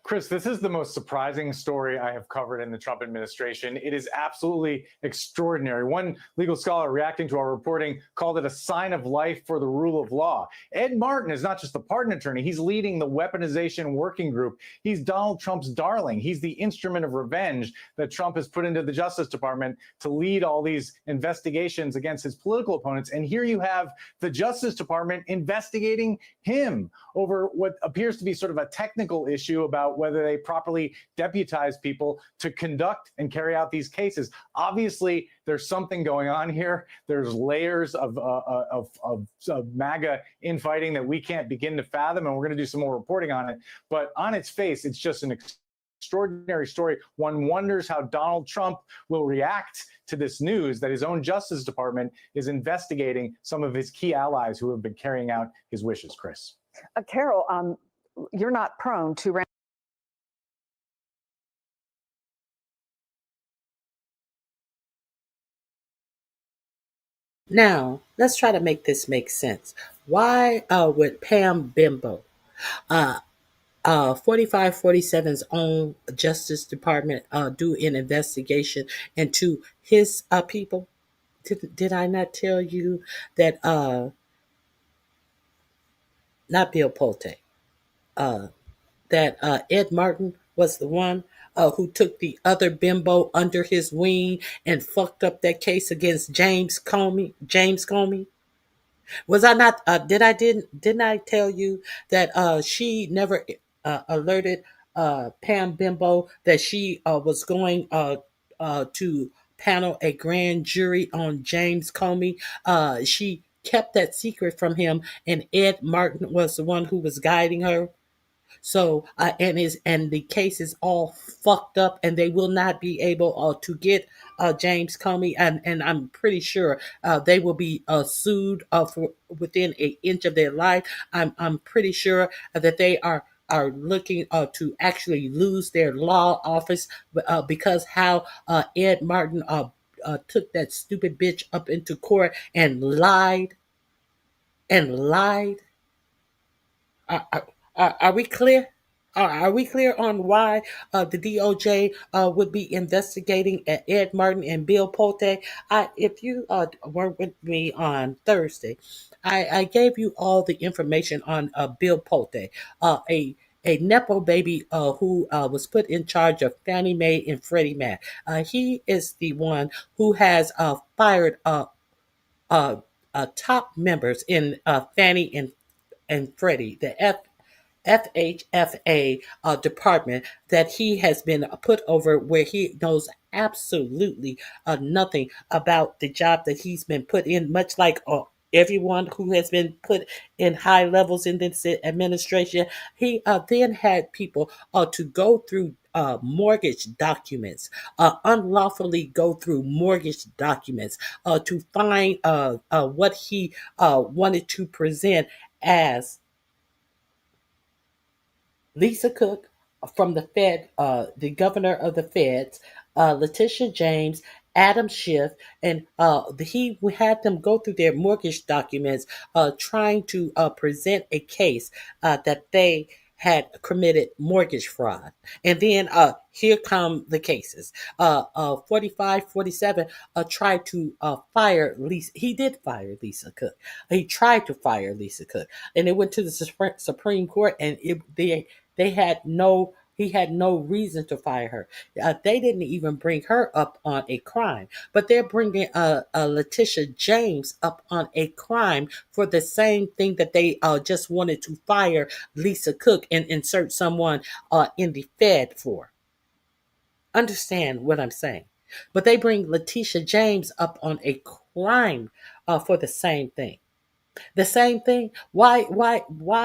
Chris, this is the most surprising story I have covered in the Trump administration. It is absolutely extraordinary. One legal scholar reacting to our reporting called it a sign of life for the rule of law. Ed Martin is not just the pardon attorney. He's leading the weaponization working group. He's Donald Trump's darling. He's the instrument of revenge that Trump has put into the Justice Department to lead all these investigations against his political opponents. And here you have the Justice Department investigating him over what appears to be sort of a technical issue about whether they properly deputize people to conduct and carry out these cases. Obviously, there's something going on here. There's layers of MAGA infighting that we can't begin to fathom, and we're going to do some more reporting on it. But on its face, it's just an extraordinary story. One wonders how Donald Trump will react to this news that his own Justice Department is investigating some of his key allies who have been carrying out his wishes, Chris. Carol, you're not prone to Now, let's try to make this make sense. Why would Pam Bimbo, 4547's own Justice Department, do an investigation into his people? Did I not tell you that, not Bill Pulte, that Ed Martin was the one who took the other bimbo under his wing and fucked up that case against James Comey? Was I not? Didn't I tell you that she never alerted Pam Bimbo that she was going to panel a grand jury on James Comey? She kept that secret from him, and Ed Martin was the one who was guiding her. So and the case is all fucked up, and they will not be able to get James Comey, and I'm pretty sure they will be sued for within an inch of their life. I'm pretty sure that they are are looking to actually lose their law office because how Ed Martin took that stupid bitch up into court and lied and lied. Are we clear? Are we clear on why the DOJ would be investigating Ed Martin and Bill Pote? If you weren't with me on Thursday, I gave you all the information on Bill Pote, a nepo baby who was put in charge of Fannie Mae and Freddie Mac. He is the one who has fired top members in Fannie and Freddie, the FHFA department that he has been put over, where he knows absolutely nothing about the job that he's been put in, much like everyone who has been put in high levels in this administration. He then had people to go through mortgage documents, unlawfully go through mortgage documents to find what he wanted to present as Lisa Cook from the Fed, the governor of the Feds, Letitia James, Adam Schiff, and he had them go through their mortgage documents, trying to present a case that they had committed mortgage fraud. And then here come the cases. 45, 47 tried to fire Lisa. He did fire Lisa Cook. He tried to fire Lisa Cook. And it went to the Supreme Court, and he had no reason to fire her. They didn't even bring her up on a crime, but they're bringing Letitia James up on a crime for the same thing that they just wanted to fire Lisa Cook and insert someone in the Fed for. Understand what I'm saying? But they bring Letitia James up on a crime for the same thing. The same thing. Why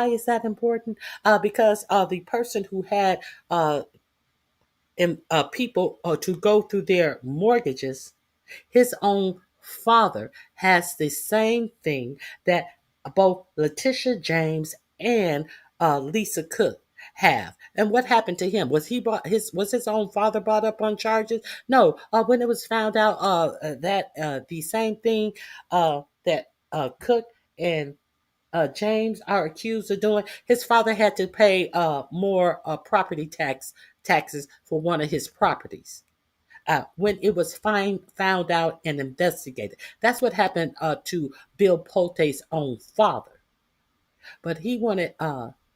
is that important? Because the person who had people to go through their mortgages, his own father has the same thing that both Letitia James and Lisa Cook have. And what happened to him? Was his own father brought up on charges? No. When it was found out that the same thing that Cook and James are accused of doing, his father had to pay more property taxes for one of his properties. When it was found out and investigated. That's what happened to Bill Pote's own father. But he wanted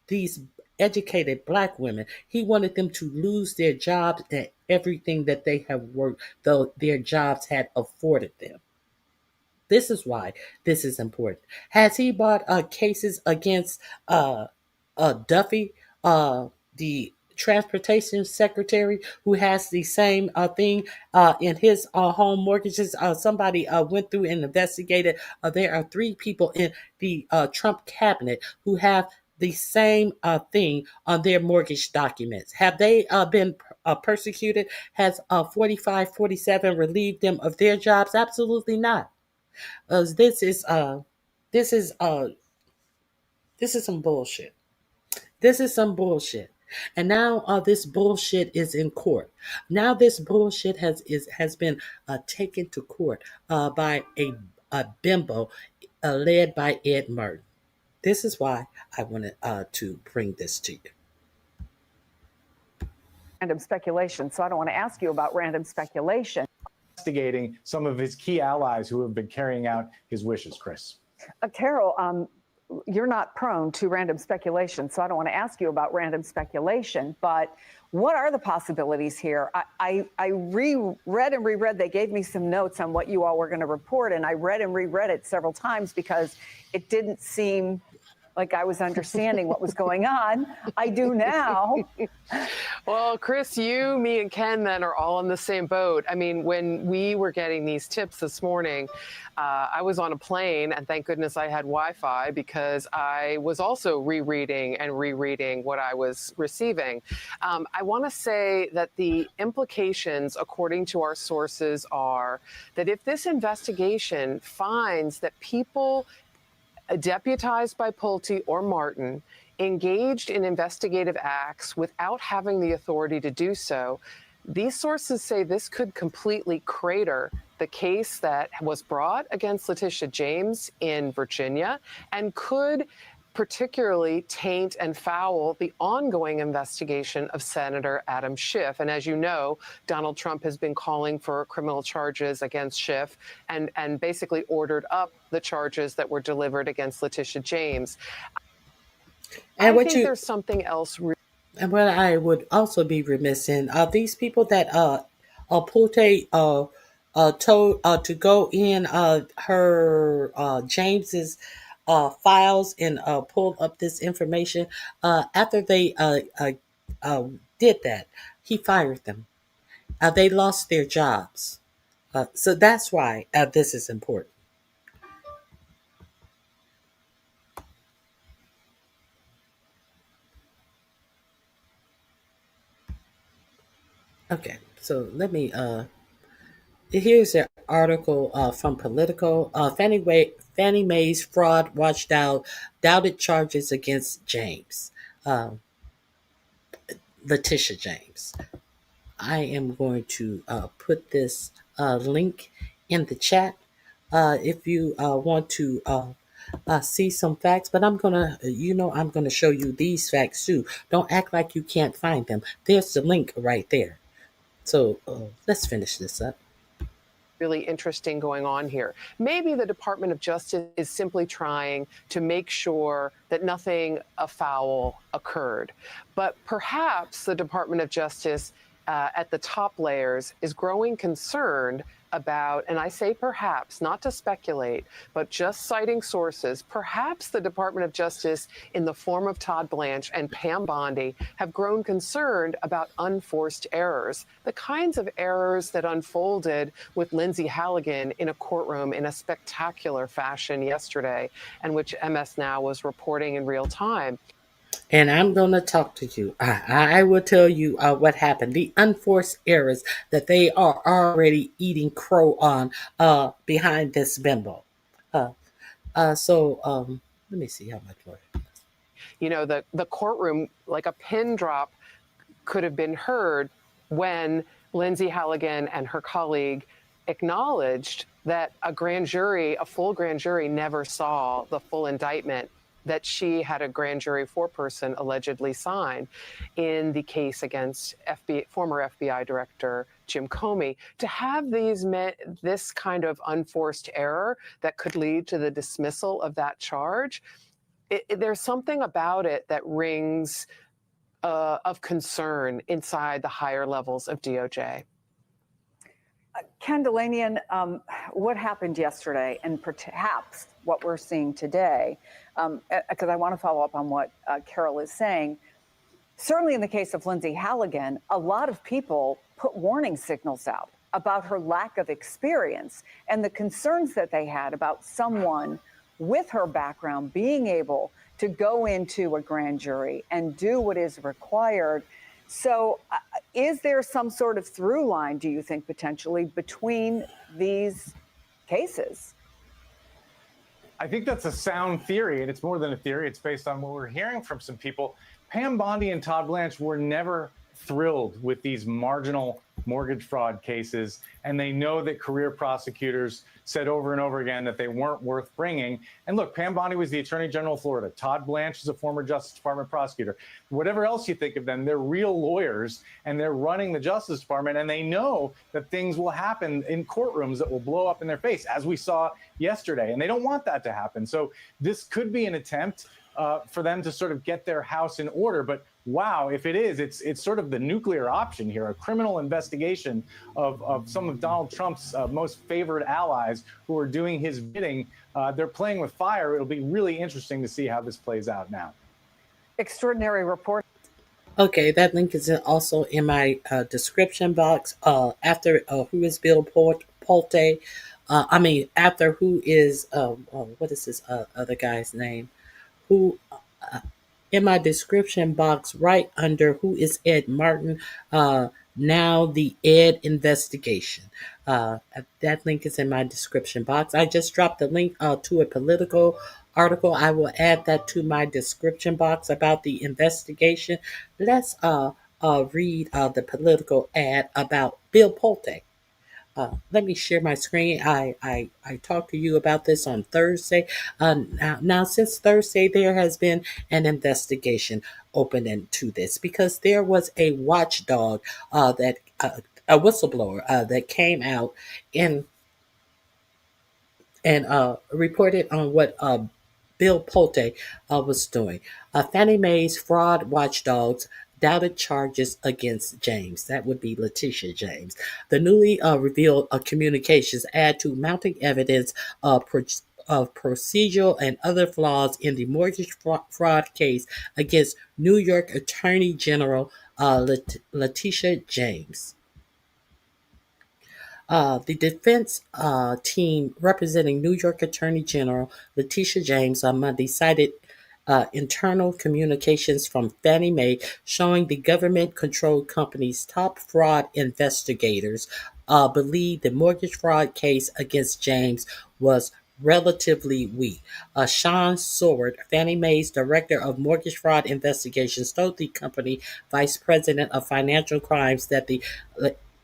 these educated black women, he wanted them to lose their jobs and everything that they have worked, though their jobs had afforded them. This is why this is important. Has he brought cases against Duffy, the transportation secretary, who has the same thing in his home mortgages? Somebody went through and investigated. There are 3 people in the Trump cabinet who have the same thing on their mortgage documents. Have they been persecuted? Has 45, 47 relieved them of their jobs? Absolutely not. This is some bullshit. This is some bullshit. And now this bullshit is in court. Now this bullshit has been taken to court by a bimbo led by Ed Martin. This is why I wanted to bring this to you. Random speculation, so I don't want to ask you about random speculation. Investigating some of his key allies who have been carrying out his wishes, Chris. Carol, you're not prone to random speculation, so I don't want to ask you about random speculation, but what are the possibilities here? I reread and reread. They gave me some notes on what you all were going to report, and I read and reread it several times because it didn't seem like I was understanding what was going on. I do now. Well, Chris, you, me, and Ken then are all in the same boat. I mean, when we were getting these tips this morning, I was on a plane, and thank goodness I had Wi-Fi because I was also rereading and rereading what I was receiving. I want to say that the implications, according to our sources, are that if this investigation finds that people deputized by Pulte or Martin engaged in investigative acts without having the authority to do so. These sources say this could completely crater the case that was brought against Letitia James in Virginia and could particularly taint and foul the ongoing investigation of Senator Adam Schiff. And as you know, Donald Trump has been calling for criminal charges against Schiff and basically ordered up the charges that were delivered against Letitia James. And I what think you there's something else. And what I would also be remiss in are these people that Pulte told to go in her James's files and pull up this information. After they did that, he fired them. They lost their jobs. So that's why this is important. Okay, so let me here's an article from Politico. Fannie Mae's fraud watchdog doubted charges against James, Letitia James. I am going to put this link in the chat if you want to see some facts. But I'm gonna show you these facts too. Don't act like you can't find them. There's the link right there. So let's finish this up. Really interesting going on here. Maybe the Department of Justice is simply trying to make sure that nothing afoul occurred. But perhaps the Department of Justice at the top layers is growing concerned about, and I say perhaps, not to speculate, but just citing sources, perhaps the Department of Justice in the form of Todd Blanche and Pam Bondi have grown concerned about unforced errors, the kinds of errors that unfolded with Lindsay Halligan in a courtroom in a spectacular fashion yesterday, and which MS Now was reporting in real time. And I'm going to talk to you. I will tell you what happened. The unforced errors that they are already eating crow on behind this bimbo. So let me see how much more. You know, the courtroom, like a pin drop, could have been heard when Lindsay Halligan and her colleague acknowledged that a full grand jury never saw the full indictment that she had a grand jury foreperson allegedly sign in the case against former FBI Director Jim Comey. To have this kind of unforced error that could lead to the dismissal of that charge, there's something about it that rings of concern inside the higher levels of DOJ. Ken Delanian, what happened yesterday and perhaps what we're seeing today, because I want to follow up on what Carol is saying. Certainly in the case of Lindsay Halligan, a lot of people put warning signals out about her lack of experience and the concerns that they had about someone with her background being able to go into a grand jury and do what is required. So is there some sort of through line, do you think, potentially between these cases? I think that's a sound theory, and it's more than a theory. It's based on what we're hearing from some people. Pam Bondi and Todd Blanche were never thrilled with these marginal mortgage fraud cases, and they know that career prosecutors said over and over again that they weren't worth bringing. And look, Pam Bondi was the Attorney General of Florida. Todd Blanche is a former Justice Department prosecutor. Whatever else you think of them, they're real lawyers, and they're running the Justice Department, and they know that things will happen in courtrooms that will blow up in their face, as we saw yesterday, and they don't want that to happen. So this could be an attempt for them to sort of get their house in order. But wow, if it is, it's sort of the nuclear option here, a criminal investigation of some of Donald Trump's most favored allies who are doing his bidding. They're playing with fire. It'll be really interesting to see how this plays out now. Extraordinary report. Okay, that link is also in my description box. After who is Bill Pulte? After who is what is this other guy's name? Who in my description box right under who is Ed Martin, now the Ed investigation. That link is in my description box. I just dropped the link to a Politico article. I will add that to my description box about the investigation. Let's read the political ad about Bill Pulte. Let me share my screen. I talked to you about this on Thursday. Now, since Thursday, there has been an investigation open into this because there was a watchdog that a whistleblower that came out in and reported on what Bill Pulte was doing. Fannie Mae's fraud watchdogs doubted charges against James. That would be Letitia James. The newly revealed communications add to mounting evidence of procedural and other flaws in the mortgage fraud case against New York Attorney General Letitia James. The defense team representing New York Attorney General Letitia James on Monday cited internal communications from Fannie Mae showing the government-controlled company's top fraud investigators believed the mortgage fraud case against James was relatively weak. Sean Seward, Fannie Mae's director of mortgage fraud investigations, told the company vice president of financial crimes that the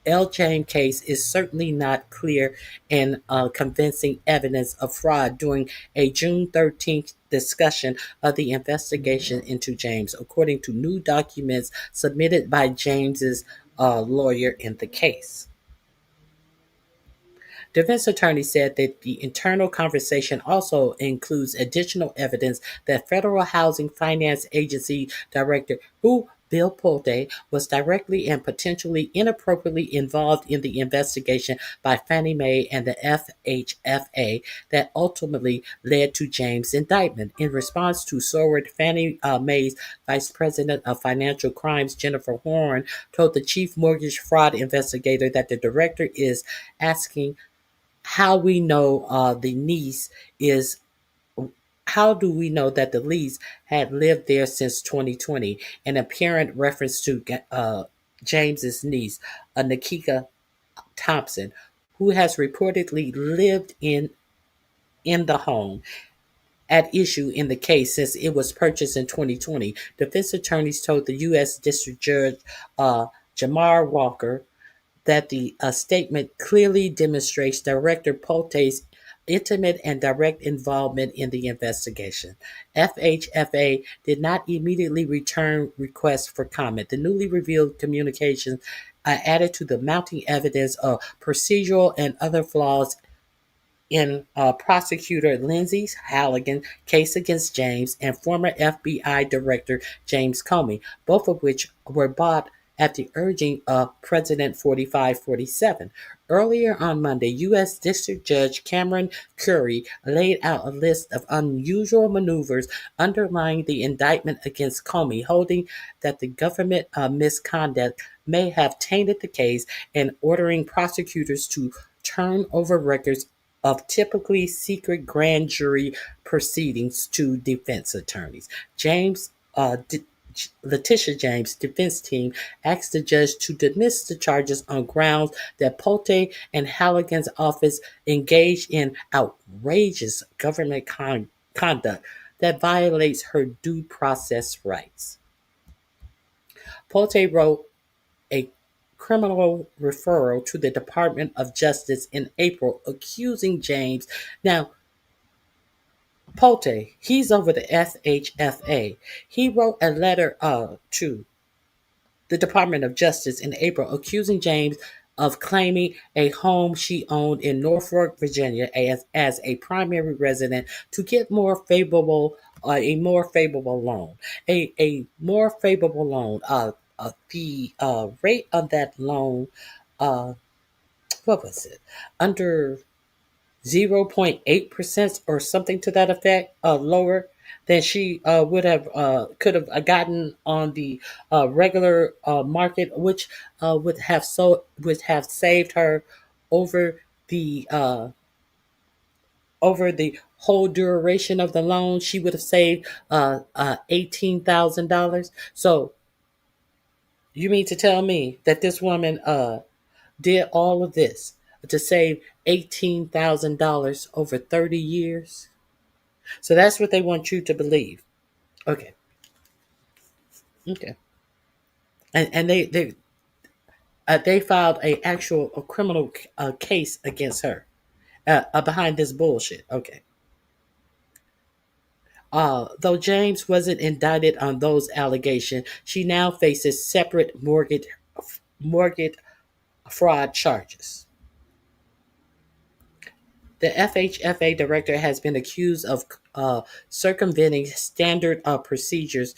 L. James case is certainly not clear and convincing evidence of fraud during a June 13th discussion of the investigation into James, according to new documents submitted by James's lawyer in the case. Defense attorney said that the internal conversation also includes additional evidence that Federal Housing Finance Agency Director Bill Pulte was directly and potentially inappropriately involved in the investigation by Fannie Mae and the FHFA that ultimately led to James' indictment. In response to Seward, Fannie Mae's Vice President of Financial Crimes, Jennifer Horn, told the chief mortgage fraud investigator that the director is asking how we know the niece is how do we know that the lease had lived there since 2020? An apparent reference to James's niece, Nikita Thompson, who has reportedly lived in the home at issue in the case since it was purchased in 2020. Defense attorneys told the U.S. District Judge Jamar Walker that the statement clearly demonstrates Director Pulte's intimate and direct involvement in the investigation. FHFA did not immediately return requests for comment. The newly revealed communications added to the mounting evidence of procedural and other flaws in prosecutor Lindsay Halligan's case against James and former FBI Director James Comey, both of which were brought at the urging of President 4547. Earlier on Monday, U.S. District Judge Cameron Curry laid out a list of unusual maneuvers underlying the indictment against Comey, holding that the government misconduct may have tainted the case and ordering prosecutors to turn over records of typically secret grand jury proceedings to defense attorneys. Letitia James' defense team asked the judge to dismiss the charges on grounds that Pulte and Halligan's office engaged in outrageous government conduct that violates her due process rights. Pulte wrote a criminal referral to the Department of Justice in April accusing James. Now, Pulte, he's over the FHFA. He wrote a letter to the Department of Justice in April accusing James of claiming a home she owned in Norfolk, Virginia as a primary resident to get a more favorable loan. A more favorable loan. The rate of that loan, what was it? Under 0.8% or something to that effect, lower than she could have gotten on the regular market, which would have saved her over the whole duration of the loan. She would have saved $18,000. So you mean to tell me that this woman did all of this to save $18,000 over 30 years? So that's what they want you to believe. Okay. Okay. And they filed a criminal case against her behind this bullshit. Okay. Though James wasn't indicted on those allegations, she now faces separate mortgage fraud charges. The FHFA director has been accused of circumventing standard procedures,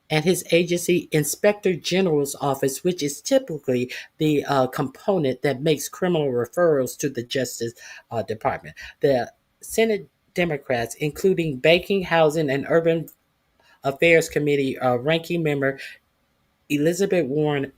and his agency Inspector General's office, which is typically the component that makes criminal referrals to the Justice Department. The Senate Democrats, including Banking, Housing, and Urban Affairs Committee ranking member Elizabeth Warren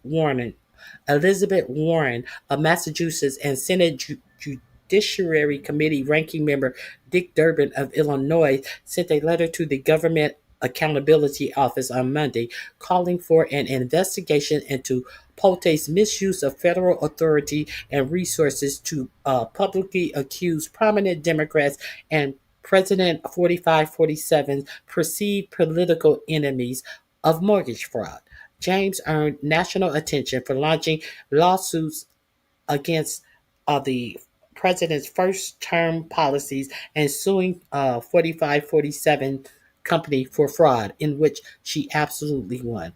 of Massachusetts, and Senate Judiciary Committee ranking member Dick Durbin of Illinois sent a letter to the Government Accountability Office on Monday calling for an investigation into Polte's misuse of federal authority and resources to publicly accuse prominent Democrats and President 4547 perceived political enemies of mortgage fraud. James earned national attention for launching lawsuits against the president's first term policies and suing 4547 company for fraud, in which she absolutely won.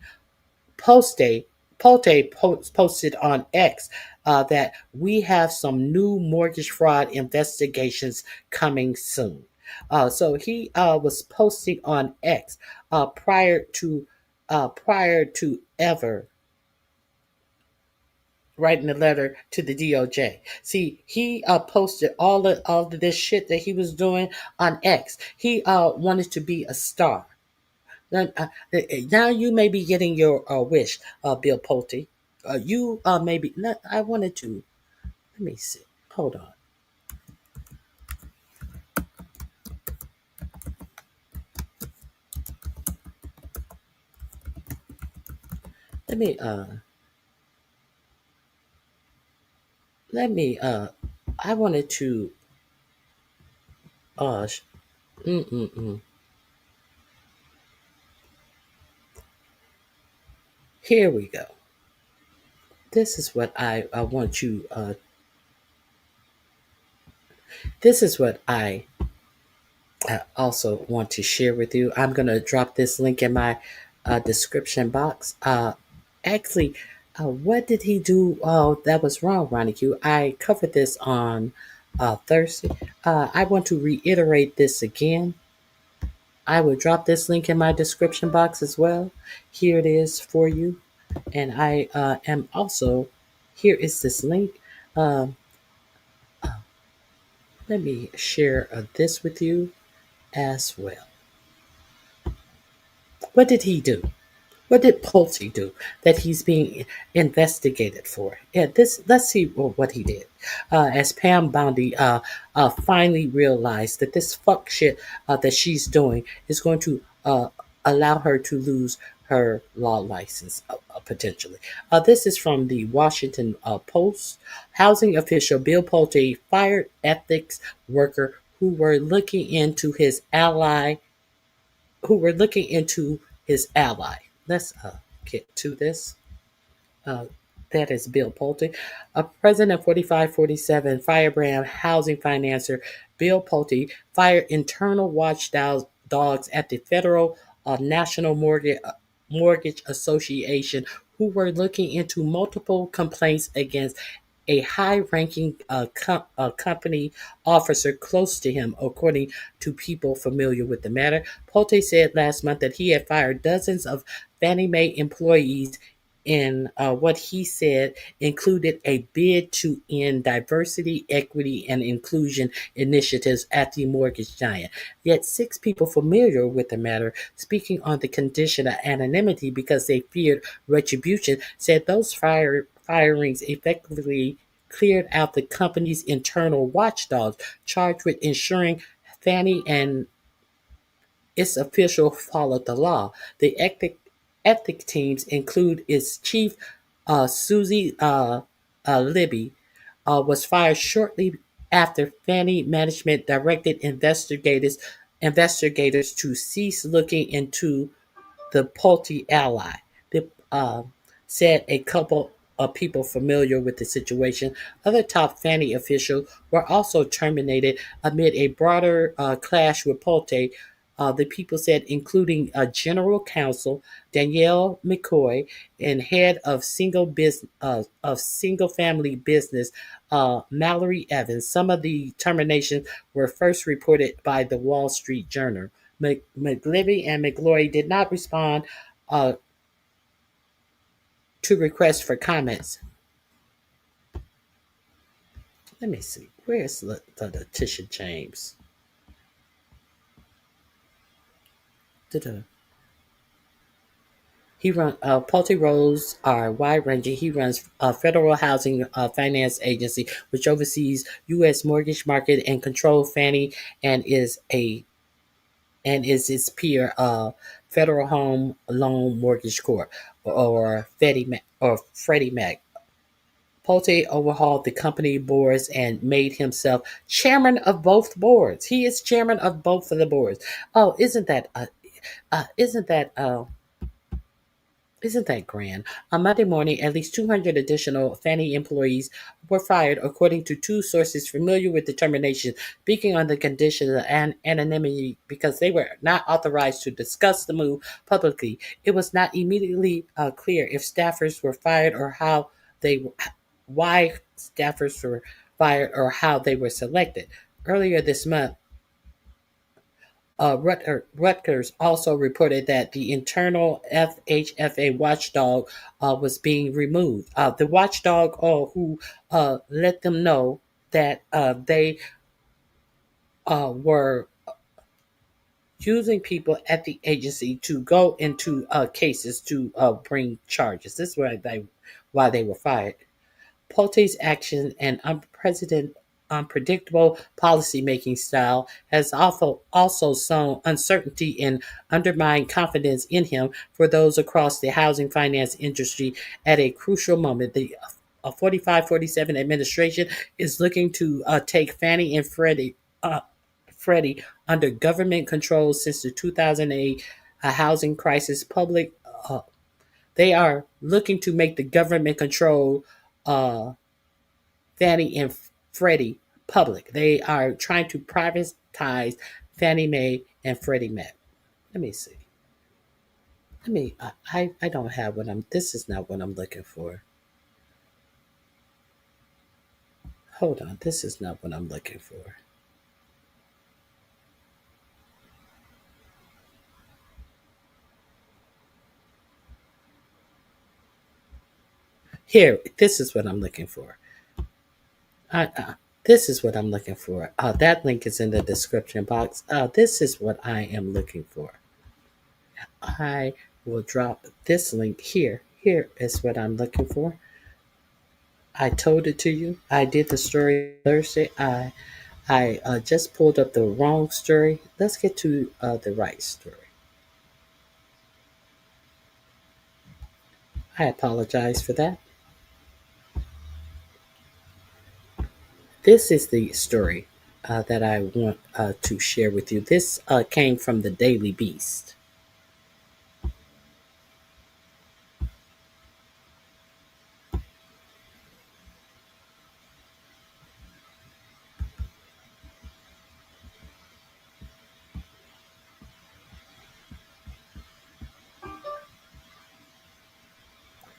Polte posted on X that we have some new mortgage fraud investigations coming soon. So he was posting on X prior to ever writing a letter to the DOJ. See, he posted all of this shit that he was doing on X. He wanted to be a star. Now you may be getting your wish, Bill Pulte. You maybe. I wanted to. Let me see. Hold on. Let me. Let me. I wanted to. Uh. Mm mm mm. Here we go. This is what I want you. This is what I also want to share with you. I'm going to drop this link in my description box. Actually, what did he do that was wrong, Ronnie Q? I covered this on Thursday. I want to reiterate this again. I will drop this link in my description box as well. Here it is for you. And I am also, here is this link. Let me share this with you as well. What did he do? What did Pulte do that he's being investigated for? Yeah, let's see what he did. As Pam Bondi finally realized that this fuck shit that she's doing is going to allow her to lose her law license potentially. This is from the Washington Post. Housing official Bill Pulte fired ethics worker who were looking into his ally. Let's get to this. That is Bill Pulte. President 4547 firebrand housing financier Bill Pulte fired internal watchdogs at the Federal National Mortgage Association who were looking into multiple complaints against a high-ranking company officer close to him, according to people familiar with the matter. Pulte said last month that he had fired dozens of Fannie Mae employees in what he said included a bid to end diversity, equity, and inclusion initiatives at the mortgage giant. Yet 6 people familiar with the matter, speaking on the condition of anonymity because they feared retribution, said those firings effectively cleared out the company's internal watchdogs charged with ensuring Fannie and its officials followed the law. The ethic teams include its chief, Susie Libby, was fired shortly after Fannie management directed investigators investigators to cease looking into the Pulte ally. The, said a couple of people familiar with the situation. Other top Fannie officials were also terminated amid a broader clash with Pulte. The people said, including General Counsel Danielle McCoy and head of single family business Mallory Evans. Some of the terminations were first reported by the Wall Street Journal. McLivy and McGlory did not respond to requests for comments. Let me see. Where's the Letitia James? He runs Pulte roles are wide-ranging. He runs a federal housing finance agency, which oversees U.S. mortgage market and control Fannie and is its peer, Federal Home Loan Mortgage Corp. or Freddie Mac. Pulte overhauled the company boards and made himself chairman of both boards. He is chairman of both of the boards. Oh, isn't that grand? On Monday morning, at least 200 additional Fannie employees were fired, according to two sources familiar with the termination, speaking on the conditions of anonymity because they were not authorized to discuss the move publicly. It was not immediately clear if staffers were fired or why staffers were fired or how they were selected. Earlier this month, Rutgers also reported that the internal FHFA watchdog was being removed. The watchdog who let them know that they were using people at the agency to go into cases to bring charges. This is why they were fired. Pulte's action and unpredictable policymaking style has also sown uncertainty and undermined confidence in him for those across the housing finance industry at a crucial moment. The 45-47 administration is looking to take Fannie and Freddie under government control since the 2008 housing crisis. They are looking to make the government control Fannie and Freddie public. They are trying to privatize Fannie Mae and Freddie Mac. Let me see. I don't have this is not what I'm looking for. Hold on, this is not what I'm looking for. Here, this is what I'm looking for. This is what I'm looking for. That link is in the description box. This is what I am looking for. I will drop this link here. Here is what I'm looking for. I told it to you. I did the story Thursday. I just pulled up the wrong story. Let's get to the right story. I apologize for that. This is the story that I want to share with you. This came from the Daily Beast.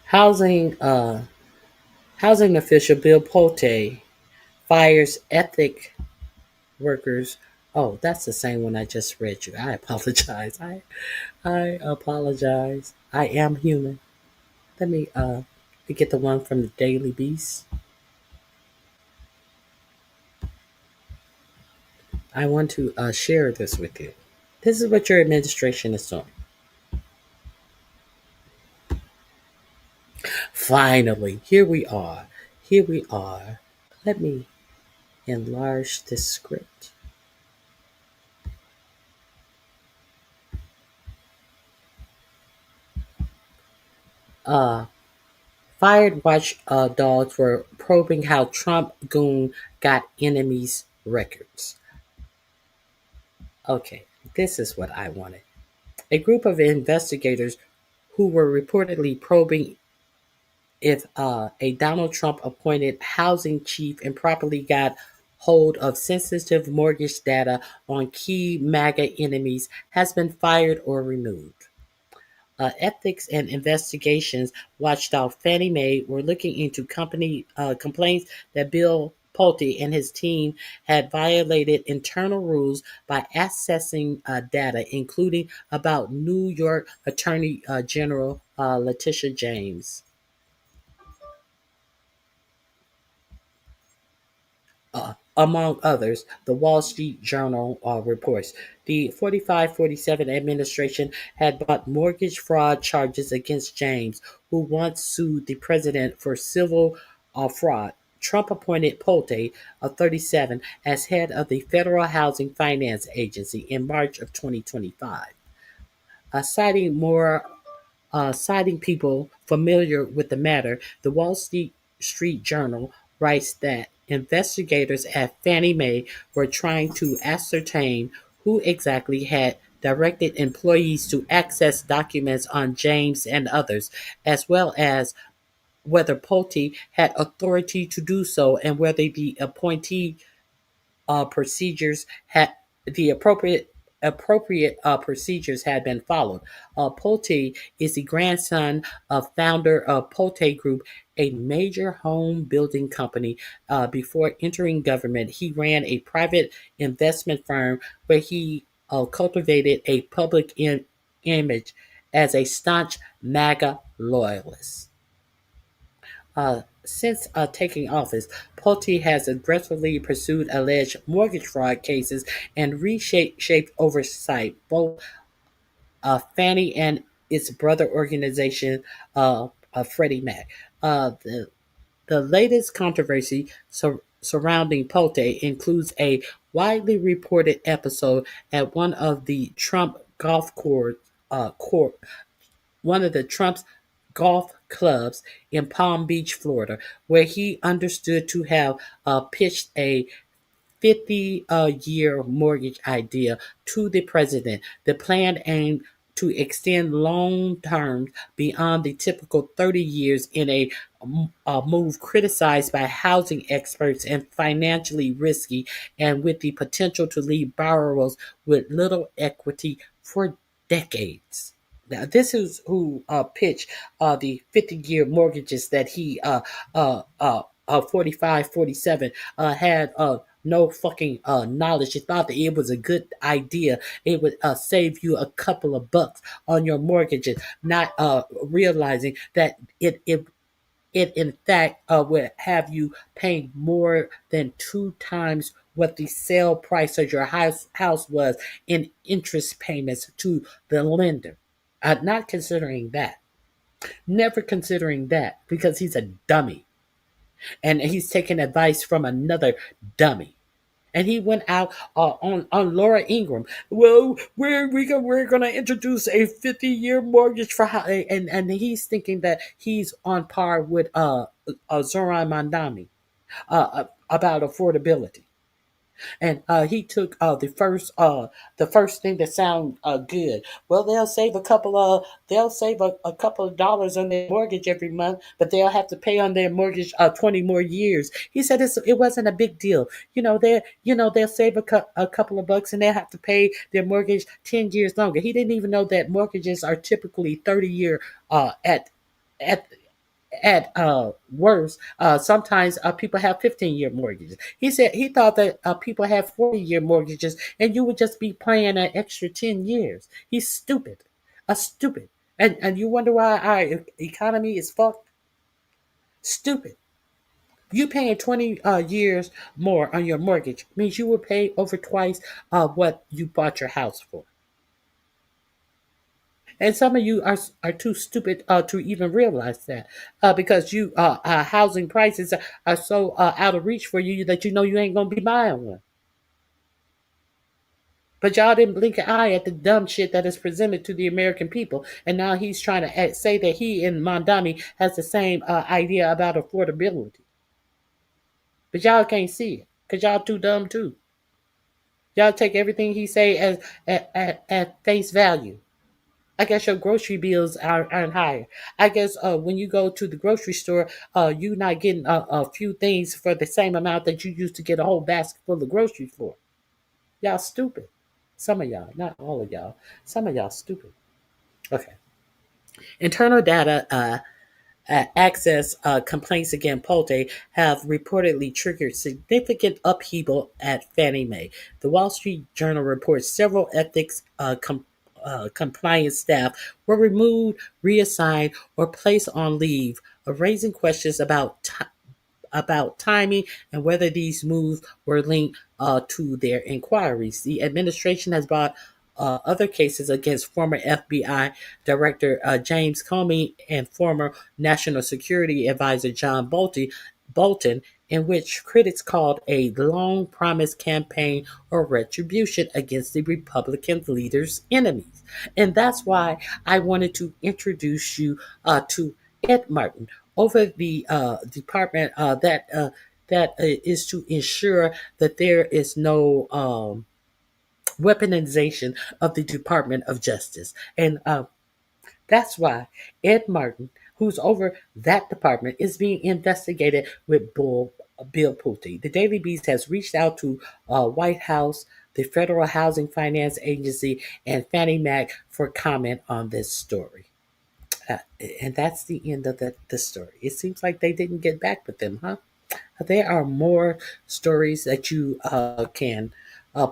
Housing official Bill Pulte fires ethic workers. Oh, that's the same one I just read you. I apologize. I apologize. I am human. Let me get the one from the Daily Beast. I want to share this with you. This is what your administration is doing. Finally, here we are. Here we are. Let me enlarge this script. Fired watchdogs were probing how Trump goon got enemies' records. Okay, This is what I wanted. A group of investigators who were reportedly probing if a Donald Trump appointed housing chief improperly got hold of sensitive mortgage data on key MAGA enemies has been fired or removed. Ethics and Investigations watchdog Fannie Mae were looking into company complaints that Bill Pulte and his team had violated internal rules by accessing data, including about New York Attorney General Letitia James. Among others, the Wall Street Journal reports the 45-47 administration had brought mortgage fraud charges against James, who once sued the president for civil fraud. Trump appointed Pulte, 37, as head of the Federal Housing Finance Agency in March of 2025. Citing people familiar with the matter, the Wall Street Journal writes that investigators at Fannie Mae were trying to ascertain who exactly had directed employees to access documents on James and others, as well as whether Pulte had authority to do so and whether the appointee procedures had the appropriate procedures had been followed. Pulte is the grandson of founder of Pulte Group, a major home building company. Before entering government, he ran a private investment firm where he cultivated a public image as a staunch MAGA loyalist. Since taking office, Pulte has aggressively pursued alleged mortgage fraud cases and reshaped oversight, both Fannie and its brother organization, Freddie Mac. The latest controversy surrounding Pulte includes a widely reported episode at one of the Trump's golf clubs in Palm Beach, Florida, where he understood to have pitched a 50-year mortgage idea to the president. The plan aimed to extend loan terms beyond the typical 30 years in a move criticized by housing experts and financially risky, and with the potential to leave borrowers with little equity for decades. Now, this is who pitched the 50-year mortgages that he, 45-47, had no fucking knowledge. He thought that it was a good idea. It would save you a couple of bucks on your mortgages, not realizing that it in fact would have you paying more than 2 times what the sale price of your house was in interest payments to the lender. Not considering that. Never considering that, because he's a dummy. And he's taking advice from another dummy. And he went out on Laura Ingraham. Well, we're gonna introduce a 50-year mortgage for and he's thinking that he's on par with Zoran Mandani about affordability. And he took the first thing that sound good. Well, they'll save a couple of dollars on their mortgage every month, but they'll have to pay on their mortgage 20 more years. He said it wasn't a big deal. They'll save a couple of bucks and they'll have to pay their mortgage 10 years longer. He didn't even know that mortgages are typically 30-year at worst, sometimes people have 15-year mortgages. He said he thought that people have 40-year mortgages and you would just be paying an extra 10 years. He's stupid. Stupid. And you wonder why our economy is fucked? Stupid. You paying 20 years more on your mortgage means you will pay over twice what you bought your house for. And some of you are too stupid to even realize that because you housing prices are so out of reach for you that you know you ain't gonna be buying one. But y'all didn't blink an eye at the dumb shit that is presented to the American people, and now he's trying to say that he and Mandani has the same idea about affordability. But y'all can't see it because y'all too dumb too. Y'all take everything he say as at face value. I guess your grocery bills aren't higher. I guess when you go to the grocery store, you're not getting a few things for the same amount that you used to get a whole basket full of groceries for. Y'all stupid. Some of y'all, not all of y'all. Some of y'all stupid. Okay. Internal data access complaints against Pulte have reportedly triggered significant upheaval at Fannie Mae. The Wall Street Journal reports several ethics compliance staff were removed, reassigned, or placed on leave, raising questions about timing and whether these moves were linked to their inquiries. The administration has brought other cases against former FBI Director James Comey and former National Security Advisor John Bolton, in which critics called a long promised campaign or retribution against the Republican leader's enemies. And that's why I wanted to introduce you to Ed Martin over the department that is to ensure that there is no weaponization of the Department of Justice. And that's why Ed Martin, who's over that department, is being investigated with Bill Pulte. The Daily Beast has reached out to White House, the Federal Housing Finance Agency, and Fannie Mae for comment on this story. And that's the end of the story. It seems like they didn't get back with them, huh? There are more stories that you can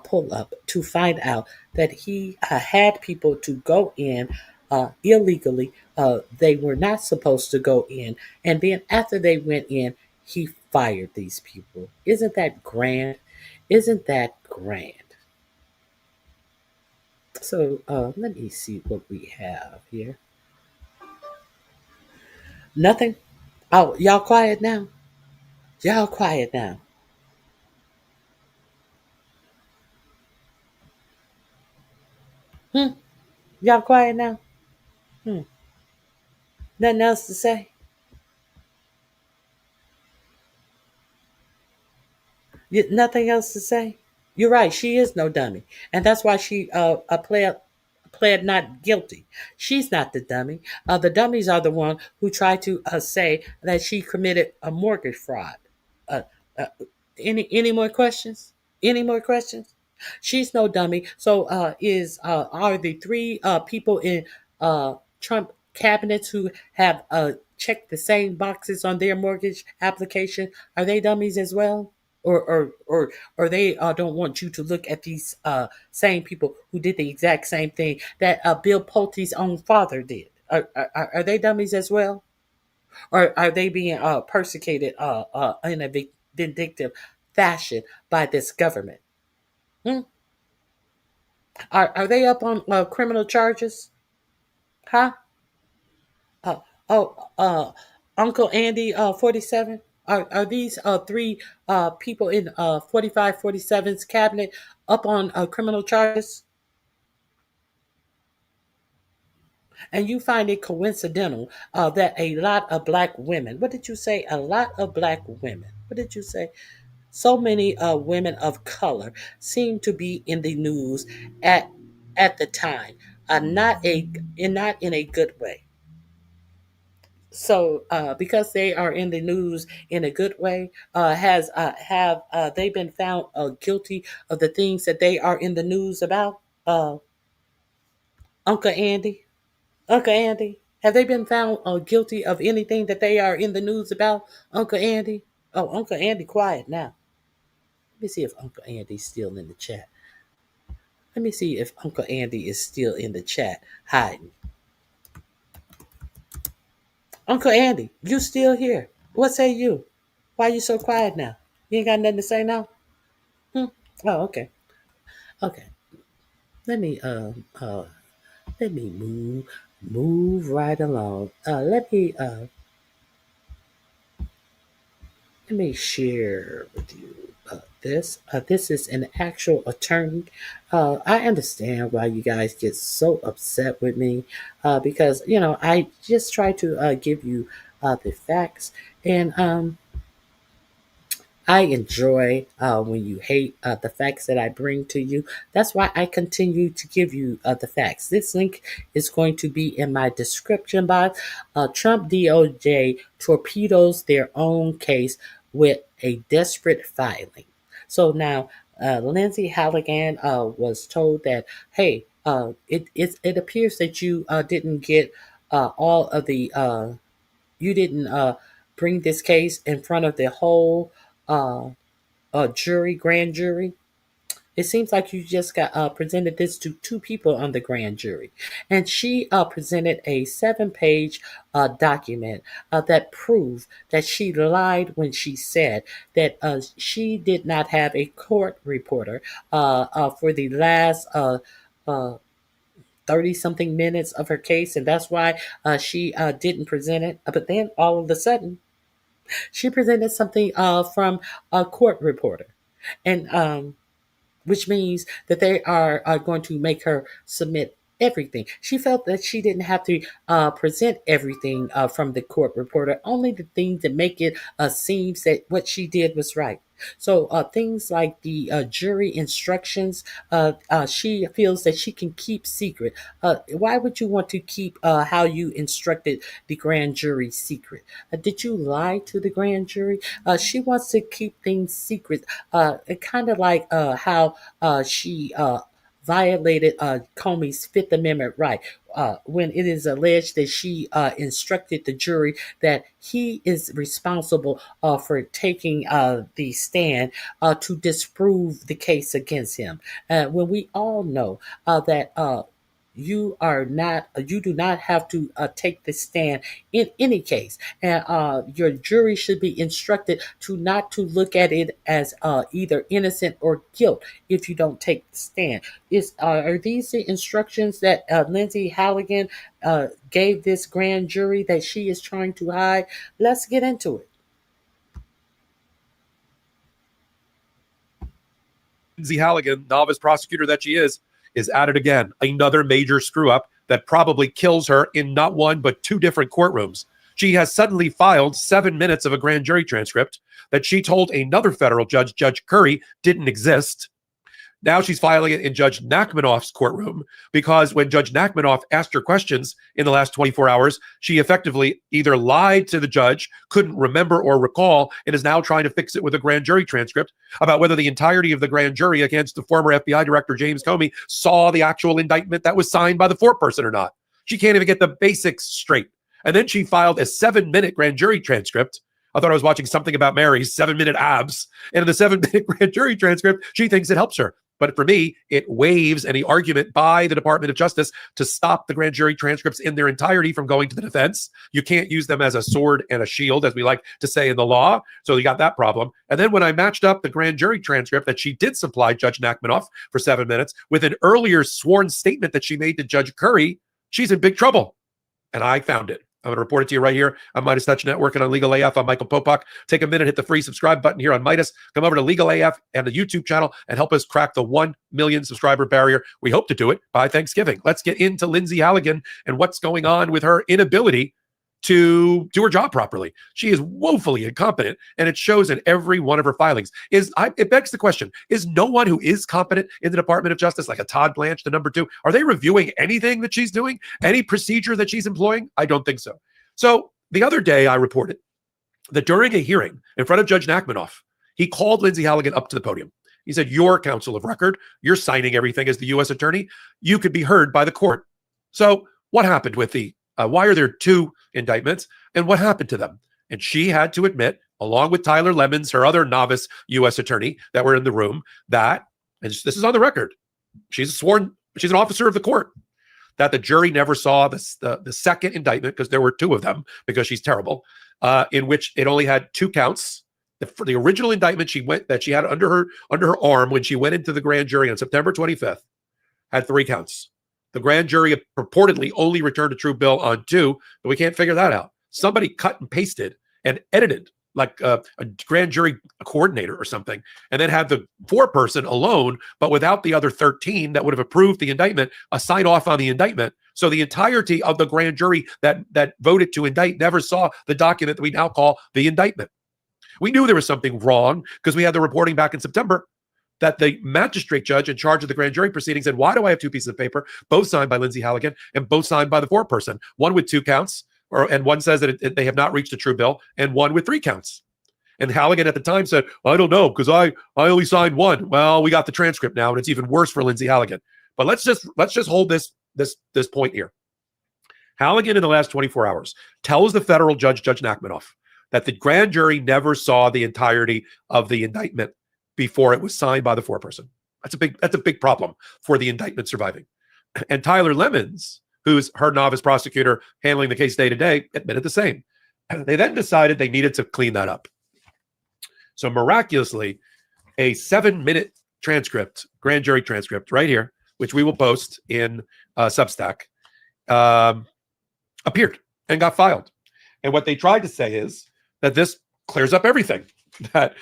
pull up to find out that he had people to go in illegally. They were not supposed to go in. And then after they went in, he fired these people. Isn't that grand? Isn't that grand? So let me see what we have here. Nothing? Oh, y'all quiet now? Y'all quiet now. Y'all quiet now? Nothing else to say? Nothing else to say? You're right. She is no dummy, and that's why she pled not guilty. She's not the dummy. The dummies are the one who try to say that she committed a mortgage fraud. Uh, uh, any more questions? Any more questions? She's no dummy. So are the three people in Trump cabinets who have checked the same boxes on their mortgage application, are they dummies as well? Or they don't want you to look at these same people who did the exact same thing that Bill Pulte's own father did. Are they dummies as well? Or are they being persecuted in a vindictive fashion by this government? Hmm? Are they up on criminal charges? Huh? Uh, oh, Uncle Andy, 47. Are these three people in 4547's cabinet up on criminal charges? And you find it coincidental that a lot of black women, what did you say? A lot of black women. What did you say? So many women of color seem to be in the news at the time, not in a good way. So, because they are in the news in a good way, have they been found guilty of the things that they are in the news about? Uncle Andy, Uncle Andy, have they been found guilty of anything that they are in the news about? Uncle Andy, oh, Uncle Andy, quiet now. Let me see if Uncle Andy's still in the chat. Let me see if Uncle Andy is still in the chat hiding. Uncle Andy, you still here? What say you? Why you so quiet now? You ain't got nothing to say now? Oh, okay. Okay. Let me let me move right along. Let me share with you this. This is an actual attorney. I understand why you guys get so upset with me because I just try to give you the facts, and I enjoy when you hate the facts that I bring to you. That's why I continue to give you the facts. This link is going to be in my description box. Trump DOJ torpedoes their own case with a desperate filing. So now, Lindsay Halligan was told that, hey, it appears that you didn't get all of the you didn't bring this case in front of the whole uh, grand jury. It seems like you just got presented this to two people on the grand jury. And she presented a 7-page document that proved that she lied when she said that she did not have a court reporter for the last 30 something minutes of her case. And that's why she didn't present it. But then all of a sudden, she presented something from a court reporter. And which means that they are going to make her submit everything. She felt that she didn't have to present everything from the court reporter, only the things that make it seems that what she did was right. So things like the jury instructions, she feels that she can keep secret. Why would you want to keep how you instructed the grand jury secret? Did you lie to the grand jury? She wants to keep things secret, kind of like how she violated Comey's Fifth Amendment right when it is alleged that she instructed the jury that he is responsible for taking the stand to disprove the case against him. When we all know that you do not have to take the stand in any case, and your jury should be instructed to not to look at it as either innocent or guilt if you don't take the stand. Are these the instructions that Lindsay Halligan gave this grand jury that she is trying to hide? Let's get into it. Lindsay Halligan, novice prosecutor that she is at it again. Another major screw up that probably kills her in not one, but two different courtrooms. She has suddenly filed 7 minutes of a grand jury transcript that she told another federal judge, Judge Curry, didn't exist. Now she's filing it in Judge Nachmanoff's courtroom because when Judge Nachmanoff asked her questions in the last 24 hours, she effectively either lied to the judge, couldn't remember or recall, and is now trying to fix it with a grand jury transcript about whether the entirety of the grand jury against the former FBI director James Comey saw the actual indictment that was signed by the foreperson or not. She can't even get the basics straight. And then she filed a 7-minute grand jury transcript. I thought I was watching Something About Mary's 7-minute abs. And in the 7-minute grand jury transcript, she thinks it helps her. But for me, it waives any argument by the Department of Justice to stop the grand jury transcripts in their entirety from going to the defense. You can't use them as a sword and a shield, as we like to say in the law. So you got that problem. And then when I matched up the grand jury transcript that she did supply Judge Nachmanoff for 7 minutes with an earlier sworn statement that she made to Judge Curry, she's in big trouble. And I found it. I'm going to report it to you right here on Midas Touch Network and on Legal AF. I'm Michael Popak. Take a minute, hit the free subscribe button here on Midas. Come over to Legal AF and the YouTube channel and help us crack the 1 million subscriber barrier. We hope to do it by Thanksgiving. Let's get into Lindsay Halligan and what's going on with her inability to do her job properly. She is woefully incompetent, and it shows in every one of her filings. It begs the question, is no one who is competent in the Department of Justice, like a Todd Blanche, the number 2, are they reviewing anything that she's doing? Any procedure that she's employing? I don't think so. So the other day I reported that during a hearing in front of Judge Nachmanoff, he called Lindsay Halligan up to the podium. He said, "You're counsel of record. You're signing everything as the U.S. attorney. You could be heard by the court." So what happened with why are there 2 indictments, and what happened to them? And she had to admit, along with Tyler Lemons, her other novice U.S. attorney that were in the room, that, and this is on the record, she's an officer of the court, that the jury never saw the second indictment, because there were 2 of them, because she's terrible, in which it only had 2 counts. For the original indictment that she had under her arm when she went into the grand jury on September 25th had 3 counts. The grand jury purportedly only returned a true bill on 2, but we can't figure that out. Somebody cut and pasted and edited like a grand jury coordinator or something, and then had the foreperson alone, but without the other 13 that would have approved the indictment, a sign off on the indictment. So the entirety of the grand jury that voted to indict never saw the document that we now call the indictment. We knew there was something wrong because we had the reporting back in September that the magistrate judge in charge of the grand jury proceedings said, why do I have 2 pieces of paper, both signed by Lindsay Halligan and both signed by the foreperson, one with 2 counts, and one says that they have not reached a true bill, and one with 3 counts. And Halligan at the time said, I don't know, because I only signed 1. Well, we got the transcript now, and it's even worse for Lindsay Halligan. But let's just hold this point here. Halligan in the last 24 hours tells the federal judge, Judge Nachmanoff, that the grand jury never saw the entirety of the indictment before it was signed by the foreperson. That's a big problem for the indictment surviving. And Tyler Lemons, who's her novice prosecutor handling the case day to day, admitted the same. They then decided they needed to clean that up. So miraculously, a 7-minute transcript, grand jury transcript right here, which we will post in Substack, appeared and got filed. And what they tried to say is that this clears up everything, that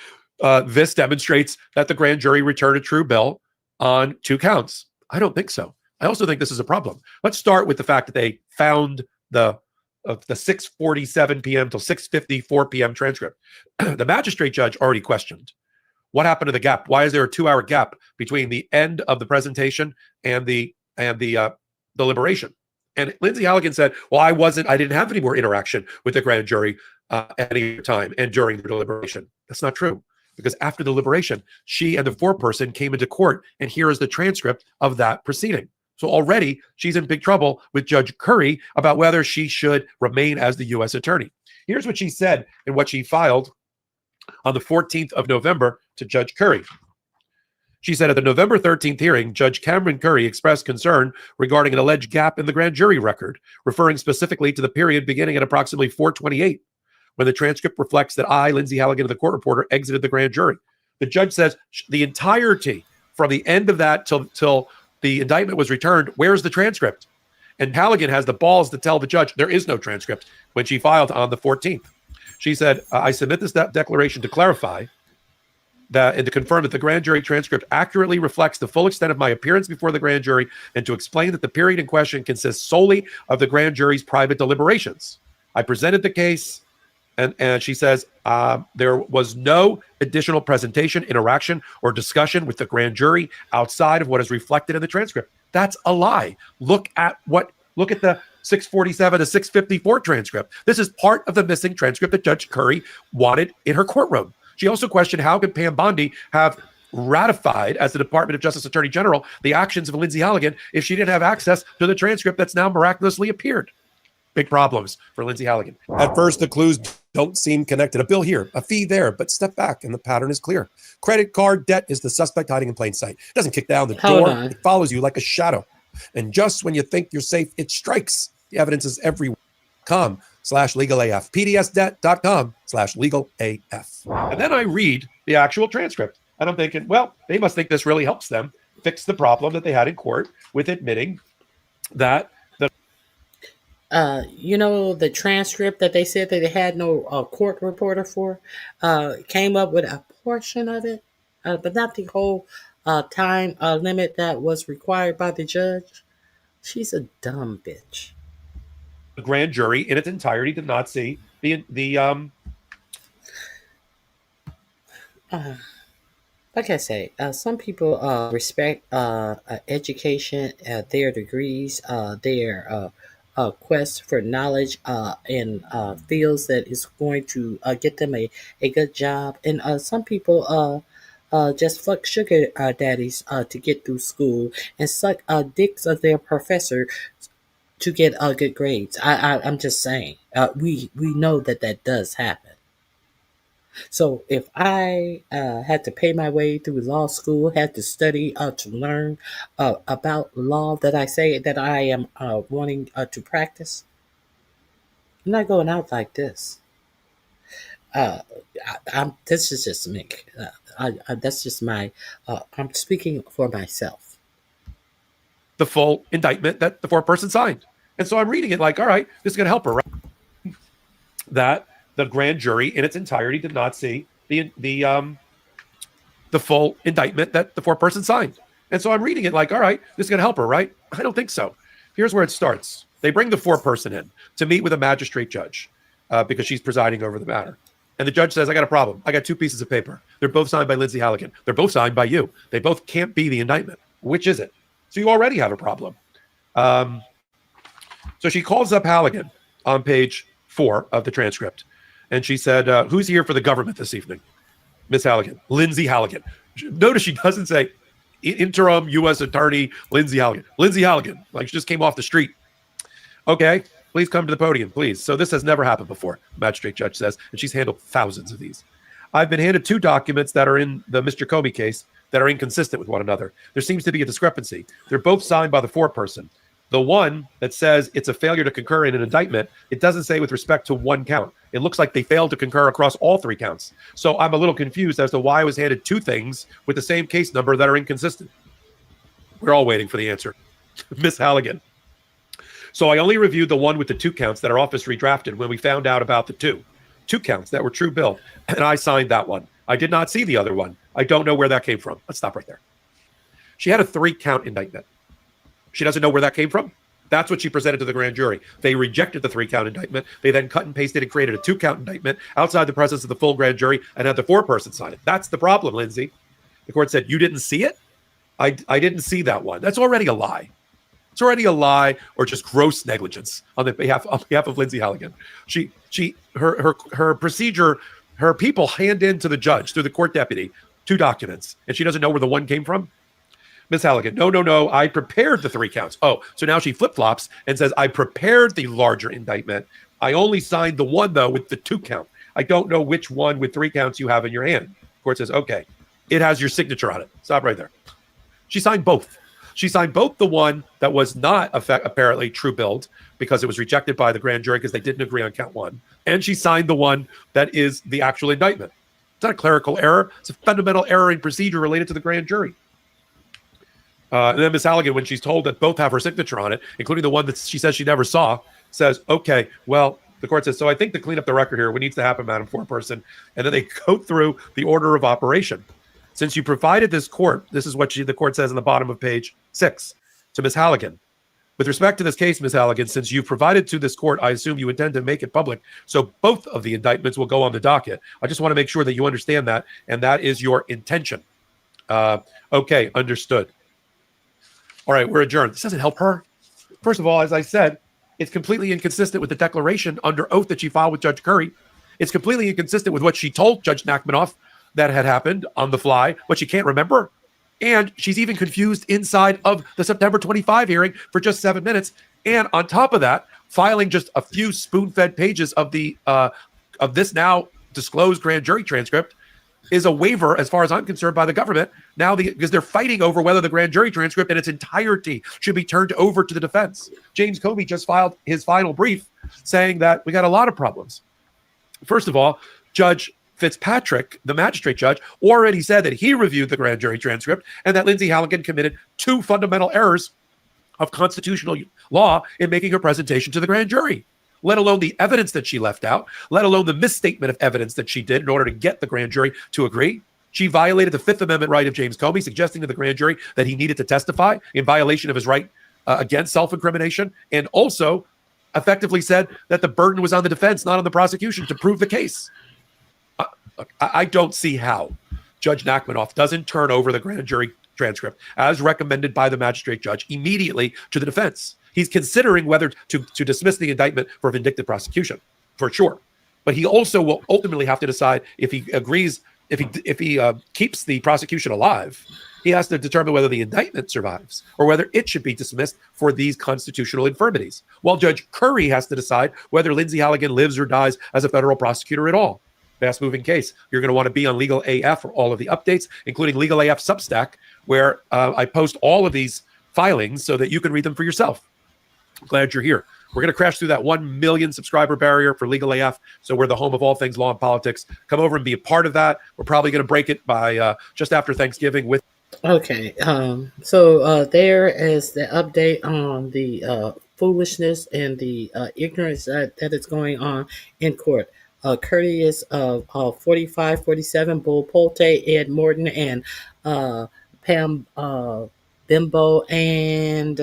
this demonstrates that the grand jury returned a true bill on 2 counts. I don't think so. I also think this is a problem. Let's start with the fact that they found the 6:47 p.m. till 6:54 p.m. transcript. The magistrate judge already questioned what happened to the gap. Why is there a 2-hour gap between the end of the presentation and the deliberation? And Lindsay Halligan said, well, I didn't have any more interaction with the grand jury at any time and during the deliberation. That's not true, because after the deliberation, she and the foreperson came into court, and here is the transcript of that proceeding. So already she's in big trouble with Judge Curry about whether she should remain as the U.S. attorney. Here's what she said in what she filed on the 14th of November to Judge Curry. She said, at the November 13th hearing, Judge Cameron Curry expressed concern regarding an alleged gap in the grand jury record, referring specifically to the period beginning at approximately 4:28, when the transcript reflects that I, Lindsay Halligan, the court reporter, exited the grand jury. The judge says the entirety from the end of that till the indictment was returned, where's the transcript? And Halligan has the balls to tell the judge there is no transcript when she filed on the 14th. She said, I submit this declaration to clarify that and to confirm that the grand jury transcript accurately reflects the full extent of my appearance before the grand jury, and to explain that the period in question consists solely of the grand jury's private deliberations. I presented the case, and she says there was no additional presentation, interaction, or discussion with the grand jury outside of what is reflected in the transcript. That's a lie. Look at the 6:47 to 6:54 transcript. This is part of the missing transcript that Judge Curry wanted in her courtroom. She also questioned how could Pam Bondi have ratified as the Department of Justice Attorney General the actions of Lindsay Halligan if she didn't have access to the transcript that's now miraculously appeared. Big problems for Lindsay Halligan. At first, the clues don't seem connected. A bill here, a fee there, but step back and the pattern is clear. Credit card debt is the suspect hiding in plain sight. It doesn't kick down the door. It follows you like a shadow. And just when you think you're safe, it strikes. The evidence is everywhere. .com/legalaf. pdsdebt.com/legalaf. And then I read the actual transcript. And I'm thinking, well, they must think this really helps them fix the problem that they had in court with admitting that the transcript that they said that they had no court reporter for came up with a portion of it, but not the whole time limit that was required by the judge. She's a dumb bitch. The grand jury in its entirety did not see the like I say, some people respect education, their degrees, their quest for knowledge in fields that is going to get them a good job. And some people just fuck sugar daddies to get through school and suck dicks of their professor to get good grades. I'm just saying, we know that does happen. So if I had to pay my way through law school, had to study to learn about law that I say that I am wanting to practice, I'm not going out like this. This is just me. That's just my. I'm speaking for myself. The full indictment that the foreperson signed, and so I'm reading it like, all right, this is going to help her, right? That the grand jury in its entirety did not see the full indictment that the foreperson signed. And so I'm reading it like, all right, this is going to help her, right? I don't think so. Here's where it starts. They bring the foreperson in to meet with a magistrate judge because she's presiding over the matter. And the judge says, I got a problem. I got two pieces of paper. They're both signed by Lindsay Halligan. They're both signed by you. They both can't be the indictment. Which is it? So you already have a problem. So she calls up Halligan on page 4 of the transcript. And she said, who's here for the government this evening? Miss Halligan, Lindsay Halligan. Notice she doesn't say interim U.S. attorney Lindsay Halligan. Lindsay Halligan, like she just came off the street. Okay, please come to the podium, please. So this has never happened before, the magistrate judge says, and she's handled thousands of these. I've been handed 2 documents that are in the Mr. Comey case that are inconsistent with one another. There seems to be a discrepancy. They're both signed by the foreperson. The one that says it's a failure to concur in an indictment, it doesn't say with respect to one count. It looks like they failed to concur across all 3 counts. So I'm a little confused as to why I was handed 2 things with the same case number that are inconsistent. We're all waiting for the answer. Miss Halligan. So I only reviewed the one with the 2 counts that our office redrafted when we found out about the 2 counts that were true bill, and I signed that one. I did not see the other one. I don't know where that came from. Let's stop right there. She had a 3-count indictment. She doesn't know where that came from. That's what she presented to the grand jury. They rejected the 3-count indictment. They then cut and pasted and created a 2-count indictment outside the presence of the full grand jury and had the foreperson sign it. That's the problem, Lindsay. The court said, you didn't see it? I didn't see that one. That's already a lie. It's already a lie or just gross negligence on behalf of Lindsay Halligan. Her procedure, her people hand in to the judge through the court deputy 2 documents, and she doesn't know where the one came from. Miss Halligan, no, I prepared the 3 counts. Oh, so now she flip-flops and says, I prepared the larger indictment. I only signed the one, though, with the 2 count. I don't know which one with 3 counts you have in your hand. The court says, okay, it has your signature on it. Stop right there. She signed both. She signed both the one that was not apparently true billed because it was rejected by the grand jury because they didn't agree on count 1. And she signed the one that is the actual indictment. It's not a clerical error. It's a fundamental error in procedure related to the grand jury. And then Ms. Halligan, when she's told that both have her signature on it, including the one that she says she never saw, says, okay, well, the court says, so I think to clean up the record here, what needs to happen, Madam Foreperson? And then they go through the order of operation. Since you provided this court, this is what the court says on the bottom of page 6 to Ms. Halligan. With respect to this case, Ms. Halligan, since you provided to this court, I assume you intend to make it public. So both of the indictments will go on the docket. I just want to make sure that you understand that, and that is your intention. Okay, understood. All right, we're adjourned. This doesn't help her. First of all, as I said, it's completely inconsistent with the declaration under oath that she filed with Judge Curry. It's completely inconsistent with what she told Judge Nachmanoff that had happened on the fly, what she can't remember. And she's even confused inside of the September 25 hearing for just 7 minutes. And on top of that, filing just a few spoon-fed pages of the of this now disclosed grand jury transcript is a waiver, as far as I'm concerned, by the government now because they're fighting over whether the grand jury transcript in its entirety should be turned over to the defense. James Comey just filed his final brief saying that we got a lot of problems. First of all, Judge Fitzpatrick, the magistrate judge, already said that he reviewed the grand jury transcript and that Lindsay Halligan committed 2 fundamental errors of constitutional law in making her presentation to the grand jury, let alone the evidence that she left out, let alone the misstatement of evidence that she did in order to get the grand jury to agree. She violated the 5th Amendment right of James Comey, suggesting to the grand jury that he needed to testify in violation of his right against self-incrimination, and also effectively said that the burden was on the defense, not on the prosecution, to prove the case. I don't see how Judge Nachmanoff doesn't turn over the grand jury transcript as recommended by the magistrate judge immediately to the defense. He's considering whether to dismiss the indictment for vindictive prosecution, for sure. But he also will ultimately have to decide if he agrees, if he keeps the prosecution alive, he has to determine whether the indictment survives or whether it should be dismissed for these constitutional infirmities. While Judge Curry has to decide whether Lindsay Halligan lives or dies as a federal prosecutor at all. Fast moving case. You're going to want to be on Legal AF for all of the updates, including Legal AF Substack, where I post all of these filings so that you can read them for yourself. I'm glad you're here. We're going to crash through that 1 million subscriber barrier for Legal AF. So we're the home of all things law and politics. Come over and be a part of that. We're probably going to break it by just after Thanksgiving with. Okay. So there is the update on the foolishness and the ignorance that is going on in court. Courteous of 45, 47, Bull Polte, Ed Morton, and Pam Bimbo, and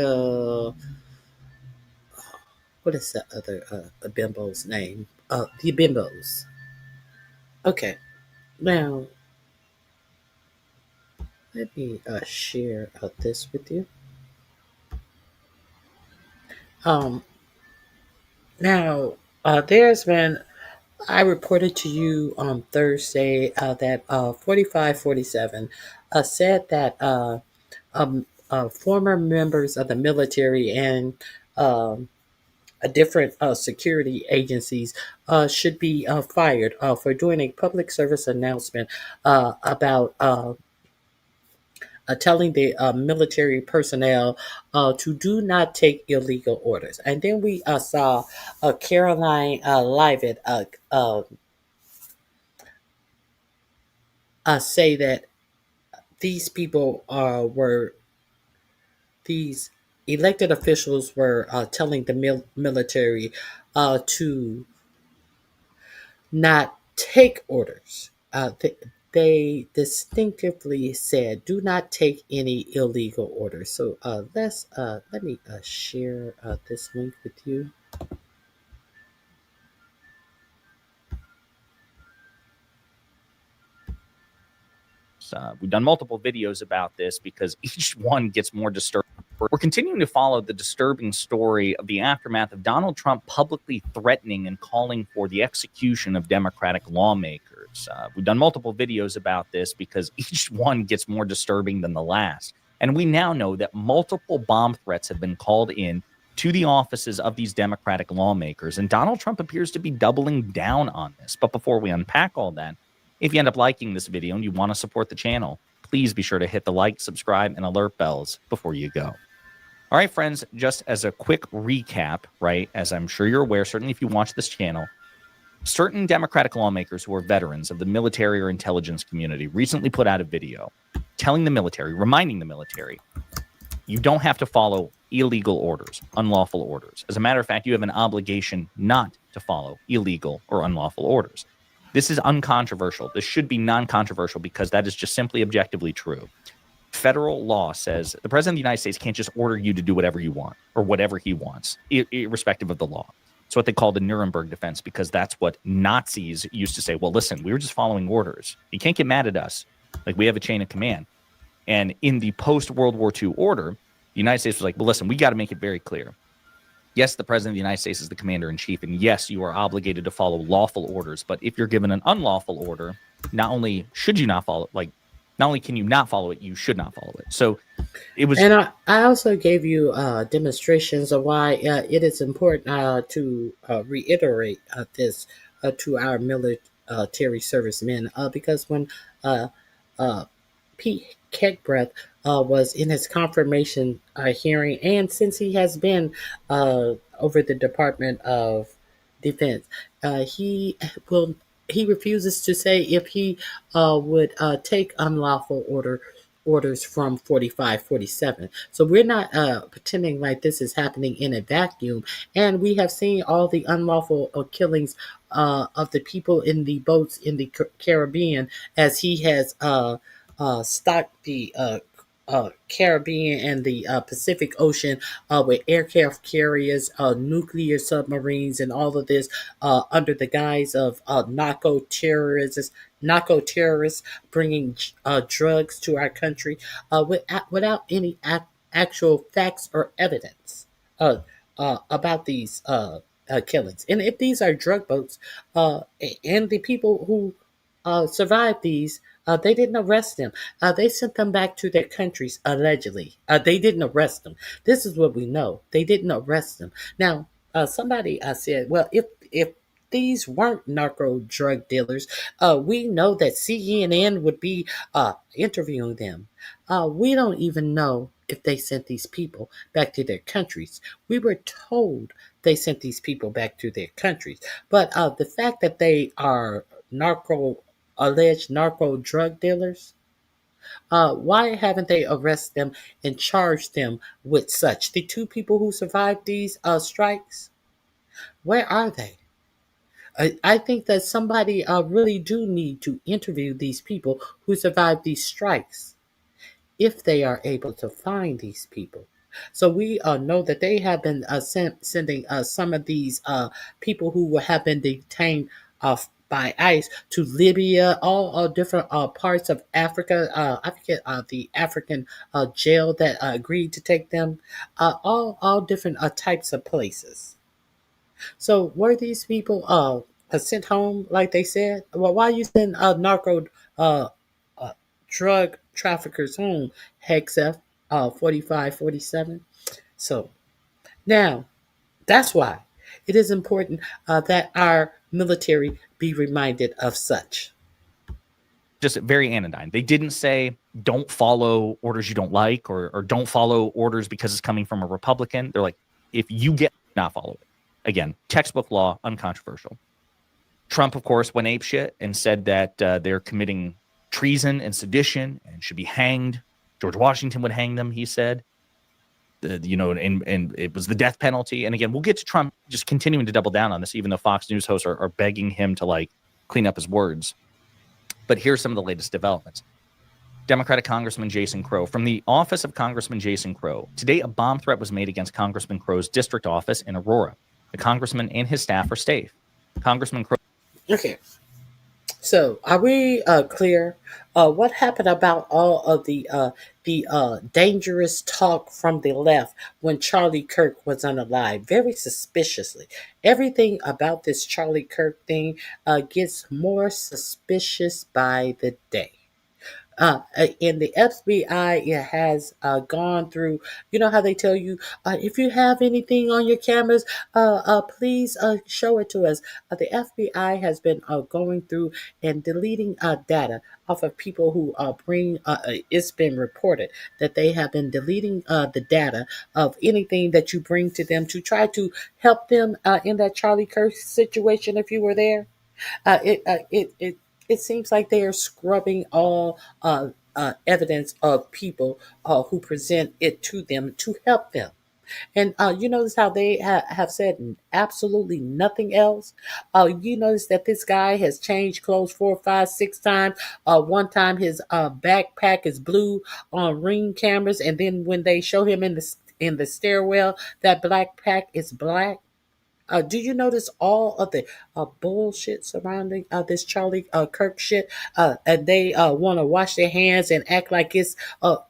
what is the other Bimbo's name? The Bimbos. Okay, now let me share this with you. Um, now there's been I reported to you on Thursday that 4547 said that former members of the military and different security agencies should be fired for doing a public service announcement about telling the military personnel to do not take illegal orders. And then we saw Caroline Leavitt say that these people were these elected officials were telling the military to not take orders. They distinctively said, "Do not take any illegal orders." So let me share this link with you. We've done multiple videos about this because each one gets more disturbing. We're continuing to follow the disturbing story of the aftermath of Donald Trump publicly threatening and calling for the execution of Democratic lawmakers. We've done multiple videos about this because each one gets more disturbing than the last. And we now know that multiple bomb threats have been called in to the offices of these Democratic lawmakers. And Donald Trump appears to be doubling down on this. But before we unpack all that, if you end up liking this video and you want to support the channel, please be sure to hit the like, subscribe, and alert bells before you go. All right, friends, just as a quick recap, right, as I'm sure you're aware, certainly if you watch this channel, certain Democratic lawmakers who are veterans of the military or intelligence community recently put out a video telling the military, reminding the military, you don't have to follow illegal orders, unlawful orders. As a matter of fact, you have an obligation not to follow illegal or unlawful orders. This is uncontroversial. This should be non-controversial because that is just simply objectively true. Federal law says the president of the United States can't just order you to do whatever you want or whatever he wants, irrespective of the law. It's what they call the Nuremberg defense because that's what Nazis used to say. Well, listen, we were just following orders. You can't get mad at us. Like, we have a chain of command. And in the post-World War II order, the United States was like, well, listen, we got to make it very clear. Yes, the president of the United States is the commander-in-chief, and yes, you are obligated to follow lawful orders. But if you're given an unlawful order, not only should you not follow, not only can you not follow it, you should not follow it. So it was. And I also gave you demonstrations of why it is important to reiterate this to our military servicemen because when Pete Kegbreath was in his confirmation hearing, and since he has been over the Department of Defense, he refuses to say if he would take unlawful orders from 4547. So we're not pretending like this is happening in a vacuum. And we have seen all the unlawful killings of the people in the boats in the Caribbean as he has stocked the Caribbean and the Pacific Ocean with aircraft carriers, nuclear submarines, and all of this under the guise of narco terrorists bringing drugs to our country without any actual facts or evidence about these killings. And if these are drug boats and the people who survived these, they didn't arrest them. They sent them back to their countries, allegedly. They didn't arrest them. This is what we know. They didn't arrest them. Now, somebody said, well, if these weren't narco drug dealers, we know that CNN would be interviewing them. We don't even know if they sent these people back to their countries. We were told they sent these people back to their countries. But the fact that they are alleged narco drug dealers, why haven't they arrested them and charged them with such? The two people who survived these strikes, where are they? I think that somebody really do need to interview these people who survived these strikes, if they are able to find these people. So we know that they have been sending some of these people who have been detained by ICE to Libya, all different parts of Africa. I forget the African jail that agreed to take them. All different types of places. So were these people sent home like they said? Well, why you send narco uh, drug traffickers home? Hex F 4547. So now that's why it is important that our military be reminded of such. Just very anodyne. They didn't say don't follow orders you don't like or don't follow orders because it's coming from a Republican. They're like, if you get not follow it. Again, textbook law, uncontroversial. Trump, of course, went apeshit and said that they're committing treason and sedition and should be hanged. George Washington would hang them, he said. And it was the death penalty. And again, we'll get to Trump just continuing to double down on this, even though Fox News hosts are begging him to like clean up his words. But here's some of the latest developments. Democratic Congressman Jason Crow. From the office of Congressman Jason Crow, today a bomb threat was made against Congressman Crow's district office in Aurora. The congressman and his staff are safe. Congressman Crow. Okay. So are we clear? What happened about all of the dangerous talk from the left when Charlie Kirk was unalive? Very suspiciously. Everything about this Charlie Kirk thing gets more suspicious by the day. And the FBI has gone through, you know how they tell you, if you have anything on your cameras, please show it to us. The FBI has been going through and deleting data off of people who bring, it's been reported that they have been deleting the data of anything that you bring to them to try to help them in that Charlie Kirk situation if you were there. It seems like they are scrubbing all evidence of people who present it to them to help them. And you notice how they have said absolutely nothing else. You notice that this guy has changed clothes 4, 5, 6 times. One time his backpack is blue on Ring cameras, and then when they show him in the stairwell, that backpack is black. Do you notice all of the bullshit surrounding this Charlie Kirk shit? And they want to wash their hands and act like it's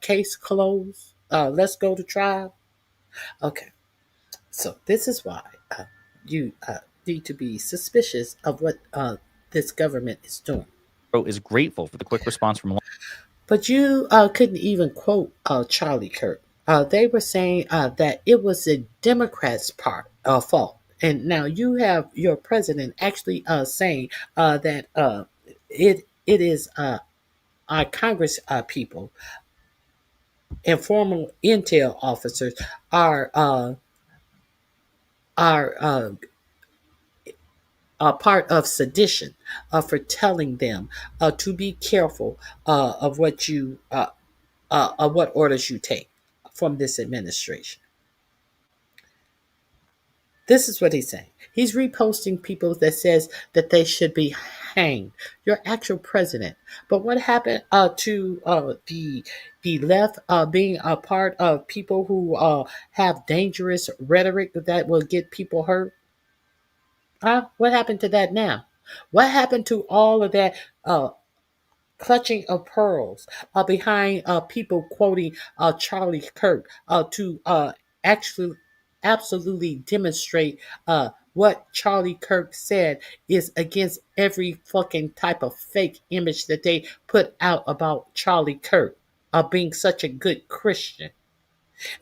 case closed. Let's go to trial. Okay, so this is why you need to be suspicious of what this government is doing. Is grateful for the quick response from. But you couldn't even quote Charlie Kirk. They were saying that it was the Democrats' fault. And now you have your president actually saying that it is our Congress people and former intel officers are part of sedition for telling them to be careful of what you of what orders you take from this administration. This is what he's saying. He's reposting people that says that they should be hanged. Your actual president. But what happened to the left being a part of people who have dangerous rhetoric that will get people hurt? What happened to that now? What happened to all of that clutching of pearls behind people quoting Charlie Kirk to actually absolutely demonstrate what Charlie Kirk said is against every fucking type of fake image that they put out about Charlie Kirk being such a good Christian.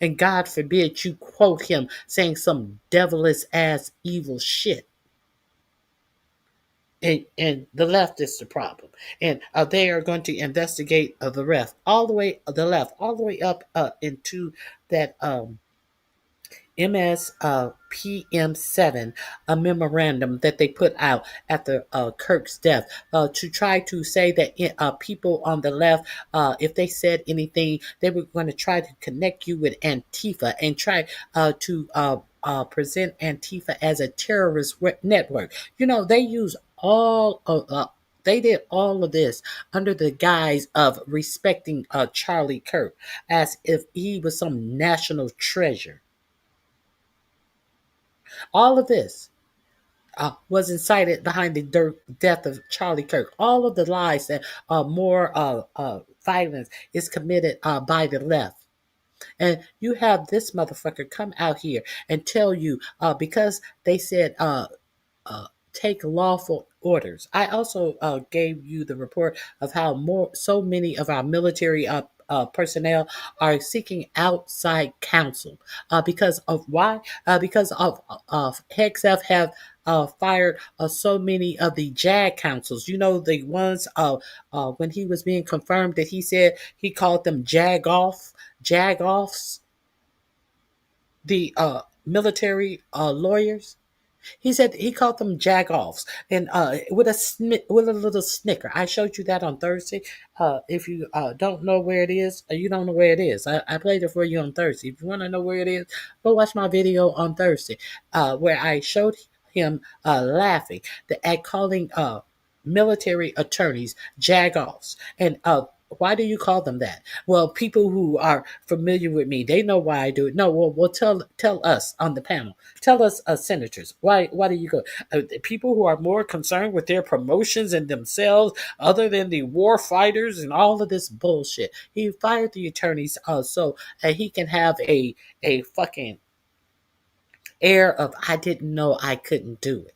And God forbid you quote him saying some devilish ass evil shit. And the left is the problem, and they are going to investigate the left all the way up into that PM7 a memorandum that they put out after Kirk's death to try to say that people on the left, if they said anything, they were going to try to connect you with Antifa and try to present Antifa as a terrorist network. You know, they use they did all of this under the guise of respecting Charlie Kirk as if he was some national treasure. All of this was incited behind the death of Charlie Kirk. All of the lies that more violence is committed by the left. And you have this motherfucker come out here and tell you because they said take lawful orders. I also gave you the report of how so many of our military personnel are seeking outside counsel because of why? Because of HEXF have fired so many of the JAG councils. You know, the ones when he was being confirmed that he said he called them jag-offs, the military lawyers. He said he called them jag-offs, and with a little snicker. I showed you that on Thursday. If you don't know where it is, you don't know where it is. I played it for you on Thursday. If you want to know where it is, go watch my video on Thursday, where I showed him laughing at calling military attorneys jag-offs, and why do you call them that? Well, people who are familiar with me, they know why I do it. No, well, tell us on the panel. Tell us, senators, why do you go? People who are more concerned with their promotions and themselves, other than the war fighters and all of this bullshit. He fired the attorneys so he can have a fucking air of I didn't know I couldn't do it.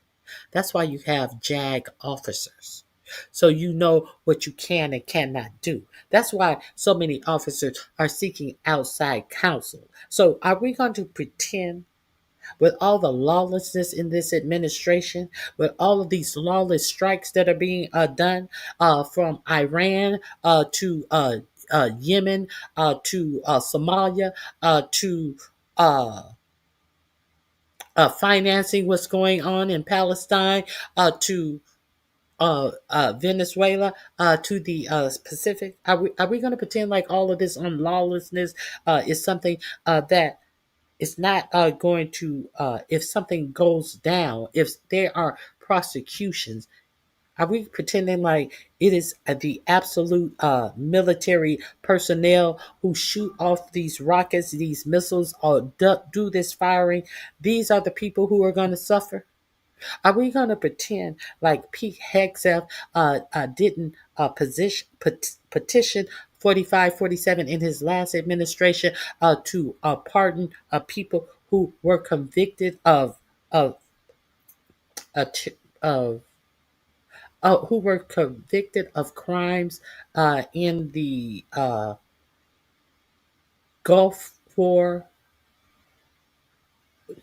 That's why you have JAG officers. So you know what you can and cannot do. That's why so many officers are seeking outside counsel. So are we going to pretend with all the lawlessness in this administration, with all of these lawless strikes that are being done from Iran to Yemen to Somalia to financing what's going on in Palestine to Venezuela to the Pacific? Are we going to pretend like all of this lawlessness is something that is not going to, if something goes down, if there are prosecutions, are we pretending like it is the absolute military personnel who shoot off these rockets, these missiles, or do this firing? These are the people who are going to suffer? Are we going to pretend like Pete Hegseth didn't petition 4547 in his last administration to pardon people who were convicted of uh, t- of who were convicted of crimes in the Gulf War,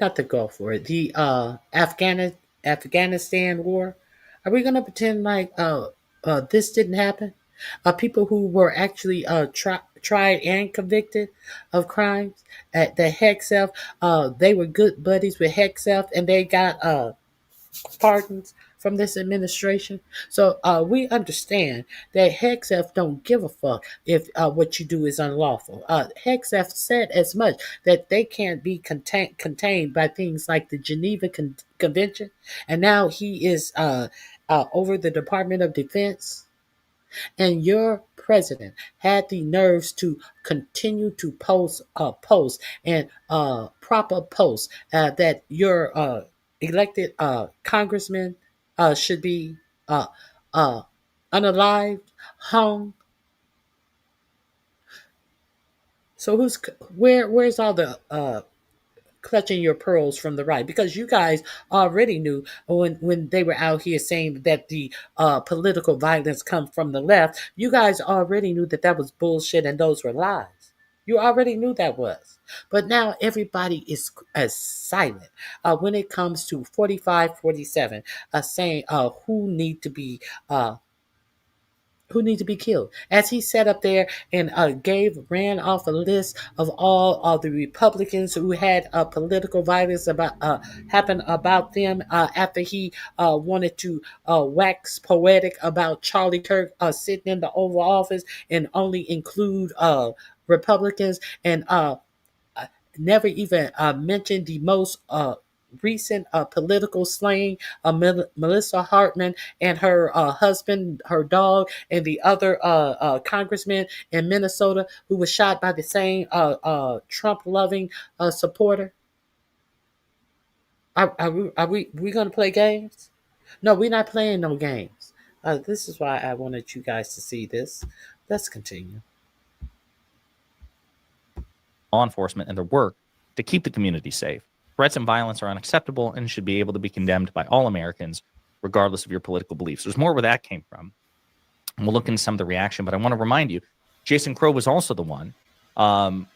not the Gulf War, the Afghanistan War? Are we going to pretend like this didn't happen? People who were actually tried and convicted of crimes at the Hegseth, they were good buddies with Hegseth, and they got pardons from this administration. So we understand that Hegseth don't give a fuck if what you do is unlawful. Hegseth said as much, that they can't be contained by things like the Geneva Convention, and now he is over the Department of Defense. And your president had the nerves to continue to post and proper posts that your elected congressman should be uh, unalived, hung. So where's all the clutching your pearls from the right? Because you guys already knew when they were out here saying that the political violence come from the left. You guys already knew that was bullshit and those were lies. You already knew that was. But now everybody is silent when it comes to 4547 saying who need to be killed. As he sat up there and ran off a list of all of the Republicans who had political violence happen about them after he wanted to wax poetic about Charlie Kirk sitting in the Oval Office and only include Republicans, and never even mentioned the most recent political slaying, Melissa Hartman and her husband, her dog, and the other congressman in Minnesota who was shot by the same Trump-loving supporter. Are we going to play games? No, we're not playing no games. This is why I wanted you guys to see this. Let's continue. Law enforcement and their work to keep the community safe. Threats and violence are unacceptable and should be able to be condemned by all Americans, regardless of your political beliefs. There's more where that came from. And we'll look into some of the reaction, but I want to remind you, Jason Crow was also the one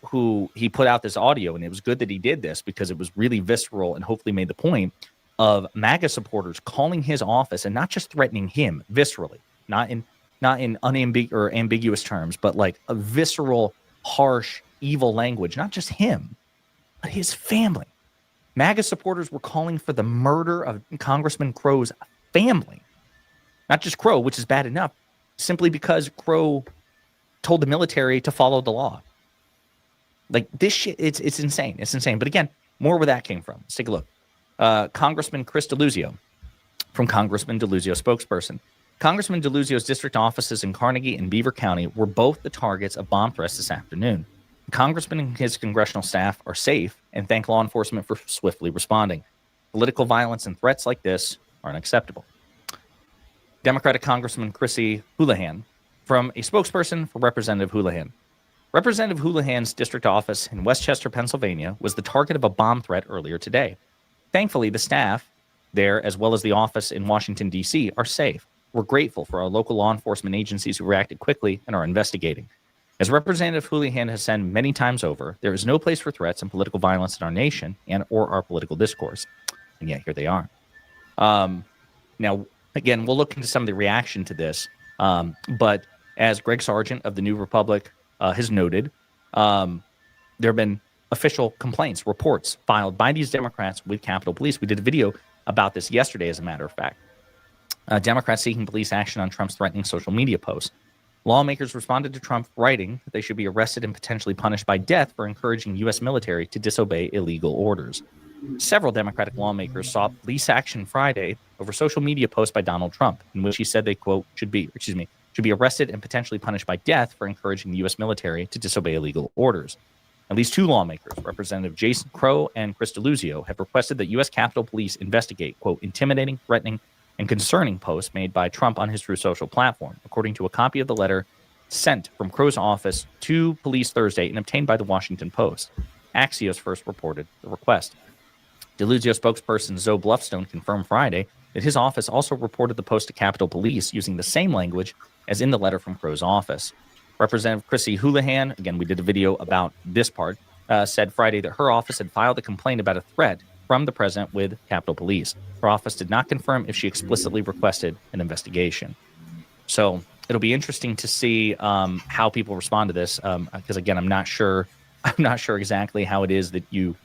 who he put out this audio, and it was good that he did this because it was really visceral and hopefully made the point of MAGA supporters calling his office and not just threatening him viscerally, not in ambiguous terms, but like a visceral, harsh, evil language, not just him, but his family. MAGA supporters were calling for the murder of Congressman Crow's family. Not just Crow, which is bad enough, simply because Crow told the military to follow the law. Like this shit, it's insane. It's insane. But again, more where that came from. Let's take a look. Congressman Chris DeLuzio, from Congressman DeLuzio spokesperson. Congressman DeLuzio's district offices in Carnegie and Beaver County were both the targets of bomb threats this afternoon. The congressman and his congressional staff are safe and thank law enforcement for swiftly responding. Political violence and threats like this are unacceptable. Democratic Congressman Chrissy Houlihan, from a spokesperson for Representative Houlihan. Representative Houlihan's district office in Westchester, Pennsylvania, was the target of a bomb threat earlier today. Thankfully, the staff there, as well as the office in Washington, D.C., are safe. We're grateful for our local law enforcement agencies who reacted quickly and are investigating. As Representative Houlihan has said many times over, there is no place for threats and political violence in our nation and or our political discourse. And yet here they are. Now, again, we'll look into some of the reaction to this. But as Greg Sargent of the New Republic has noted, there have been official complaints, reports filed by these Democrats with Capitol Police. We did a video about this yesterday, as a matter of fact. Democrats seeking police action on Trump's threatening social media posts. Lawmakers responded to Trump writing that they should be arrested and potentially punished by death for encouraging U.S. military to disobey illegal orders. Several Democratic lawmakers sought police action Friday over social media posts by Donald Trump, in which he said they, quote, should be arrested and potentially punished by death for encouraging the U.S. military to disobey illegal orders. At least two lawmakers, Representative Jason Crow and Chris DeLuzio, have requested that U.S. Capitol Police investigate, quote, intimidating, threatening, and concerning posts made by Trump on his Truth Social platform, according to a copy of the letter sent from Crow's office to police Thursday and obtained by the Washington Post. Axios first reported the request. DeLuzio spokesperson Zoe Bluffstone confirmed Friday that his office also reported the post to Capitol Police using the same language as in the letter from Crow's office. Representative Chrissy Houlihan, again, we did a video about this part, said Friday that her office had filed a complaint about a threat from the president with Capitol Police. Her office did not confirm if she explicitly requested an investigation. So it'll be interesting to see how people respond to this, because again, I'm not sure exactly how it is that you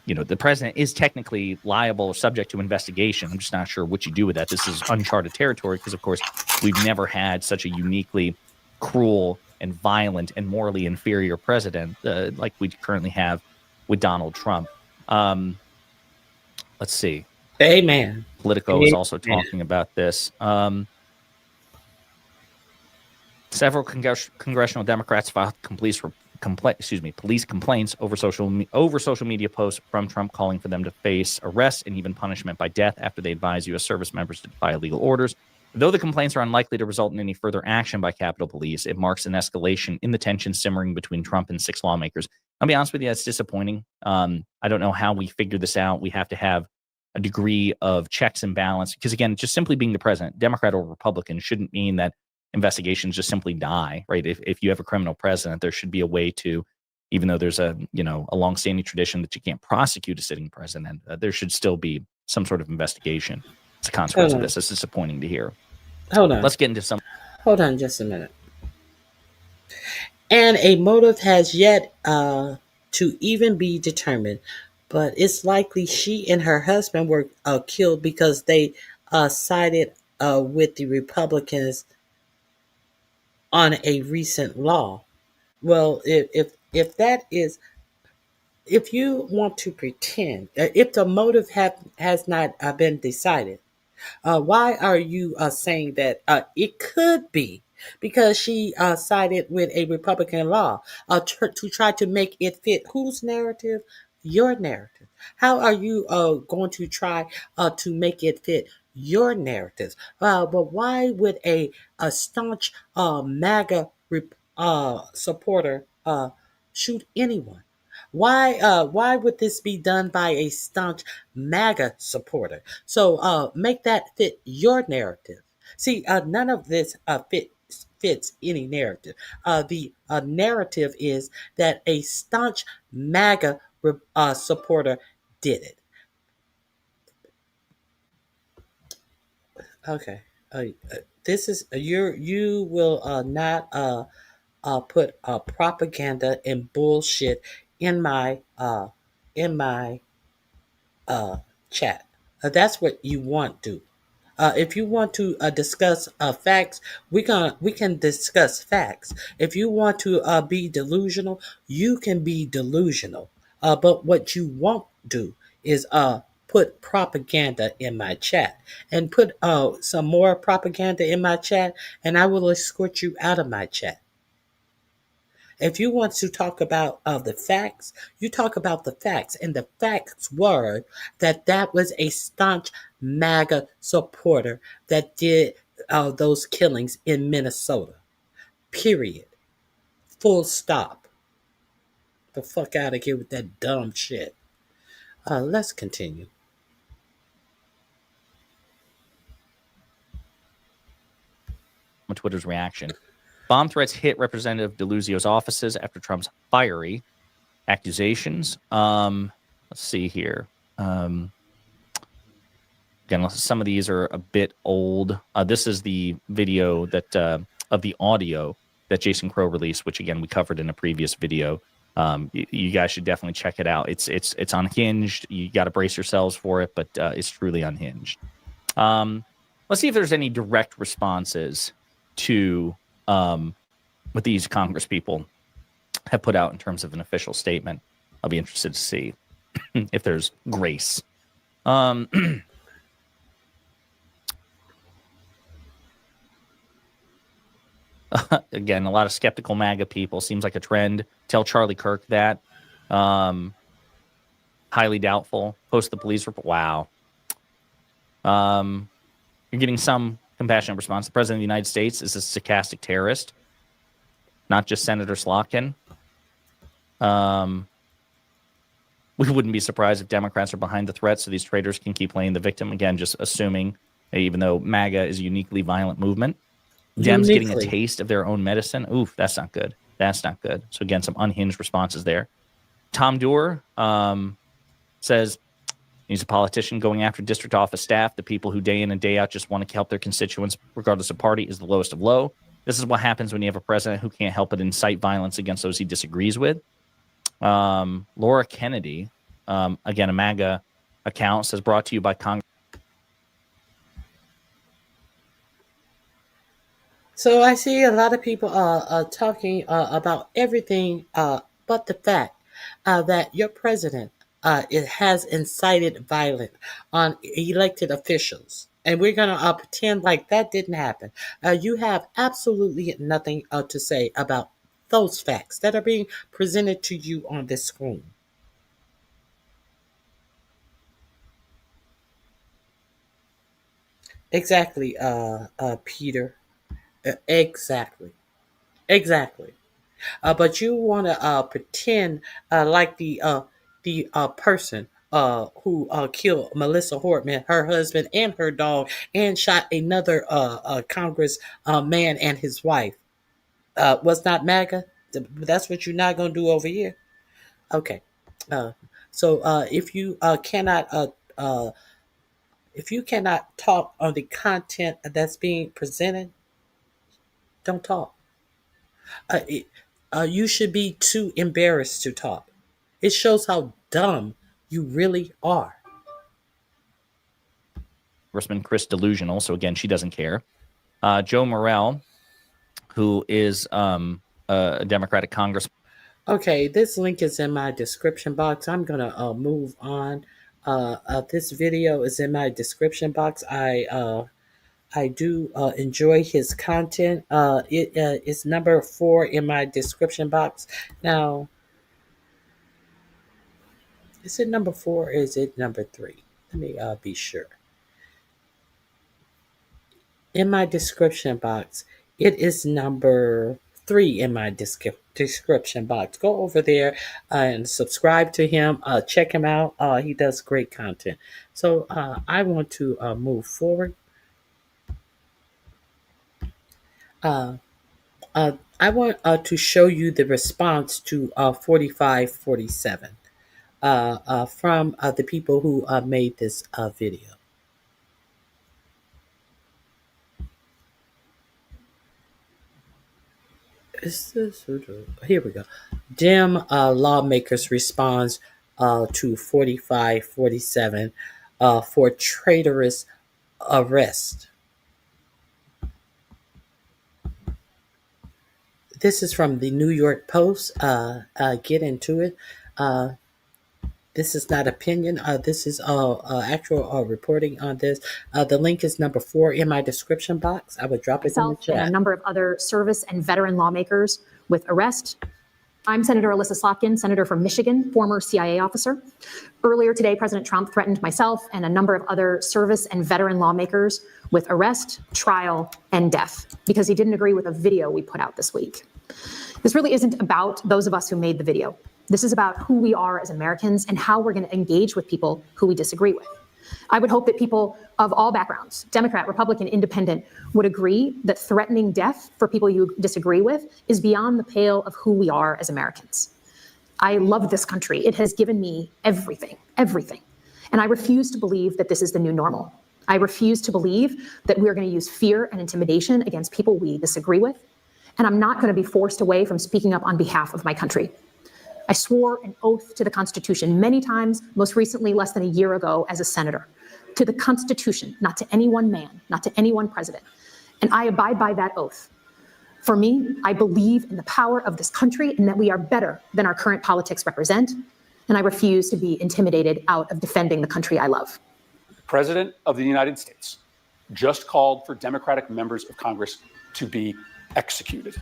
know, the president is technically liable or subject to investigation. I'm just not sure what you do with that. This is uncharted territory because, of course, we've never had such a uniquely cruel and violent and morally inferior president like we currently have with Donald Trump. Let's see. Amen. Politico is also talking about this. Several congressional Democrats filed police complaints over social media posts from Trump calling for them to face arrest and even punishment by death after they advised U.S. service members to defy illegal orders. Though the complaints are unlikely to result in any further action by Capitol Police, it marks an escalation in the tension simmering between Trump and 6 lawmakers. I'll be honest with you, it's disappointing. I don't know how we figure this out. We have to have a degree of checks and balance because, again, just simply being the president, Democrat or Republican, shouldn't mean that investigations just simply die, right? If you have a criminal president, there should be a way to, even though there's a longstanding tradition that you can't prosecute a sitting president, there should still be some sort of investigation. It's a consequence of this. It's disappointing to hear. Hold on. Let's get into some. Hold on just a minute. And a motive has yet to even be determined, but it's likely she and her husband were killed because they sided with the Republicans on a recent law. Well, if that is, if you want to pretend, if the motive has not been decided, why are you saying that it could be because she sided with a Republican law to try to make it fit whose narrative? your narrative? How are you going to try to make it fit your narrative? But why would a staunch MAGA supporter shoot anyone? Why would this be done by a staunch MAGA supporter? So make that fit your narrative. See, none of this fits any narrative. The narrative is that a staunch MAGA supporter did it. Okay. This is you will not put propaganda and bullshit in my in my chat. That's what you want to. If you want to discuss facts, we can discuss facts. If you want to be delusional, you can be delusional. But what you won't do is put propaganda in my chat and put some more propaganda in my chat, and I will escort you out of my chat. If you want to talk about the facts, you talk about the facts. And the facts were that was a staunch MAGA supporter that did those killings in Minnesota. Period. Full stop. The fuck out of here with that dumb shit. Let's continue. Twitter's reaction. Bomb threats hit Representative DeLuzio's offices after Trump's fiery accusations. Let's see here. Again, some of these are a bit old. This is the video that of the audio that Jason Crow released, which again we covered in a previous video. You guys should definitely check it out. It's unhinged. You got to brace yourselves for it, but it's truly unhinged. Let's see if there's any direct responses to what these Congress people have put out in terms of an official statement. I'll be interested to see if there's grace. Again, a lot of skeptical MAGA people. Seems like a trend. Tell Charlie Kirk that. Highly doubtful. Post the police report. Wow. You're getting some compassionate response. The President of the United States is a sarcastic terrorist, not just Senator Slotkin. We wouldn't be surprised if Democrats are behind the threat so these traitors can keep playing the victim. Again, just assuming, even though MAGA is a uniquely violent movement. Dems getting a taste of their own medicine. Oof, that's not good. That's not good. So again, some unhinged responses there. Tom Doer says he's a politician going after district office staff. The people who day in and day out just want to help their constituents, regardless of party, is the lowest of low. This is what happens when you have a president who can't help but incite violence against those he disagrees with. Laura Kennedy, again, a MAGA account, says brought to you by Congress. So I see a lot of people talking about everything but the fact that your president it has incited violence on elected officials. And we're going to pretend like that didn't happen. You have absolutely nothing to say about those facts that are being presented to you on this screen. Exactly, Peter. Exactly. But you want to pretend like the person who killed Melissa Hortman, her husband, and her dog, and shot another Congress man and his wife was not MAGA. That's what you're not going to do over here. Okay. So if you cannot talk on the content that's being presented, don't talk. You should be too embarrassed to talk. It shows how dumb you really are. Congressman Chris Delusional, so again, she doesn't care. Joe Morrell, who is a Democratic congressman. Okay, this link is in my description box. I'm going to move on. This video is in my description box. I do enjoy his content. It is number 4 in my description box. Now, Is it number 4 or is it number 3? Let me be sure. In my description box, it is number 3 in my description box. Go over there and subscribe to him. Check him out. He does great content. So I want to move forward. I want to show you the response to 4547 from the people who made this video. Here we go. Dem lawmakers responds to 4547 for traitorous arrest. This is from the New York Post. Get into it. This is not opinion. This is actual reporting on this. The link is number 4 in my description box. I would drop it in the chat. And a number of other service and veteran lawmakers with arrest. I'm Senator Alyssa Slotkin, Senator from Michigan, former CIA officer. Earlier today, President Trump threatened myself and a number of other service and veteran lawmakers with arrest, trial, and death because he didn't agree with a video we put out this week. This really isn't about those of us who made the video. This is about who we are as Americans and how we're going to engage with people who we disagree with. I would hope that people of all backgrounds, Democrat, Republican, Independent, would agree that threatening death for people you disagree with is beyond the pale of who we are as Americans. I love this country. It has given me everything, everything. And I refuse to believe that this is the new normal. I refuse to believe that we are going to use fear and intimidation against people we disagree with. And I'm not going to be forced away from speaking up on behalf of my country. I swore an oath to the Constitution many times, most recently less than a year ago as a senator, to the Constitution, not to any one man, not to any one president. And I abide by that oath. For me, I believe in the power of this country and that we are better than our current politics represent. And I refuse to be intimidated out of defending the country I love. The President of the United States just called for Democratic members of Congress to be executed.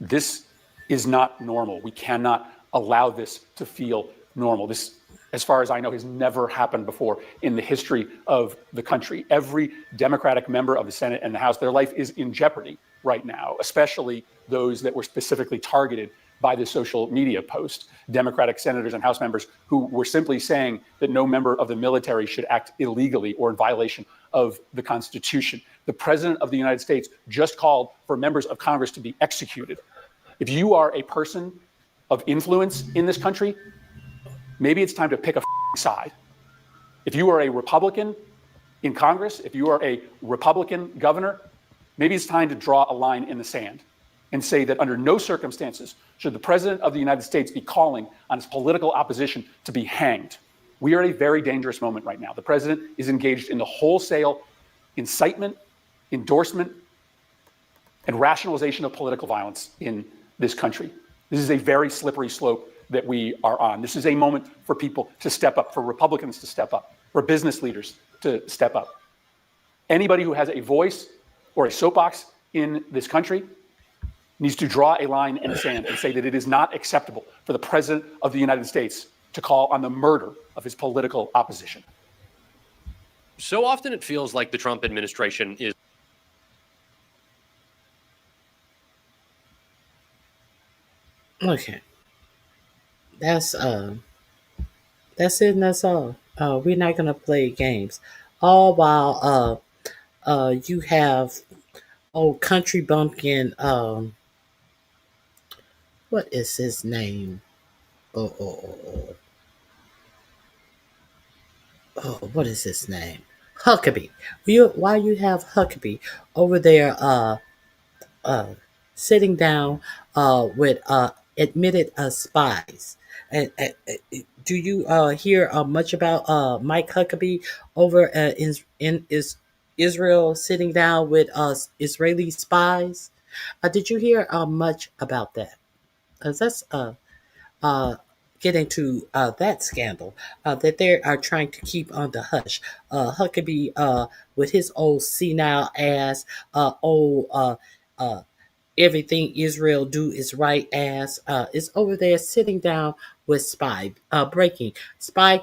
This is not normal. We cannot allow this to feel normal. This, as far as I know, has never happened before in the history of the country. Every Democratic member of the Senate and the House, their life is in jeopardy right now, especially those that were specifically targeted by the social media post. Democratic senators and House members who were simply saying that no member of the military should act illegally or in violation of the Constitution. The President of the United States just called for members of Congress to be executed. If you are a person of influence in this country, maybe it's time to pick a side. If you are a Republican in Congress, if you are a Republican governor, maybe it's time to draw a line in the sand and say that under no circumstances should the President of the United States be calling on his political opposition to be hanged. We are at a very dangerous moment right now. The President is engaged in the wholesale incitement, endorsement, and rationalization of political violence in this country. This is a very slippery slope that we are on. This is a moment for people to step up, for Republicans to step up, for business leaders to step up. Anybody who has a voice or a soapbox in this country needs to draw a line in the sand and say that it is not acceptable for the President of the United States to call on the murder of his political opposition. So often it feels like the Trump administration is Okay. That's it and that's all. We're not gonna play games. All while you have country bumpkin what is his name? What is his name? Huckabee. Why you have Huckabee over there sitting down with admitted spies. And do you hear much about Mike Huckabee over in Israel sitting down with Israeli spies? Did you hear much about that? Because that's getting to that scandal that they are trying to keep on the hush. Huckabee with his old senile ass, everything Israel do is right ass is over there sitting down with breaking spy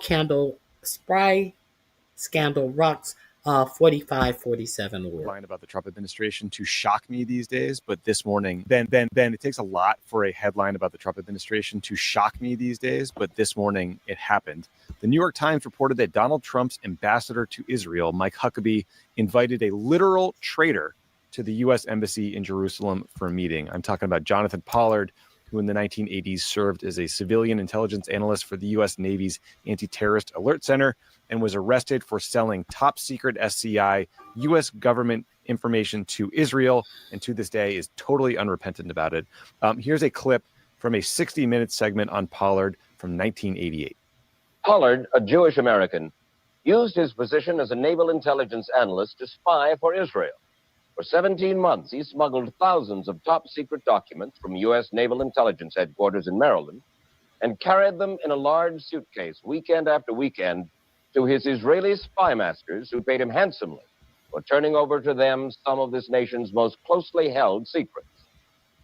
scandal rocks 4547 world. Line about the Trump administration to shock me these days, but this morning, Ben, it takes a lot for a headline about the Trump administration to shock me these days, but this morning it happened. The New York Times reported that Donald Trump's ambassador to Israel, Mike Huckabee, invited a literal traitor to the U.S. Embassy in Jerusalem for a meeting. I'm talking about Jonathan Pollard, who in the 1980s served as a civilian intelligence analyst for the U.S. Navy's Anti-Terrorist Alert Center and was arrested for selling top secret SCI U.S. government information to Israel, and to this day is totally unrepentant about it. Here's a clip from a 60-minute segment on Pollard from 1988. Pollard, a Jewish American, used his position as a naval intelligence analyst to spy for Israel. For 17 months, he smuggled thousands of top-secret documents from U.S. Naval Intelligence Headquarters in Maryland and carried them in a large suitcase weekend after weekend to his Israeli spy masters, who paid him handsomely for turning over to them some of this nation's most closely held secrets.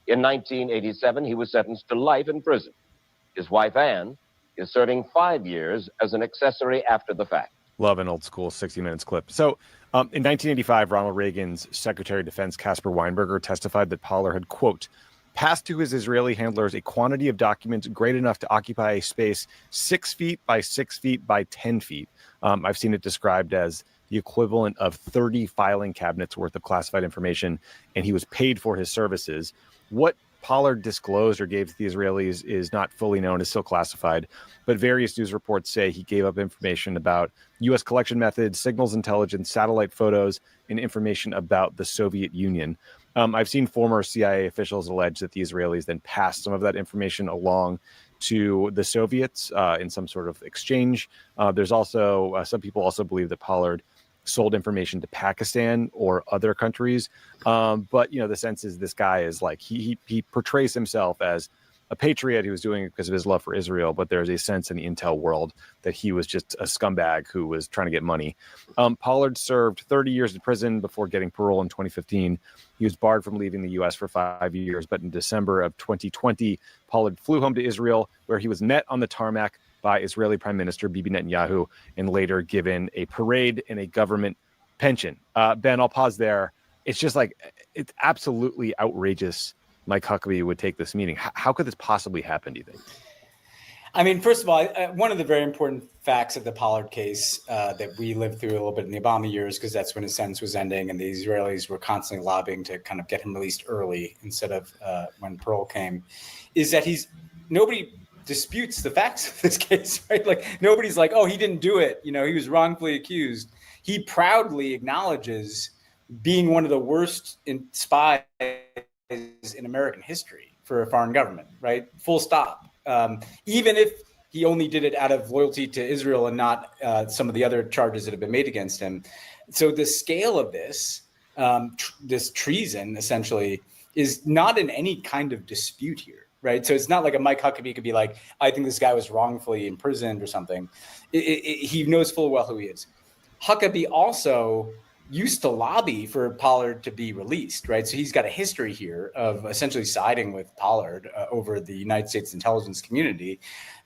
In 1987, he was sentenced to life in prison. His wife, Anne, is serving 5 years as an accessory after the fact. Love an old school 60 Minutes clip. So in 1985, Ronald Reagan's Secretary of Defense Caspar Weinberger testified that Pollard had, quote, passed to his Israeli handlers a quantity of documents great enough to occupy a space 6 feet by 6 feet by 10 feet. I've seen it described as the equivalent of 30 filing cabinets worth of classified information, and he was paid for his services. What Pollard disclosed or gave to the Israelis is not fully known, is still classified, but various news reports say he gave up information about U.S. collection methods, signals intelligence, satellite photos, and information about the Soviet Union. I've seen former CIA officials allege that the Israelis then passed some of that information along to the Soviets in some sort of exchange. There's also, some people also believe that Pollard sold information to Pakistan or other countries. But, you know, the sense is this guy is like, he portrays himself as a patriot. He was doing it because of his love for Israel, but there's a sense in the intel world that he was just a scumbag who was trying to get money. Pollard served 30 years in prison before getting parole in 2015. He was barred from leaving the U.S. for 5 years, but in December of 2020, Pollard flew home to Israel, where he was met on the tarmac by Israeli Prime Minister Bibi Netanyahu and later given a parade and a government pension. Ben, I'll pause there. It's just like, it's absolutely outrageous Mike Huckabee would take this meeting. How could this possibly happen, do you think? I mean, first of all, one of the very important facts of the Pollard case that we lived through a little bit in the Obama years, because that's when his sentence was ending and the Israelis were constantly lobbying to kind of get him released early instead of when parole came, is that nobody disputes the facts of this case, right? Like nobody's like, oh, he didn't do it. You know, he was wrongfully accused. He proudly acknowledges being one of the worst spies in American history for a foreign government, right? Full stop. Even if he only did it out of loyalty to Israel and not some of the other charges that have been made against him. So the scale of this, this treason essentially is not in any kind of dispute here, right? So it's not like a Mike Huckabee could be like, I think this guy was wrongfully imprisoned or something. He knows full well who he is. Huckabee also used to lobby for Pollard to be released, right? So he's got a history here of essentially siding with Pollard over the United States intelligence community.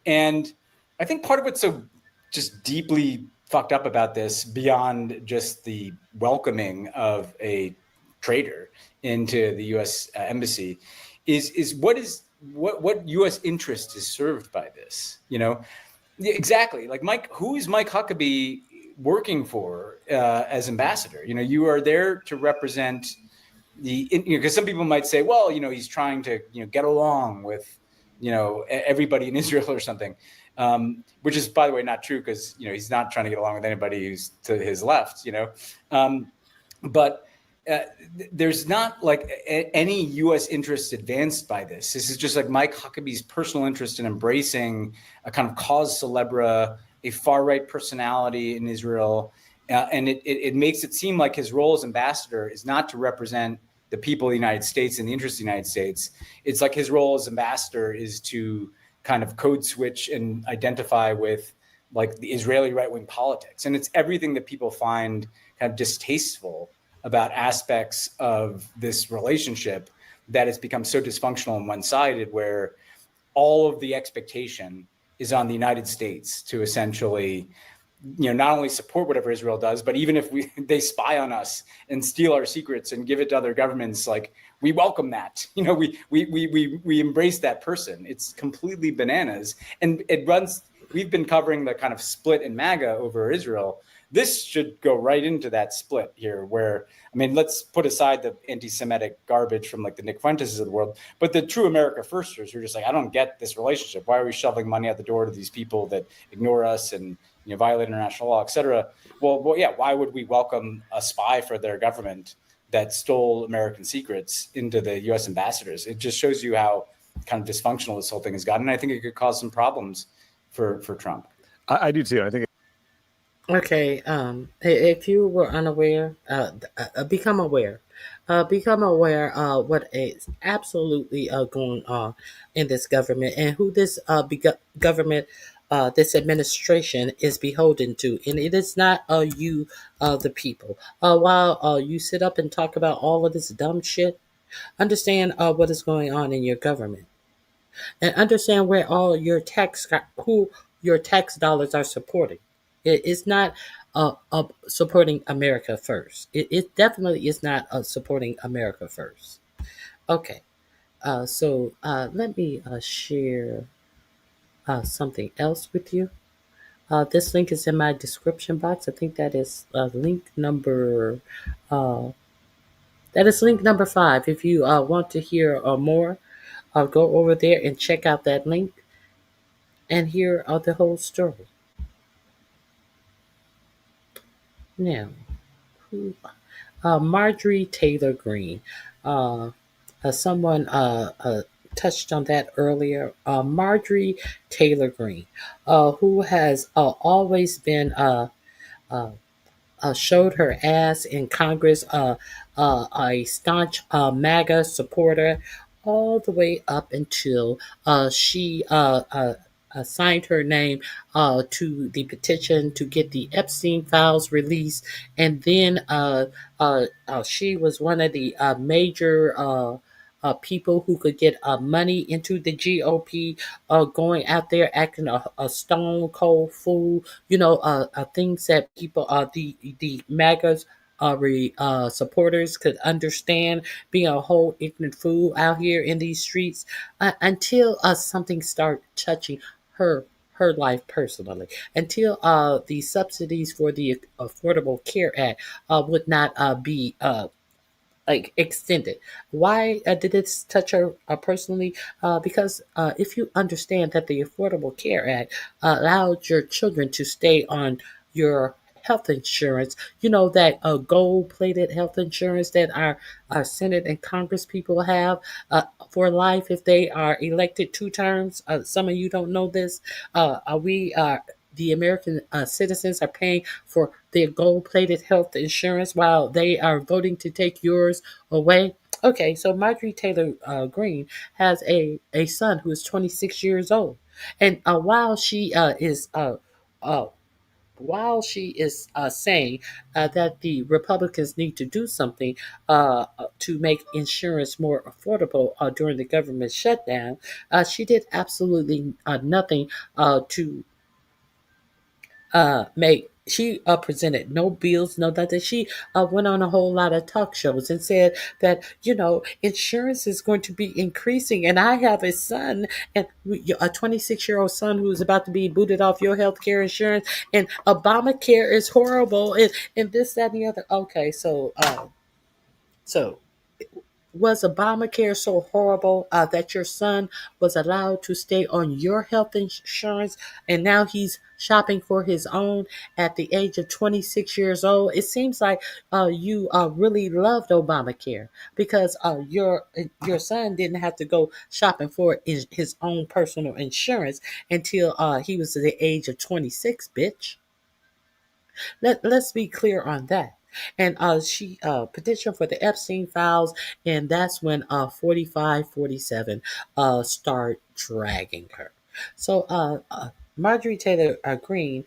And I think part of what's so just deeply fucked up about this, beyond just the welcoming of a traitor into the U.S. Embassy, is what U.S. interest is served by this, you know? Exactly. Like who is Mike Huckabee working for as ambassador? You know, you are there to represent because some people might say, well, you know, he's trying to, you know, get along with, you know, everybody in Israel or something, which is, by the way, not true, because, you know, he's not trying to get along with anybody who's to his left, you know, but there's not like any U.S. interest advanced by this. This is just like Mike Huckabee's personal interest in embracing a kind of cause célèbre, a far-right personality in Israel. And it makes it seem like his role as ambassador is not to represent the people of the United States and the interests of the United States. It's like his role as ambassador is to kind of code switch and identify with like the Israeli right-wing politics. And it's everything that people find kind of distasteful about aspects of this relationship that it's become so dysfunctional and one-sided, where all of the expectation is on the United States to essentially, not only support whatever Israel does, but even if they spy on us and steal our secrets and give it to other governments, like, we welcome that. We embrace that person. It's completely bananas, and we've been covering the kind of split in MAGA over Israel. This should go right into that split here, where, let's put aside the anti-Semitic garbage from like the Nick Fuentes of the world, but the true America firsters who are just like, I don't get this relationship. Why are we shoveling money out the door to these people that ignore us and violate international law, et cetera? Well, yeah, why would we welcome a spy for their government that stole American secrets into the U.S. ambassadors? It just shows you how kind of dysfunctional this whole thing has gotten. And I think it could cause some problems for Trump. I do too. I think. Okay, if you were unaware, become aware. Become aware what is absolutely going on in this government and who this government, this administration is beholden to. And it is not you, the people. While you sit up and talk about all of this dumb shit, understand what is going on in your government. And understand where all your who your tax dollars are supporting. It's not supporting America first. It definitely is not supporting America first. Okay, so let me share something else with you. This link is in my description box. I think that is link number. That is link number 5. If you want to hear more, go over there and check out that link and hear the whole story. Now, Marjorie Taylor Greene. Someone touched on that earlier. Marjorie Taylor Greene, who has always been showed her ass in Congress, a staunch MAGA supporter, all the way up until she signed her name to the petition to get the Epstein files released, and then she was one of the major people who could get money into the GOP, going out there acting a stone cold fool. Things that people, the MAGAs, supporters could understand, being a whole ignorant fool out here in these streets, until something start touching her life personally, until the subsidies for the Affordable Care Act would not be extended. Why did this touch her personally? Because if you understand that the Affordable Care Act allowed your children to stay on your health insurance, that gold-plated health insurance that our Senate and Congress people have for life if they are elected 2 terms. Some of you don't know this. The American citizens are paying for their gold-plated health insurance while they are voting to take yours away. Okay, so Marjorie Taylor Greene has a son who is 26 years old, and while she is saying that the Republicans need to do something to make insurance more affordable during the government shutdown, she did absolutely nothing to she presented no bills, no nothing. She went on a whole lot of talk shows and said that, insurance is going to be increasing. And I have a son, and a 26-year-old son who's about to be booted off your health care insurance. And Obamacare is horrible. And this, that, and the other. Okay, so was Obamacare so horrible that your son was allowed to stay on your health insurance, and now he's shopping for his own at the age of 26 years old? It seems like you really loved Obamacare, because your son didn't have to go shopping for his own personal insurance until he was the age of 26, bitch. Let's be clear on that. And she petitioned for the Epstein files, and that's when 4547 start dragging her. So Marjorie Taylor Greene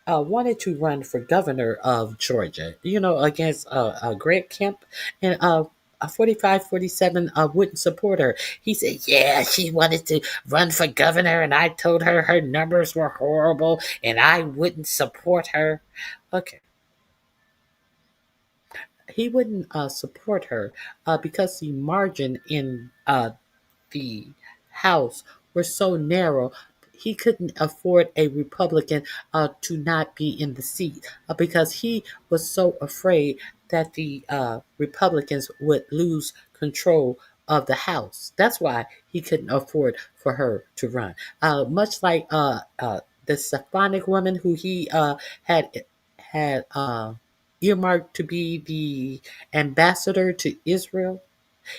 wanted to run for governor of Georgia, against Greg Kemp, and 45, 47 wouldn't support her. He said, yeah, she wanted to run for governor, and I told her her numbers were horrible, and I wouldn't support her. Okay. He wouldn't support her because the margin in the House were so narrow. He couldn't afford a Republican to not be in the seat because he was so afraid that the Republicans would lose control of the House. That's why he couldn't afford for her to run. Much like the Stefanik woman who he had earmarked to be the ambassador to Israel.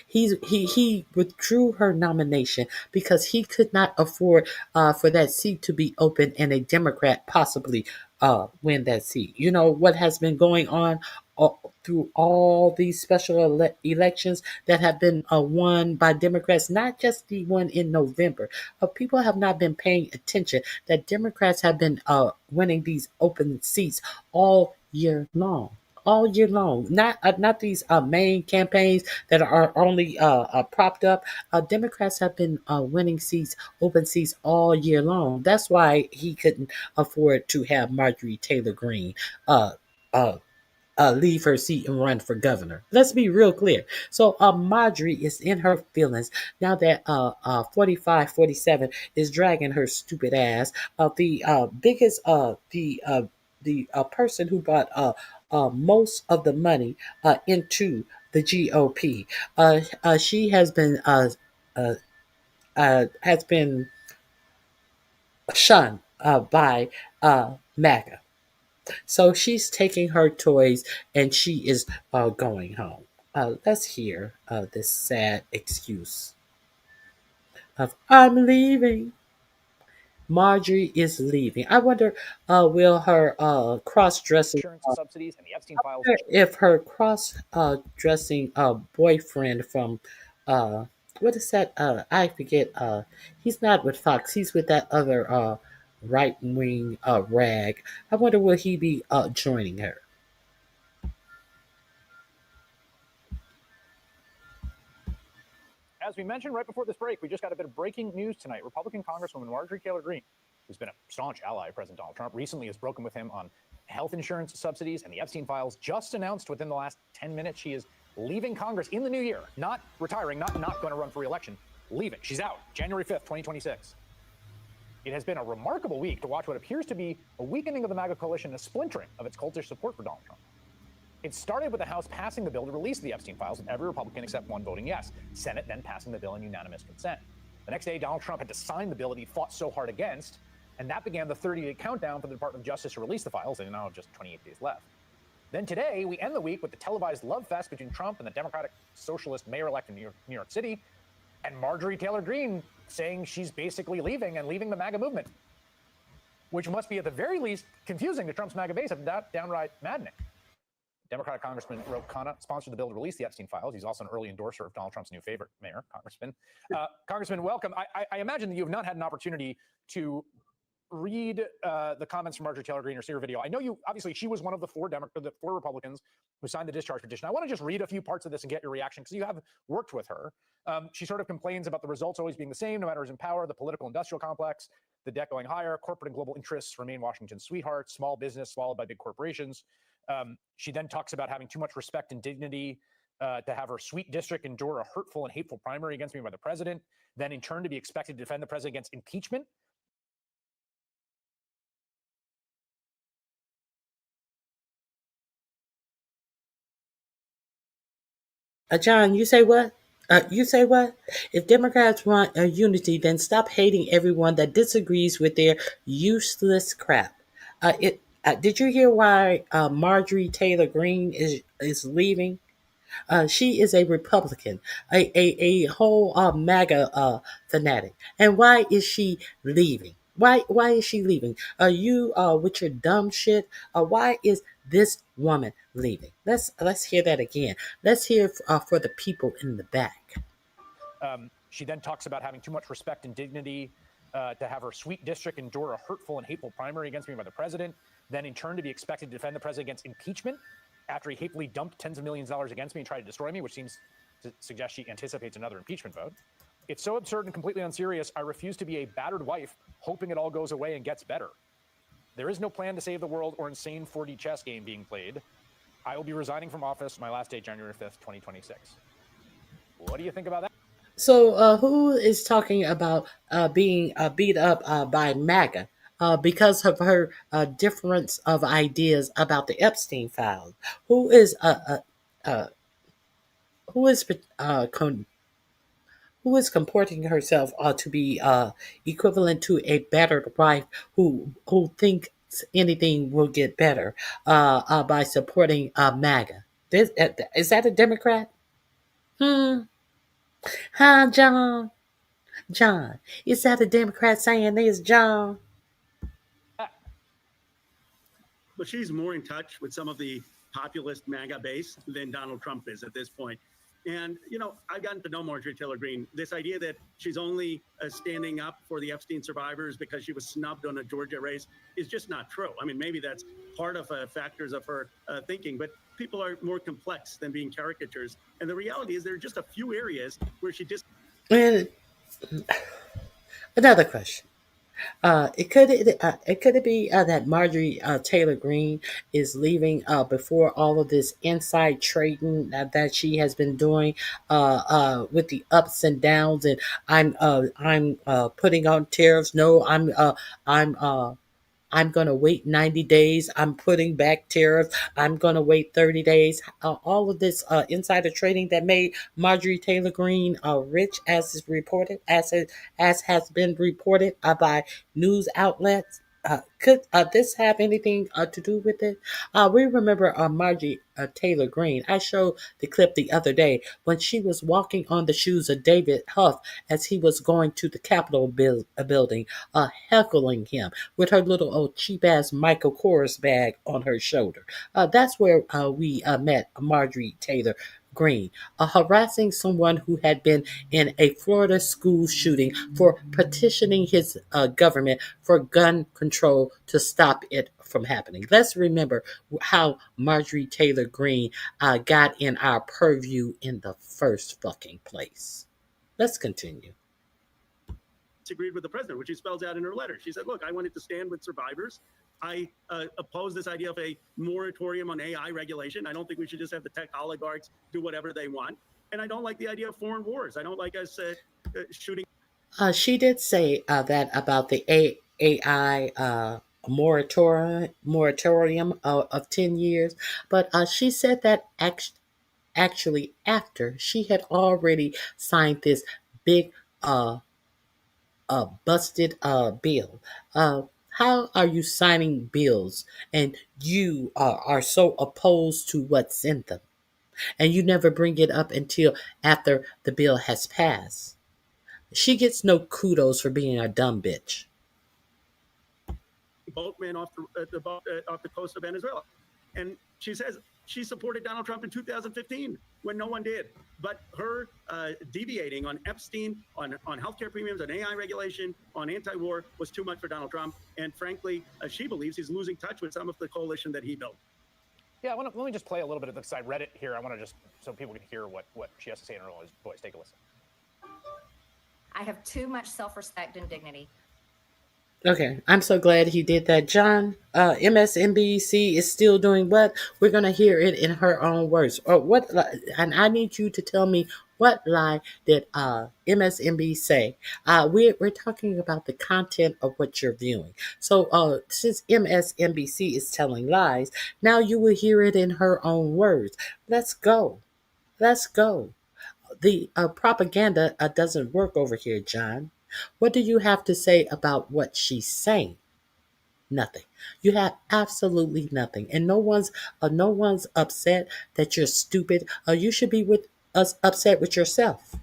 He withdrew her nomination because he could not afford for that seat to be open and a Democrat possibly win that seat. You know what has been going on through all these special elections that have been won by Democrats, not just the one in November. People have not been paying attention that Democrats have been winning these open seats all year long. All year long, not these main campaigns that are only propped up. Democrats have been winning seats, open seats all year long. That's why he couldn't afford to have Marjorie Taylor Greene uh, uh, leave her seat and run for governor. Let's be real clear. So Marjorie is in her feelings now that 45, 47 is dragging her stupid ass. The biggest, the person who brought most of the money into the GOP. She uh, has been shunned by MAGA. So she's taking her toys and she is going home. Let's hear this sad excuse of I'm leaving. Marjorie is leaving. I wonder, will her cross-dressing Insurance subsidies and the Epstein files. if her dressing boyfriend from what is that? I forget. He's not with Fox. He's with that other right wing rag. I wonder will he be joining her? As we mentioned right before this break, we just got a bit of breaking news tonight. Republican Congresswoman Marjorie Taylor Greene, who's been a staunch ally of President Donald Trump, recently has broken with him on health insurance subsidies and the Epstein files. Just announced within the last 10 minutes she is leaving Congress in the new year, not retiring, not going to run for re-election, leaving. She's out January 5th, 2026. It has been a remarkable week to watch what appears to be a weakening of the MAGA coalition and a splintering of its cultish support for Donald Trump. It started with the House passing the bill to release the Epstein files, with every Republican except one voting yes. Senate then passing the bill in unanimous consent. The next day, Donald Trump had to sign the bill that he fought so hard against, and that began the 30-day countdown for the Department of Justice to release the files, and now just 28 days left. Then today, we end the week with the televised love fest between Trump and the Democratic Socialist mayor-elect in New York City, and Marjorie Taylor Greene saying she's basically leaving and leaving the MAGA movement, which must be at the very least confusing to Trump's MAGA base, if not downright maddening. Democratic Congressman Ro Khanna sponsored the bill to release the Epstein files. He's also an early endorser of Donald Trump's new favorite mayor, Congressman. Congressman, welcome. I imagine that you have not had an opportunity to read the comments from Marjorie Taylor Greene or see her video. I know you, obviously, she was one of the four Republicans who signed the discharge petition. I want to just read a few parts of this and get your reaction, because you have worked with her. She sort of complains about the results always being the same, no matter who's in power, the political industrial complex, the debt going higher, corporate and global interests remain Washington's sweethearts, small business swallowed by big corporations. She then talks about having too much respect and dignity to have her sweet district endure a hurtful and hateful primary against me by the president, then in turn to be expected to defend the president against impeachment. John, you say what? You say what? If Democrats want unity, then stop hating everyone that disagrees with their useless crap. Did you hear why Marjorie Taylor Greene is leaving? She is a Republican, a whole MAGA fanatic. And why is she leaving? Why is she leaving? You with your dumb shit. Why is this woman leaving? Let's hear that again. Let's hear for the people in the back. She then talks about having too much respect and dignity to have her sweet district endure a hurtful and hateful primary against me by the president, then in turn to be expected to defend the president against impeachment after he hatefully dumped tens of millions of dollars against me and tried to destroy me, which seems to suggest she anticipates another impeachment vote. It's so absurd and completely unserious, I refuse to be a battered wife hoping it all goes away and gets better. There is no plan to save the world or insane 4D chess game being played. I will be resigning from office, my last day, January 5th, 2026. What do you think about that? So, who is talking about being beat up by MAGA because of her difference of ideas about the Epstein files? Who is who is who is comporting herself to be equivalent to a battered wife who thinks anything will get better by supporting MAGA? Is that a Democrat? Huh, John? John, is that a Democrat saying this, John? But she's more in touch with some of the populist MAGA base than Donald Trump is at this point. And, you know, I've gotten to know Marjorie Taylor Greene. This idea that she's only standing up for the Epstein survivors because she was snubbed on a Georgia race is just not true. I mean, maybe that's part of factors of her thinking, but people are more complex than being caricatures. And the reality is there are just a few areas where she just... And another question. It could be that Marjorie Taylor Greene is leaving before all of this inside trading that she has been doing with the ups and downs, and I'm putting on tariffs. No, I'm going to wait 90 days. I'm putting back tariffs. I'm going to wait 30 days. All of this insider trading that made Marjorie Taylor Greene rich, as is reported, as has been reported by news outlets. Could this have anything to do with it? We remember Marjorie Taylor Greene. I showed the clip the other day when she was walking on the shoes of David Huff as he was going to the Capitol building, heckling him with her little old cheap ass Michael Kors bag on her shoulder. That's where we met Marjorie Taylor Greene, harassing someone who had been in a Florida school shooting for petitioning his government for gun control to stop it from happening. Let's remember how Marjorie Taylor Greene got in our purview in the first fucking place. Let's continue. Agreed with the president, which she spells out in her letter. She said, look, I wanted to stand with survivors. I oppose this idea of a moratorium on AI regulation. I don't think we should just have the tech oligarchs do whatever they want. And I don't like the idea of foreign wars. I don't like us shooting. She did say that about the AI moratorium of 10 years, but she said that actually after she had already signed this big busted bill. How are you signing bills and you are so opposed to what's in them? And you never bring it up until after the bill has passed. She gets no kudos for being a dumb bitch. Boatman off the coast of Venezuela. And she says she supported Donald Trump in 2015 when no one did. But her deviating on Epstein, on healthcare premiums, on AI regulation, on anti-war was too much for Donald Trump. And frankly, she believes he's losing touch with some of the coalition that he built. Yeah, let me just play a little bit of this. I read it here. I want to just, so people can hear what she has to say in her own voice. Take a listen. I have too much self-respect and dignity. Okay, I'm so glad he did that. John, MSNBC is still doing what? We're going to hear it in her own words. What? And I need you to tell me what lie did MSNBC say. We're talking about the content of what you're viewing. So since MSNBC is telling lies, now you will hear it in her own words. Let's go. Let's go. The propaganda doesn't work over here, John. What do you have to say about what she's saying? Nothing. You have absolutely nothing, and no one's upset that you're stupid. You should be upset with yourself.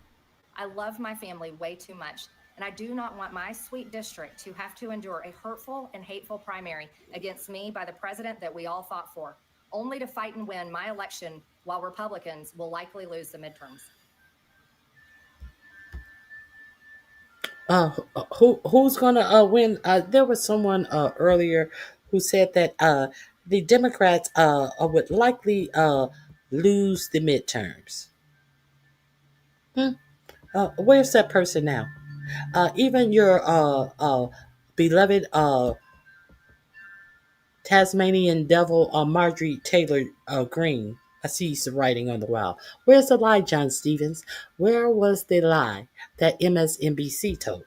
I love my family way too much, and I do not want my sweet district to have to endure a hurtful and hateful primary against me by the president that we all fought for, only to fight and win my election while Republicans will likely lose the midterms. Who's gonna win? There was someone earlier who said that the Democrats would likely lose the midterms. Where's that person now? Even your beloved Tasmanian devil, Marjorie Taylor Greene. I see some writing on the wall. Where's the lie, John Stevens? Where was the lie that MSNBC told?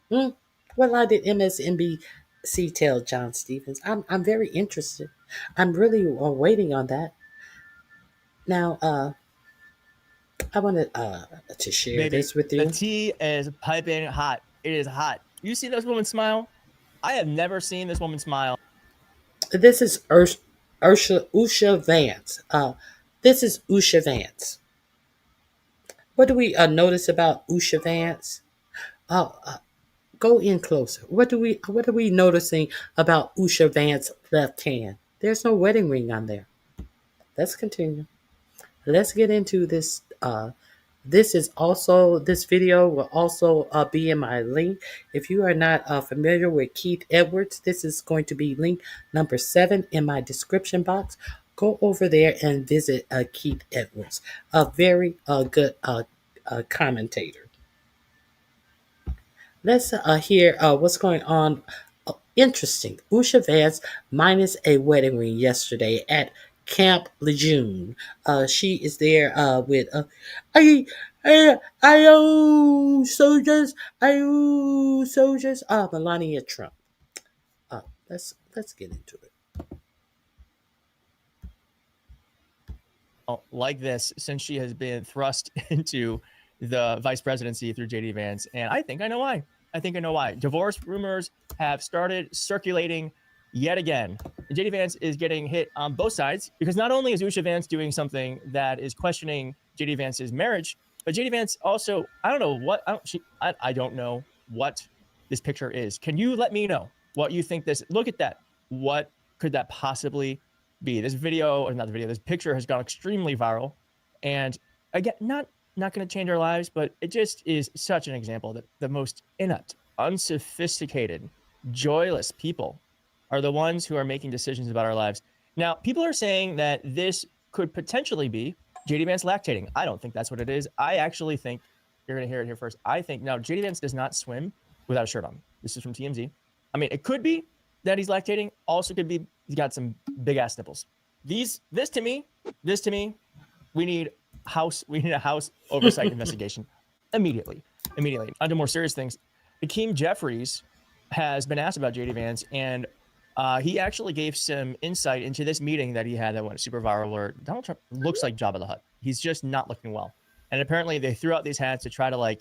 What lie did MSNBC tell, John Stevens? I'm very interested. I'm really waiting on that. Now, I wanted to share Baby, this with the you. tea is piping hot. It is hot. You see this woman smile? I have never seen this woman smile. This is Usha Vance. This is Usha Vance. What do we notice about Usha Vance? Go in closer. What are we noticing about Usha Vance's left hand? There's no wedding ring on there. Let's continue. Let's get into this. This video will also be in my link. If you are not familiar with Keith Edwards, this is going to be link number 7 in my description box. Go over there and visit Keith Edwards, a very good commentator. Let's hear what's going on. Interesting. Usha Vance minus a wedding ring yesterday at Camp Lejeune. She is there with I owe soldiers. Melania Trump. Let's get into it. Like this, since she has been thrust into the vice presidency through JD Vance, and I think I know why. Divorce rumors have started circulating yet again. And JD Vance is getting hit on both sides because not only is Usha Vance doing something that is questioning JD Vance's marriage, but JD Vance also, I don't know what this picture is. Can you let me know what you think this? Look at that. What could that possibly be? This picture has gone extremely viral, and again, not going to change our lives, but it just is such an example that the most inept, unsophisticated, joyless people are the ones who are making decisions about our lives. Now, people are saying that this could potentially be JD Vance lactating. I don't think that's what it is. I actually think, you're going to hear it here first, I think, now, JD Vance does not swim without a shirt on. This is from TMZ. I mean, it could be that he's lactating. Also could be he's got some big-ass nipples. This to me, we need a house oversight investigation immediately. On to more serious things. Hakeem Jeffries has been asked about JD Vance, and he actually gave some insight into this meeting that he had that went super viral where Donald Trump looks like Jabba the Hutt. He's just not looking well. And apparently they threw out these hats to try to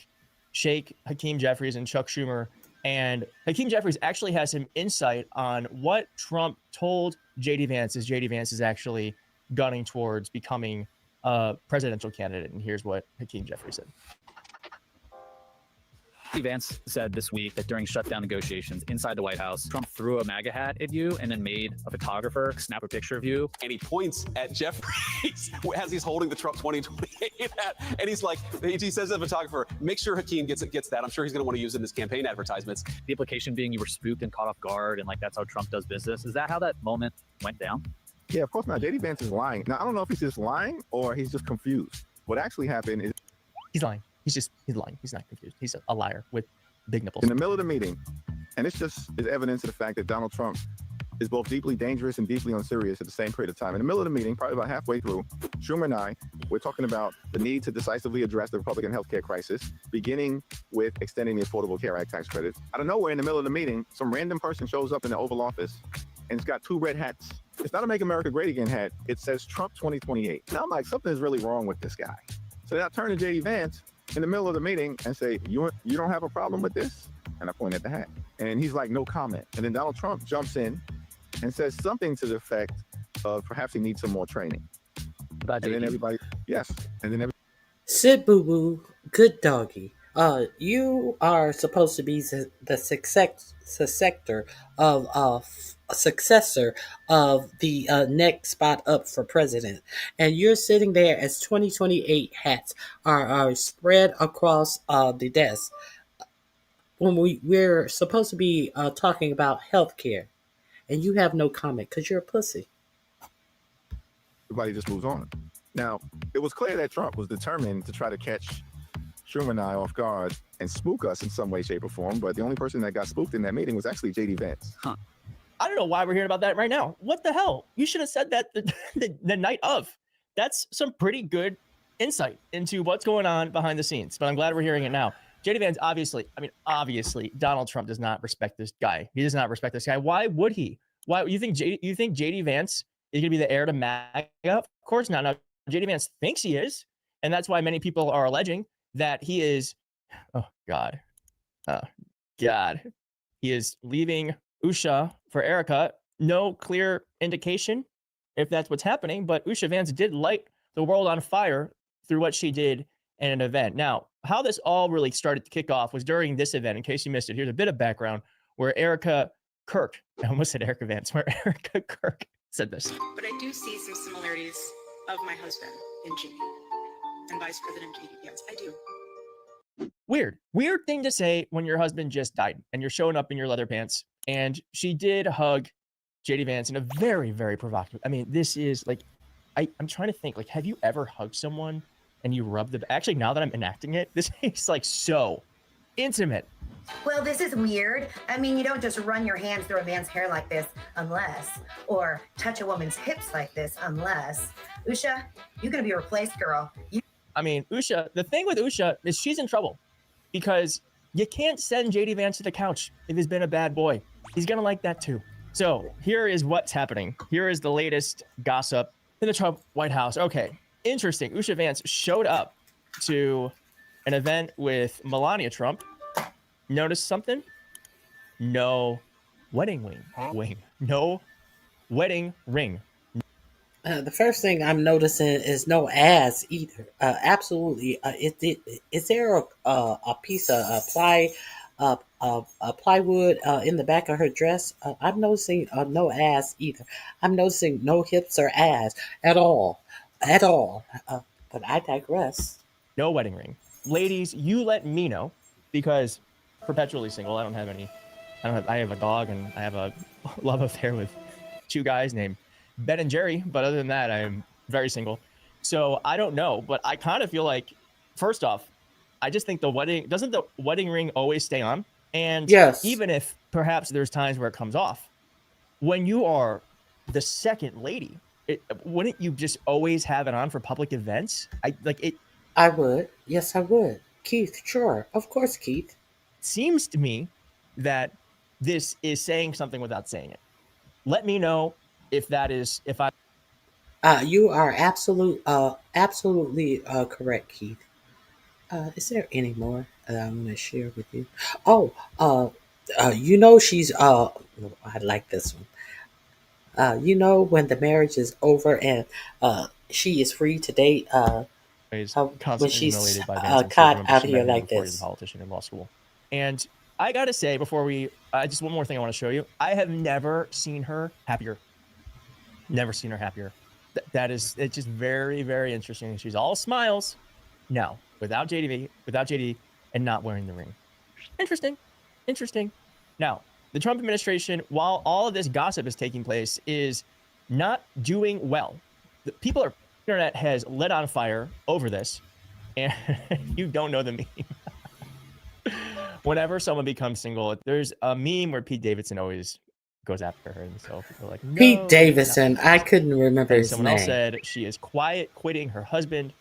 shake Hakeem Jeffries and Chuck Schumer. And Hakeem Jeffries actually has some insight on what Trump told JD Vance as JD Vance is actually gunning towards becoming a presidential candidate. And here's what Hakeem Jeffries said. Vance said this week that during shutdown negotiations inside the White House, Trump threw a MAGA hat at you and then made a photographer snap a picture of you. And he points at Jeffries as he's holding the Trump 2028 hat. And he's like, he says to the photographer, make sure Hakeem gets that. I'm sure he's going to want to use it in his campaign advertisements. The implication being you were spooked and caught off guard, and that's how Trump does business. Is that how that moment went down? Yeah, of course not. JD Vance is lying. Now, I don't know if he's just lying or he's just confused. What actually happened is he's lying. He's lying. He's not confused. He's a liar with big nipples. In the middle of the meeting, and it's evidence of the fact that Donald Trump is both deeply dangerous and deeply unserious at the same period of time. In the middle of the meeting, probably about halfway through, Schumer and I, we're talking about the need to decisively address the Republican healthcare crisis, beginning with extending the Affordable Care Act tax credit. Out of nowhere, in the middle of the meeting, some random person shows up in the Oval Office and it's got 2 red hats. It's not a Make America Great Again hat. It says Trump 2028. Now I'm like, something is really wrong with this guy. So then I turn to JD Vance in the middle of the meeting and say, you don't have a problem with this? And I point at the hat. And he's like, no comment. And then Donald Trump jumps in and says something to the effect of perhaps he needs some more training. And then everybody, yes. And then Sid Boo Boo, good doggy. You are supposed to be the successor of the next spot up for president, and you're sitting there as 2028 hats are spread across the desk when we're supposed to be talking about healthcare, and you have no comment because you're a pussy. everybody just moves on. Now, it was clear that Trump was determined to try to catch Schumer and I off guard and spook us in some way, shape, or form. But the only person that got spooked in that meeting was actually J.D. Vance. I don't know why we're hearing about that right now. What the hell? You should have said that the night of. That's some pretty good insight into what's going on behind the scenes. But I'm glad we're hearing it now. J.D. Vance, obviously, Donald Trump does not respect this guy. He does not respect this guy. Why would he? Why you think J.D. Vance is going to be the heir to MAGA? Of course not. Now, J.D. Vance thinks he is, and that's why many people are alleging that he is. Oh God, he is leaving Usha for Erica. No clear indication if that's what's happening, but Usha Vance did light the world on fire through what she did in an event. Now, how this all really started to kick off was during this event. In case you missed it, here's a bit of background where Erica Kirk, I almost said Erica Vance, where Erica Kirk said this. But I do see some similarities of my husband in J.D. and Vice President J.D. Vance. I do. Weird thing to say when your husband just died and you're showing up in your leather pants. And she did hug J.D. Vance in a very, very provocative. I mean, this is like, I'm trying to think, like, have you ever hugged someone and you rub the, actually, now that I'm enacting it, this is like so intimate. Well, this is weird. I mean, you don't just run your hands through a man's hair like this or touch a woman's hips like this unless, Usha, you're going to be replaced, girl. Usha, the thing with Usha is she's in trouble because you can't send J.D. Vance to the couch if he's been a bad boy. He's going to like that too. So here is what's happening. Here is the latest gossip in the Trump White House. Okay, interesting. Usha Vance showed up to an event with Melania Trump. Notice something? No wedding ring. No wedding ring. The first thing I'm noticing is no ass either. Absolutely. Is there a piece of plywood in the back of her dress? I'm noticing no ass either. I'm noticing no hips or ass at all. But I digress. No wedding ring. Ladies, you let me know because perpetually single. I have a dog and I have a love affair with two guys named Ben and Jerry, but other than that, I am very single. So I don't know, but I kind of feel like, first off, I just think doesn't the wedding ring always stay on? And yes, even if perhaps there's times where it comes off, when you are the second lady, wouldn't you just always have it on for public events? I would. Yes, I would. Keith, sure. Of course, Keith. Seems to me that this is saying something without saying it. Let me know if you are absolutely correct, Keith. Is there any more that I'm going to share with you? She's I like this one. When the marriage is over and she is free to date when she's caught out here like this. A politician in law school. And I got to say just one more thing I want to show you. I have never seen her happier. Never seen her happier. It's just very, very interesting. She's all smiles now without JD and not wearing the ring. Interesting. Now, the Trump administration, while all of this gossip is taking place, is not doing well. The internet has lit on fire over this, and you don't know the meme. Whenever someone becomes single, there's a meme where Pete Davidson always goes after her, and so people are like, no, Pete Davidson. I couldn't remember his someone name. Else said she is quiet quitting her husband.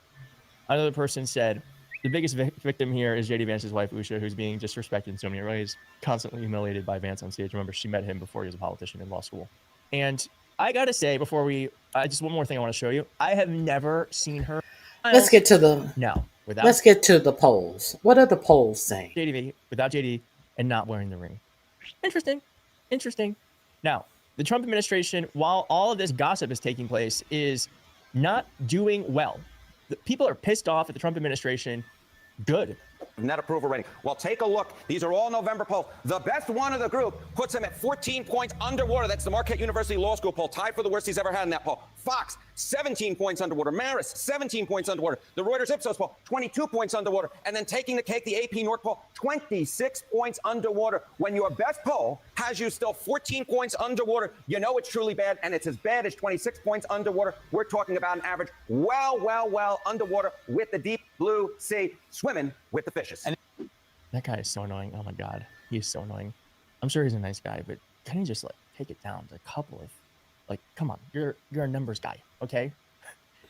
Another person said the biggest victim here is J.D. Vance's wife, Usha, who's being disrespected in so many ways, constantly humiliated by Vance on stage. Remember, she met him before he was a politician in law school. And I got to say, before just one more thing I want to show you. I have never seen her. Let's get to the polls. What are the polls saying? JD without JD and not wearing the ring. Interesting. Now, the Trump administration, while all of this gossip is taking place, is not doing well. The people are pissed off at the Trump administration. Good. Net approval rating. Well, take a look. These are all November polls. The best one of the group puts him at 14 points underwater. That's the Marquette University Law School poll, tied for the worst he's ever had in that poll. Fox, 17 points underwater. Maris, 17 points underwater. The Reuters Ipsos poll, 22 points underwater. And then taking the cake, the AP North poll, 26 points underwater. When your best poll has you still 14 points underwater, you know it's truly bad, and it's as bad as 26 points underwater. We're talking about an average well underwater with the deep blue sea, swimming with the fishes. And that guy is so annoying. Oh my God, he's so annoying. I'm sure he's a nice guy, but can he just like take it down to a couple of, like, come on, you're a numbers guy, okay?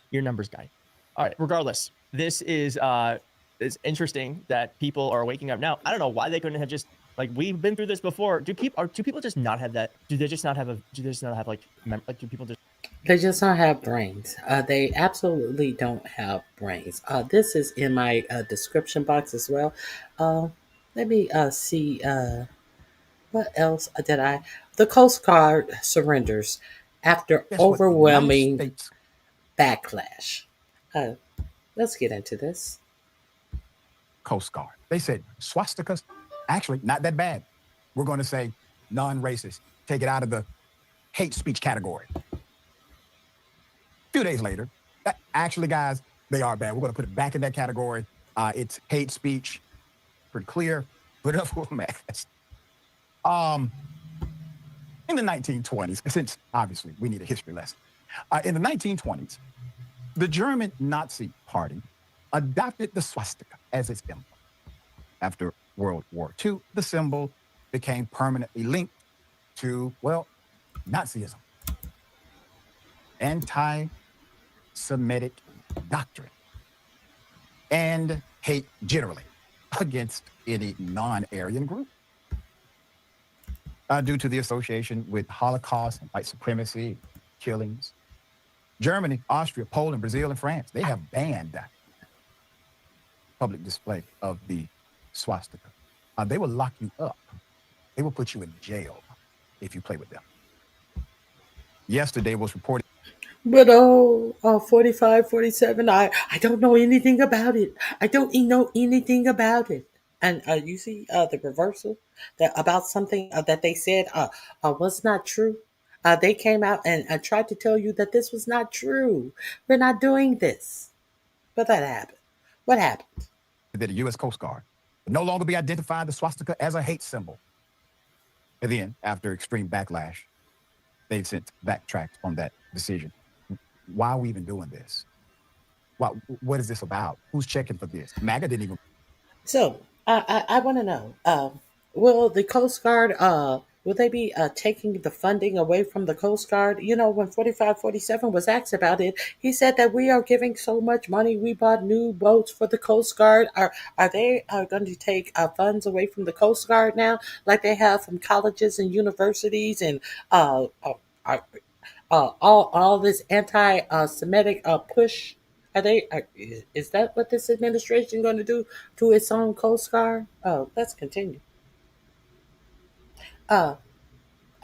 You're a numbers guy. All right, regardless, this is it's interesting that people are waking up now. I don't know why they couldn't have just, like, we've been through this before. Do people just not have that? Do they just not have do people just? They just don't have brains. They absolutely don't have brains. This is in my description box as well. Let me see. What else did I? The Coast Guard surrenders after overwhelming backlash. Let's get into this. Coast Guard. They said swastikas, actually not that bad. We're going to say non-racist. Take it out of the hate speech category. A few days later, actually, guys, they are bad. We're going to put it back in that category. It's hate speech. Pretty clear. Put it up for mass. In the 1920s, since obviously we need a history lesson, in the 1920s, the German Nazi Party adopted the swastika as its emblem. After World War II, the symbol became permanently linked to, well, Nazism, anti-Semitic doctrine, and hate generally against any non-Aryan group. Due to the association with Holocaust and white supremacy, killings. Germany, Austria, Poland, Brazil, and France, they have banned public display of the swastika. They will lock you up. They will put you in jail if you play with them. Yesterday was reported. But 45, 47, I don't know anything about it. I don't know anything about it. And you see the reversal that about something that they said was not true. They came out and tried to tell you that this was not true. We're not doing this. But that happened. What happened? That the U.S. Coast Guard would no longer be identifying the swastika as a hate symbol. And then, after extreme backlash, they've since backtracked on that decision. Why are we even doing this? What is this about? Who's checking for this? MAGA didn't even. So, I want to know, will the Coast Guard, will they be taking the funding away from the Coast Guard? You know, when 4547 was asked about it, he said that we are giving so much money. We bought new boats for the Coast Guard. Are they going to take funds away from the Coast Guard now, like they have from colleges and universities and all this anti-Semitic push? Is that what this administration going to do to its own Coast Guard? Let's continue. I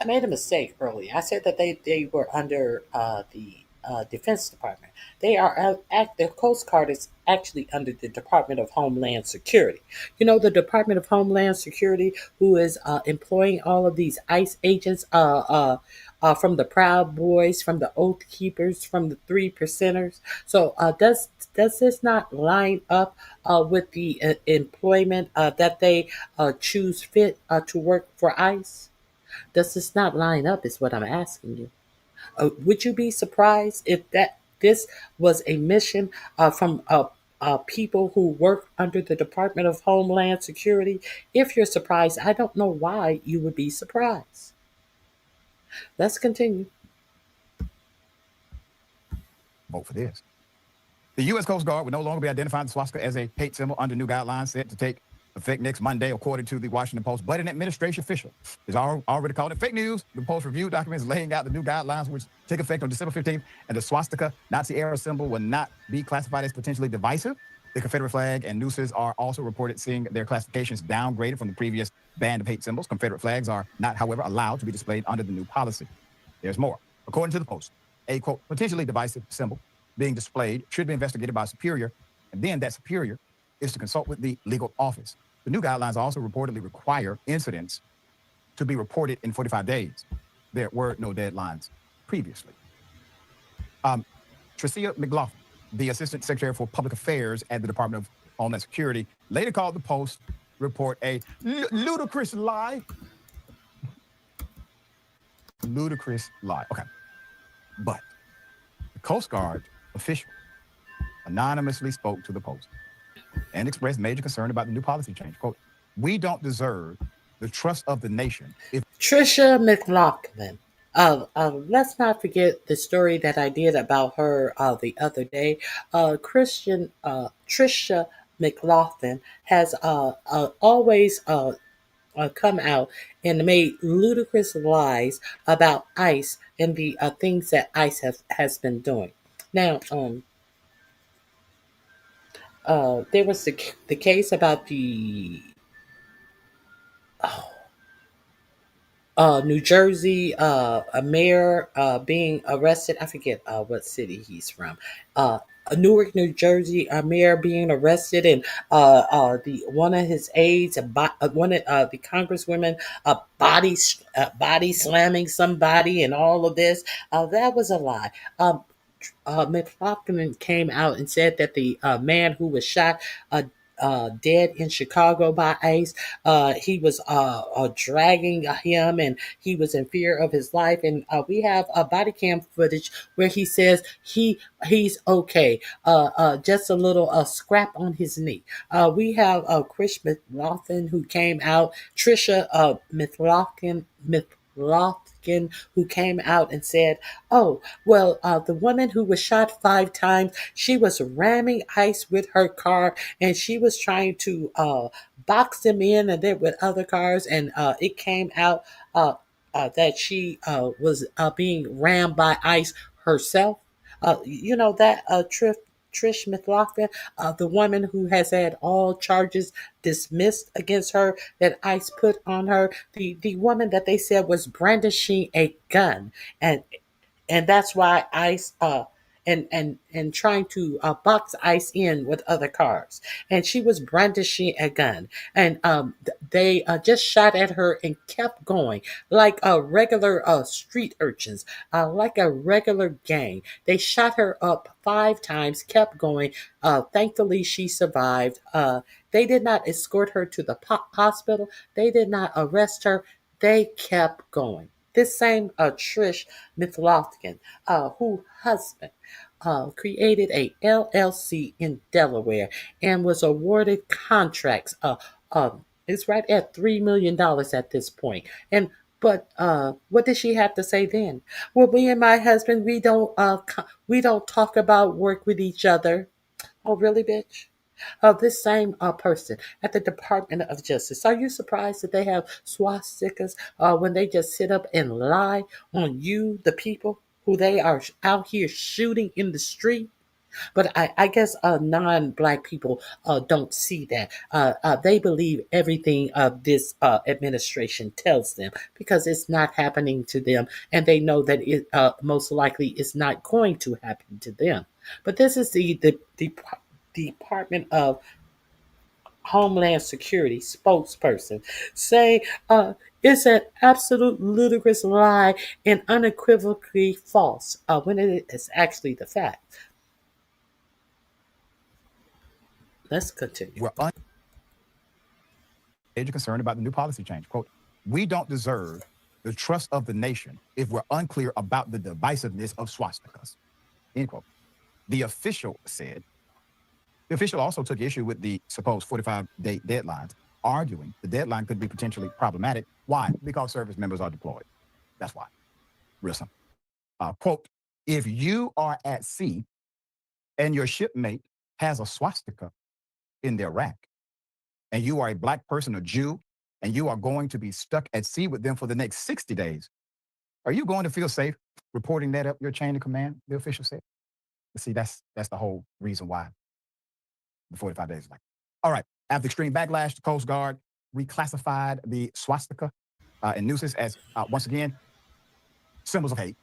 made a mistake earlier. I said that they were under the Defense Department. They are the Coast Guard is actually under the Department of Homeland Security. You know, the Department of Homeland Security, who is employing all of these ICE agents from the Proud Boys, from the Oath Keepers, from the 3 Percenters. So does this not line up with the employment that they choose fit to work for ICE? Does this not line up is what I'm asking you. Would you be surprised if this was a mission from people who work under the Department of Homeland Security? If you're surprised, I don't know why you would be surprised. Let's continue. Vote for this. The U.S. Coast Guard will no longer be identifying the swastika as a hate symbol under new guidelines set to take effect next Monday, according to the Washington Post. But an administration official is already called it fake news. The Post reviewed documents laying out the new guidelines, which take effect on December 15th, and the swastika Nazi-era symbol will not be classified as potentially divisive. The Confederate flag and nooses are also reported seeing their classifications downgraded from the previous band of hate symbols. Confederate flags are not, however, allowed to be displayed under the new policy. There's more. According to the Post, a, quote, potentially divisive symbol being displayed should be investigated by a superior, and then that superior is to consult with the legal office. The new guidelines also reportedly require incidents to be reported in 45 days. There were no deadlines previously. Tricia McLaughlin, the Assistant Secretary for Public Affairs at the Department of Homeland Security, later called the Post report a ludicrous lie. Ludicrous lie. Okay. But the Coast Guard official anonymously spoke to the Post and expressed major concern about the new policy change. Quote, "We don't deserve the trust of the nation if..." Tricia McLaughlin. Let's not forget the story that I did about her the other day. Tricia McLaughlin has always come out and made ludicrous lies about ICE and the things that ICE has been doing. Now, there was the case about the New Jersey, a mayor being arrested. I forget what city he's from. Newark, New Jersey, a mayor being arrested, and the one of his aides, one of the congresswomen, body slamming somebody, and all of this. That was a lie. McLaughlin came out and said that the man who was shot dead in Chicago by ICE, he was dragging him, and he was in fear of his life. And we have body cam footage where he says he's okay, just a little scrap on his knee. We have Chris McLaughlin who came out, Tricia McLaughlin, who came out and said, "Oh, well, the woman who was shot 5 times, she was ramming ICE with her car, and she was trying to box them in and there with other cars, and it came out that she was being rammed by ICE herself." You know that Trish McLaughlin, the woman who has had all charges dismissed against her that ICE put on her, the woman that they said was brandishing a gun, and that's why ICE and trying to box ICE in with other cars, and she was brandishing a gun, and they just shot at her and kept going like a regular street urchins, like a regular gang. They shot her up 5 times, kept going. Thankfully, she survived. They did not escort her to the hospital. They did not arrest her. They kept going. This same Trish McLaughlin, who husband created a LLC in Delaware and was awarded contracts. It's right at $3 million at this point. And but what did she have to say then? Well, me and my husband, we don't talk about work with each other. Oh, really, bitch? This same person at the Department of Justice. Are you surprised that they have swastikas when they just sit up and lie on you, the people who they are out here shooting in the street? But I guess non-black people don't see that. They believe everything this administration tells them because it's not happening to them, and they know that it most likely is not going to happen to them. But this is the Department of Homeland Security spokesperson saying it's an absolute ludicrous lie and unequivocally false when it is actually the fact. Let's continue. We're major concern about the new policy change. Quote, "We don't deserve the trust of the nation if we're unclear about the divisiveness of swastikas." End quote. The official said. The official also took issue with the supposed 45-day deadlines, arguing the deadline could be potentially problematic. Why? Because service members are deployed. That's why. Real simple. Quote, "If you are at sea and your shipmate has a swastika in their rack, and you are a black person or Jew, and you are going to be stuck at sea with them for the next 60 days, are you going to feel safe reporting that up your chain of command?" The official said. But see, that's the whole reason why the 45 days is like. All right. After extreme backlash, the Coast Guard reclassified the swastika and nooses as, once again, symbols of hate.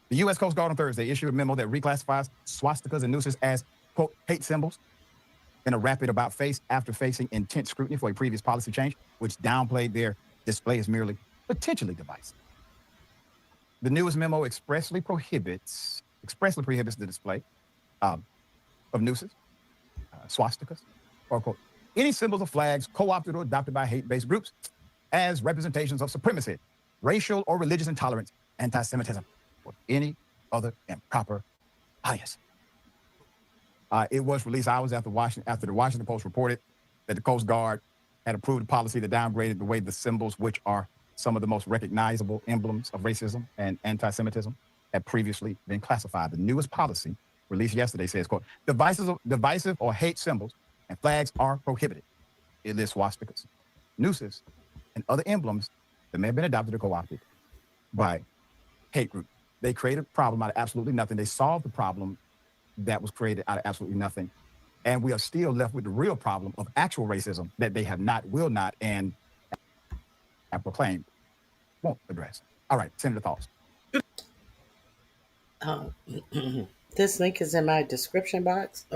The U.S. Coast Guard on Thursday issued a memo that reclassifies swastikas and nooses as, quote, hate symbols in a rapid about face after facing intense scrutiny for a previous policy change, which downplayed their display as merely potentially divisive. The newest memo expressly prohibits the display of nooses, swastikas, or quote, any symbols or flags co-opted or adopted by hate-based groups as representations of supremacy, racial or religious intolerance, anti-Semitism, or any other improper bias. It was released hours after the Washington Post reported that the Coast Guard had approved a policy that downgraded the way the symbols, which are some of the most recognizable emblems of racism and anti-Semitism, had previously been classified. The newest policy released yesterday says, quote, divisive or hate symbols and flags are prohibited. It lists swastikas, nooses, and other emblems that may have been adopted or co-opted by hate groups. They created a problem out of absolutely nothing. They solved the problem that was created out of absolutely nothing. And we are still left with the real problem of actual racism that they have not, will not, and have proclaimed won't address. All right, Senator thoughts. This link is in my description box.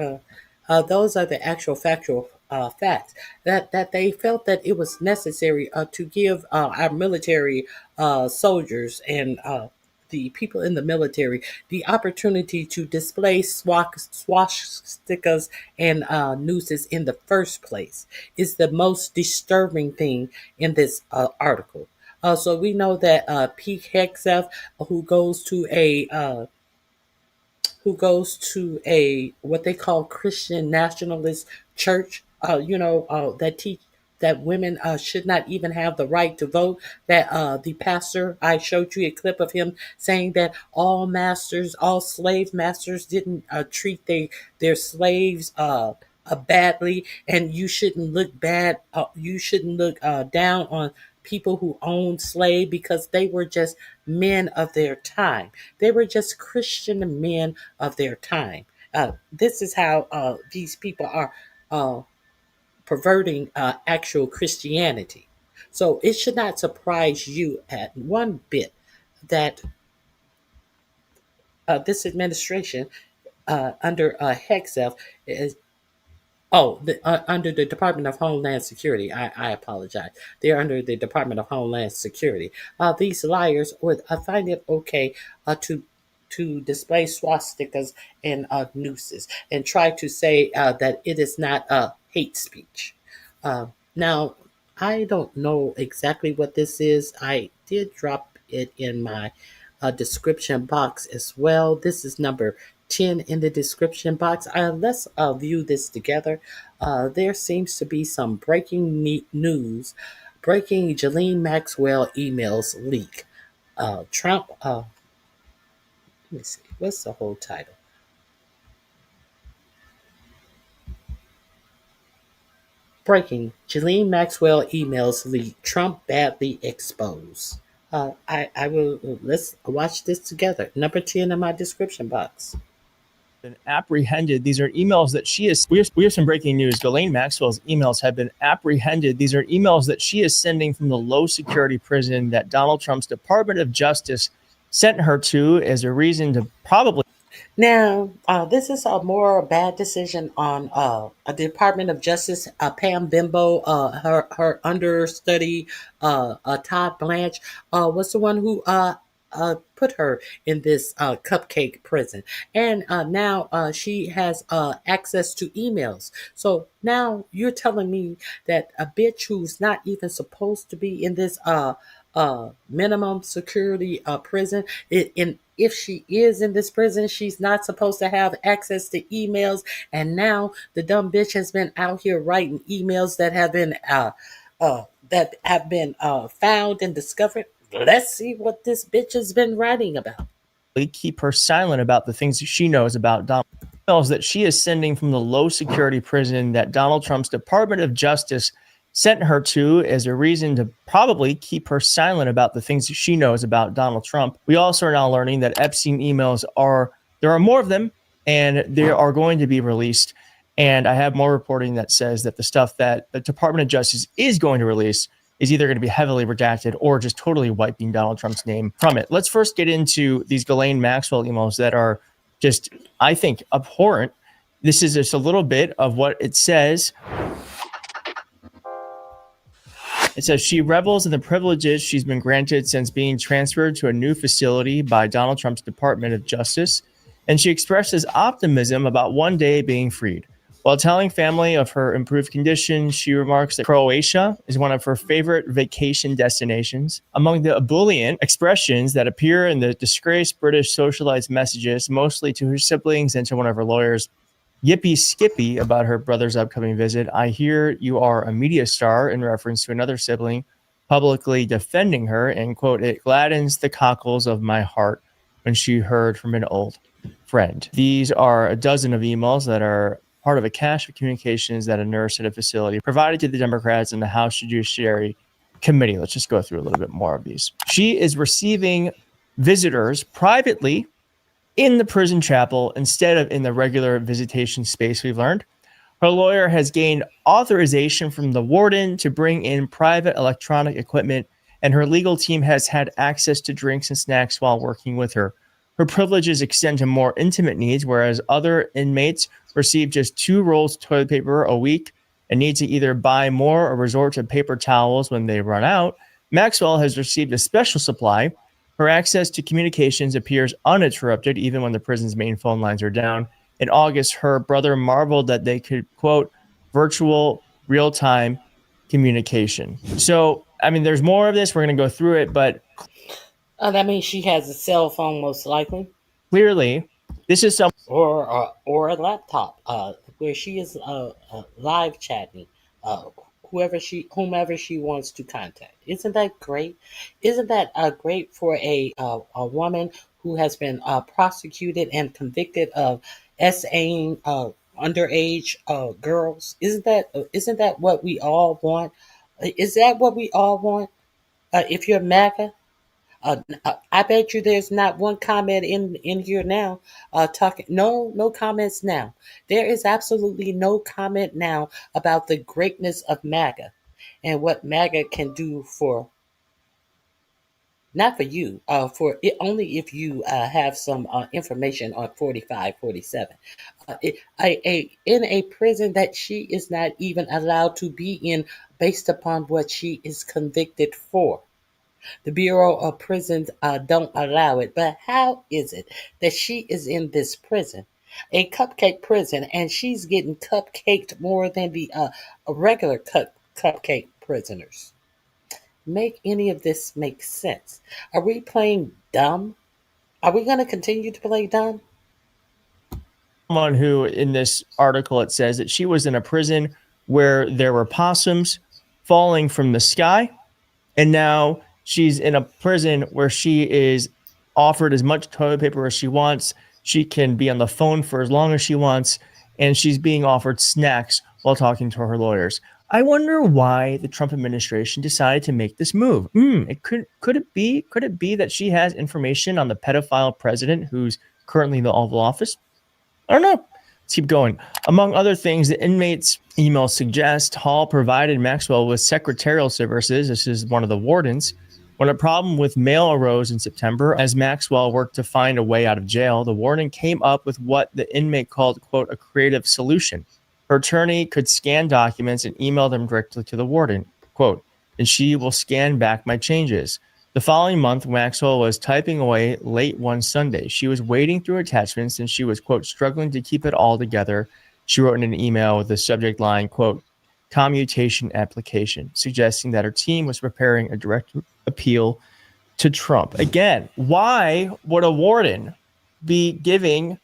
Those are the actual factual facts that they felt that it was necessary to give our military soldiers and the people in the military the opportunity to display swastikas and nooses in the first place is the most disturbing thing in this article. So we know that Pete Hegseth, who goes to a what they call Christian nationalist church, that teach that women should not even have the right to vote. That the pastor, I showed you a clip of him saying that all slave masters didn't treat their slaves badly, and you shouldn't look bad. You shouldn't look down on people who owned slaves because they were just men of their time. They were just Christian men of their time. This is how these people are perverting actual Christianity. So it should not surprise you at one bit that this administration under Hegseth is under the Department of Homeland Security. I apologize. They're under the Department of Homeland Security. These liars would find it okay to display swastikas and nooses and try to say that it is not hate speech. Now, I don't know exactly what this is. I did drop it in my description box as well. This is number 10 in the description box. Let's view this together. There seems to be some breaking news. Breaking Ghislaine Maxwell emails leak. Trump, let me see, what's the whole title? Breaking Ghislaine Maxwell emails leak. Trump badly exposed. I will, let's watch this together. Number 10 in my description box. Been apprehended. These are emails that she is. We have some breaking news. Ghislaine Maxwell's emails have been apprehended. These are emails that she is sending from the low security prison that Donald Trump's Department of Justice sent her to as a reason to probably. Now, this is a more bad decision on a Department of Justice. Pam Bimbo, her understudy, Todd Blanche, was the one who put her in this cupcake prison. And now she has access to emails. So now you're telling me that a bitch who's not even supposed to be in this minimum security prison, if she is in this prison, she's not supposed to have access to emails. And now the dumb bitch has been out here writing emails that have been found and discovered. Let's see what this bitch has been writing about. Keep her silent about the things she knows about Donald. Emails that she is sending from the low security prison that Donald Trump's Department of Justice sent her to as a reason to probably keep her silent about the things she knows about Donald Trump. We also are now learning that Epstein emails there are more of them, and they are going to be released. And I have more reporting that says that the stuff that the Department of Justice is going to release is either going to be heavily redacted or just totally wiping Donald Trump's name from it. Let's first get into these Ghislaine Maxwell emails that are just, I think, abhorrent. This is just a little bit of what it says. It says she revels in the privileges she's been granted since being transferred to a new facility by Donald Trump's Department of Justice, and she expresses optimism about one day being freed. While telling family of her improved condition, she remarks that Croatia is one of her favorite vacation destinations. Among the ebullient expressions that appear in the disgraced British socialite messages, mostly to her siblings and to one of her lawyers, yippee skippy about her brother's upcoming visit. I hear you are a media star, in reference to another sibling publicly defending her, and quote, it gladdens the cockles of my heart when she heard from an old friend. These are a dozen of emails that are part of a cache of communications that a nurse at a facility provided to the Democrats in the House Judiciary Committee. Let's just go through a little bit more of these. She is receiving visitors privately in the prison chapel instead of in the regular visitation space, we've learned. Her lawyer has gained authorization from the warden to bring in private electronic equipment, and her legal team has had access to drinks and snacks while working with her. Her privileges extend to more intimate needs, whereas other inmates receive just 2 rolls of toilet paper a week and need to either buy more or resort to paper towels when they run out. Maxwell has received a special supply. Her access to communications appears uninterrupted, even when the prison's main phone lines are down. In August, her brother marveled that they could, quote, virtual real-time communication. So, I mean, there's more of this. We're going to go through it, but that means she has a cell phone, most likely. Clearly, this is some or a laptop where she is live chatting whomever she wants to contact. Isn't that great? Isn't that great for a woman who has been prosecuted and convicted of SAing underage girls? Isn't that what we all want? Is that what we all want? If you're MAGA. I bet you there's not one comment in here now talking. No comments now. There is absolutely no comment now about the greatness of MAGA and what MAGA can do for, not for you, for it only if you have some information on 45, 47. In a prison that she is not even allowed to be in based upon what she is convicted for. The Bureau of Prisons don't allow it. But how is it that she is in this prison, a cupcake prison, and she's getting cupcaked more than the regular cupcake prisoners? Make any of this make sense? Are we playing dumb? Are we going to continue to play dumb? Someone who, in this article, it says that she was in a prison where there were possums falling from the sky, and now she's in a prison where she is offered as much toilet paper as she wants. She can be on the phone for as long as she wants, and she's being offered snacks while talking to her lawyers. I wonder why the Trump administration decided to make this move. Could it be that she has information on the pedophile president who's currently in the Oval Office? I don't know. Let's keep going. Among other things, the inmates' emails suggest Hall provided Maxwell with secretarial services. This is one of the wardens. When a problem with mail arose in September, as Maxwell worked to find a way out of jail, the warden came up with what the inmate called, quote, a creative solution. Her attorney could scan documents and email them directly to the warden, quote, and she will scan back my changes. The following month, Maxwell was typing away late one Sunday. She was wading through attachments and she was, quote, struggling to keep it all together. She wrote in an email with the subject line, quote, commutation application, suggesting that her team was preparing a direct appeal to Trump. Again, why would a warden be giving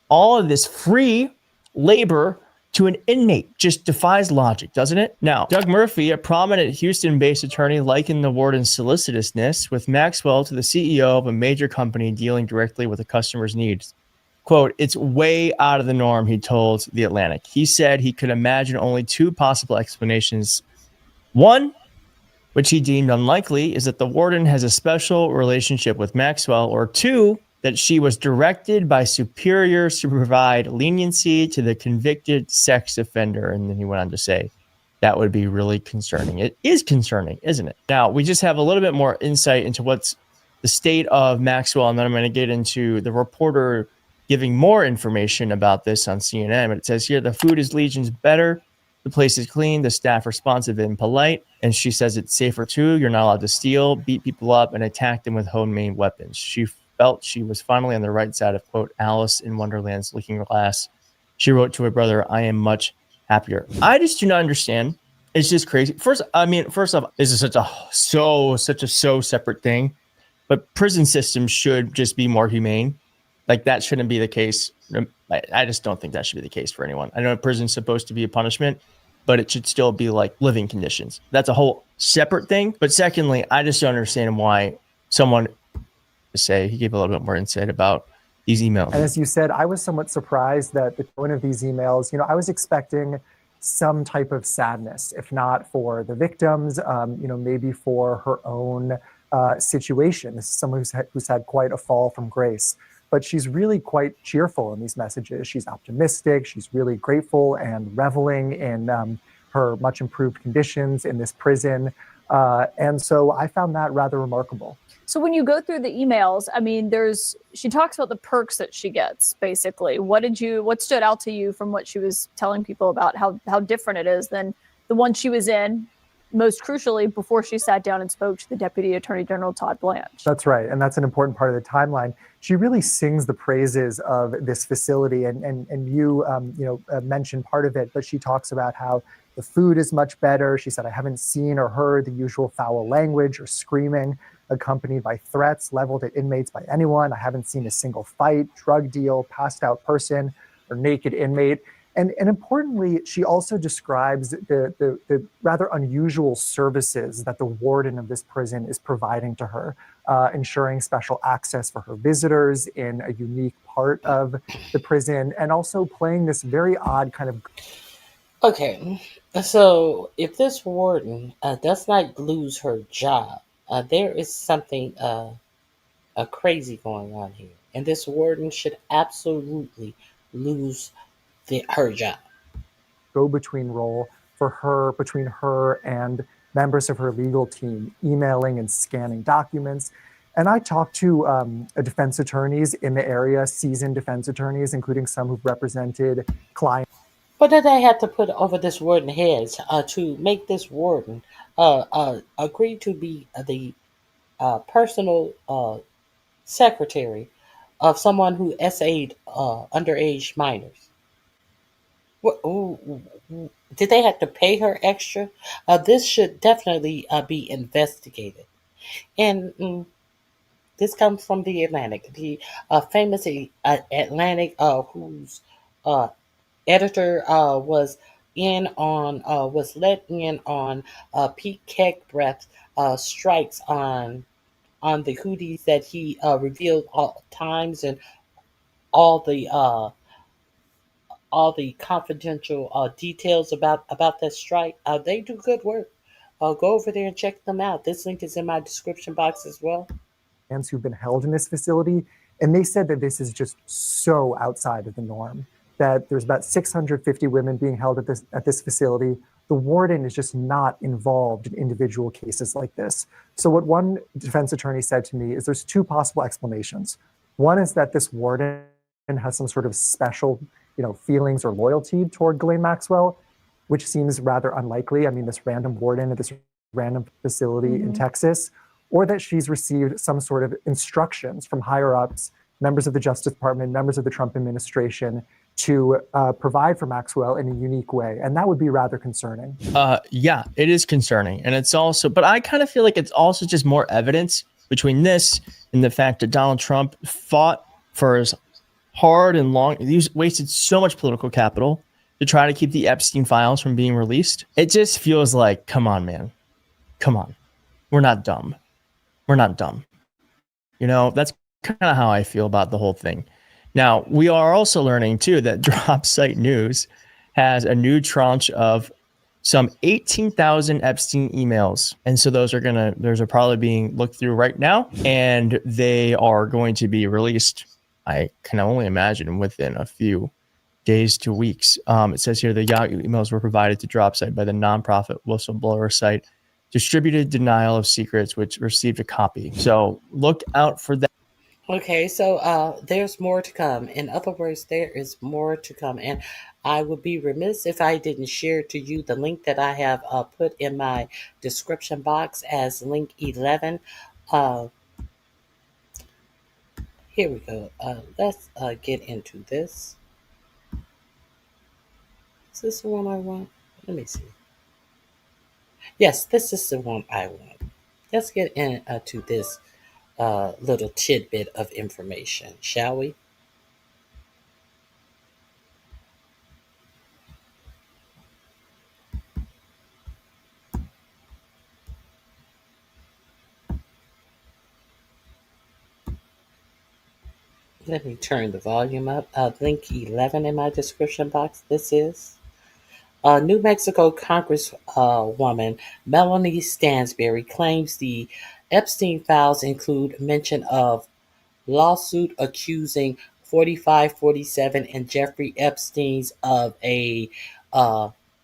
all of this free labor to an inmate? Just defies logic, doesn't it? Now, Doug Murphy, a prominent Houston-based attorney, likened the warden's solicitousness with Maxwell to the CEO of a major company dealing directly with a customer's needs. Quote, it's way out of the norm, he told The Atlantic. He said he could imagine only 2 possible explanations. One, which he deemed unlikely, is that the warden has a special relationship with Maxwell, or 2, that she was directed by superiors to provide leniency to the convicted sex offender. And then he went on to say, that would be really concerning. It is concerning, isn't it? Now, we just have a little bit more insight into what's the state of Maxwell, and then I'm going to get into the reporter giving more information about this on CNN. But it says here, the food is legions better. The place is clean, the staff responsive and polite, and she says it's safer too. You're not allowed to steal, beat people up, and attack them with homemade weapons. She felt she was finally on the right side of, quote, Alice in Wonderland's looking glass. She wrote to her brother, I am much happier. I just do not understand. It's just crazy. First off, this is such a separate thing, but prison systems should just be more humane. Like, that shouldn't be the case. I just don't think that should be the case for anyone. I know prison's supposed to be a punishment, but it should still be like living conditions. That's a whole separate thing. But secondly, I just don't understand why someone say, he gave a little bit more insight about these emails. And as you said, I was somewhat surprised that the tone of these emails, I was expecting some type of sadness, if not for the victims, maybe for her own situation. This is someone who's had quite a fall from grace. But she's really quite cheerful in these messages. She's optimistic. She's really grateful and reveling in her much improved conditions in this prison. And so I found that rather remarkable. So when you go through the emails, I mean, she talks about the perks that she gets, basically. What stood out to you from what she was telling people about how different it is than the one she was in, most crucially, before she sat down and spoke to the Deputy Attorney General, Todd Blanche? That's right. And that's an important part of the timeline. She really sings the praises of this facility. And you mentioned part of it, but she talks about how the food is much better. She said, I haven't seen or heard the usual foul language or screaming accompanied by threats leveled at inmates by anyone. I haven't seen a single fight, drug deal, passed out person, or naked inmate. And importantly, she also describes the rather unusual services that the warden of this prison is providing to her, ensuring special access for her visitors in a unique part of the prison, and also playing this very odd kind of... Okay, so if this warden does not lose her job, there is something crazy going on here. And this warden should absolutely lose her job. Go-between role for her, between her and members of her legal team, emailing and scanning documents. And I talked to defense attorneys in the area, seasoned defense attorneys, including some who've represented clients. What did they have to put over this warden's heads to make this warden agree to be the personal secretary of someone who SA'd underage minors? Did they have to pay her extra? This should definitely be investigated. And this comes from the Atlantic, the famous Atlantic, whose editor was let in on Pete Kegbreath's strikes on the Houthis that he revealed all times and all the confidential details about that strike. They do good work. Go over there and check them out. This link is in my description box as well. Who've been held in this facility, and they said that this is just so outside of the norm, that there's about 650 women being held at this facility. The warden is just not involved in individual cases like this. So what one defense attorney said to me is there's two possible explanations. One is that this warden has some sort of special feelings or loyalty toward Ghislaine Maxwell, which seems rather unlikely. I mean, this random warden at this random facility in Texas, or that she's received some sort of instructions from higher ups, members of the Justice Department, members of the Trump administration, to provide for Maxwell in a unique way. And that would be rather concerning. Yeah, it is concerning. And it's also, but I kind of feel like it's also just more evidence between this and the fact that Donald Trump fought for his hard and long, he's wasted so much political capital to try to keep the Epstein files from being released. It just feels like, come on, man. Come on. We're not dumb. We're not dumb. That's kind of how I feel about the whole thing. Now, we are also learning, too, that Drop Site News has a new tranche of some 18,000 Epstein emails. And so those are probably being looked through right now, and they are going to be released, I can only imagine, within a few days to weeks. It says here the Yahoo emails were provided to Drop Site by the nonprofit whistleblower site Distributed Denial of Secrets, which received a copy. So look out for that. Okay, so there's more to come. In other words, there is more to come. And I would be remiss if I didn't share to you the link that I have put in my description box as link 11. Uh, Here we go. Let's get into this. Is this the one I want? Let me see. Yes, this is the one I want. Let's get into this little tidbit of information, shall we? Let me turn the volume up. Link 11 in my description box. This is New Mexico Congresswoman Melanie Stansberry claims the Epstein files include mention of lawsuit accusing 45, 47, and Jeffrey Epstein's of a,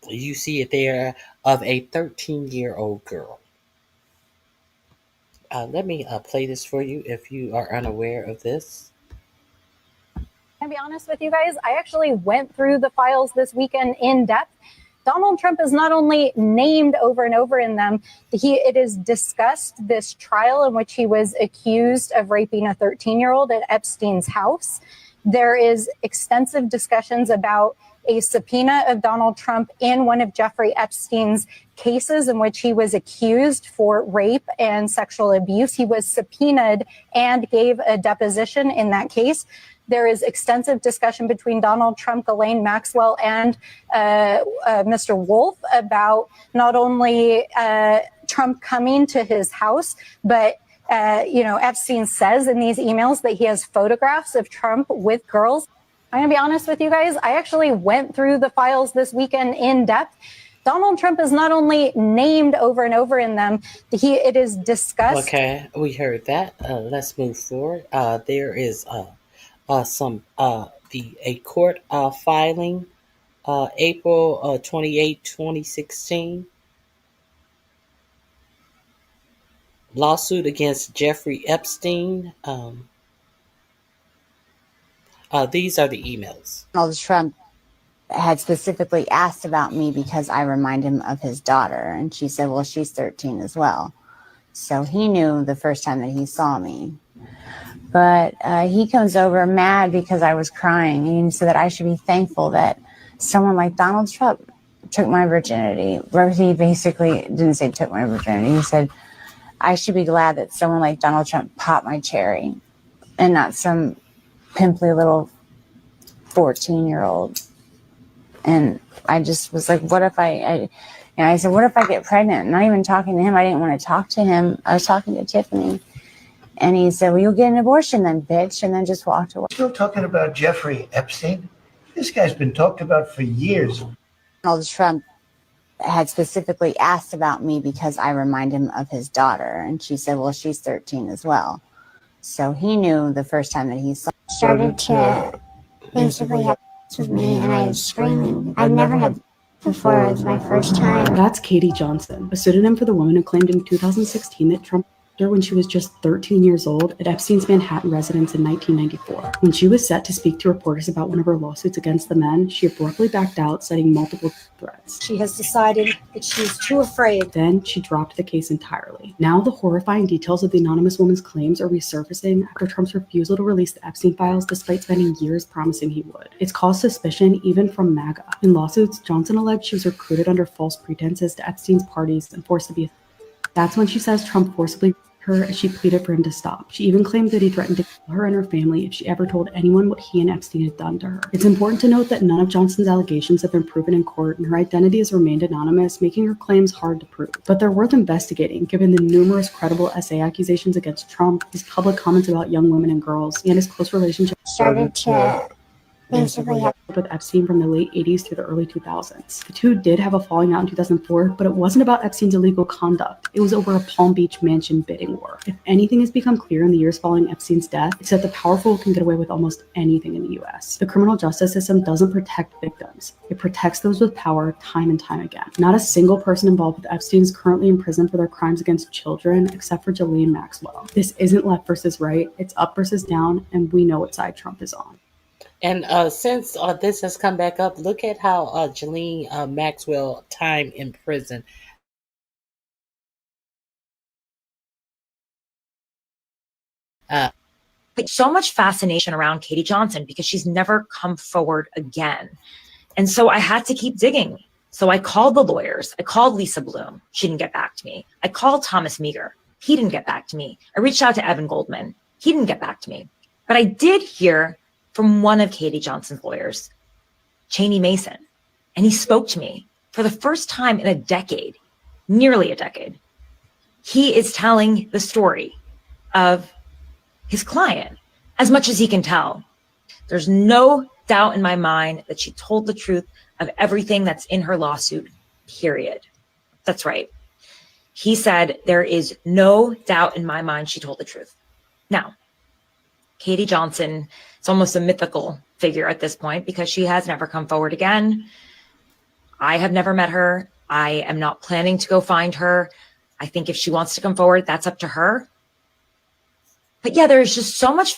you see it there, of a 13-year-old girl. Let me play this for you if you are unaware of this. To be honest with you guys, I actually went through the files this weekend in depth. Donald Trump is not only named over and over in them, it is discussed this trial in which he was accused of raping a 13-year-old at Epstein's house. There is extensive discussions about a subpoena of Donald Trump in one of Jeffrey Epstein's cases in which he was accused for rape and sexual abuse. He was subpoenaed and gave a deposition in that case. There is extensive discussion between Donald Trump, Ghislaine Maxwell, and Mr. Wolf about not only Trump coming to his house, but Epstein says in these emails that he has photographs of Trump with girls. I'm going to be honest with you guys. I actually went through the files this weekend in depth. Donald Trump is not only named over and over in them, it is discussed. Okay, we heard that. Let's move forward. There is a court filing April 28, 2016. Lawsuit against Jeffrey Epstein. These are the emails. Donald Trump had specifically asked about me because I remind him of his daughter. And she said, well, she's 13 as well. So he knew the first time that he saw me. But he comes over mad because I was crying. And he said that I should be thankful that someone like Donald Trump took my virginity. He basically didn't say took my virginity. He said, I should be glad that someone like Donald Trump popped my cherry and not some pimply little 14-year-old. And I just was like, what if I said, what if I get pregnant? Not even talking to him. I didn't want to talk to him. I was talking to Tiffany. And he said, well, you'll get an abortion then, bitch. And then just walked away. Still talking about Jeffrey Epstein? This guy's been talked about for years. Donald Trump had specifically asked about me because I remind him of his daughter. And she said, well, she's 13 as well. So he knew the first time that he started to basically have sex with me, and I was screaming. I'd never had before. It was my first time. That's Katie Johnson, a pseudonym for the woman who claimed in 2016 that Trump her when she was just 13 years old at Epstein's Manhattan residence in 1994. When she was set to speak to reporters about one of her lawsuits against the men, she abruptly backed out, citing multiple threats. She has decided that she's too afraid. Then she dropped the case entirely. Now the horrifying details of the anonymous woman's claims are resurfacing after Trump's refusal to release the Epstein files despite spending years promising he would. It's caused suspicion even from MAGA. In lawsuits, Johnson alleged she was recruited under false pretenses to Epstein's parties and forced to be. That's when she says Trump forcibly her as she pleaded for him to stop. She even claimed that he threatened to kill her and her family if she ever told anyone what he and Epstein had done to her. It's important to note that none of Johnson's allegations have been proven in court, and her identity has remained anonymous, making her claims hard to prove. But they're worth investigating, given the numerous credible essay accusations against Trump, his public comments about young women and girls, and his close relationship. Started to basically have with Epstein from the late 80s through the early 2000s. The two did have a falling out in 2004, but it wasn't about Epstein's illegal conduct. It was over a Palm Beach mansion bidding war. If anything has become clear in the years following Epstein's death, it's that the powerful can get away with almost anything in the US. The criminal justice system doesn't protect victims. It protects those with power time and time again. Not a single person involved with Epstein is currently in prison for their crimes against children, except for Ghislaine Maxwell. This isn't left versus right, it's up versus down, and we know what side Trump is on. And since this has come back up, look at how Ghislaine Maxwell time in prison. So much fascination around Katie Johnson because she's never come forward again. And so I had to keep digging. So I called the lawyers. I called Lisa Bloom. She didn't get back to me. I called Thomas Meagher. He didn't get back to me. I reached out to Evan Goldman. He didn't get back to me. But I did hear from one of Katie Johnson's lawyers, Cheney Mason. And he spoke to me for the first time in a decade, nearly a decade. He is telling the story of his client as much as he can tell. There's no doubt in my mind that she told the truth of everything that's in her lawsuit, period. That's right. He said, there is no doubt in my mind she told the truth. Now, Katie Johnson, it's almost a mythical figure at this point because she has never come forward again. I have never met her. I am not planning to go find her. I think if she wants to come forward, that's up to her. But yeah, there's just so much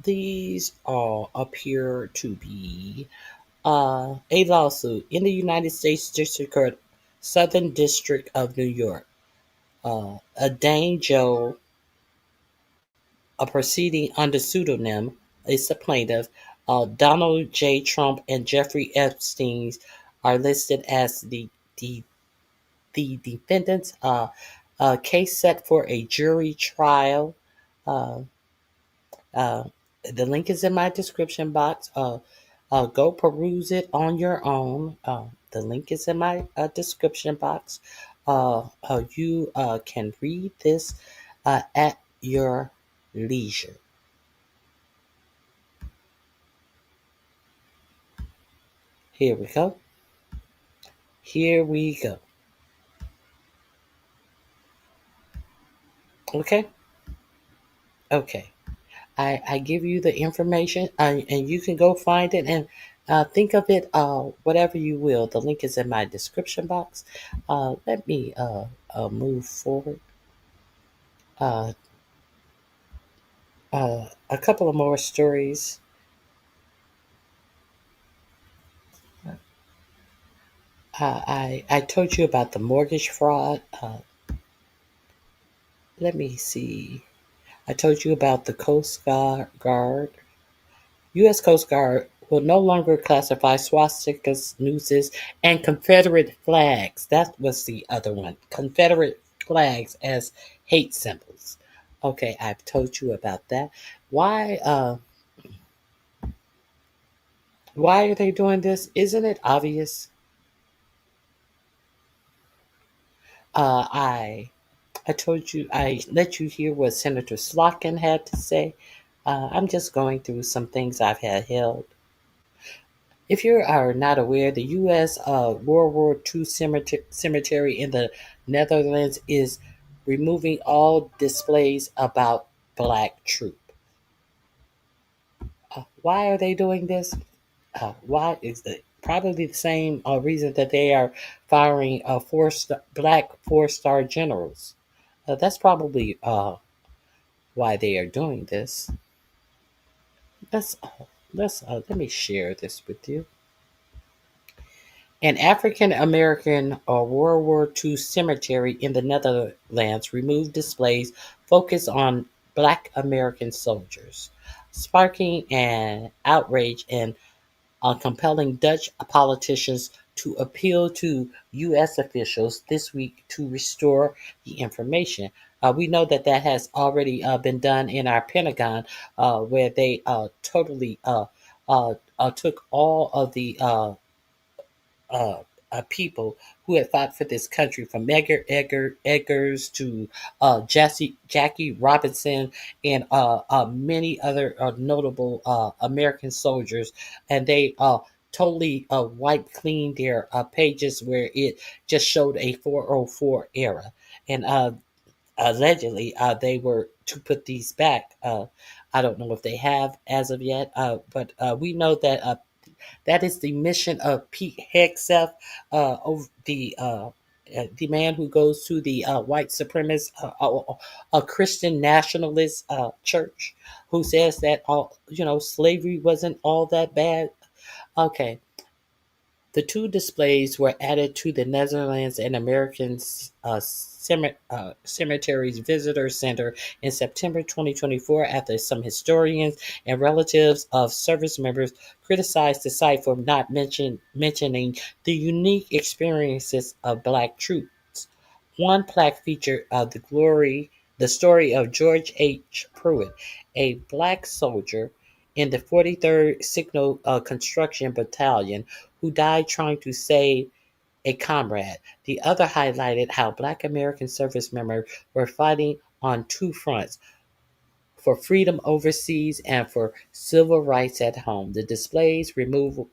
These all appear to be a lawsuit in the United States District Court, Southern District of New York. A Dane Joe, a proceeding under pseudonym, is the plaintiff. Donald J. Trump and Jeffrey Epstein are listed as the defendants. Case set for a jury trial. The link is in my description box. Go peruse it on your own. The link is in my description box. You can read this at your leisure. Here we go. Here we go. Okay. Okay. I give you the information and you can go find it and think of it whatever you will. The link is in my description box. Let me move forward. A couple of more stories. I told you about the mortgage fraud. Let me see. I told you about the Coast Guard. U.S. Coast Guard will no longer classify swastikas, nooses, and Confederate flags. That was the other one. Confederate flags as hate symbols. Okay, I've told you about that. Why are they doing this? Isn't it obvious? I told you, I let you hear what Senator Slotkin had to say. I'm just going through some things I've had held. If you are not aware, the U.S. World War II cemetery in the Netherlands is removing all displays about Black troop. Why are they doing this? Why is it probably the same reason that they are firing Black four-star generals? That's probably why they are doing this. Let me share this with you. An African American World War II cemetery in the Netherlands removed displays focused on Black American soldiers, sparking an outrage and compelling Dutch politicians to appeal to U.S. officials this week to restore the information. We know that has already been done in our Pentagon, where they totally took all of the people who had fought for this country, from Eggers to Jackie Robinson and many other notable American soldiers, and they totally wiped clean their pages where it just showed a 404 era, and allegedly they were to put these back. I don't know if they have as of yet, but we know that that is the mission of Pete Hegseth, over the man who goes to the white supremacist, a Christian nationalist church, who says that slavery wasn't all that bad. Okay, the two displays were added to the Netherlands and American Cemeteries Visitor Center in September 2024 after some historians and relatives of service members criticized the site for not mentioning the unique experiences of Black troops. One plaque featured the story of George H. Pruitt, a Black soldier in the 43rd Signal Construction Battalion who died trying to save a comrade. The other highlighted how Black American service members were fighting on two fronts: for freedom overseas and for civil rights at home. The display's removal,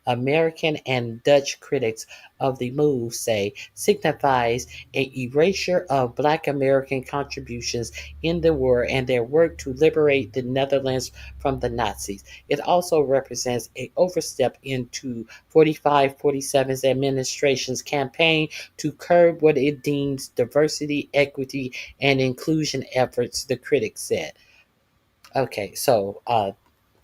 American and Dutch critics of the move say, signifies an erasure of Black American contributions in the war and their work to liberate the Netherlands from the Nazis. It also represents an overstep into 45-47's administration's campaign to curb what it deems diversity, equity, and inclusion efforts, the critics said. Okay, so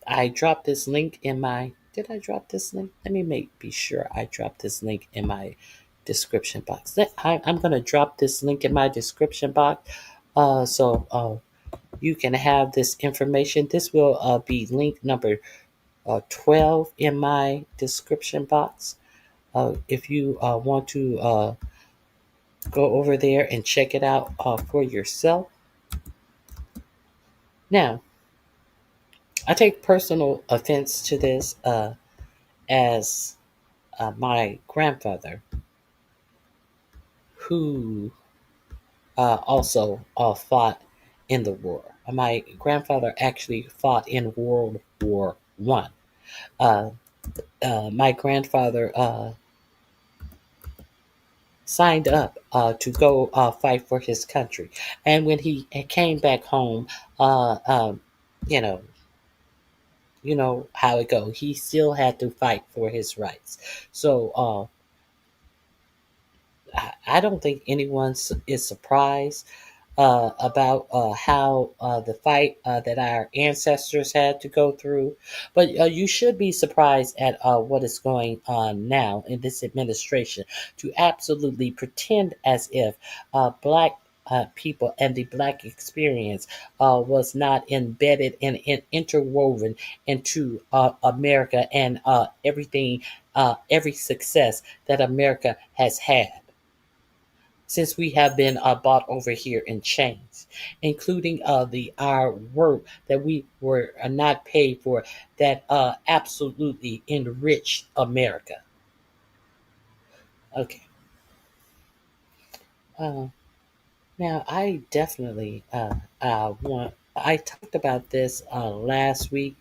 I dropped this link in my. Did I drop this link? Let me be sure I dropped this link in my description box. I'm going to drop this link in my description box, so you can have this information. This will be link number 12 in my description box. If you want to go over there and check it out for yourself. Now, I take personal offense to this, as my grandfather, who also fought in the war. My grandfather actually fought in World War One. My grandfather signed up to go fight for his country, and when he came back home, you know, you know how it goes. He still had to fight for his rights. So I don't think anyone is surprised about how the fight that our ancestors had to go through. But you should be surprised at what is going on now in this administration, to absolutely pretend as if Black people and the Black experience was not embedded and interwoven into America and everything, every success that America has had since we have been bought over here in chains, including our work that we were not paid for, that absolutely enriched America. Okay. Now, I definitely want. I talked about this last week.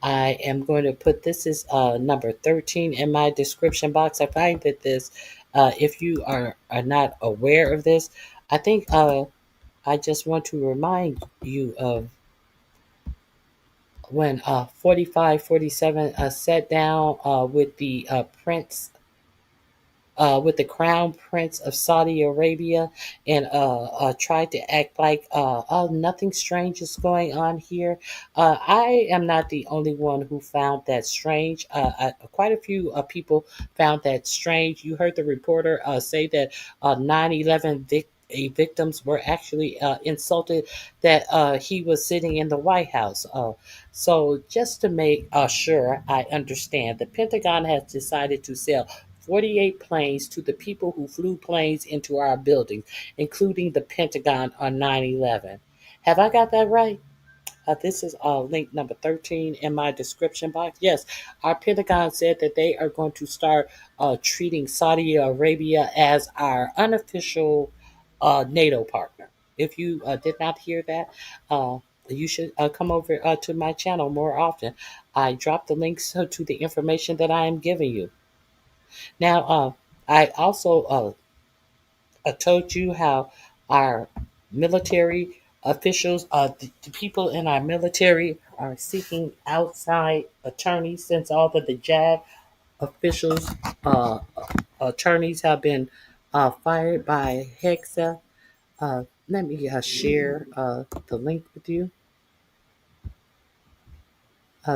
I am going to put this as number 13 in my description box. I find that this, if you are not aware of this, I think I just want to remind you of when 45-47 sat down with the prince, with the crown prince of Saudi Arabia, and tried to act like, oh, nothing strange is going on here. I am not the only one who found that strange. Quite a few people found that strange. You heard the reporter say that 9/11 victims were actually insulted that he was sitting in the White House. So just to make sure I understand, the Pentagon has decided to sell 48 planes to the people who flew planes into our buildings, including the Pentagon on 9/11. Have I got that right? This is link number 13 in my description box. Yes, our Pentagon said that they are going to start treating Saudi Arabia as our unofficial NATO partner. If you did not hear that, you should come over to my channel more often. I drop the links to the information that I am giving you. Now, I also told you how our military officials, the people in our military, are seeking outside attorneys since all of the JAG officials, attorneys have been fired by Hexa. Let me share the link with you.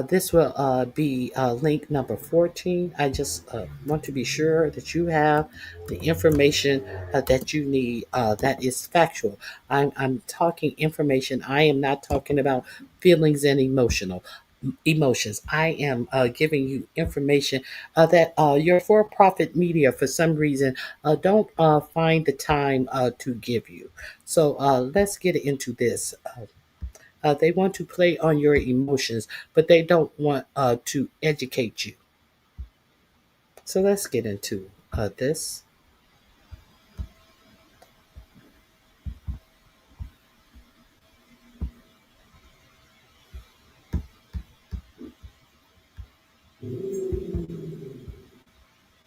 This will be link number 14. I just want to be sure that you have the information that you need that is factual. I'm talking information. I am not talking about feelings and emotions. I am giving you information that your for-profit media, for some reason, don't find the time to give you. So let's get into this. They want to play on your emotions, but they don't want to educate you. So let's get into this.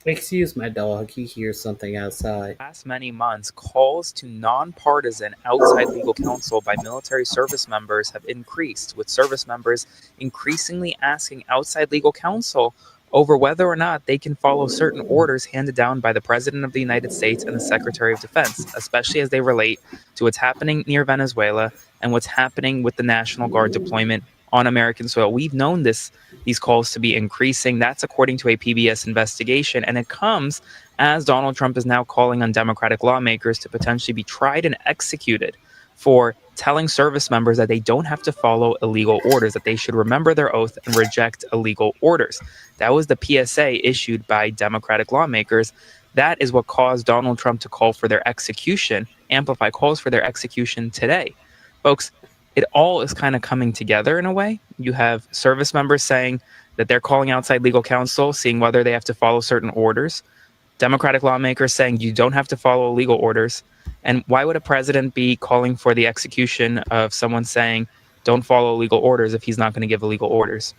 Excuse my dog, he hears something outside. Past many months, calls to nonpartisan outside legal counsel by military service members have increased, with service members increasingly asking outside legal counsel over whether or not they can follow certain orders handed down by the President of the United States and the Secretary of Defense, especially as they relate to what's happening near Venezuela and what's happening with the National Guard deployment on American soil. We've known these calls to be increasing. That's according to a PBS investigation, and it comes as Donald Trump is now calling on Democratic lawmakers to potentially be tried and executed for telling service members that they don't have to follow illegal orders, that they should remember their oath and reject illegal orders. That was the PSA issued by Democratic lawmakers. That is what caused Donald Trump to call for their execution, amplify calls for their execution today. Folks, it all is kind of coming together in a way. You have service members saying that they're calling outside legal counsel, seeing whether they have to follow certain orders. Democratic lawmakers saying you don't have to follow legal orders. And why would a president be calling for the execution of someone saying don't follow legal orders if he's not going to give illegal orders?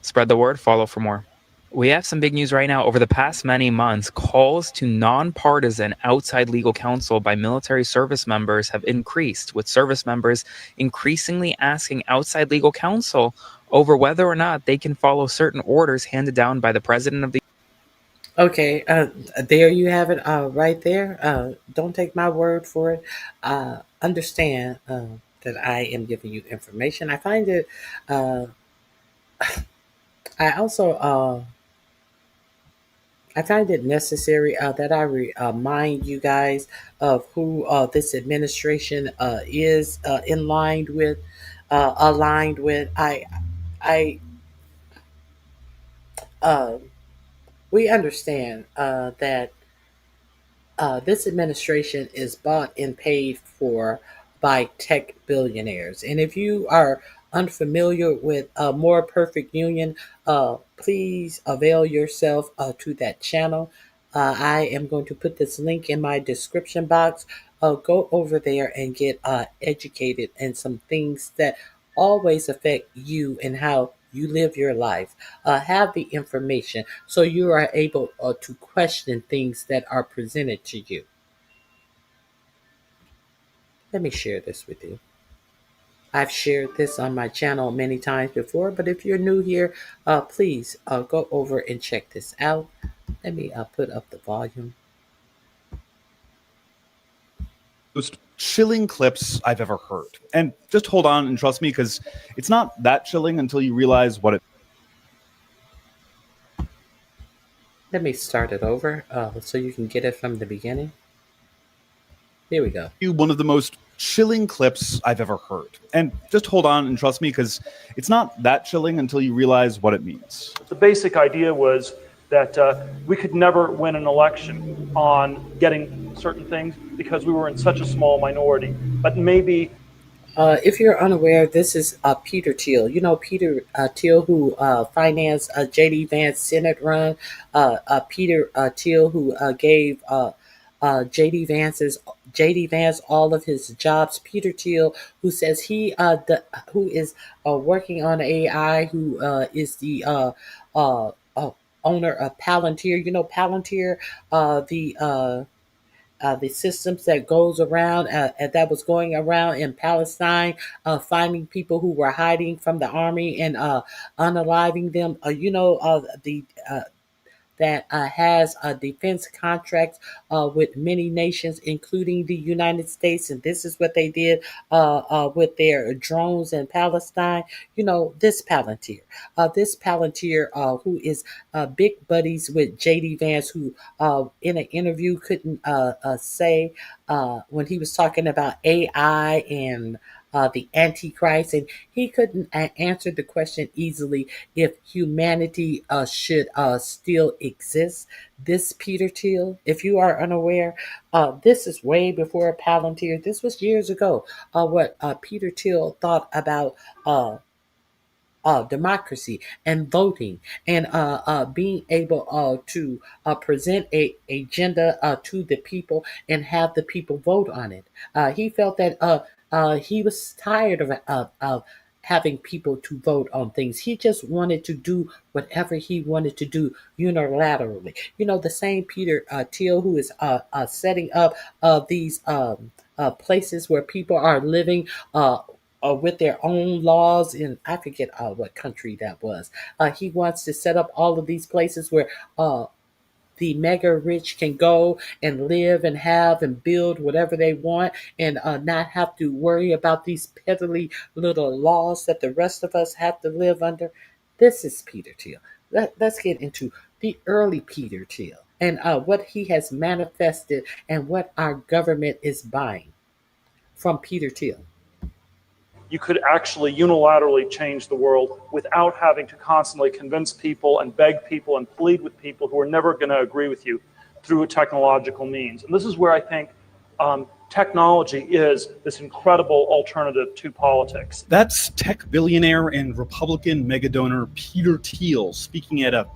Spread the word, follow for more. We have some big news right now. Over the past many months, calls to nonpartisan outside legal counsel by military service members have increased, with service members increasingly asking outside legal counsel over whether or not they can follow certain orders handed down by the President of the... Okay, there you have it right there. Don't take my word for it. Understand that I am giving you information. I find it... I also... I find it necessary that I remind you guys of who this administration is aligned with. We understand that this administration is bought and paid for by tech billionaires. And if you are unfamiliar with More Perfect Union, please avail yourself to that channel. I am going to put this link in my description box. Go over there and get educated in some things that always affect you and how you live your life. Have the information so you are able to question things that are presented to you. Let me share this with you. I've shared this on my channel many times before, but if you're new here, please go over and check this out. Let me put up the volume. Most chilling clips I've ever heard. And just hold on and trust me, because it's not that chilling until you realize what it... Let me start it over so you can get it from the beginning. Here we go. One of the most chilling clips I've ever heard. And just hold on and trust me, because it's not that chilling until you realize what it means. The basic idea was that we could never win an election on getting certain things because we were in such a small minority. But maybe If you're unaware, this is Peter Thiel. You know Peter Thiel, who financed J.D. Vance Senate run. Peter Thiel, who gave J.D. Vance all of his jobs. Peter Thiel, who says who is working on AI, who is the owner of Palantir. You know Palantir, the systems that goes around and that was going around in Palestine, finding people who were hiding from the army and unaliving them. The that has defense contracts with many nations, including the United States. And this is what they did with their drones in Palestine. You know, this Palantir, who is big buddies with J.D. Vance, who in an interview couldn't say when he was talking about AI and the Antichrist, and he couldn't answer the question easily if humanity should still exist. This Peter Thiel, if you are unaware, this is way before Palantir. This was years ago. What Peter Thiel thought about democracy and voting and being able to present a agenda to the people and have the people vote on it. He felt that he was tired of having people to vote on things. He just wanted to do whatever he wanted to do unilaterally. You know, the same Peter Thiel who is setting up these places where people are living with their own laws in, I forget what country that was. He wants to set up all of these places where the mega rich can go and live and have and build whatever they want and not have to worry about these peddly little laws that the rest of us have to live under. This is Peter Thiel. Let's get into the early Peter Thiel and what he has manifested and what our government is buying from Peter Thiel. You could actually unilaterally change the world without having to constantly convince people and beg people and plead with people who are never going to agree with you through a technological means. And this is where I think technology is this incredible alternative to politics. That's tech billionaire and Republican megadonor Peter Thiel speaking at a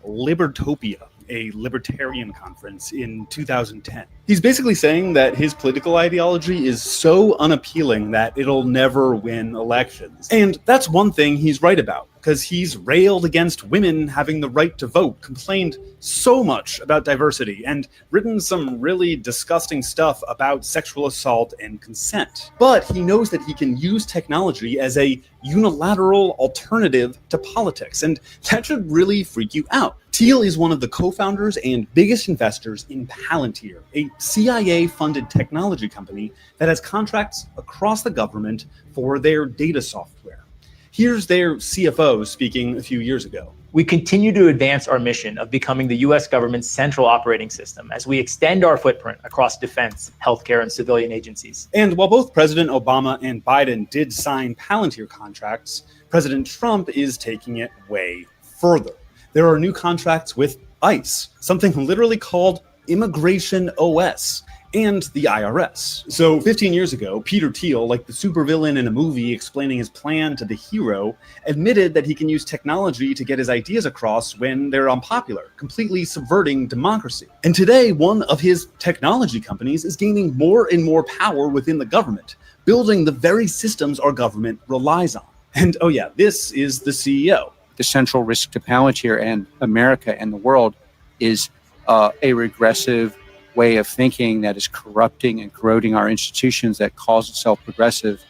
Libertopia, a libertarian conference in 2010. He's basically saying that his political ideology is so unappealing that it'll never win elections. And that's one thing he's right about, because he's railed against women having the right to vote, complained so much about diversity, and written some really disgusting stuff about sexual assault and consent. But he knows that he can use technology as a unilateral alternative to politics, and that should really freak you out. Thiel is one of the co-founders and biggest investors in Palantir, a CIA-funded technology company that has contracts across the government for their data software. Here's their CFO speaking a few years ago. We continue to advance our mission of becoming the U.S. government's central operating system as we extend our footprint across defense, healthcare, and civilian agencies. And while both President Obama and Biden did sign Palantir contracts, President Trump is taking it way further. There are new contracts with ICE, something literally called Immigration OS, and the IRS. So 15 years ago, Peter Thiel, like the supervillain in a movie explaining his plan to the hero, admitted that he can use technology to get his ideas across when they're unpopular, completely subverting democracy. And today, one of his technology companies is gaining more and more power within the government, building the very systems our government relies on. And oh yeah, this is the CEO. The central risk to Palantir and America and the world is a regressive way of thinking that is corrupting and corroding our institutions, that calls itself progressive,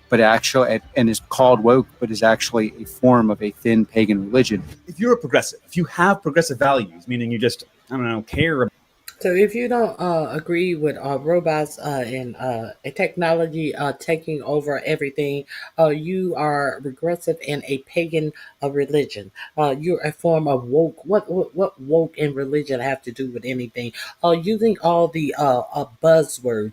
but actually, and is called woke, but is actually a form of a thin pagan religion. If you're a progressive, if you have progressive values, meaning you just, I don't know, care. So if you don't agree with robots and a technology taking over everything, you are regressive in a pagan religion. You're a form of woke. What woke and religion have to do with anything? Using all the buzzword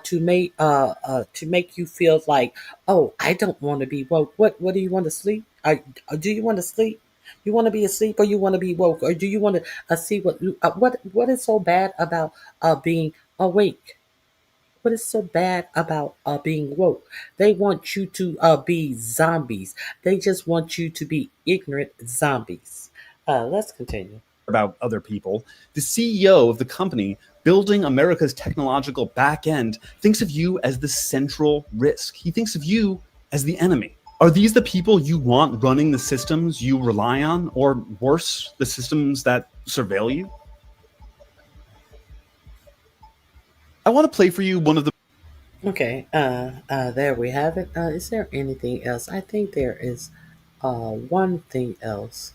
to make you feel like, oh, I don't want to be woke. What do you want to sleep? Do you want to sleep? You want to be asleep, or you want to be woke, or do you want to see what is so bad about being awake? What is so bad about being woke? They want you to be zombies. They just want you to be ignorant zombies. Let's continue. About other people, the CEO of the company building America's technological back end thinks of you as the central risk. He thinks of you as the enemy. Are these the people you want running the systems you rely on, or worse, the systems that surveil you? I want to play for you one of the Okay, there we have it. Is there anything else? I think there is one thing else.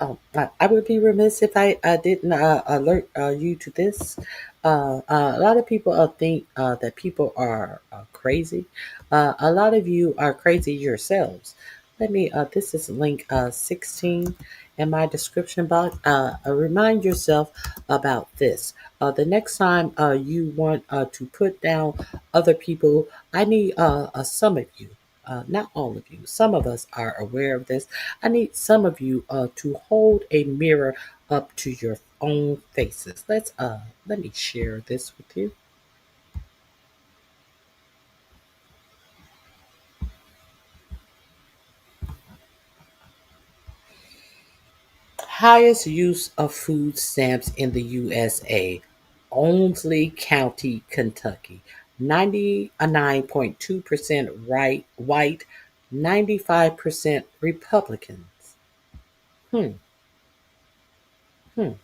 I would be remiss if I didn't alert you to this. A lot of people think that people are crazy. A lot of you are crazy yourselves. Let me, this is link 16 in my description box. Remind yourself about this. The next time you want to put down other people, I need some of you. Not all of you. Some of us are aware of this. I need some of you to hold a mirror up to your own faces. Let me share this with you. Highest use of food stamps in the USA. Olmsted County, Kentucky. 99.2% white, 95% Republicans. Hmm. Hmm.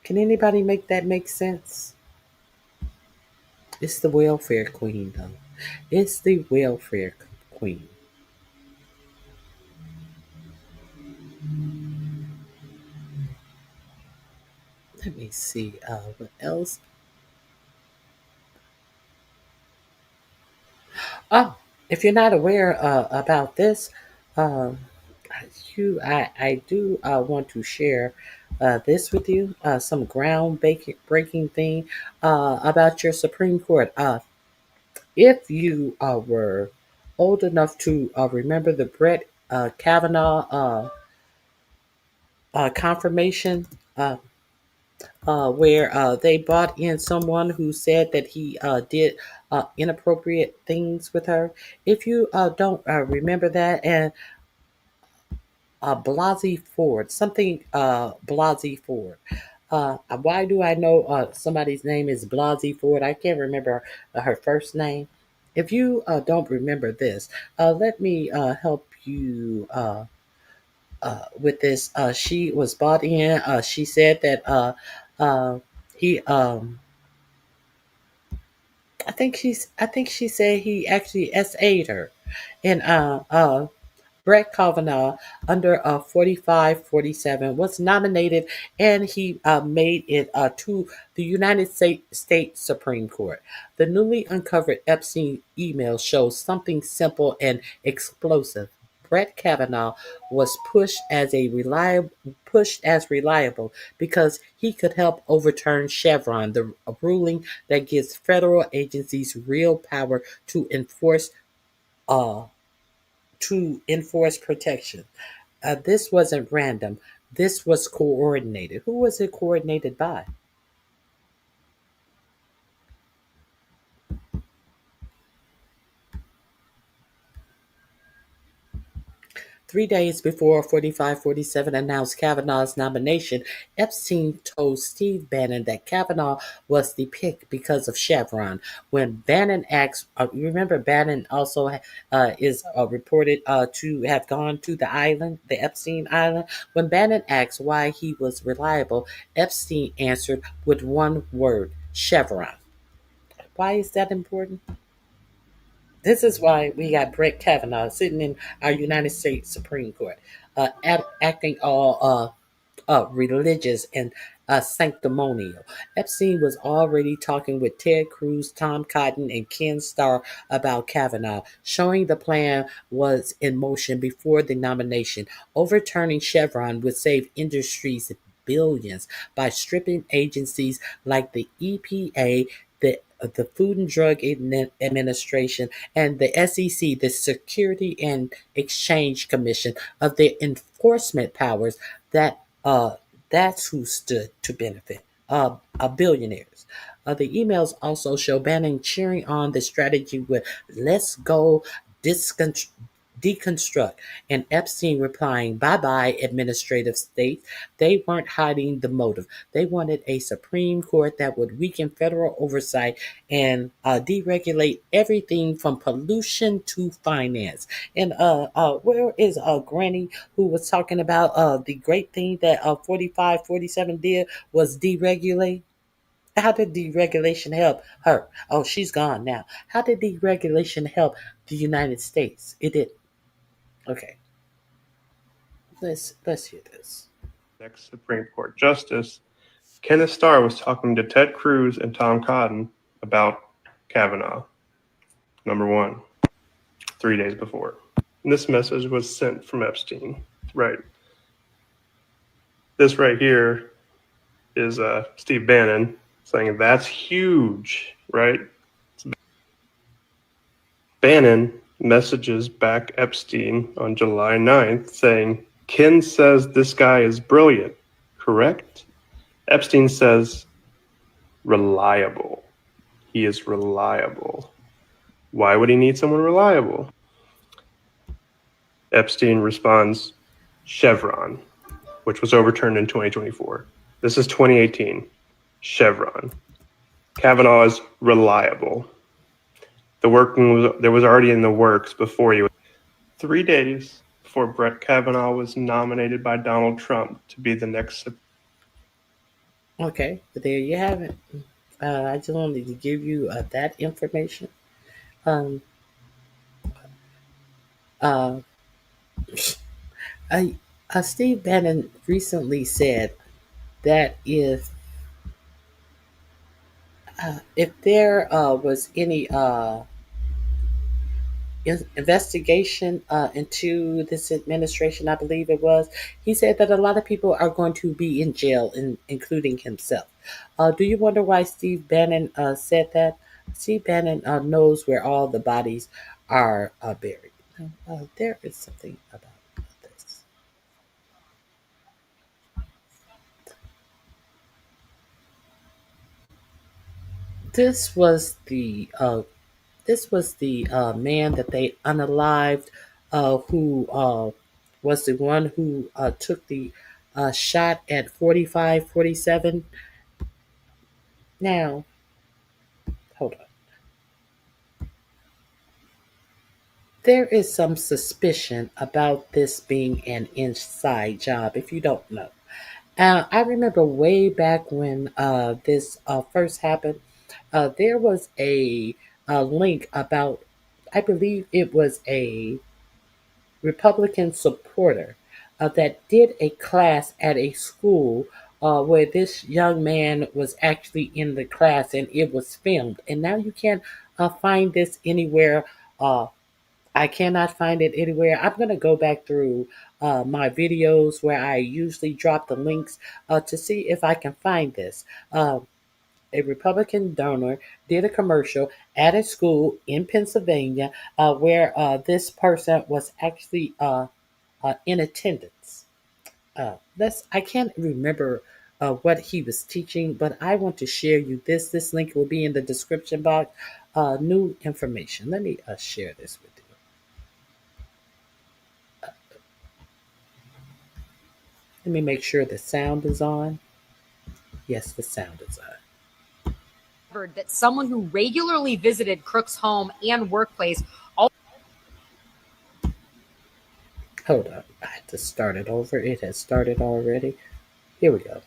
Can anybody make that make sense? It's the welfare queen, though. It's the welfare queen. Let me see what else. Oh, if you're not aware about this, um, I do want to share this with you. Some breaking thing about your Supreme Court. If you were old enough to remember the Brett Kavanaugh confirmation, where they brought in someone who said that he did inappropriate things with her. If you don't remember that, and Blasey Ford, something Blasey Ford. Why do I know somebody's name is Blasey Ford? I can't remember her first name. If you don't remember this, let me help you with this. She was bought in. She said that he. I think she said he actually SA'd her, and Brett Kavanaugh under 4547 was nominated, and he made it to the United States Supreme Court. The newly uncovered Epstein email shows something simple and explosive. Brett Kavanaugh was pushed as reliable because he could help overturn Chevron, the ruling that gives federal agencies real power uh, to enforce protection. This wasn't random. This was coordinated. Who was it coordinated by? 3 days before 4547 announced Kavanaugh's nomination, Epstein told Steve Bannon that Kavanaugh was the pick because of Chevron. When Bannon asked, you remember Bannon also is reported to have gone to the island, the Epstein Island. When Bannon asked why he was reliable, Epstein answered with one word: Chevron. Why is that important? This is why we got Brett Kavanaugh sitting in our United States Supreme Court, acting all religious and sanctimonial. Epstein was already talking with Ted Cruz, Tom Cotton, and Ken Starr about Kavanaugh, showing the plan was in motion before the nomination. Overturning Chevron would save industries billions by stripping agencies like the EPA, the Food and Drug Administration, and the SEC, the Security and Exchange Commission, of their enforcement powers. That that's who stood to benefit. Billionaires. The emails also show Bannon cheering on the strategy with "Let's go deconstruct," and Epstein replying, "Bye-bye, administrative state." They weren't hiding the motive. They wanted a Supreme Court that would weaken federal oversight and deregulate everything from pollution to finance. And where is Granny, who was talking about the great thing that 4547 did was deregulate? How did deregulation help her? Oh, she's gone now. How did deregulation help the United States? It didn't. Okay. Let's hear this. Next Supreme Court Justice, Kenneth Starr was talking to Ted Cruz and Tom Cotton about Kavanaugh. Number one, 3 days before. And this message was sent from Epstein. Right. This right here is Steve Bannon saying that's huge, right? Bannon messages back Epstein on July 9th saying, "Ken says this guy is brilliant, correct?" Epstein says, "Reliable. He is reliable." Why would he need someone reliable? Epstein responds, Chevron, which was overturned in 2024. This is 2018. Chevron. Kavanaugh is reliable. There was already in the works before he. 3 days before Brett Kavanaugh was nominated by Donald Trump to be the next. Okay, but there you have it. I just wanted to give you that information. Steve Bannon recently said that if there was any investigation into this administration, I believe it was, he said that a lot of people are going to be in jail, including himself. Do you wonder why Steve Bannon said that? Steve Bannon knows where all the bodies are buried. There is something about this. This was the man that they unalived, who was the one who took the shot at 4547. Now, hold on. There is some suspicion about this being an inside job, if you don't know. I remember way back when this first happened, there was a link about, I believe it was a Republican supporter that did a class at a school where this young man was actually in the class, and it was filmed. And now you can't find this anywhere. I cannot find it anywhere. I'm going to go back through my videos where I usually drop the links to see if I can find this. A Republican donor did a commercial at a school in Pennsylvania where this person was actually in attendance. I can't remember what he was teaching, but I want to share you this. This link will be in the description box. New information. Let me share this with you. Let me make sure the sound is on. Yes, the sound is on. That someone who regularly visited Crook's home and workplace. Hold up. I had to start it over. It has started already. Here we go.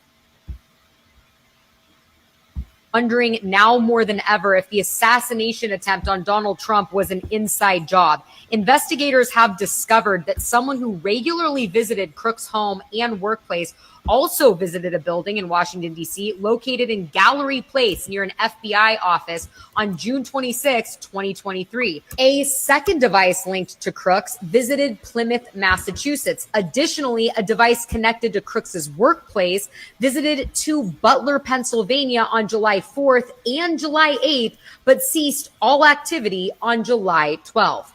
Wondering now more than ever if the assassination attempt on Donald Trump was an inside job. Investigators have discovered that someone who regularly visited Crook's home and workplace also visited a building in Washington, D.C., located in Gallery Place near an FBI office on June 26, 2023. A second device linked to Crooks visited Plymouth, Massachusetts. Additionally, a device connected to Crooks's workplace visited to Butler, Pennsylvania on July 4th and July 8th, but ceased all activity on July 12th.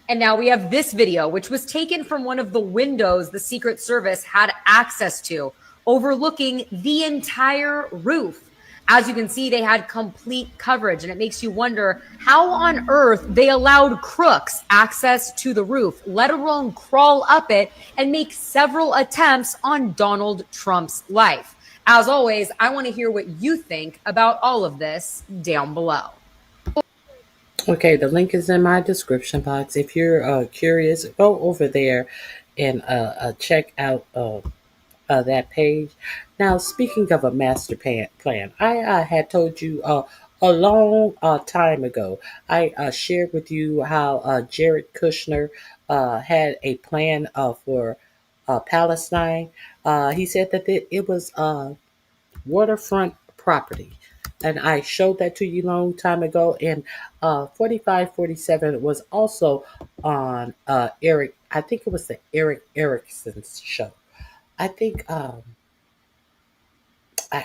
And now we have this video, which was taken from one of the windows the Secret Service had access to, overlooking the entire roof. As you can see, they had complete coverage, and it makes you wonder how on earth they allowed crooks access to the roof, let alone crawl up it and make several attempts on Donald Trump's life. As always, I want to hear what you think about all of this down below. Okay, the link is in my description box. If you're curious, go over there and check out that page. Now, speaking of a master plan, I had told you a long time ago. I shared with you how Jared Kushner had a plan for Palestine. He said that it was waterfront property. And I showed that to you a long time ago. And 4547 was also on Eric. I think it was the Eric Erickson's show. I think I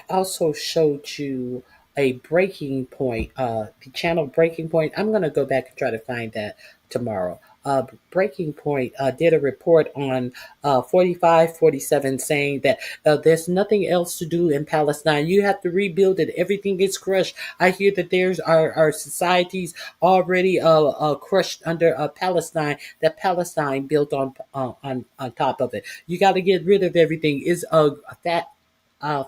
also showed you a Breaking Point, the channel Breaking Point. I'm going to go back and try to find that tomorrow. Breaking Point did a report on 4547 saying that there's nothing else to do in Palestine. You have to rebuild it. Everything gets crushed. I hear that there's our societies already crushed under Palestine, that Palestine built on top of it. You got to get rid of everything. It's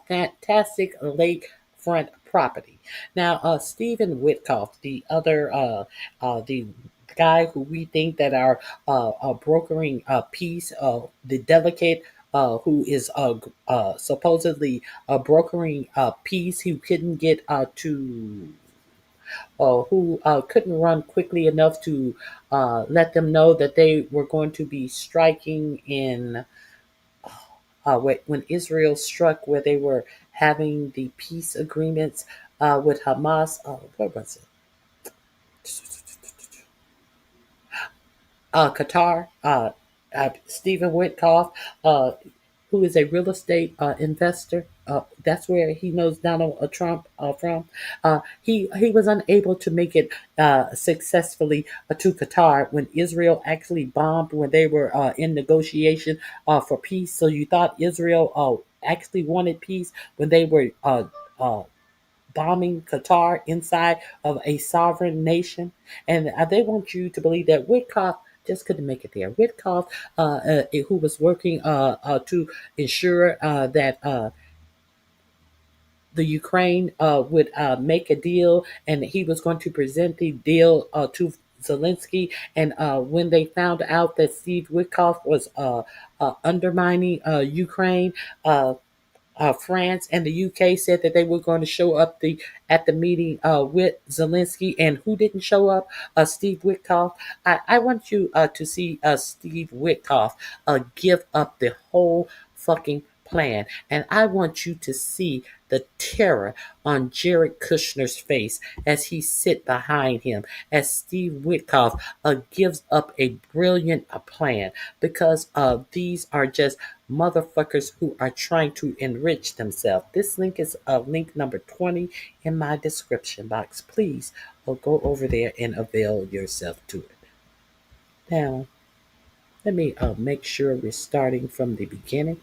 fantastic lakefront property. Now, Stephen Witkoff, the other, the guy who we think that are brokering peace, the delegate who is supposedly brokering peace, who couldn't get who couldn't run quickly enough to let them know that they were going to be striking in. When Israel struck, where they were having the peace agreements with Hamas. What was it? Qatar. Stephen Witkoff, who is a real estate investor. That's where he knows Donald Trump from. He was unable to make it successfully to Qatar when Israel actually bombed when they were in negotiation for peace. So you thought Israel actually wanted peace when they were bombing Qatar inside of a sovereign nation, and they want you to believe that Witkoff just couldn't make it there. Witkoff, who was working to ensure that the Ukraine would make a deal, and he was going to present the deal to Zelensky. And when they found out that Steve Witkoff was undermining Ukraine, France and the UK said that they were going to show up at the meeting with Zelensky, and who didn't show up? Steve Witkoff. I want you to see Steve Witkoff give up the whole fucking plan, and I want you to see the terror on Jared Kushner's face as he sit behind him, as Steve Witkoff gives up a brilliant plan, because these are just motherfuckers who are trying to enrich themselves. This link is link number 20 in my description box. Please go over there and avail yourself to it. Now, let me make sure we're starting from the beginning.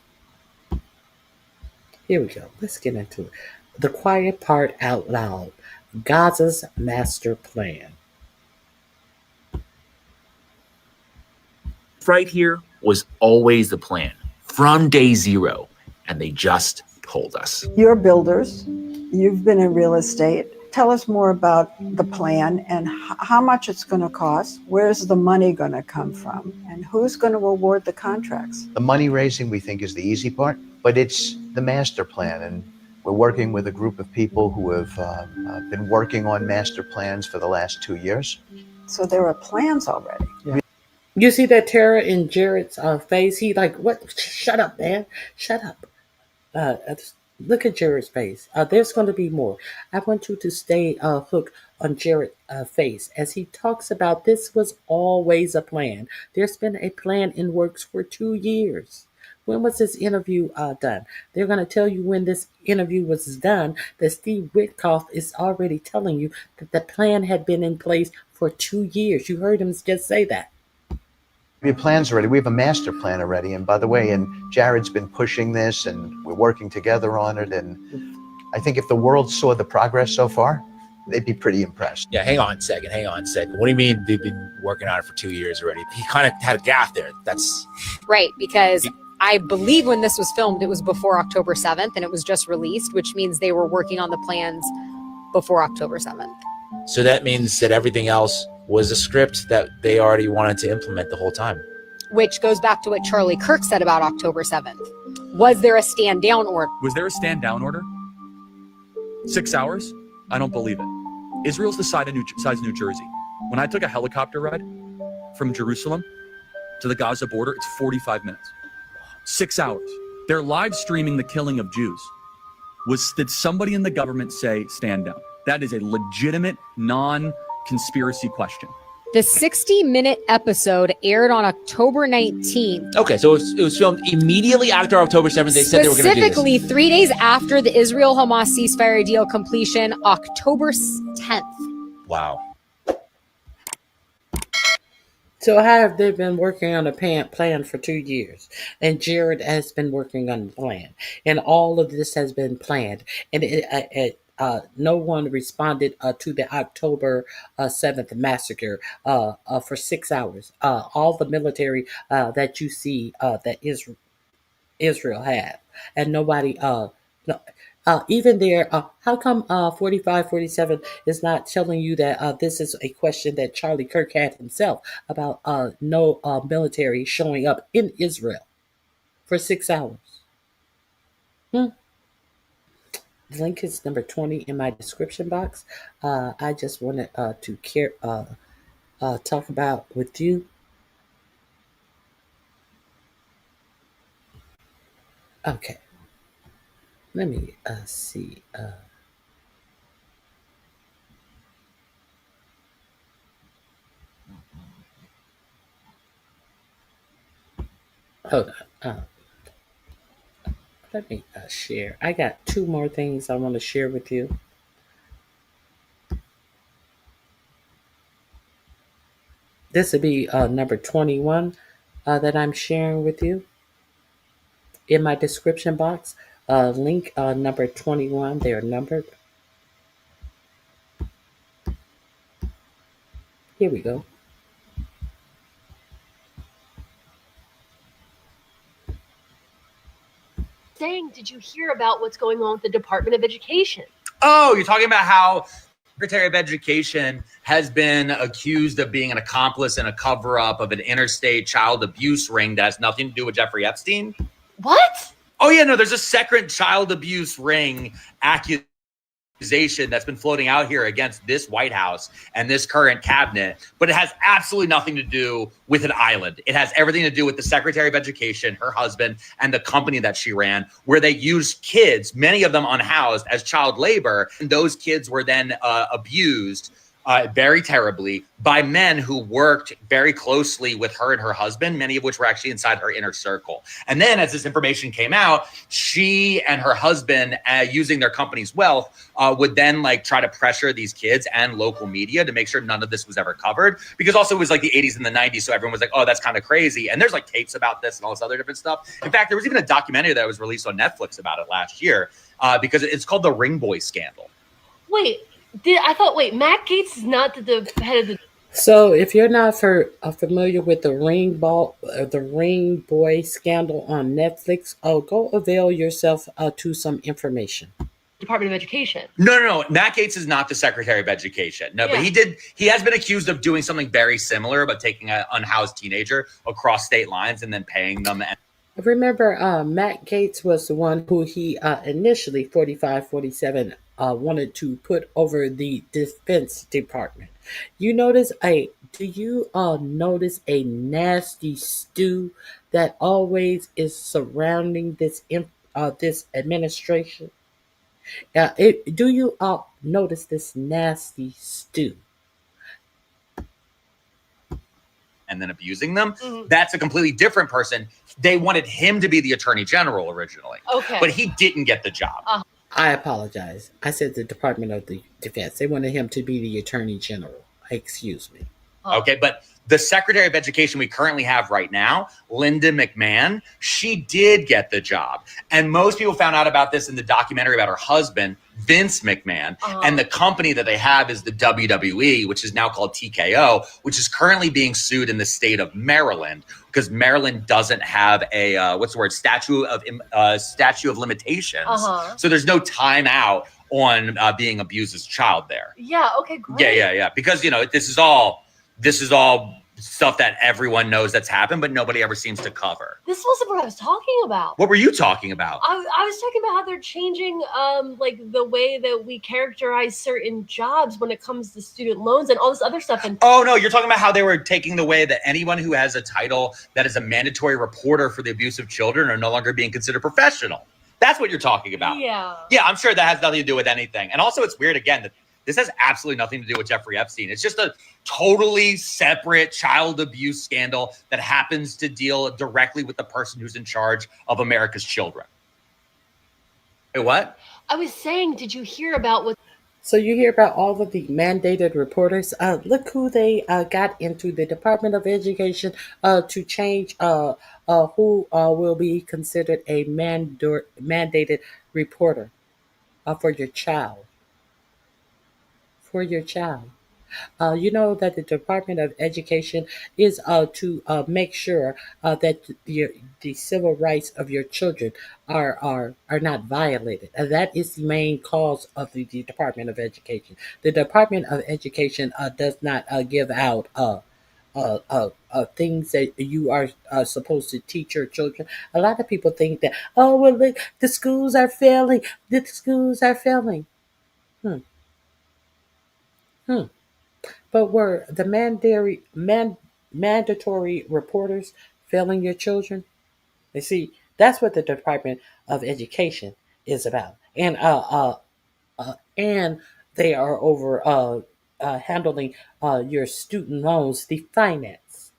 Here we go. Let's get into it. The quiet part out loud. Gaza's master plan. Right here was always the plan from day zero, and they just told us. You're builders. You've been in real estate. Tell us more about the plan and how much it's going to cost. Where's the money going to come from? And who's going to award the contracts? The money raising, we think, is the easy part, but it's the master plan. And we're working with a group of people who have been working on master plans for the last 2 years. So there are plans already. Yeah. You see that terror in Jared's face? He like, what? Shut up, man. Shut up. Look at Jared's face. There's going to be more. I want you to stay hooked on Jared's face as he talks about this was always a plan. There's been a plan in works for 2 years. When was this interview done? They're going to tell you when this interview was done, that Steve Witkoff is already telling you that the plan had been in place for 2 years. You heard him just say that. We have plans already. We have a master plan already. And by the way, and Jared's been pushing this, and we're working together on it. And I think if the world saw the progress so far, they'd be pretty impressed. Yeah, hang on a second. What do you mean they've been working on it for 2 years already? He kind of had a gaffe there. That's Right, because I believe when this was filmed, it was before October 7th and it was just released, which means they were working on the plans before October 7th. so that means that everything else was a script that they already wanted to implement the whole time. Which goes back to what Charlie Kirk said about October 7th. Was there a stand down order? Was there a stand down order? 6 hours? I don't believe it. Israel's the size of New Jersey. When I took a helicopter ride from Jerusalem to the Gaza border, it's 45 minutes. 6 hours. They're live streaming the killing of Jews. Did somebody in the government say stand down? That is a legitimate, non-conspiracy question. The 60-minute episode aired on October 19th. Okay, so it was filmed immediately after October 7th. They said they were going to do this. Specifically, 3 days after the Israel-Hamas ceasefire deal completion, October 10th. Wow. So how have they been working on a plan for 2 years? And Jared has been working on the plan. And all of this has been planned. And no one responded to the October 7th massacre for 6 hours. All the military that you see that Israel had. And nobody... even there, how come 4547 is not telling you that this is a question that Charlie Kirk had himself about no military showing up in Israel for 6 hours? The link is number 20 in my description box. I just wanted to talk about with you. Okay. Let me see. Hold on. Let me share. I got 2 more things I want to share with you. This would be number 21 that I'm sharing with you in my description box. Link number 21. They are numbered. Here we go. Did you hear about what's going on with the Department of Education? Oh, you're talking about how Secretary of Education has been accused of being an accomplice in a cover-up of an interstate child abuse ring that has nothing to do with Jeffrey Epstein? What? Oh, yeah, no, there's a second child abuse ring accusation that's been floating out here against this White House and this current cabinet, but it has absolutely nothing to do with an island. It has everything to do with the Secretary of Education, her husband, and the company that she ran, where they used kids, many of them unhoused, as child labor. And those kids were then abused very terribly by men who worked very closely with her and her husband, many of which were actually inside her inner circle. And then as this information came out, she and her husband, using their company's wealth, would then try to pressure these kids and local media to make sure none of this was ever covered. Because also it was like the 80s and the 90s, so everyone was like, oh, that's kind of crazy. And there's tapes about this and all this other different stuff. In fact, there was even a documentary that was released on Netflix about it last year because it's called the Ring Boy Scandal. Wait, Matt Gaetz is not the head of the... So if you're not familiar with the Ring Boy scandal on Netflix, go avail yourself to some information. Department of Education. No. Matt Gaetz is not the Secretary of Education. No, yeah. But he has been accused of doing something very similar, but taking an unhoused teenager across state lines and then paying them. Remember, Matt Gaetz was the one who he initially, 4547, wanted to put over the Defense Department. Do you notice a nasty stew that always is surrounding this administration? Do you notice this nasty stew? And then abusing them, that's a completely different person. They wanted him to be the Attorney General originally. Okay. But he didn't get the job. I apologize. I said the Department of the Defense. They wanted him to be the Attorney General. Excuse me. Okay, but the Secretary of Education we currently have right now, Linda McMahon, she did get the job. And most people found out about this in the documentary about her husband, Vince McMahon. And the company that they have is the WWE, which is now called TKO, which is currently being sued in the state of Maryland because Maryland doesn't have a statute of limitations. So there's no timeout on being abused as a child there. Yeah. Okay. Great. Yeah. Because this is all stuff that everyone knows that's happened, but nobody ever seems to cover. This wasn't what I was talking about. What were you talking about? I was talking about how they're changing like the way that we characterize certain jobs when it comes to student loans and all this other stuff. And oh no, you're talking about how they were taking the way that anyone who has a title that is a mandatory reporter for the abuse of children are no longer being considered professional. That's what you're talking about. Yeah, I'm sure that has nothing to do with anything. And also it's weird again that this has absolutely nothing to do with Jeffrey Epstein. It's just a totally separate child abuse scandal that happens to deal directly with the person who's in charge of America's children. Hey, what? I was saying, did you hear about what? So you hear about all of the mandated reporters. Look who they got into the Department of Education to change who will be considered a mandated reporter for your child. For your child. You know that the Department of Education is to make sure that the civil rights of your children are not violated. That is the main cause of the Department of Education. The Department of Education does not give out things that you are supposed to teach your children. A lot of people think that, oh, well, look, the schools are failing. The schools are failing. Hmm. But were the mandatory reporters failing your children? You see, that's what the Department of Education is about, and they are over handling your student loans, the finance,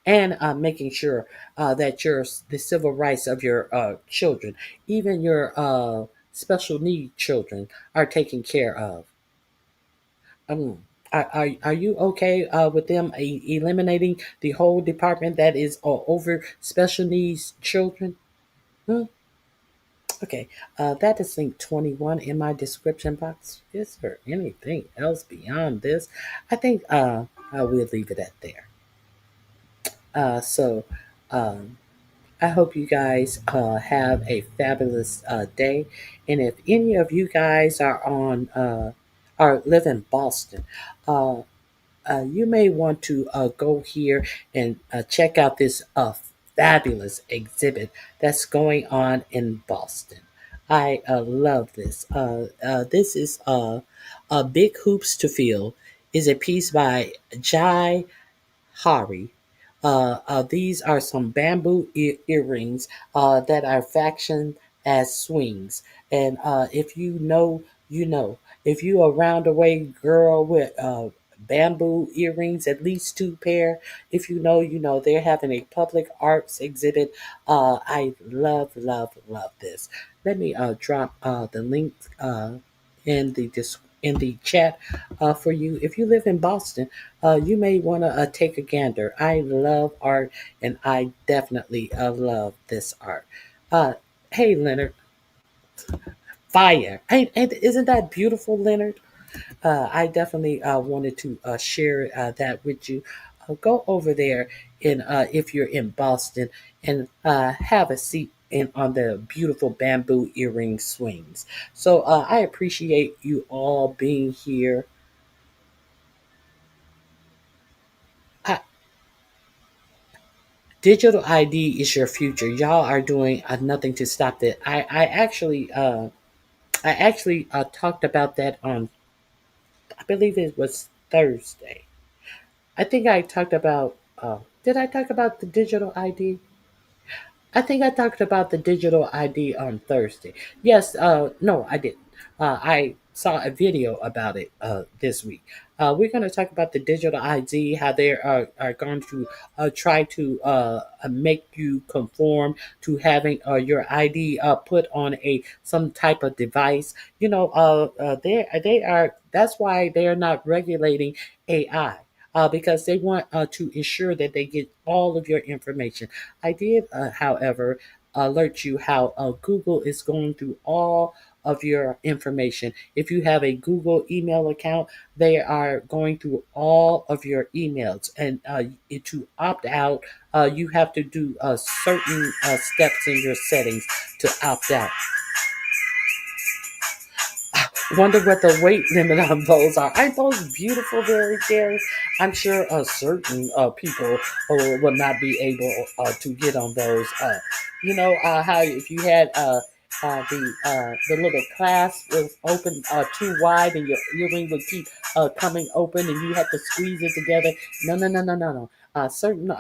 and making sure that the civil rights of your children, even your special need children, are taken care of. Are you okay with them eliminating the whole department that is over special needs children? Hmm? Okay, that is link 21 in my description box. Is there anything else beyond this? I think I will leave it at there. So I hope you guys have a fabulous day. And if any of you guys are live in Boston, you may want to go here and check out this fabulous exhibit that's going on in Boston. I love this. This is Big Hoops to Fill is a piece by Jai Hari. These are some bamboo earrings that are fashioned as swings. And if you know, you know. If you a roundaway girl with bamboo earrings, at least 2 pair. If you know, you know. They're having a public arts exhibit. I love, love, love this. Let me drop the link in the chat for you. If you live in Boston, you may want to take a gander. I love art, and I definitely love this art. Hey, Leonard. Fire. Isn't that beautiful, Leonard? I definitely wanted to share that with you. Go over there if you're in Boston and have a seat on the beautiful bamboo earring swings. So I appreciate you all being here. Digital ID is your future. Y'all are doing nothing to stop that. I actually talked about that on, I believe it was Thursday. I think I talked about, did I talk about the digital ID? I think I talked about the digital ID on Thursday. Yes, no, I didn't. I saw a video about it this week. We're going to talk about the digital ID, how they are going to try to make you conform to having your ID put on some type of device. You know, they are. That's why they are not regulating AI. because they want to ensure that they get all of your information. I did, however, alert you how Google is going through all of your information. If you have a Google email account, they are going through all of your emails. And to opt out, you have to do certain steps in your settings to opt out. Wonder what the weight limit on those are. Aren't those beautiful, very Gary? I'm sure certain people will not be able to get on those. How if you had the little clasp was open too wide and your earring would keep coming open and you had to squeeze it together. No, no, no, no, no, no. Certain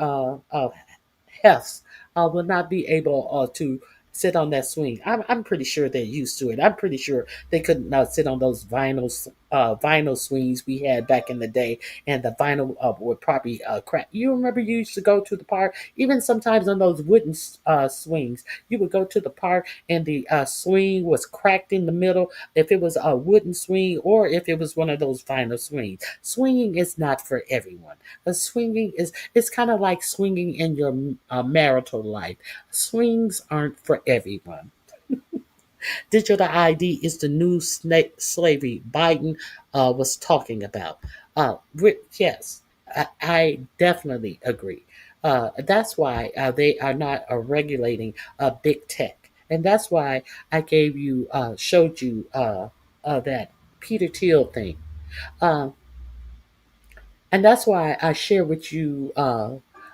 hefts will not be able to sit on that swing. I'm pretty sure they're used to it. I'm pretty sure they couldn't sit on those vinyl swings we had back in the day, and the vinyl would probably crack. You remember you used to go to the park, even sometimes on those wooden swings. You would go to the park and the swing was cracked in the middle. If it was a wooden swing or if it was one of those vinyl swings, swinging is not for everyone. Swinging is it's kind of like swinging in your marital life. Swings aren't for everyone. Digital ID is the new slavery Biden was talking about. Yes, I definitely agree. That's why they are not regulating big tech, and that's why I showed you that Peter Thiel thing. Uh, and that's why I shared with you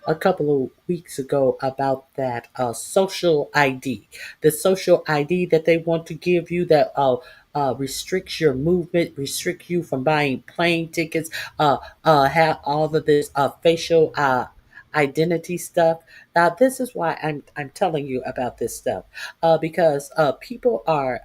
a couple of weeks ago about that social ID, the social ID that they want to give you that restricts your movement, restrict you from buying plane tickets, have all of this facial identity stuff. Now, this is why I'm telling you about this stuff because people are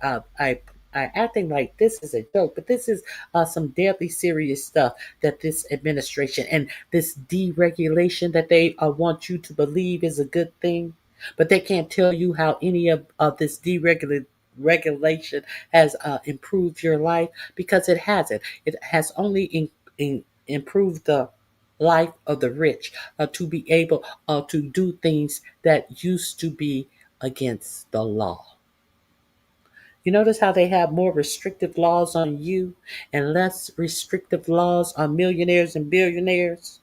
acting like this is a joke, but this is some deadly serious stuff that this administration and this deregulation that they want you to believe is a good thing, but they can't tell you how any of this deregulation has improved your life because it hasn't. It has only improved the life of the rich to be able to do things that used to be against the law. You notice how they have more restrictive laws on you and less restrictive laws on millionaires and billionaires?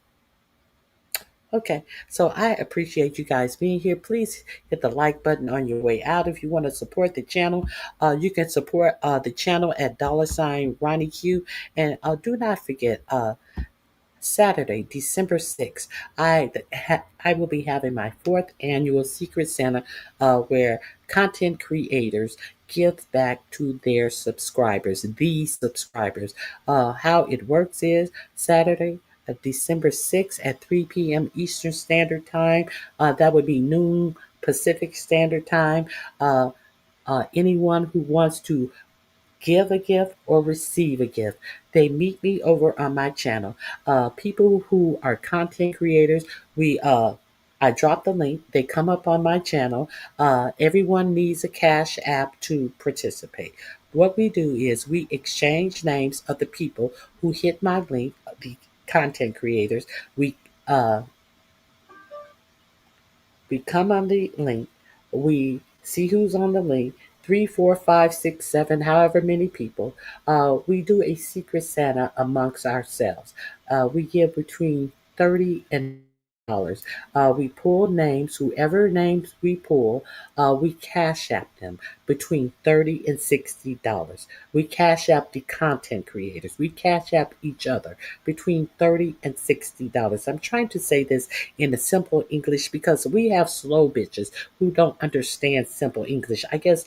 Okay, so I appreciate you guys being here. Please hit the like button on your way out. If you want to support the channel, you can support the channel at $ Ronnie Q. And do not forget, Saturday, December 6th, I will be having my 4th annual Secret Santa where content creators give back to their subscribers, these subscribers. How it works is Saturday, December 6th at 3 p.m. Eastern Standard Time. That would be noon Pacific Standard Time. Anyone who wants to give a gift or receive a gift, they meet me over on my channel. People who are content creators, I drop the link, they come up on my channel. Everyone needs a cash app to participate. What we do is we exchange names of the people who hit my link, the content creators. Uh, we come on the link, we see who's on the link, 3, 4, 5, 6, 7, however many people. We do a secret Santa amongst ourselves. We give between 30 and dollars. We pull names, whoever names we pull, we cash app them between $30 and $60. We cash app the content creators. We cash app each other between $30 and $60. I'm trying to say this in a simple English because we have slow bitches who don't understand simple English. I guess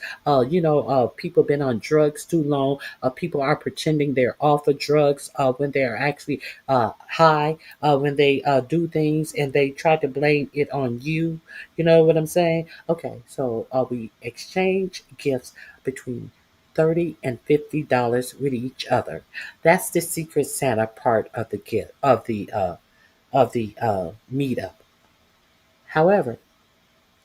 people been on drugs too long. People are pretending they're off of drugs when they're actually high. When they do things and they try to blame it on you. You know what I'm saying? Okay, so we exchange gifts between $30 and $50 with each other. That's the Secret Santa part of the gift of the meetup. However,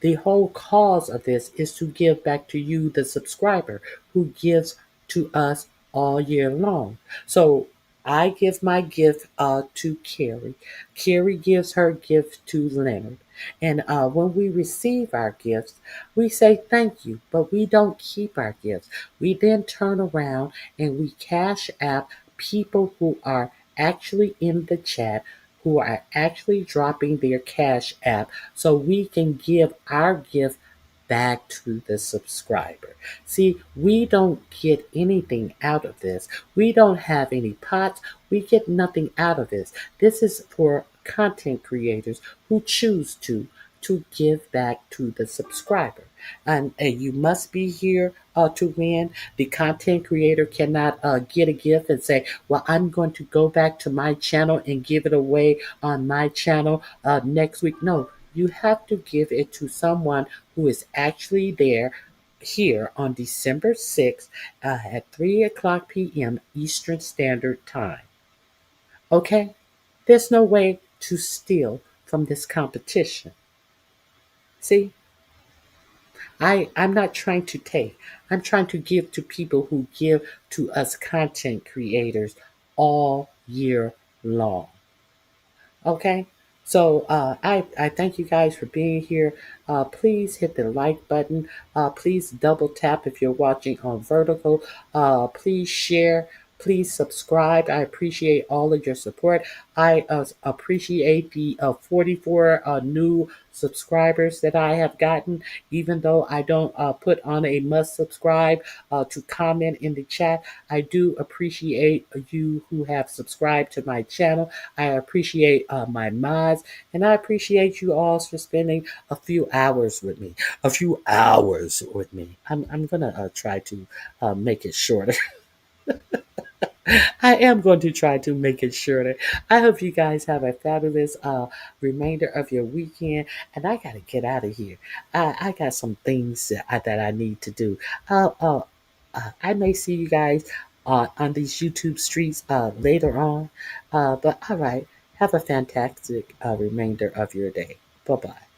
the whole cause of this is to give back to you, the subscriber, who gives to us all year long. So I give my gift to Carrie. Carrie gives her gift to Leonard. And when we receive our gifts, we say thank you, but we don't keep our gifts. We then turn around and we cash app people who are actually in the chat, who are actually dropping their cash app so we can give our gift back to the subscriber. See, we don't get anything out of this. We don't have any pots. We get nothing out of this. This is for content creators who choose to give back to the subscriber. And you must be here to win. The content creator cannot get a gift and say, well, I'm going to go back to my channel and give it away on my channel next week. No, you have to give it to someone who is actually there here on December 6th at 3 o'clock p.m. Eastern Standard Time. Okay? There's no way to steal from this competition. See? I'm not trying to take. I'm trying to give to people who give to us content creators all year long. Okay? So I thank you guys for being here. Please hit the like button. Please double tap if you're watching on vertical. Please share. Please subscribe. I appreciate all of your support. I appreciate the 44 new subscribers that I have gotten, even though I don't put on a must subscribe to comment in the chat. I do appreciate you who have subscribed to my channel. I appreciate my mods, and I appreciate you all for spending a few hours with me. I'm gonna try to make it shorter. I am going to try to make it shorter. I hope you guys have a fabulous remainder of your weekend, and I gotta get out of here. I got some things that I need to do. I may see you guys on these YouTube streets later on. But all right, have a fantastic remainder of your day. Bye bye.